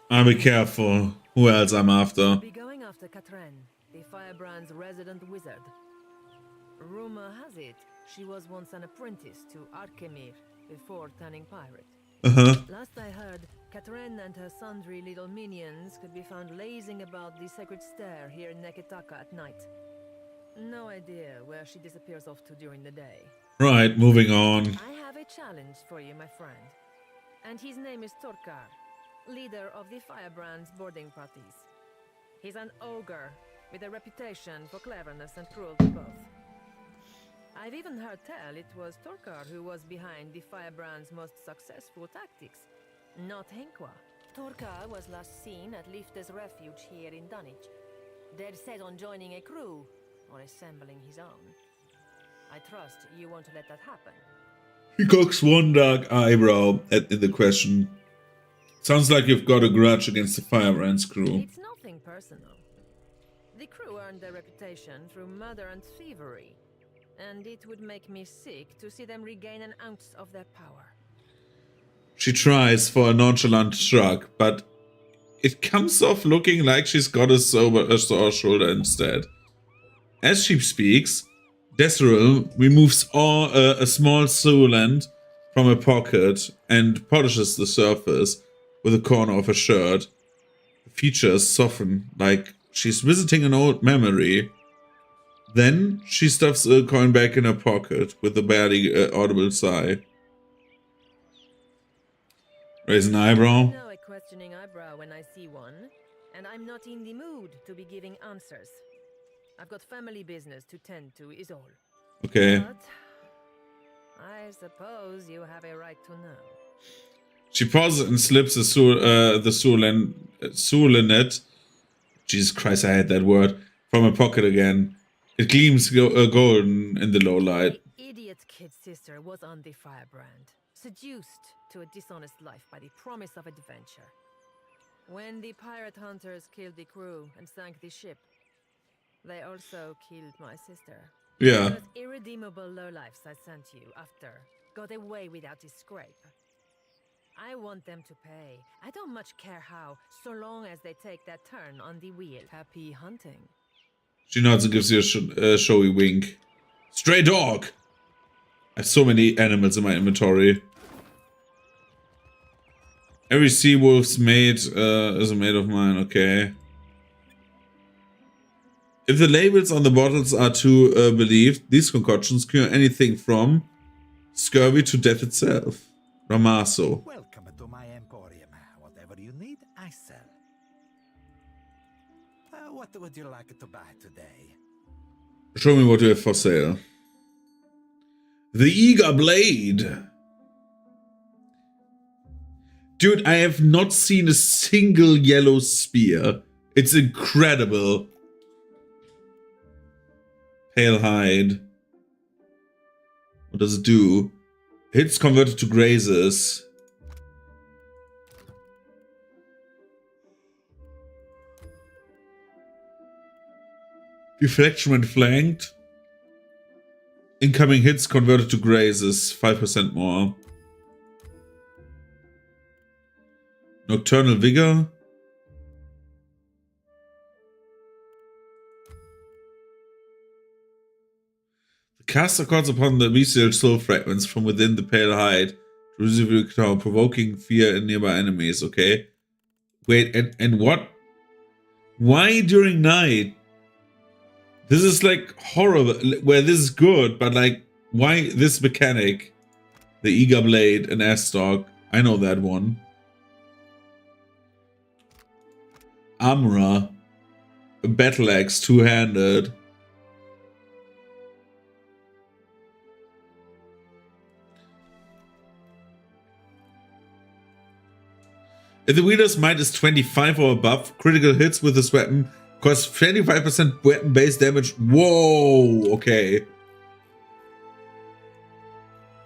I'll be careful. Who else I'm after? Be going after Katren, the firebrand's resident wizard. Rumor has it she was once an apprentice to Arkemir before turning pirate. Last I heard, Katrin and her sundry little minions could be found lazing about the sacred stair here in Neketaka at night. No idea where she disappears off to during the day. Right, moving on. I have a challenge for you, my friend. And his name is Torkar, leader of the Firebrand's boarding parties. He's an ogre with a reputation for cleverness and cruelty both. I've even heard tell it was Torkar who was behind the Firebrand's most successful tactics, not Henkwa. Torkar was last seen at Lifte's refuge here in Dunwich. Dead set on joining a crew, or assembling his own. I trust you won't let that happen. He cocks one dark eyebrow in the question. Sounds like you've got a grudge against the Firebrand's crew. It's nothing personal. The crew earned their reputation through murder and thievery, and it would make me sick to see them regain an ounce of their power. She tries for a nonchalant shrug, but it comes off looking like she's got a sore shoulder instead. As she speaks, Desiril removes a small Suland from her pocket and polishes the surface with a corner of her shirt. The features soften like she's visiting an old memory. Then she stuffs a coin back in her pocket with a barely audible sigh. Raise an eyebrow. I know a questioning eyebrow when I see one, and I'm not in the mood to be giving answers. I've got family business to tend to, is all. Okay. But I suppose you have a right to know. She pauses and slips the Sulenet, Jesus Christ, I hate that word, from her pocket again. It gleams golden in the low light. The idiot kid's sister was on the Firebrand, seduced to a dishonest life by the promise of adventure. When the pirate hunters killed the crew and sank the ship, they also killed my sister. Yeah. Those irredeemable lowlifes I sent you after got away without a scrape. I want them to pay. I don't much care how, so long as they take that turn on the wheel. Happy hunting. She nods and gives you a showy wink. Stray dog! I have so many animals in my inventory. Every sea wolf's mate is a mate of mine, okay. If the labels on the bottles are to believed, these concoctions cure anything from scurvy to death itself. Ramasso. Welcome to my emporium. Whatever you need, I sell. What would you like to buy today? Show me what you have for sale. The Eager Blade. Dude, I have not seen a single yellow spear. It's incredible. Pale hide. What does it do? Hits converted to grazes. Deflection when flanked. Incoming hits converted to grazes. 5% more. Nocturnal Vigor. The caster calls upon the bestial soul fragments from within the pale hide to receive tower, provoking fear in nearby enemies, okay? Wait, and what? Why during night? This is like horrible, where this is good, but like, why this mechanic? The Eager Blade and Astok. I know that one. Amra. A battle axe, two-handed. If the wielder's might is 25 or above, critical hits with this weapon cause 25% weapon-based damage. Whoa, okay.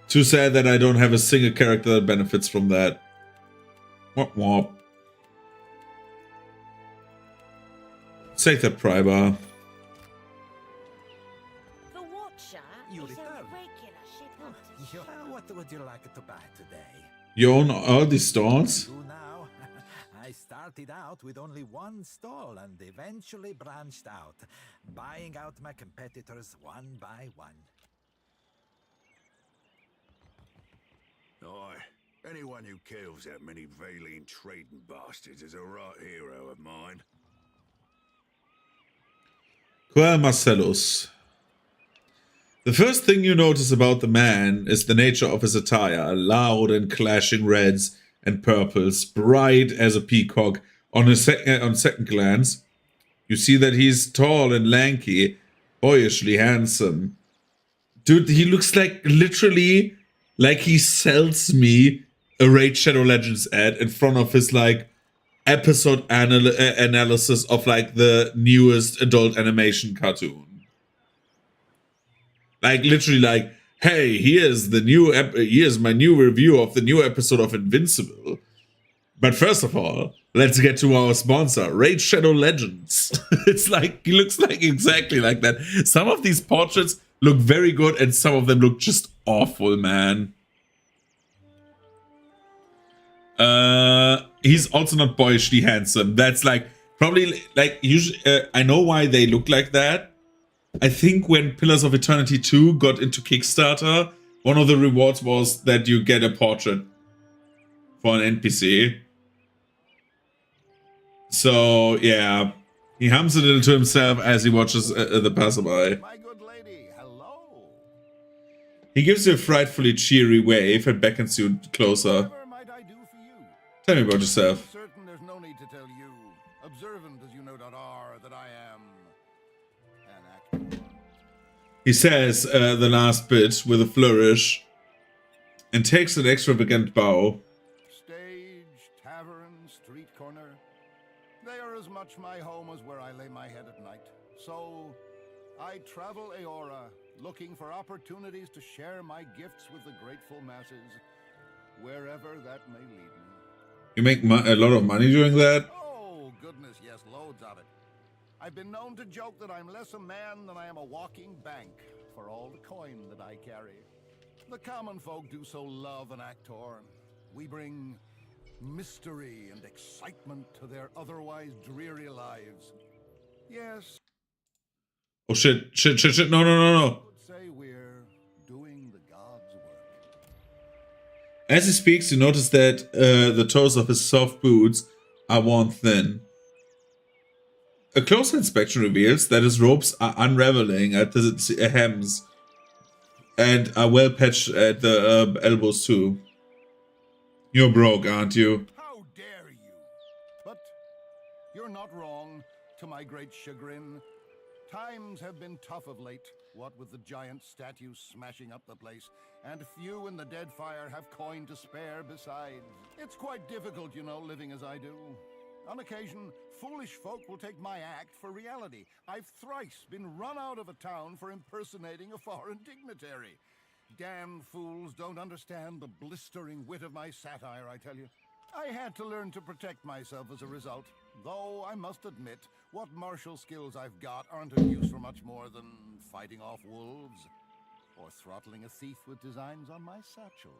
Too sad that I don't have a single character that benefits from that. Womp womp. Take that Prybar. The Watcher you is a regular shipment. What would you like to buy today? You own all these stalls? Now, I started out with only one stall and eventually branched out, buying out my competitors one by one. Oi, Anyone who kills that many Valine trading bastards is a right hero of mine. Quel Marcellus. The first thing you notice about the man is the nature of his attire, loud and clashing reds and purples, bright as a peacock. On second glance, you see that he's tall and lanky, boyishly handsome. Dude, he looks like literally like he sells me a Raid Shadow Legends ad in front of his like episode analysis of like the newest adult animation cartoon. Like literally like, hey, here's my new review of the new episode of Invincible. But first of all, let's get to our sponsor, Raid Shadow Legends. It's like, he looks like exactly like that. Some of these portraits look very good and some of them look just awful, man. He's also not boyishly handsome. That's like, probably like, usually, I know why they look like that. I think when Pillars of Eternity 2 got into Kickstarter, one of the rewards was that you get a portrait for an NPC. So, yeah. He hums a little to himself as he watches the passerby. My good lady, hello. He gives you a frightfully cheery wave and beckons you closer. Whatever might I do for you? Tell me about yourself. Certain there's no need to tell you, observant as you no doubt are, that I am an actor. He says the last bit with a flourish and takes an extravagant bow. Stage, tavern, street corner. They are as much my home as where I lay my head at night. So, I travel Eora, looking for opportunities to share my gifts with the grateful masses, wherever that may lead me. You make a lot of money doing that? Oh, goodness, yes, loads of it. I've been known to joke that I'm less a man than I am a walking bank for all the coin that I carry. The common folk do so love an actor. We bring mystery and excitement to their otherwise dreary lives. Yes. Oh shit, no. Say we're doing the God's work. As he speaks, you notice that the toes of his soft boots are worn thin. A closer inspection reveals that his robes are unraveling at the hems and are well patched at the elbows too. You're broke, aren't you? How dare you? But you're not wrong, to my great chagrin. Times have been tough of late, what with the giant statues smashing up the place, and few in the Deadfire have coin to spare besides. It's quite difficult, you know, living as I do. On occasion, foolish folk will take my act for reality. I've thrice been run out of a town for impersonating a foreign dignitary. Damn fools don't understand the blistering wit of my satire, I tell you. I had to learn to protect myself as a result, though I must admit, what martial skills I've got aren't of use for much more than fighting off wolves or throttling a thief with designs on my satchel.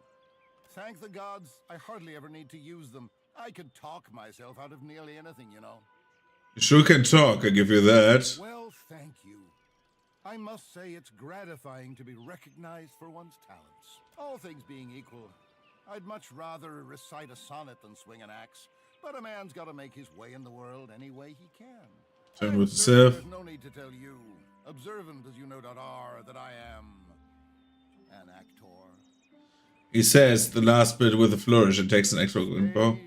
Thank the gods, I hardly ever need to use them. I could talk myself out of nearly anything, you know. You sure can talk, I give you that. Well, thank you. I must say it's gratifying to be recognized for one's talents. All things being equal, I'd much rather recite a sonnet than swing an axe, but a man's got to make his way in the world any way he can. Turn with yourself. There's no need to tell you, observant as you no doubt are, that I am an actor. He says the last bit with a flourish and takes an extra bow.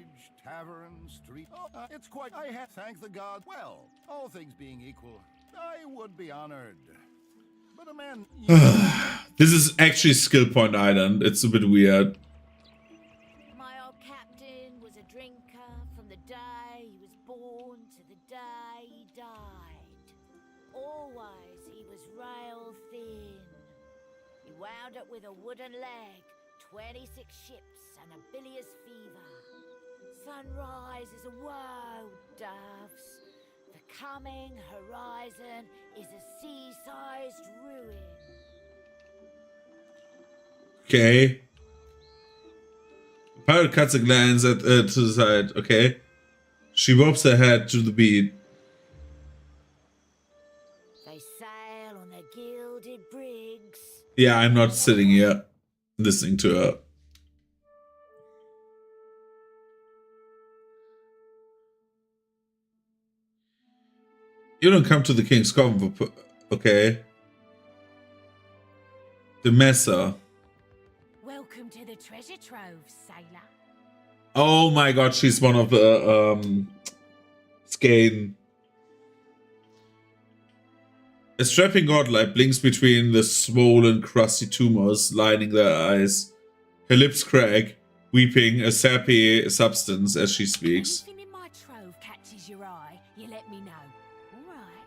Tavern, street. Oh, it's quite. I have thank the gods. Well, all things being equal, I would be honored. But a man. This is actually Skill Point Island. It's a bit weird. My old captain was a drinker from the day he was born to the day he died. Always he was rail thin. He wound up with a wooden leg, 26 ships and a bilious fever. Sunrise is a woe, doves. The coming horizon is a sea-sized ruin. Okay. Pirate cuts a glance at to the side. Okay. She bobs her head to the beat. They sail on their gilded brigs. Yeah, I'm not sitting here listening to her. You don't come to the King's Coven for... Okay. The Messer. Welcome to the treasure trove, sailor. Oh my god, she's one of the Skane. A strapping godlike blinks between the swollen, crusty tumors lining their eyes. Her lips crack, weeping a sappy substance as she speaks. Anything in my trove catches your eye, you let me know. All right.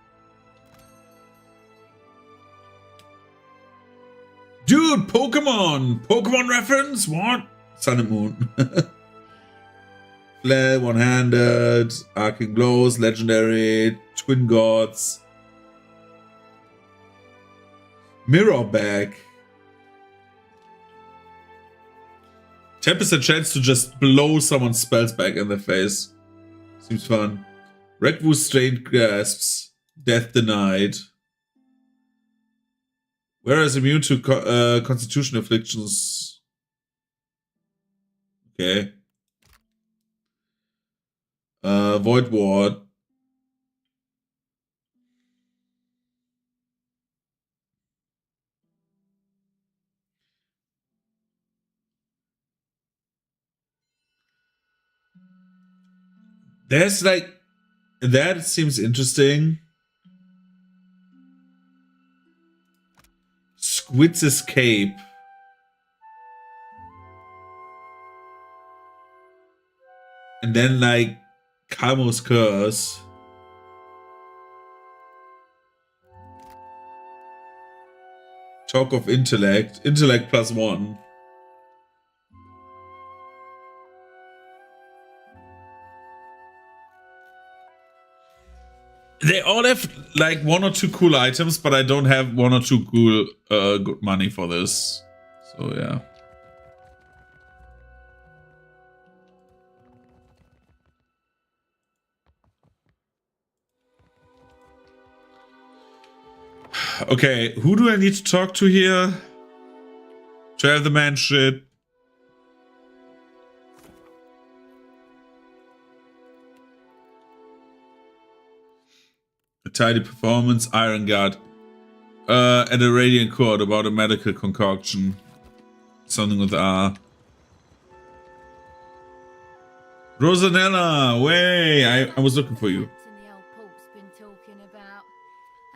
Dude, Pokemon! Pokemon reference? What? Sun and Moon. Flare, one-handed, arcing glows, legendary, twin gods. Mirror bag. 10% chance to just blow someone's spells back in the face. Seems fun. Redwood strained grasps. Death denied. Whereas immune to constitution afflictions. Okay. Void ward. There's like, that seems interesting. Squid's Escape. And then like Camo's Curse. Talk of Intellect. Intellect +1. They all have like 1 or 2 cool items, but I don't have 1 or 2 cool good money for this. So yeah. Okay, who do I need to talk to here? To have the man shit. A tidy performance, Iron Guard. At a Radiant Court about a medical concoction. Something with R. Rosanella, way! I was looking for you. The old Port's been talking about.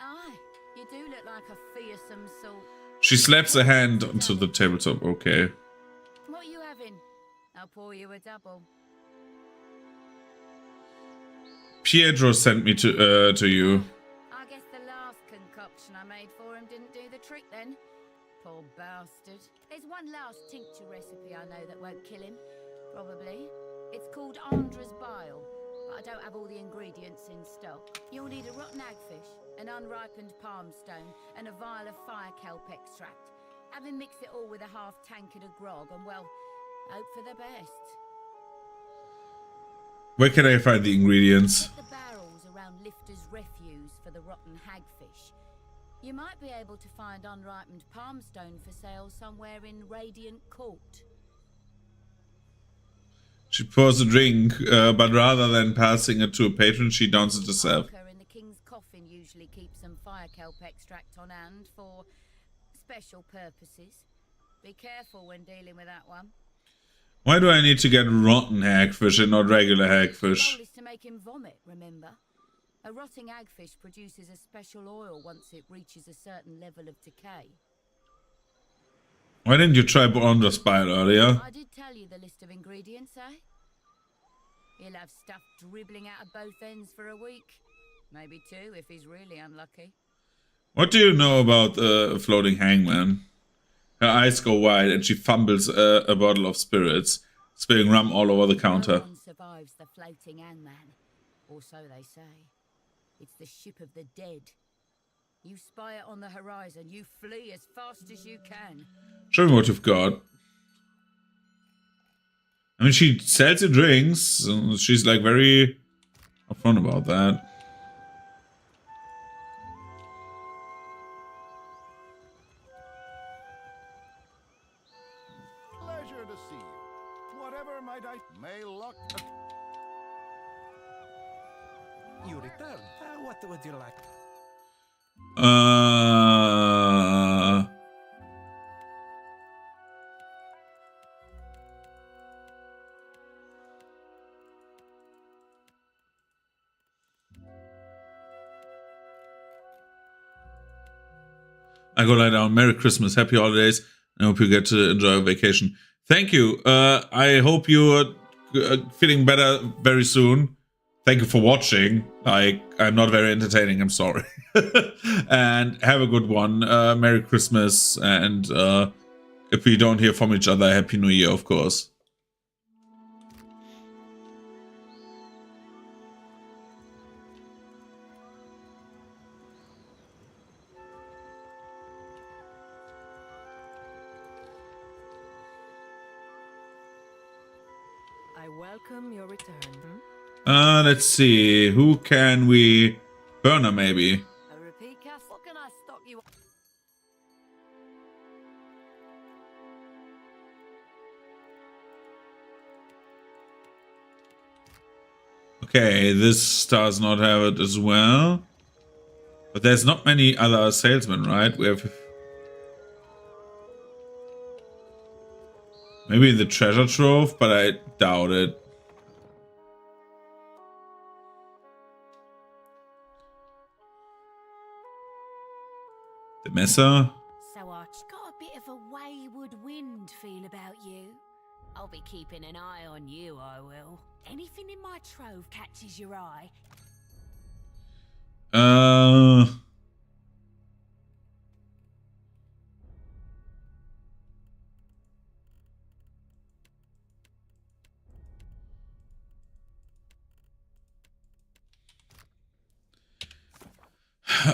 Aye, you do look like a fearsome sort. She slaps a hand onto the tabletop. Okay. What are you having? I'll pour you a double. Pietro sent me to you. I guess the last concoction I made for him didn't do the trick then. Poor bastard. There's one last tincture recipe I know that won't kill him. Probably. It's called Andra's Bile, but I don't have all the ingredients in stock. You'll need a rotten hagfish, an unripened palm stone, and a vial of fire kelp extract. Have him mix it all with a half tankard of grog, and well, hope for the best. Where can I find the ingredients? Get the barrels around Lifter's refuse for the rotten hagfish. You might be able to find unripened palm stone for sale somewhere in Radiant Court. She pours a drink, but rather than passing it to a patron, she downs it herself. In the King's Coffin usually keeps some fire kelp extract on hand for special purposes. Be careful when dealing with that one. Why do I need to get rotten hagfish and not regular hagfish? The goal is to make him vomit, remember? A rotting hagfish produces a special oil once it reaches a certain level of decay. Why didn't you try Andra's Bile earlier? I did tell you the list of ingredients, eh? He'll have stuff dribbling out of both ends for a week. Maybe 2 if he's really unlucky. What do you know about the floating hangman? Her eyes go wide and she fumbles a bottle of spirits, spilling rum all over the counter. No one survives the floating hangman, or so they say. It's the ship of the dead. You spy it on the horizon, you flee as fast as you can. Show me what you've got. I mean, she sells you drinks, and she's like very upfront about that. Pleasure to see you. Whatever might I may luck. You return. What would you like? I go lie down. Merry Christmas, happy holidays. I hope you get to enjoy a vacation. Thank you. I hope you're feeling better very soon. Thank you for watching. Like, I'm not very entertaining, I'm sorry. And have a good one. Merry Christmas. And if we don't hear from each other, Happy New Year, of course. I welcome your return. Let's see. Who can we... Burner, maybe. A repeat cast? What can I stock you? Okay, this does not have it as well. But there's not many other salesmen, right? We have... Maybe the treasure trove, but I doubt it. The Messer? So Arch, got a bit of a wayward wind feel about you. I'll be keeping an eye on you, I will. Anything in my trove catches your eye.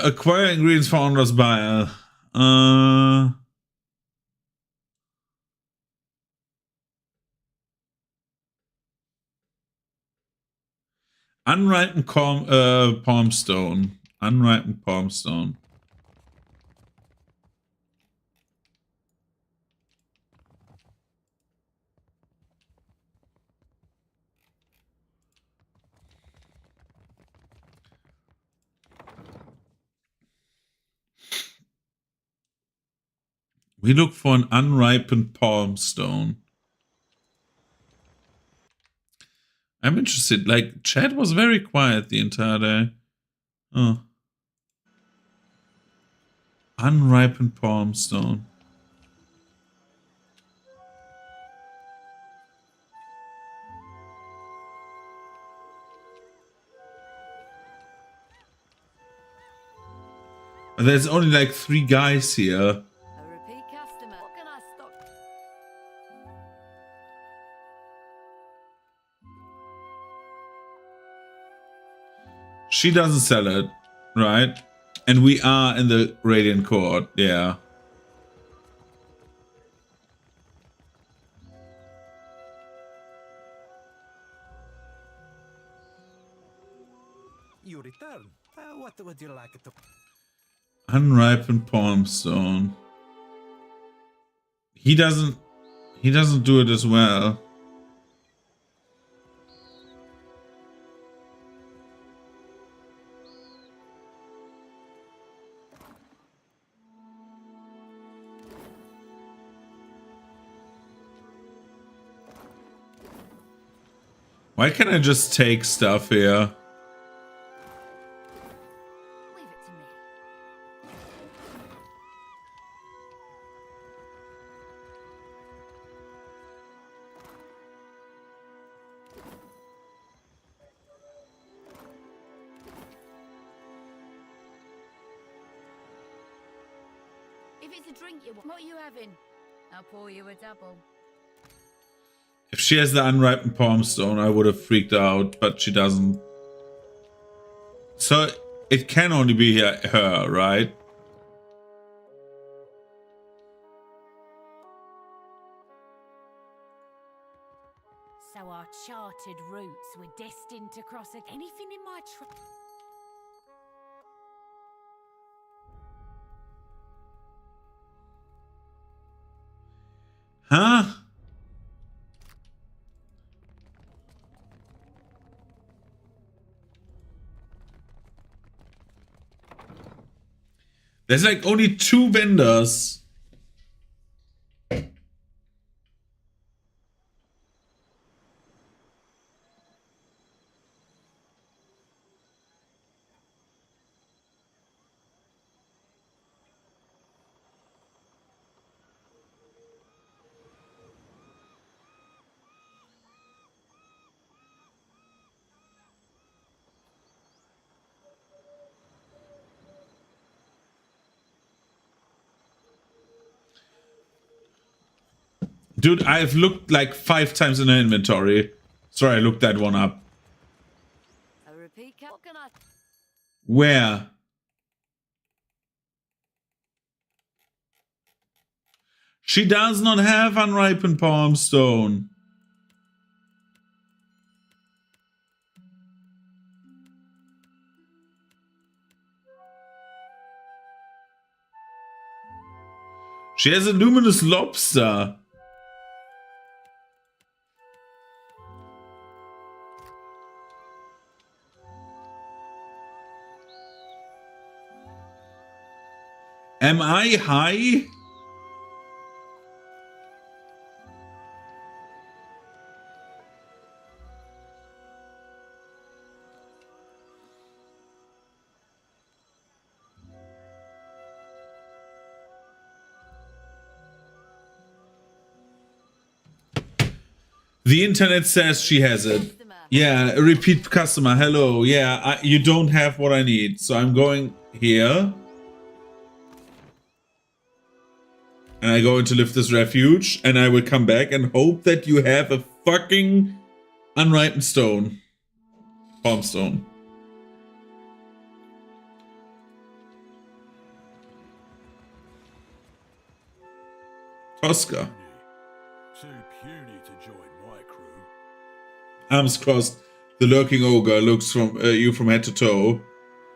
Acquire ingredients for Ondra's Bile. Unripened palm stone. Unripened palm stone. We look for an unripened palm stone. I'm interested. Like, chat was very quiet the entire day. Oh. Unripened palm stone. But there's only like 3 guys here. A repeat customer. What can I stock? She doesn't sell it, right? And we are in the Radiant Court, yeah. You return. What would you like to... Unripened palm stone. He doesn't do it as well. Why can't I just take stuff here? If it's a drink you want, what are you having? I'll pour you a double. If she has the unripened palm stone, I would have freaked out, but she doesn't. So it can only be her, right? So our charted routes were destined to cross anything in my Huh? There's like only 2 vendors. Dude, I've looked like 5 times in the inventory. Sorry, I looked that one up. A repeat what can I Where? She does not have unripened palm stone. She has a luminous lobster. Am I high? The internet says she has it. Yeah, a repeat customer. Hello. Yeah, you don't have what I need. So I'm going here. And I go into Lifters Refuge. And I will come back and hope that you have a fucking unripened stone. Palm stone. Tosca. Too puny to join my crew. Arms crossed. The lurking ogre looks from you from head to toe.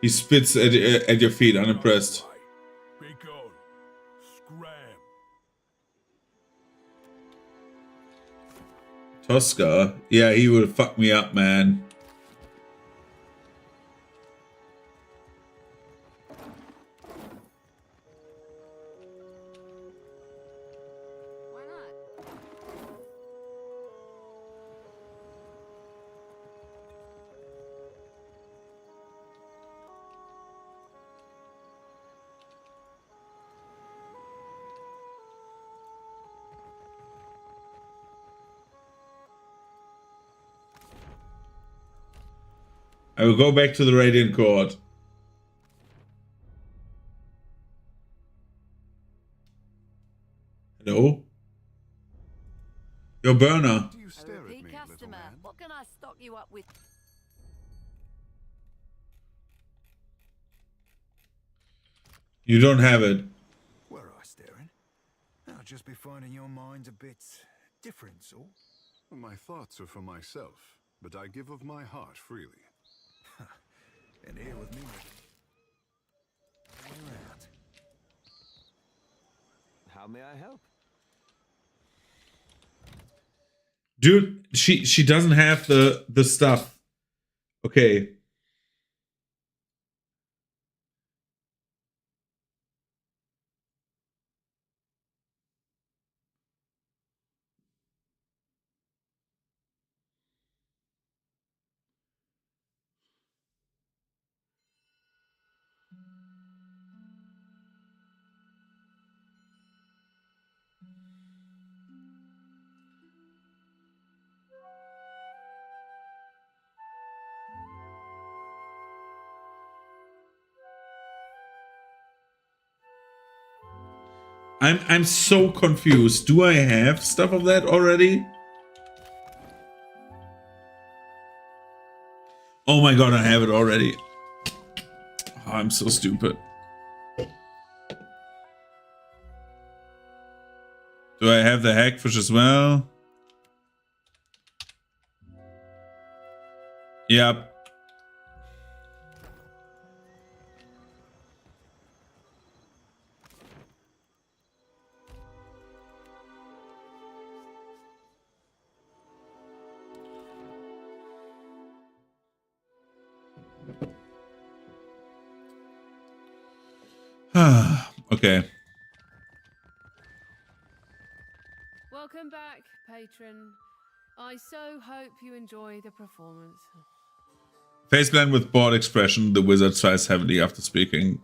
He spits at your feet, unimpressed. Be gone. Scram. Tosca? Yeah, he will fuck me up, man. I will go back to the Radiant Court. Hello? Your burner. a repeat customer. What can I stock you up with? You don't have it. Where I staring? I'll just be finding your mind a bit different, so. My thoughts are for myself, but I give of my heart freely. And here with me. How may I help? Dude, she doesn't have the stuff. Okay. I'm so confused. Do I have stuff of that already? Oh my god, I have it already. Oh, I'm so stupid. Do I have the hagfish as well? Yep. Okay. Welcome back, patron. I so hope you enjoy the performance. Faceplant with bored expression. The wizard sighs heavily after speaking.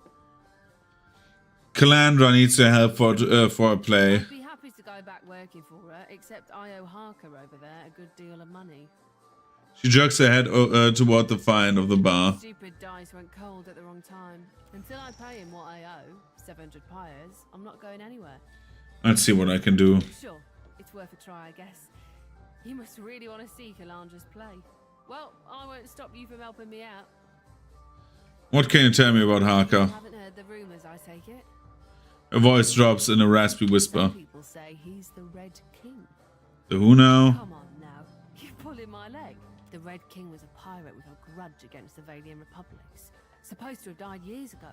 Calandra needs your help for a play. I'd be happy to go back working for her, except I owe Harker over there a good deal of money. She jerks her head toward the fine of the bar. Stupid dice went cold at the wrong time. Until I pay him what I owe, 700 pyres, I'm not going anywhere. Let's see what I can do. Sure, it's worth a try, I guess. You must really want to see Calandra's play. Well, I won't stop you from helping me out. What can you tell me about Harker? You haven't heard the rumours, I take it? Her voice drops in a raspy whisper. Some people say he's the Red King. The who now? Come on now, you're pulling my leg. The Red King was a pirate with a grudge against the Valian Republics. Supposed to have died years ago.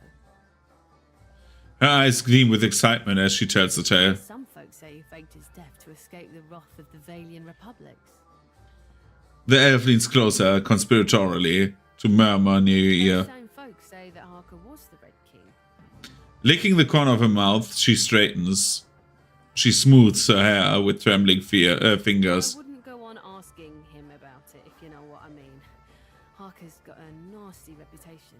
Her eyes gleam with excitement as she tells the tale. Some folks say he faked his death to escape the wrath of the Valian Republics. The elf leans closer, conspiratorially, to murmur near your ear. Same folks say that Harker was the Red King. Licking the corner of her mouth, she straightens. She smooths her hair with trembling fingers. I wouldn't go on asking him about it, if you know what I mean. Harker's got a nasty reputation.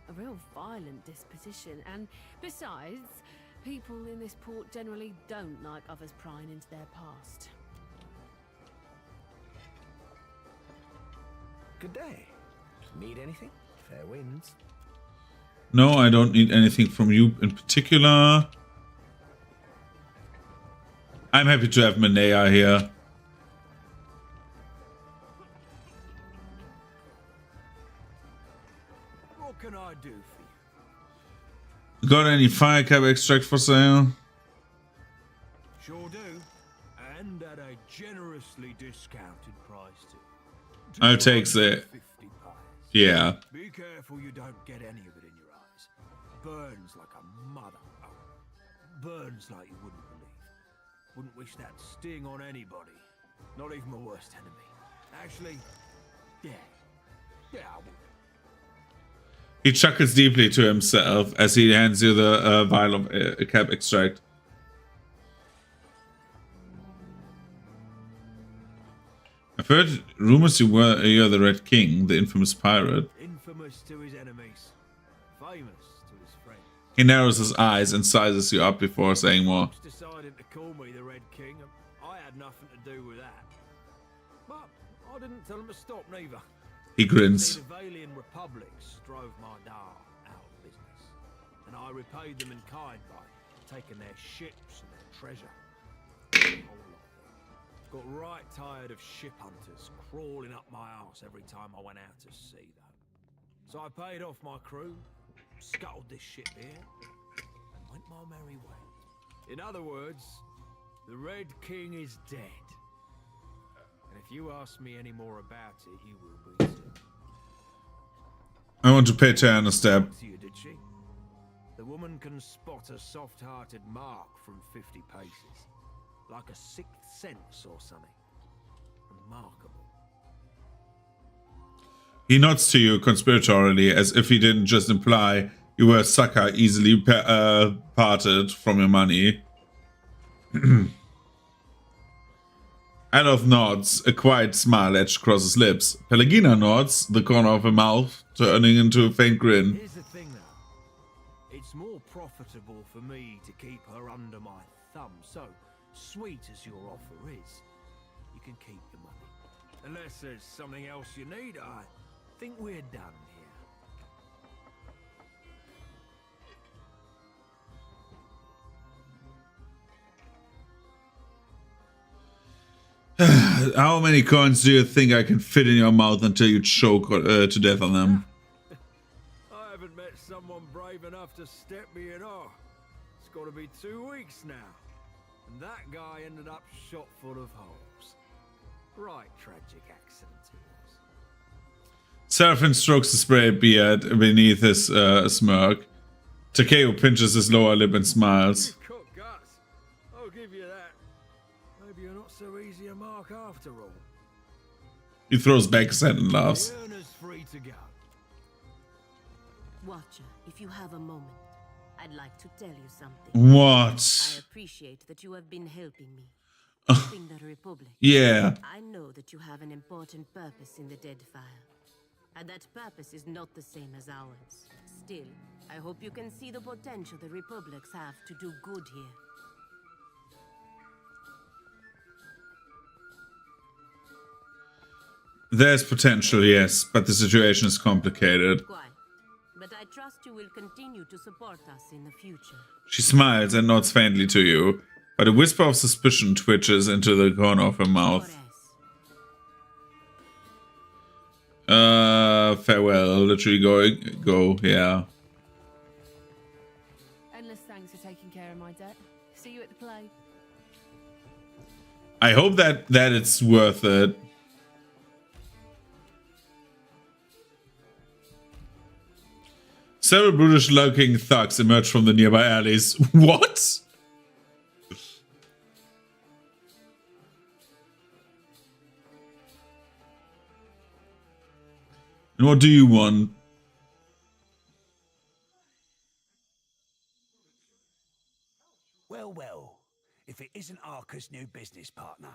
A real violent disposition. And besides, people in this port generally don't like others prying into their past. Good day. Need anything? Fair winds. No, I don't need anything from you in particular. I'm happy to have Menea here. What can I do for you? Got any firecap extract for sale? Sure do. And at a generously discounted price too. I'll take the... Yeah. Be careful you don't get any of it in your eyes. Burns like a mother. Oh, burns like you wouldn't believe. Wouldn't wish that sting on anybody. Not even my worst enemy. Actually, yeah. Yeah, I would. He chuckles deeply to himself as he hands you the vial of cap extract. I've heard rumors you're the Red King, the infamous pirate. Infamous to his enemies. Famous to his friends. He narrows his eyes and sizes you up before saying more. Decided to call me the Red King, and I had nothing to do with that. But I didn't tell him to stop neither. He grins. The Valian Republics drove my Dar out of business, and I repaid them in kind by taking their ships and their treasure. Got right tired of ship hunters crawling up my arse every time I went out to sea, though. So I paid off my crew, scuttled this ship here, and went my merry way. In other words, the Red King is dead. And if you ask me any more about it, you will be too. I want to pay Taryn a step. To you, did she? The woman can spot a soft-hearted mark from 50 paces. Like a sixth sense or something. Remarkable. He nods to you conspiratorially as if he didn't just imply you were a sucker easily parted from your money. Adolf nods, a quiet smile etched across his lips. Pelagina nods, the corner of her mouth turning into a faint grin. Here's the thing though. It's more profitable for me to keep her under my thumb, so sweet as your offer is, you can keep your money. Unless there's something else you need, I think we're done here. How many coins do you think I can fit in your mouth until you choke to death on them? I haven't met someone brave enough to step me in off. It's got to be 2 weeks now. And that guy ended up shot full of holes. Right tragic accident it was. Seraphim strokes the spray beard beneath his smirk. Takeo pinches his lower lip and smiles. You've got guts. I'll give you that. Maybe you're not so easy a mark after all. He throws back his head and laughs. The earner's free to go. Watcher, if you have a moment, I'd like to tell you something. What? I appreciate that you have been helping me. Helping the Republic. Yeah. I know that you have an important purpose in the Deadfire. And that purpose is not the same as ours. Still, I hope you can see the potential the Republics have to do good here. There's potential, yes, but the situation is complicated. Quite. But I trust you will continue to support us in the future. She smiles and nods faintly to you, but a whisper of suspicion twitches into the corner of her mouth. Farewell. Literally go, yeah. Endless thanks for taking care of my debt. See you at the play. I hope that it's worth it. Several brutish-looking thugs emerge from the nearby alleys. What? And what do you want? Well, well. If it isn't Arca's new business partner,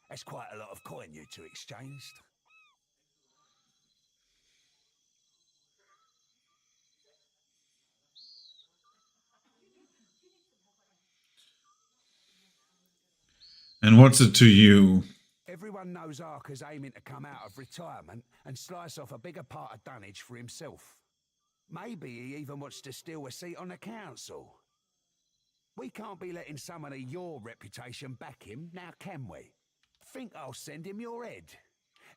that's quite a lot of coin you two exchanged. And what's it to you? Everyone knows Arca's aiming to come out of retirement and slice off a bigger part of Dunwich for himself. Maybe he even wants to steal a seat on the council. We can't be letting someone of your reputation back him, now can we? Think I'll send him your head,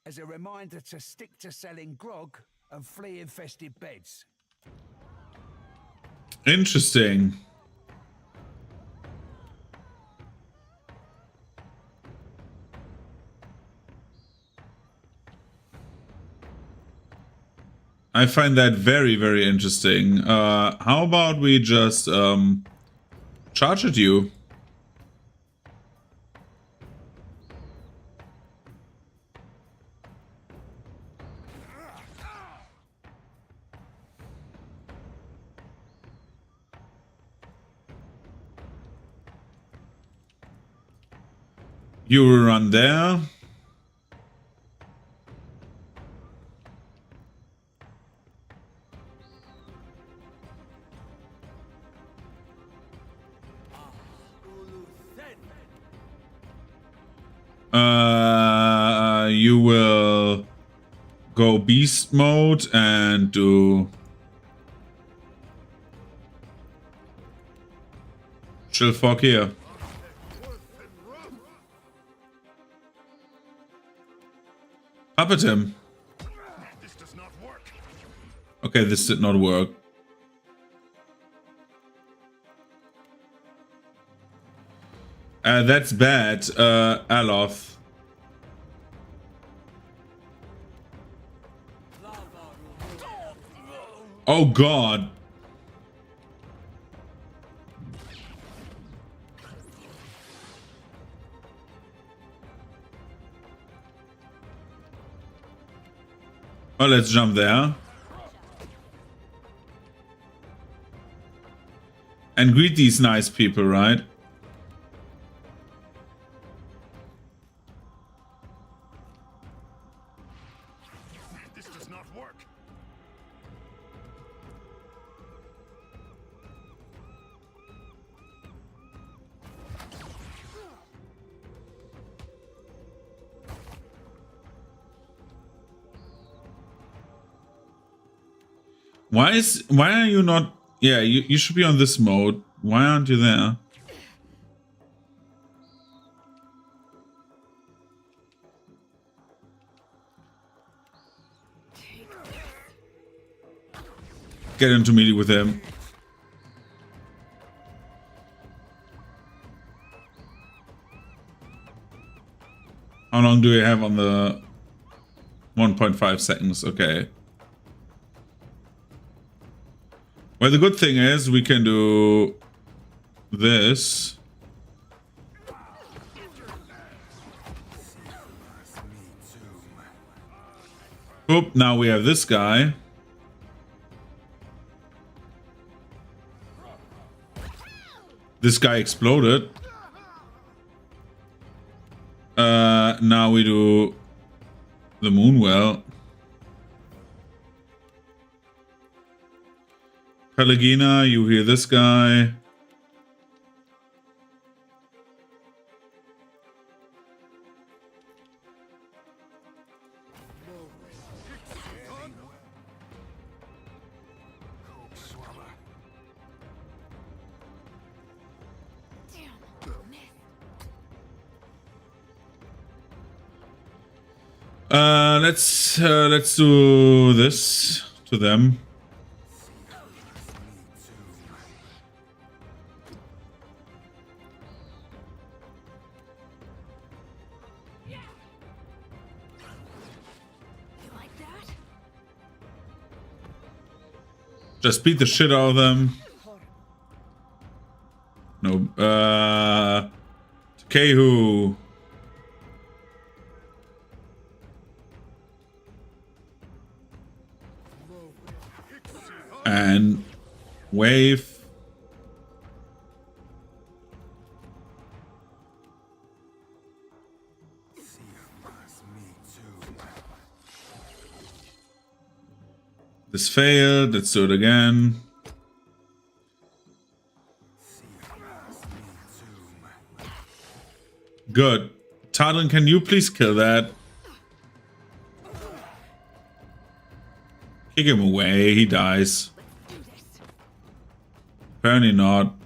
as a reminder to stick to selling grog and flea-infested beds. Interesting. I find that very, very interesting. How about we just charge at you? You will run there. You will go beast mode and do chill fog here. Puppet him. This does not work. Okay, this did not work. That's bad, Aloth. Oh god. Oh, let's jump there. And greet these nice people, right? This does not work. Why are you not? Yeah, you should be on this mode. Why aren't you there? Get into meeting with him. How long do we have on the 1.5 seconds? Okay. Well, the good thing is we can do this. Oop, now we have this guy. This guy exploded. Now we do the Moonwell. Pelagina, you hear this guy. Let's do this to them. Just beat the shit out of them. No, Kehu. And wave. This failed. Let's do it again. Good. Tardan, can you please kill that? Kick him away. He dies. Apparently not.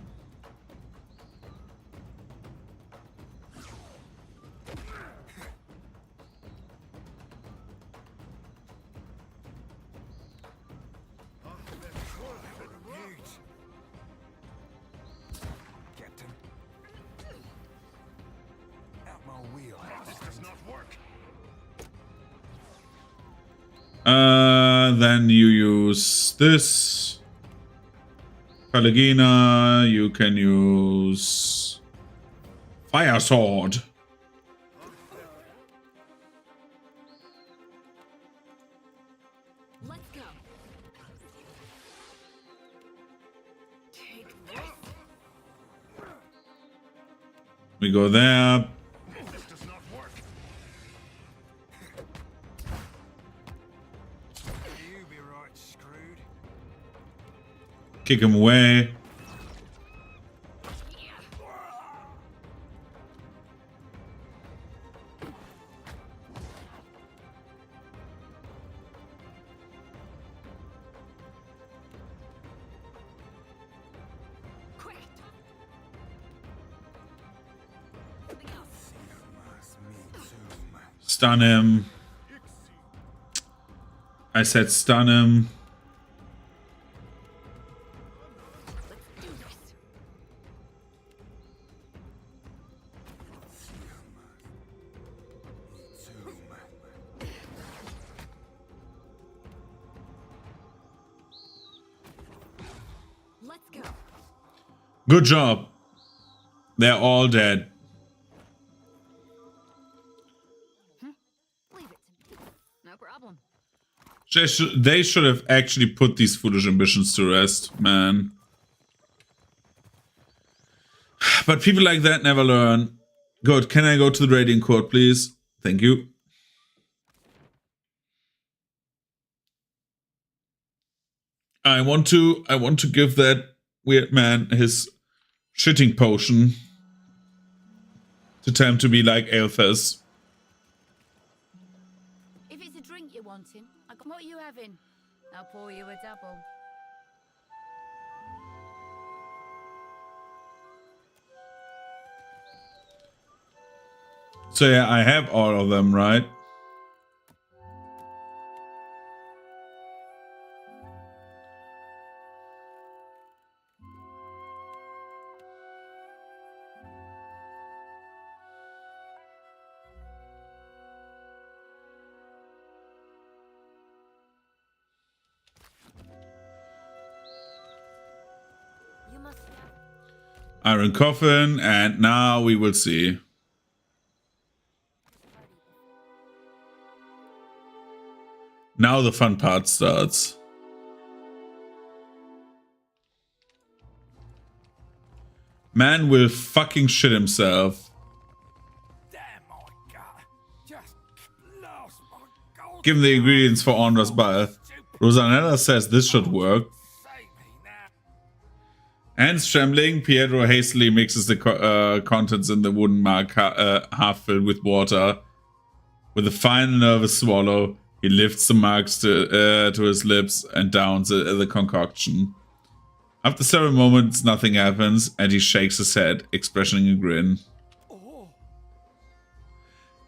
Then you use this. Pelagina, you can use Fire Sword. Let's go. Take this. We go there. Kick him away. Stun him. I said stun him. Good job. They're all dead. Leave it to me. No problem. They should have actually put these foolish ambitions to rest, man. But people like that never learn. Good. Can I go to the Radiant Court, please? Thank you. I want to give that weird man his shitting potion to tell him to be like Aelthas. If it's a drink you're wanting, what are you having? I'll pour you a double. So yeah, I have all of them, right? Iron Coffin, and now we will see. Now the fun part starts. Man will fucking shit himself. Given the ingredients for Ondra's bath, Rosanella says this should work. Hands trembling, Pietro hastily mixes the contents in the wooden mug half filled with water. With a final nervous swallow, he lifts the mugs to his lips and downs the concoction. After several moments, nothing happens, and he shakes his head, expressing a grin.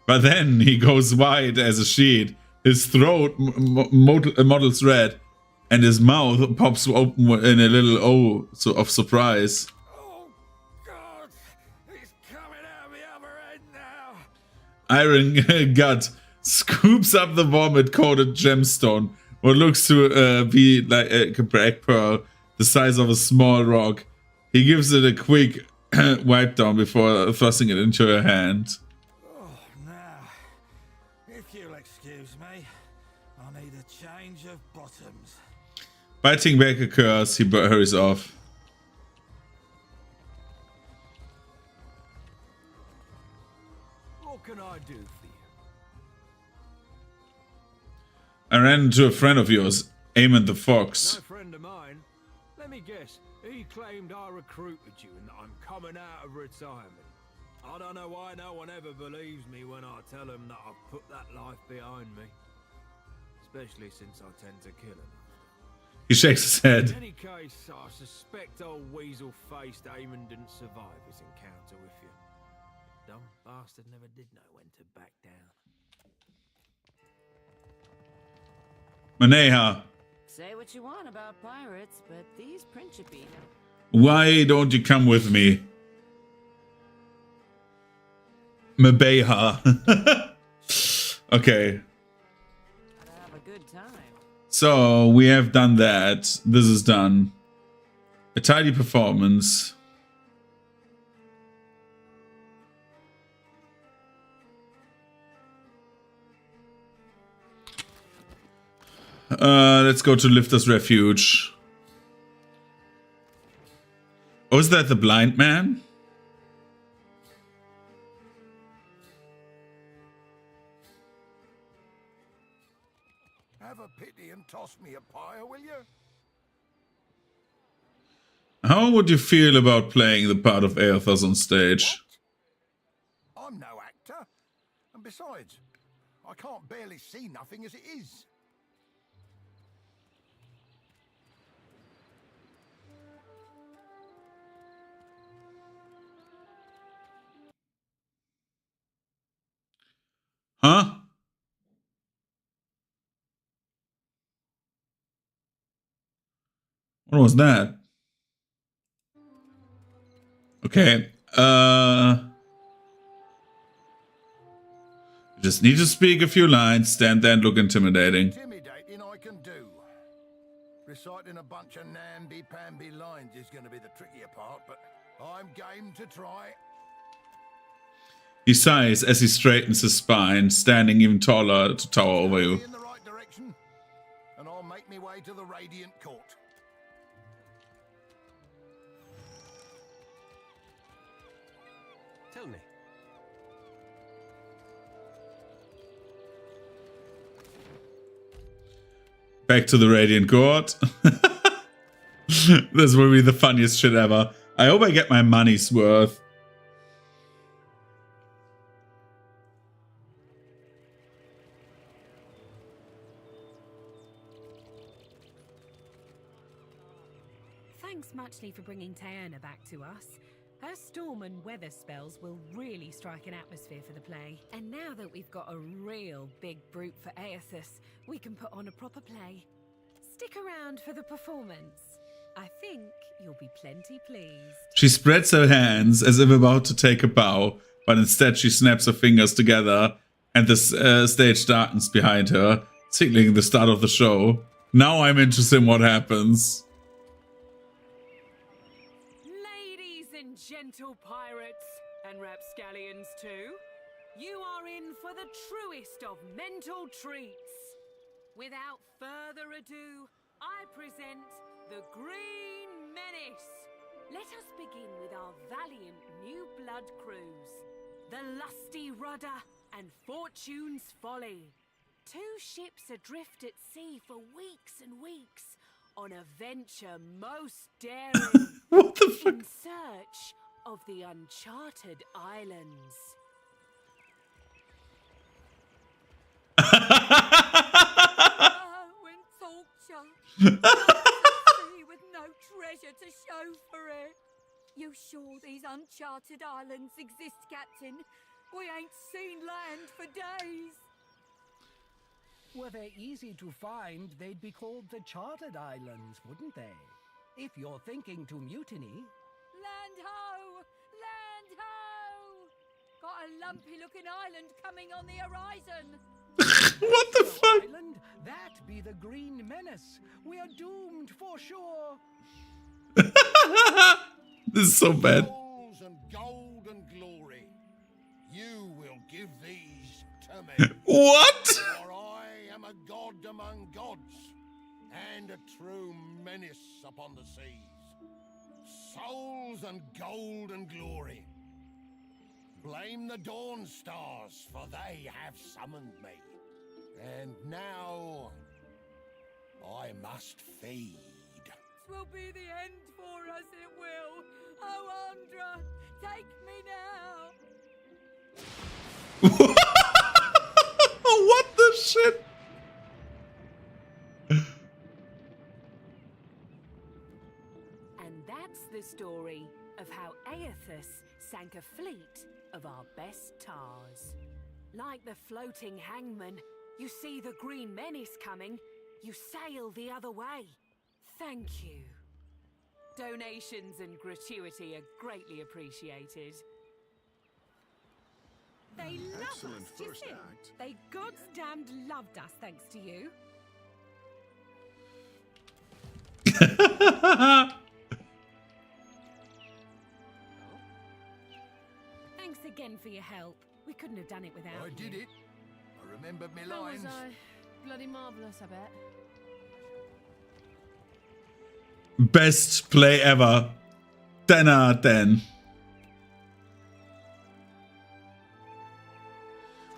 But then he goes white as a sheet. His throat models red, and his mouth pops open in a little O of surprise. Iron Gut scoops up the vomit-coated gemstone, what looks to be like a black pearl, the size of a small rock. He gives it a quick wipe down before thrusting it into her hand. If you'll excuse me, I need a change of bottoms. Biting back a curse, he hurries off. What can I do for you? I ran into a friend of yours, Eamon the Fox. No friend of mine. Let me guess. He claimed I recruited you and that I'm coming out of retirement. I don't know why no one ever believes me when I tell them that I've put that life behind me. Especially since I tend to kill him. He shakes his head. In any case, I suspect old weasel-faced Eamon didn't survive his encounter with you. Dumb bastard never did know when to back down. Maneha, Say what you want about pirates, but these Principi... why don't you come with me? Mabeha. Okay. Gotta have a good time. So, we have done that. This is done. A tidy performance. Let's go to Lifter's Refuge. Oh, is that the blind man? Have a pity and toss me a pyre, will you? How would you feel about playing the part of Aethos on stage? I'm no actor. And besides, I can't barely see nothing as it is. Huh? What was that? Okay. Just need to speak a few lines, stand there and look intimidating. Intimidating I can do. Reciting a bunch of namby-pamby lines is going to be the trickier part, but I'm game to try. He sighs as he straightens his spine, standing even taller to tower over you. In the right direction, and I'll make me way to the Radiant Court. Tell me. Back to the Radiant Court. This will be the funniest shit ever. I hope I get my money's worth. Thanks muchly for bringing Taerna back to us. Her storm and weather spells will really strike an atmosphere for the play. And now that we've got a real big brute for Aethys, we can put on a proper play. Stick around for the performance. I think you'll be plenty pleased. She spreads her hands as if about to take a bow, but instead she snaps her fingers together and the stage darkens behind her, signaling the start of the show. Now I'm interested in what happens. Ladies and gentle pirates, and rapscallions too, you are in for the truest of mental treats. Without further ado, I present the Green Menace. Let us begin with our valiant new blood crews, the Lusty Rudder and Fortune's Folly. 2 ships adrift at sea for weeks and weeks on a venture most daring. What the fuck? In search of the Uncharted Islands. When torture. With no treasure to show for it. You sure these uncharted islands exist, Captain? We ain't seen land for days. Were they easy to find, they'd be called the Chartered Islands, wouldn't they? If you're thinking to mutiny... Land ho! Land ho! Got a lumpy-looking island coming on the horizon. What the fuck? Island, that be the Green Menace. We are doomed for sure. This is so bad. Souls and gold and glory, you will give these to me. What? For I am a god among gods, and a true menace upon the seas. Souls and gold and glory. Blame the Dawn Stars, for they have summoned me. And now I must feed. Twill be the end for us, it will. Oh, Andra, take me now. What the shit? And that's the story of how Aethys sank a fleet of our best tars. Like the floating hangman, you see the Green Menace coming, you sail the other way. Thank you. Donations and gratuity are greatly appreciated. They love Excellent us, do you first think? act. They goddamned loved us thanks to you. Thanks again for your help. We couldn't have done it without I you. did it. I remembered me How lines. was I? Bloody marvellous, I bet. Best play ever. 10 out of 10.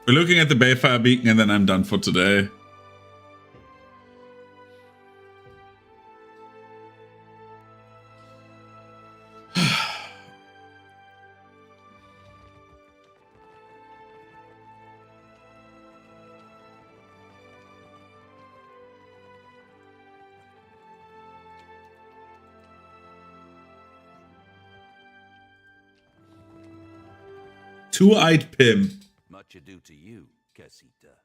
We're looking at the Balefire Beacon and then I'm done for today. Two-eyed Pim. Much ado to you, Casita.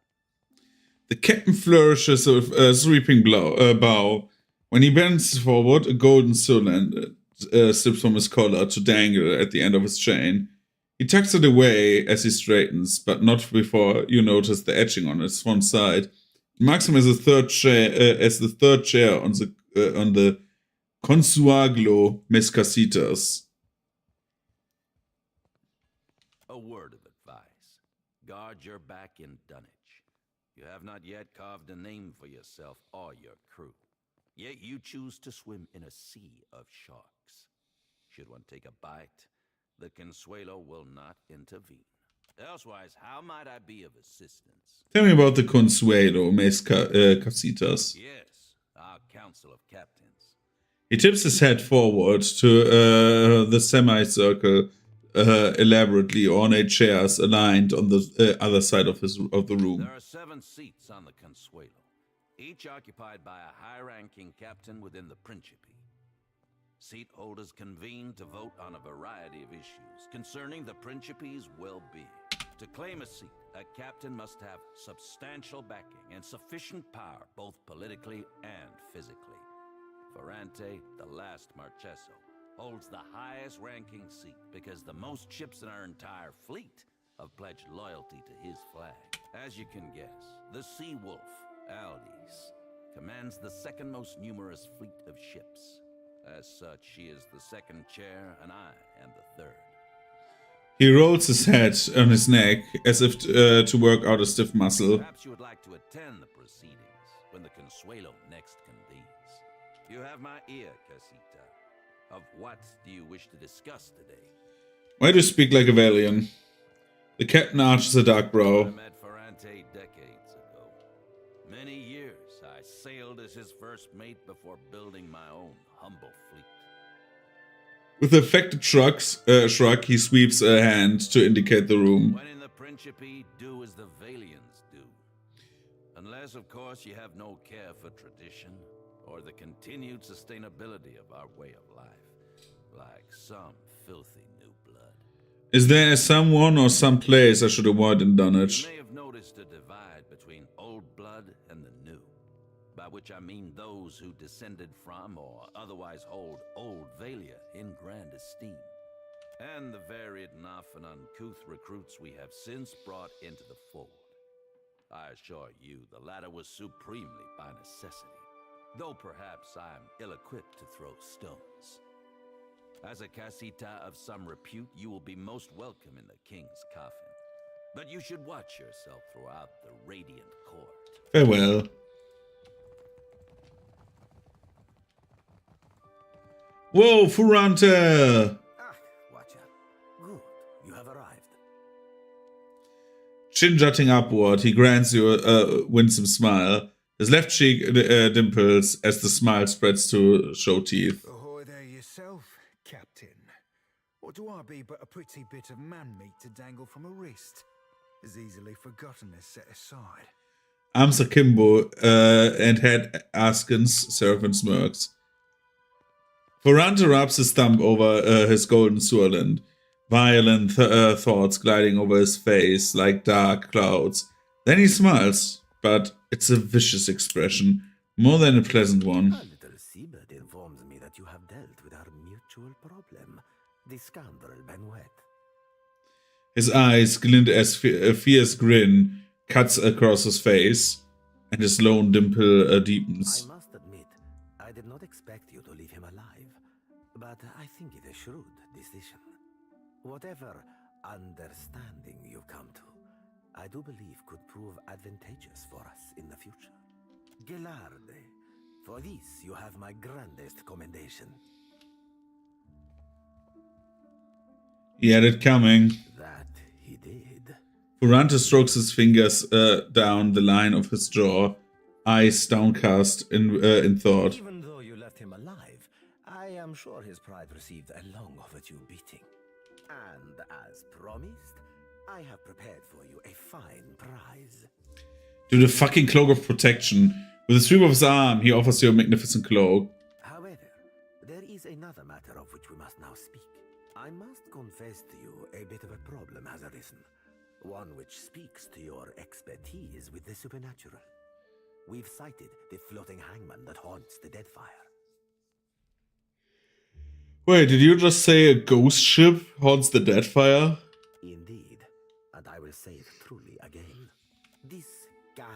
The captain flourishes a sweeping bow. When he bends forward, a golden cylinder slips from his collar to dangle at the end of his chain. He tucks it away as he straightens, but not before you notice the etching on its front side. It marks him as the third chair on the Consuaglo Miss Casitas. A word of advice. Guard your back in dunnage. You have not yet carved a name for yourself or your crew. Yet you choose to swim in a sea of sharks. Should one take a bite, the Consuelo will not intervene. Elsewise, how might I be of assistance? Tell me about the Consuelo Miss Casitas. Yes, our council of captains. He tips his head forward to the semicircle. Elaborately ornate chairs aligned on the other side of the room. There are 7 seats on the Consuelo, each occupied by a high-ranking captain within the Principe. Seat holders convene to vote on a variety of issues concerning the Principe's well-being. To claim a seat, a captain must have substantial backing and sufficient power, both politically and physically. Ferrante, the last Marcheso, holds the highest ranking seat because the most ships in our entire fleet have pledged loyalty to his flag. As you can guess, the Sea Wolf, Aldis, commands the second most numerous fleet of ships. As such, she is the second chair and I am the third. He rolls his head on his neck as if to work out a stiff muscle. Perhaps you would like to attend the proceedings when the Consuelo next convenes. You have my ear, Casita. Of what do you wish to discuss today? Why do you speak like a Valian? The captain arches a dark I brow. met Ferrante decades ago. Many years I sailed as his first mate before building my own humble fleet. With an affected shrug, he sweeps a hand to indicate the room. When in the Principe, do as the Valians do. Unless, of course, you have no care for tradition or the continued sustainability of our way of life, like some filthy new blood. Is there someone or some place I should avoid in Dunwich? You may have noticed a divide between old blood and the new, by which I mean those who descended from or otherwise hold old Valia in grand esteem, and the varied and often uncouth recruits we have since brought into the fold. I assure you the latter was supremely by necessity, though perhaps I am ill-equipped to throw stones. As a casita of some repute, you will be most welcome in the king's coffin, but you should watch yourself throughout the radiant court. Farewell. Whoa, Ferrante! Watcher. Good. You have arrived. Chin jutting upward, he grants you a winsome smile. His left cheek dimples as the smile spreads to show teeth. Ahoy there yourself, Captain. Or do I be but a pretty bit of man meat to dangle from a wrist? As easily forgotten as set aside. Arms akimbo, and head askance, servant smirks. Ferrante rubs his thumb over his golden swirland. Violent thoughts gliding over his face like dark clouds. Then he smiles, but it's a vicious expression, more than a pleasant one. A little seabird informs me that you have dealt with our mutual problem, the scoundrel Benuet. His eyes glint as a fierce grin cuts across his face, and his lone dimple deepens. I must admit, I did not expect you to leave him alive, but I think it a shrewd decision. Whatever understanding you come to, I do believe could prove advantageous for us in the future. Gelarde, for this you have my grandest commendation. He had it coming. That he did. Ferrante strokes his fingers down the line of his jaw, eyes downcast in thought. Even though you left him alive, I am sure his pride received a long overdue beating. And as promised, I have prepared for you a fine prize. Do the fucking cloak of protection. With a sweep of his arm, he offers you a magnificent cloak. However, there is another matter of which we must now speak. I must confess to you a bit of a problem has arisen. One which speaks to your expertise with the supernatural. We've sighted the floating hangman that haunts the Deadfire. Wait, did you just say a ghost ship haunts the Deadfire? Indeed, and I will say it truly again. This galleon,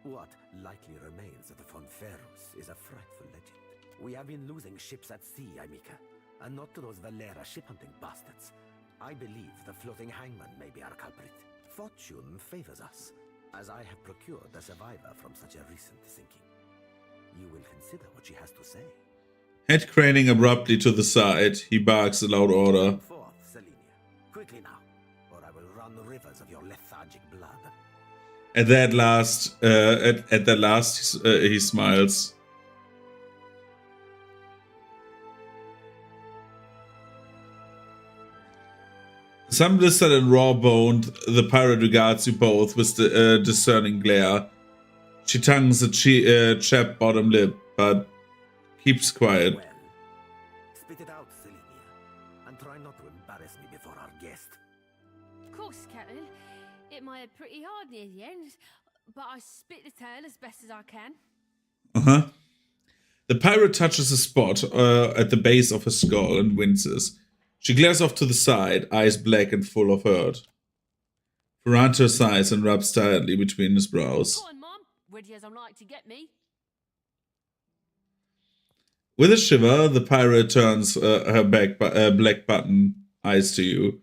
what likely remains of the Von Ferus, is a frightful legend. We have been losing ships at sea, Amica, and not to those Valera ship-hunting bastards. I believe the floating hangman may be our culprit. Fortune favors us, as I have procured a survivor from such a recent sinking. You will consider what she has to say. Head craning abruptly to the side, he barks a loud order. Forth, Selenia. Quickly now, or I will run rivers of your lethargic blood. At that last, he smiles. Some blistered and raw-boned, the pirate regards you both with the discerning glare. She tongues a chapped bottom lip, but keeps quiet. Well, spit it out, Selenia, and try not to embarrass me before our guest. Of course, Captain. It might have pretty hard near the end, but I spit the tale as best as I can. Uh-huh. The pirate touches a spot at the base of her skull and winces. She glares off to the side, eyes black and full of hurt. Ferrante sighs and rubs tiredly between his brows. Go on, Mom. Ready as I'm like to get me. With a shiver, the pirate turns her black button eyes to you.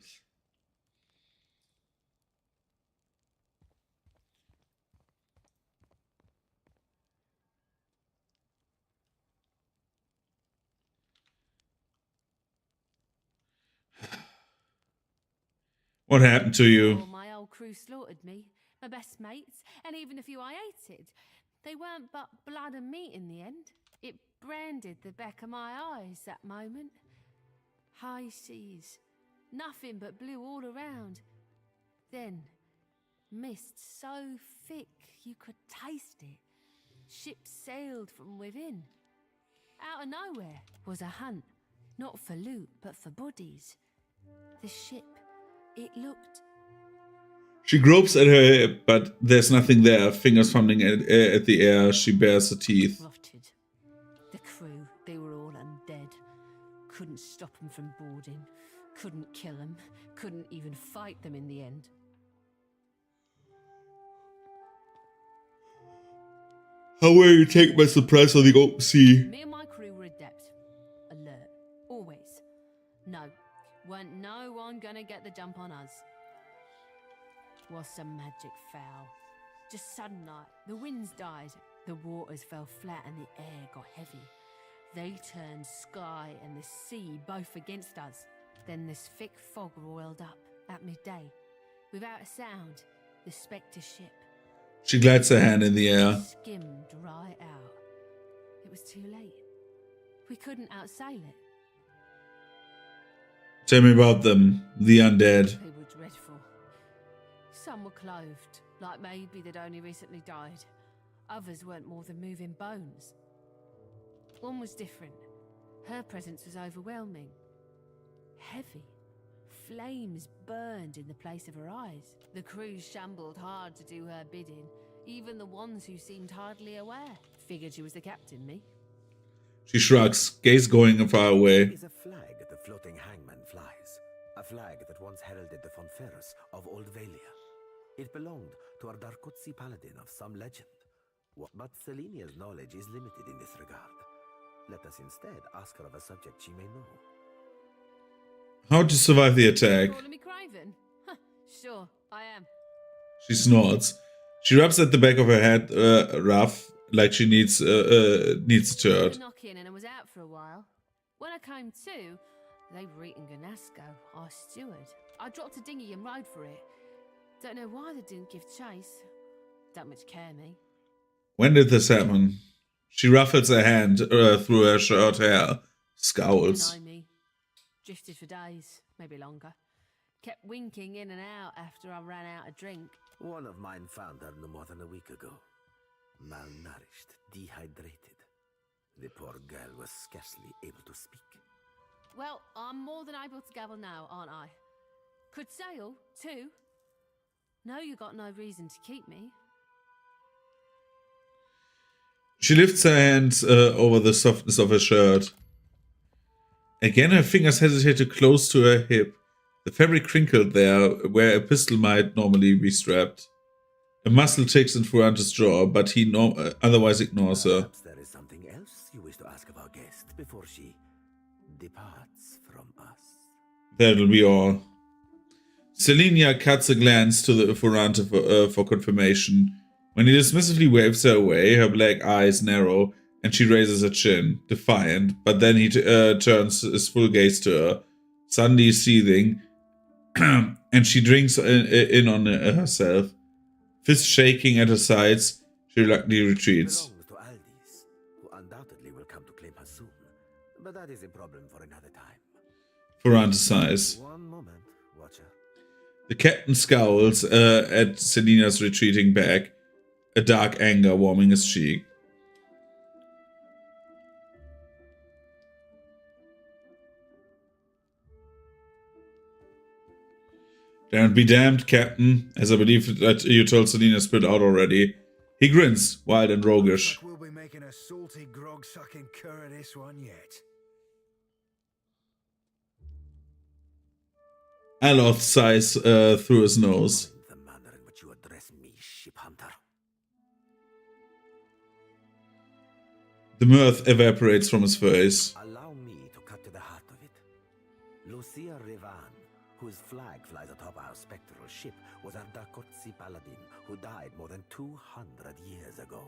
What happened to you? All my old crew slaughtered me, my best mates, and even a few I hated. They weren't but blood and meat in the end. It branded the back of my eyes that moment. High seas, nothing but blue all around. Then, mist so thick you could taste it. Ships sailed from within. Out of nowhere was a hunt, not for loot, but for bodies. The ship, it looked... She gropes at her hip, but there's nothing there. Fingers fumbling at the air, she bares her teeth. Rotted. The crew, they were all undead. Couldn't stop them from boarding. Couldn't kill them. Couldn't even fight them in the end. How were you taken by surprise on the open sea? Me and my crew were adept. Alert. Always. No. Weren't no one gonna get the jump on us. Was some magic foul. Just sudden night. The winds died. The waters fell flat and the air got heavy. They turned sky and the sea both against us. Then this thick fog roiled up at midday. Without a sound, the Spectre ship. She glides her hand in the air. Skimmed right out. It was too late. We couldn't outsail it. Tell me about them, the undead. They were dreadful. Some were clothed, like maybe they'd only recently died. Others weren't more than moving bones. One was different. Her presence was overwhelming. Heavy. Flames burned in the place of her eyes. The crew shambled hard to do her bidding, even the ones who seemed hardly aware. Figured she was the captain, me. She shrugs, gaze going far away. It is a flag the floating hangman flies. A flag that once heralded the Fonferus of Old Valia. It belonged to a Darkotsi paladin of some legend. But Selenia's knowledge is limited in this regard. Let us instead ask her of a subject she may know. How to survive the attack? Calling me Craven? Huh, sure, I am. She snorts. She rubs at the back of her head, rough, like she needs a turd. Knocking and I was out for a while. When I came to, they were eating Ganasco, our steward. I dropped a dinghy and rode for it. Don't know why they didn't give chase. Don't much care me. When did this happen? She ruffles her hand through her short hair, scowls. You know me. Drifted for days, maybe longer. Kept winking in and out after I ran out of drink. One of mine found her no more than a week ago. Malnourished, dehydrated. The poor girl was scarcely able to speak. Well, I'm more than able to gabble now, aren't I? Could sail, too. No, you got no reason to keep me. She lifts her hands over the softness of her shirt. Again, her fingers hesitate close to her hip. The fabric crinkled there, where a pistol might normally be strapped. A muscle takes in Ferrante's jaw, but he otherwise ignores her. Perhaps there is something else you wish to ask of our guest before she departs from us. That'll be all. Selenia cuts a glance to the Ferrante for confirmation. When he dismissively waves her away, her black eyes narrow, and she raises her chin, defiant, but then he turns his full gaze to her, suddenly seething, and she drinks in on herself. Fist shaking at her sides, she reluctantly retreats. Belongs to Aldis, who undoubtedly will come to claim her soon. But that is a problem for another time. Ferrante sighs. One moment, Watcher. The captain scowls at Selena's retreating back, a dark anger warming his cheek. Damned be damned, Captain, as I believe that you told Selena spit out already. He grins, wild and roguish. We'll be making a salty grog-sucking cur of this one yet. Aloth sighs through his nose. The manner in which you address me, ship hunter. The mirth evaporates from his face. Allow me to cut to the heart of it. Lucia Revan, whose flag flies atop our spectral ship, was a Darkotsi paladin who died more than 200 years ago.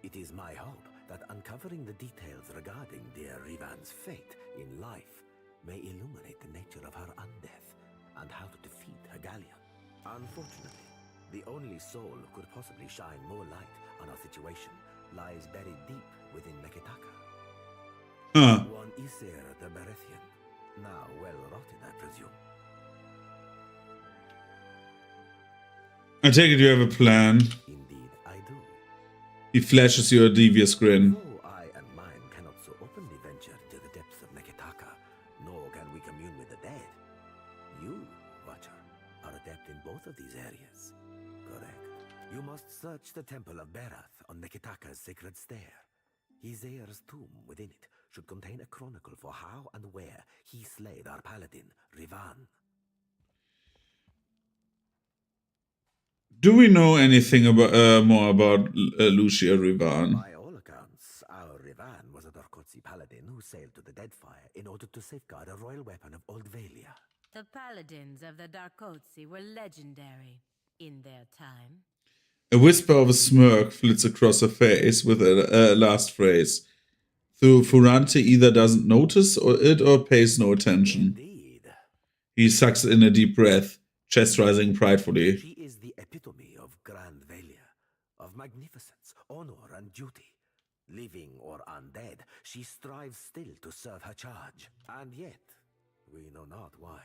It is my hope that uncovering the details regarding dear Revan's fate in life may illuminate the nature of her undeath and how to defeat Hegalion. Unfortunately, the only soul who could possibly shine more light on our situation lies buried deep within Neketaka. Huh. One Isir the Berethian, now well rotted, I presume. I take it you have a plan. Indeed, I do. He flashes you a devious grin. Though I and mine cannot so openly venture to the depths of Neketaka, nor can we commune with the dead. You, Watcher, are adept in both of these areas. Correct. You must search the Temple of Berath on Neketaka's sacred stair. Izir's tomb within it should contain a chronicle for how and where he slayed our paladin, Rivan. Do we know anything about more about Lucia Rivan? By all accounts, our Rivan was a Darkotsi paladin who sailed to the Deadfire in order to safeguard a royal weapon of Old Valia. The paladins of the Darkotsi were legendary in their time. A whisper of a smirk flits across her face with a last phrase. Though Furante either doesn't notice it or pays no attention. Indeed. He sucks in a deep breath, chest rising pridefully. She is the epitome of Grand Valia, of magnificence, honor, and duty. Living or undead, she strives still to serve her charge. And yet, we know not why,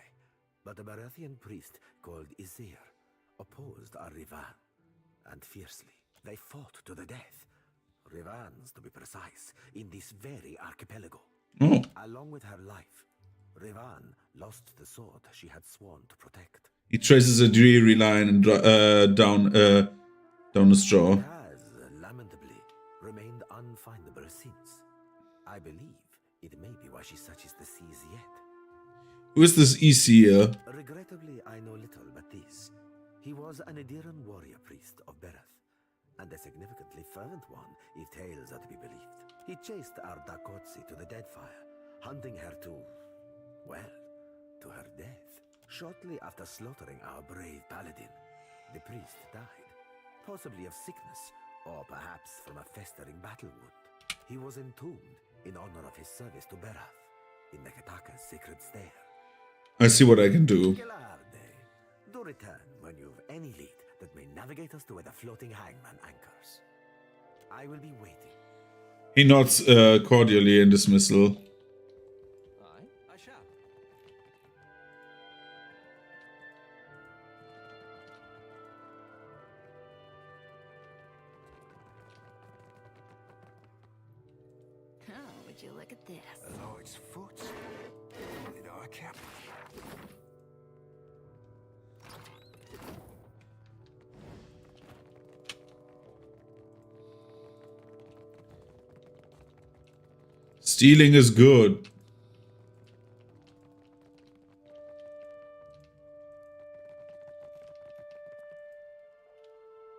but a Berethian priest called Izir opposed our Rivan. And fiercely, they fought to the death. Rivan's, to be precise, in this very archipelago. Oh. Along with her life, Rivan lost the sword she had sworn to protect. He traces a dreary line down his jaw. It has, lamentably, remained unfindable since. I believe it may be why she searches the seas yet. Who is this Isir? Regrettably, I know little but this. He was an Adiran warrior priest of Berath, and a significantly fervent one, if tales are to be believed. He chased our Darkotsi to the Deadfire, hunting her to, well, to her death. Shortly after slaughtering our brave paladin, the priest died, possibly of sickness, or perhaps from a festering battle wound. He was entombed in honor of his service to Berath, in Neketaka's sacred stair. I see what I can do. Do return when you've any lead that may navigate us to where the floating hangman anchors. I will be waiting. He nods cordially in dismissal. I shall. Oh, would you look at this? Lord's foot. Did I cap? Stealing is good.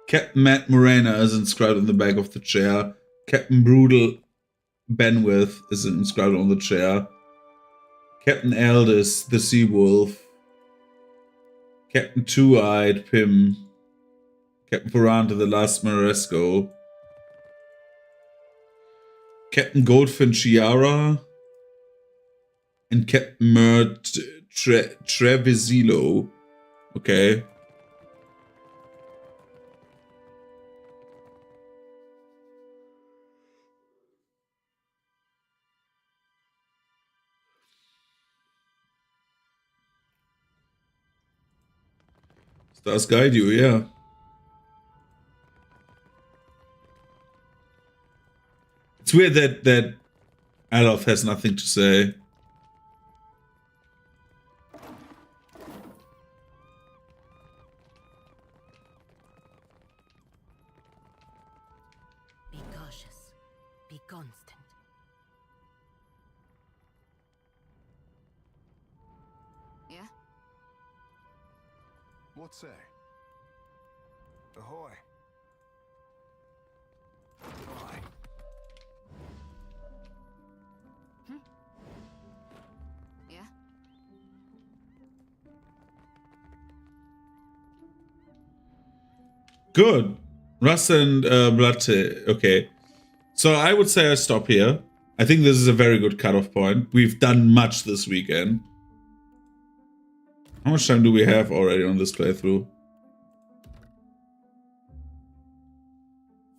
Captain Matt Morena is inscribed on the back of the chair. Captain Brutal Benwith is inscribed on the chair. Captain Aldous, the Sea Wolf. Captain Two-Eyed Pim. Captain Ferrante, the Last Maresco. Captain Goldfinch Yara. And Captain Mert Trevisilo. Okay. Stars guide you, yeah. It's weird that Alof has nothing to say. Be cautious. Be constant. Yeah? What say? Ahoy. Aye. Yeah? Good. Russ and Blatte. Okay. So I would say I stop here. I think this is a very good cutoff point. We've done much this weekend. How much time do we have already on this playthrough?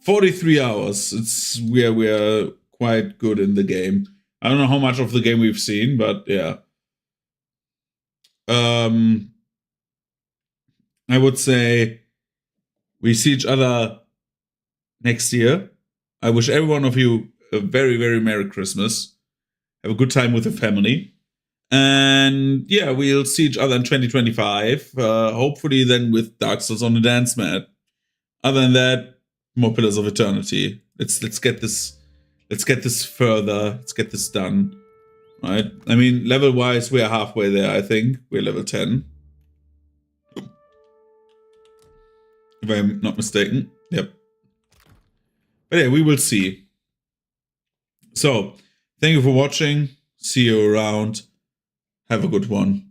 43 hours. We are quite good in the game. I don't know how much of the game we've seen, but yeah. I would say we see each other next year. I wish every one of you a very, very Merry Christmas. Have a good time with the family. And yeah, we'll see each other in 2025. Hopefully then with Dark Souls on the dance mat. Other than that, more Pillars of Eternity. Let's get this further. Let's get this done. Right? I mean, level wise, we're halfway there, I think. We're level 10. If I'm not mistaken. Yep. But yeah, we will see. So, thank you for watching. See you around. Have a good one.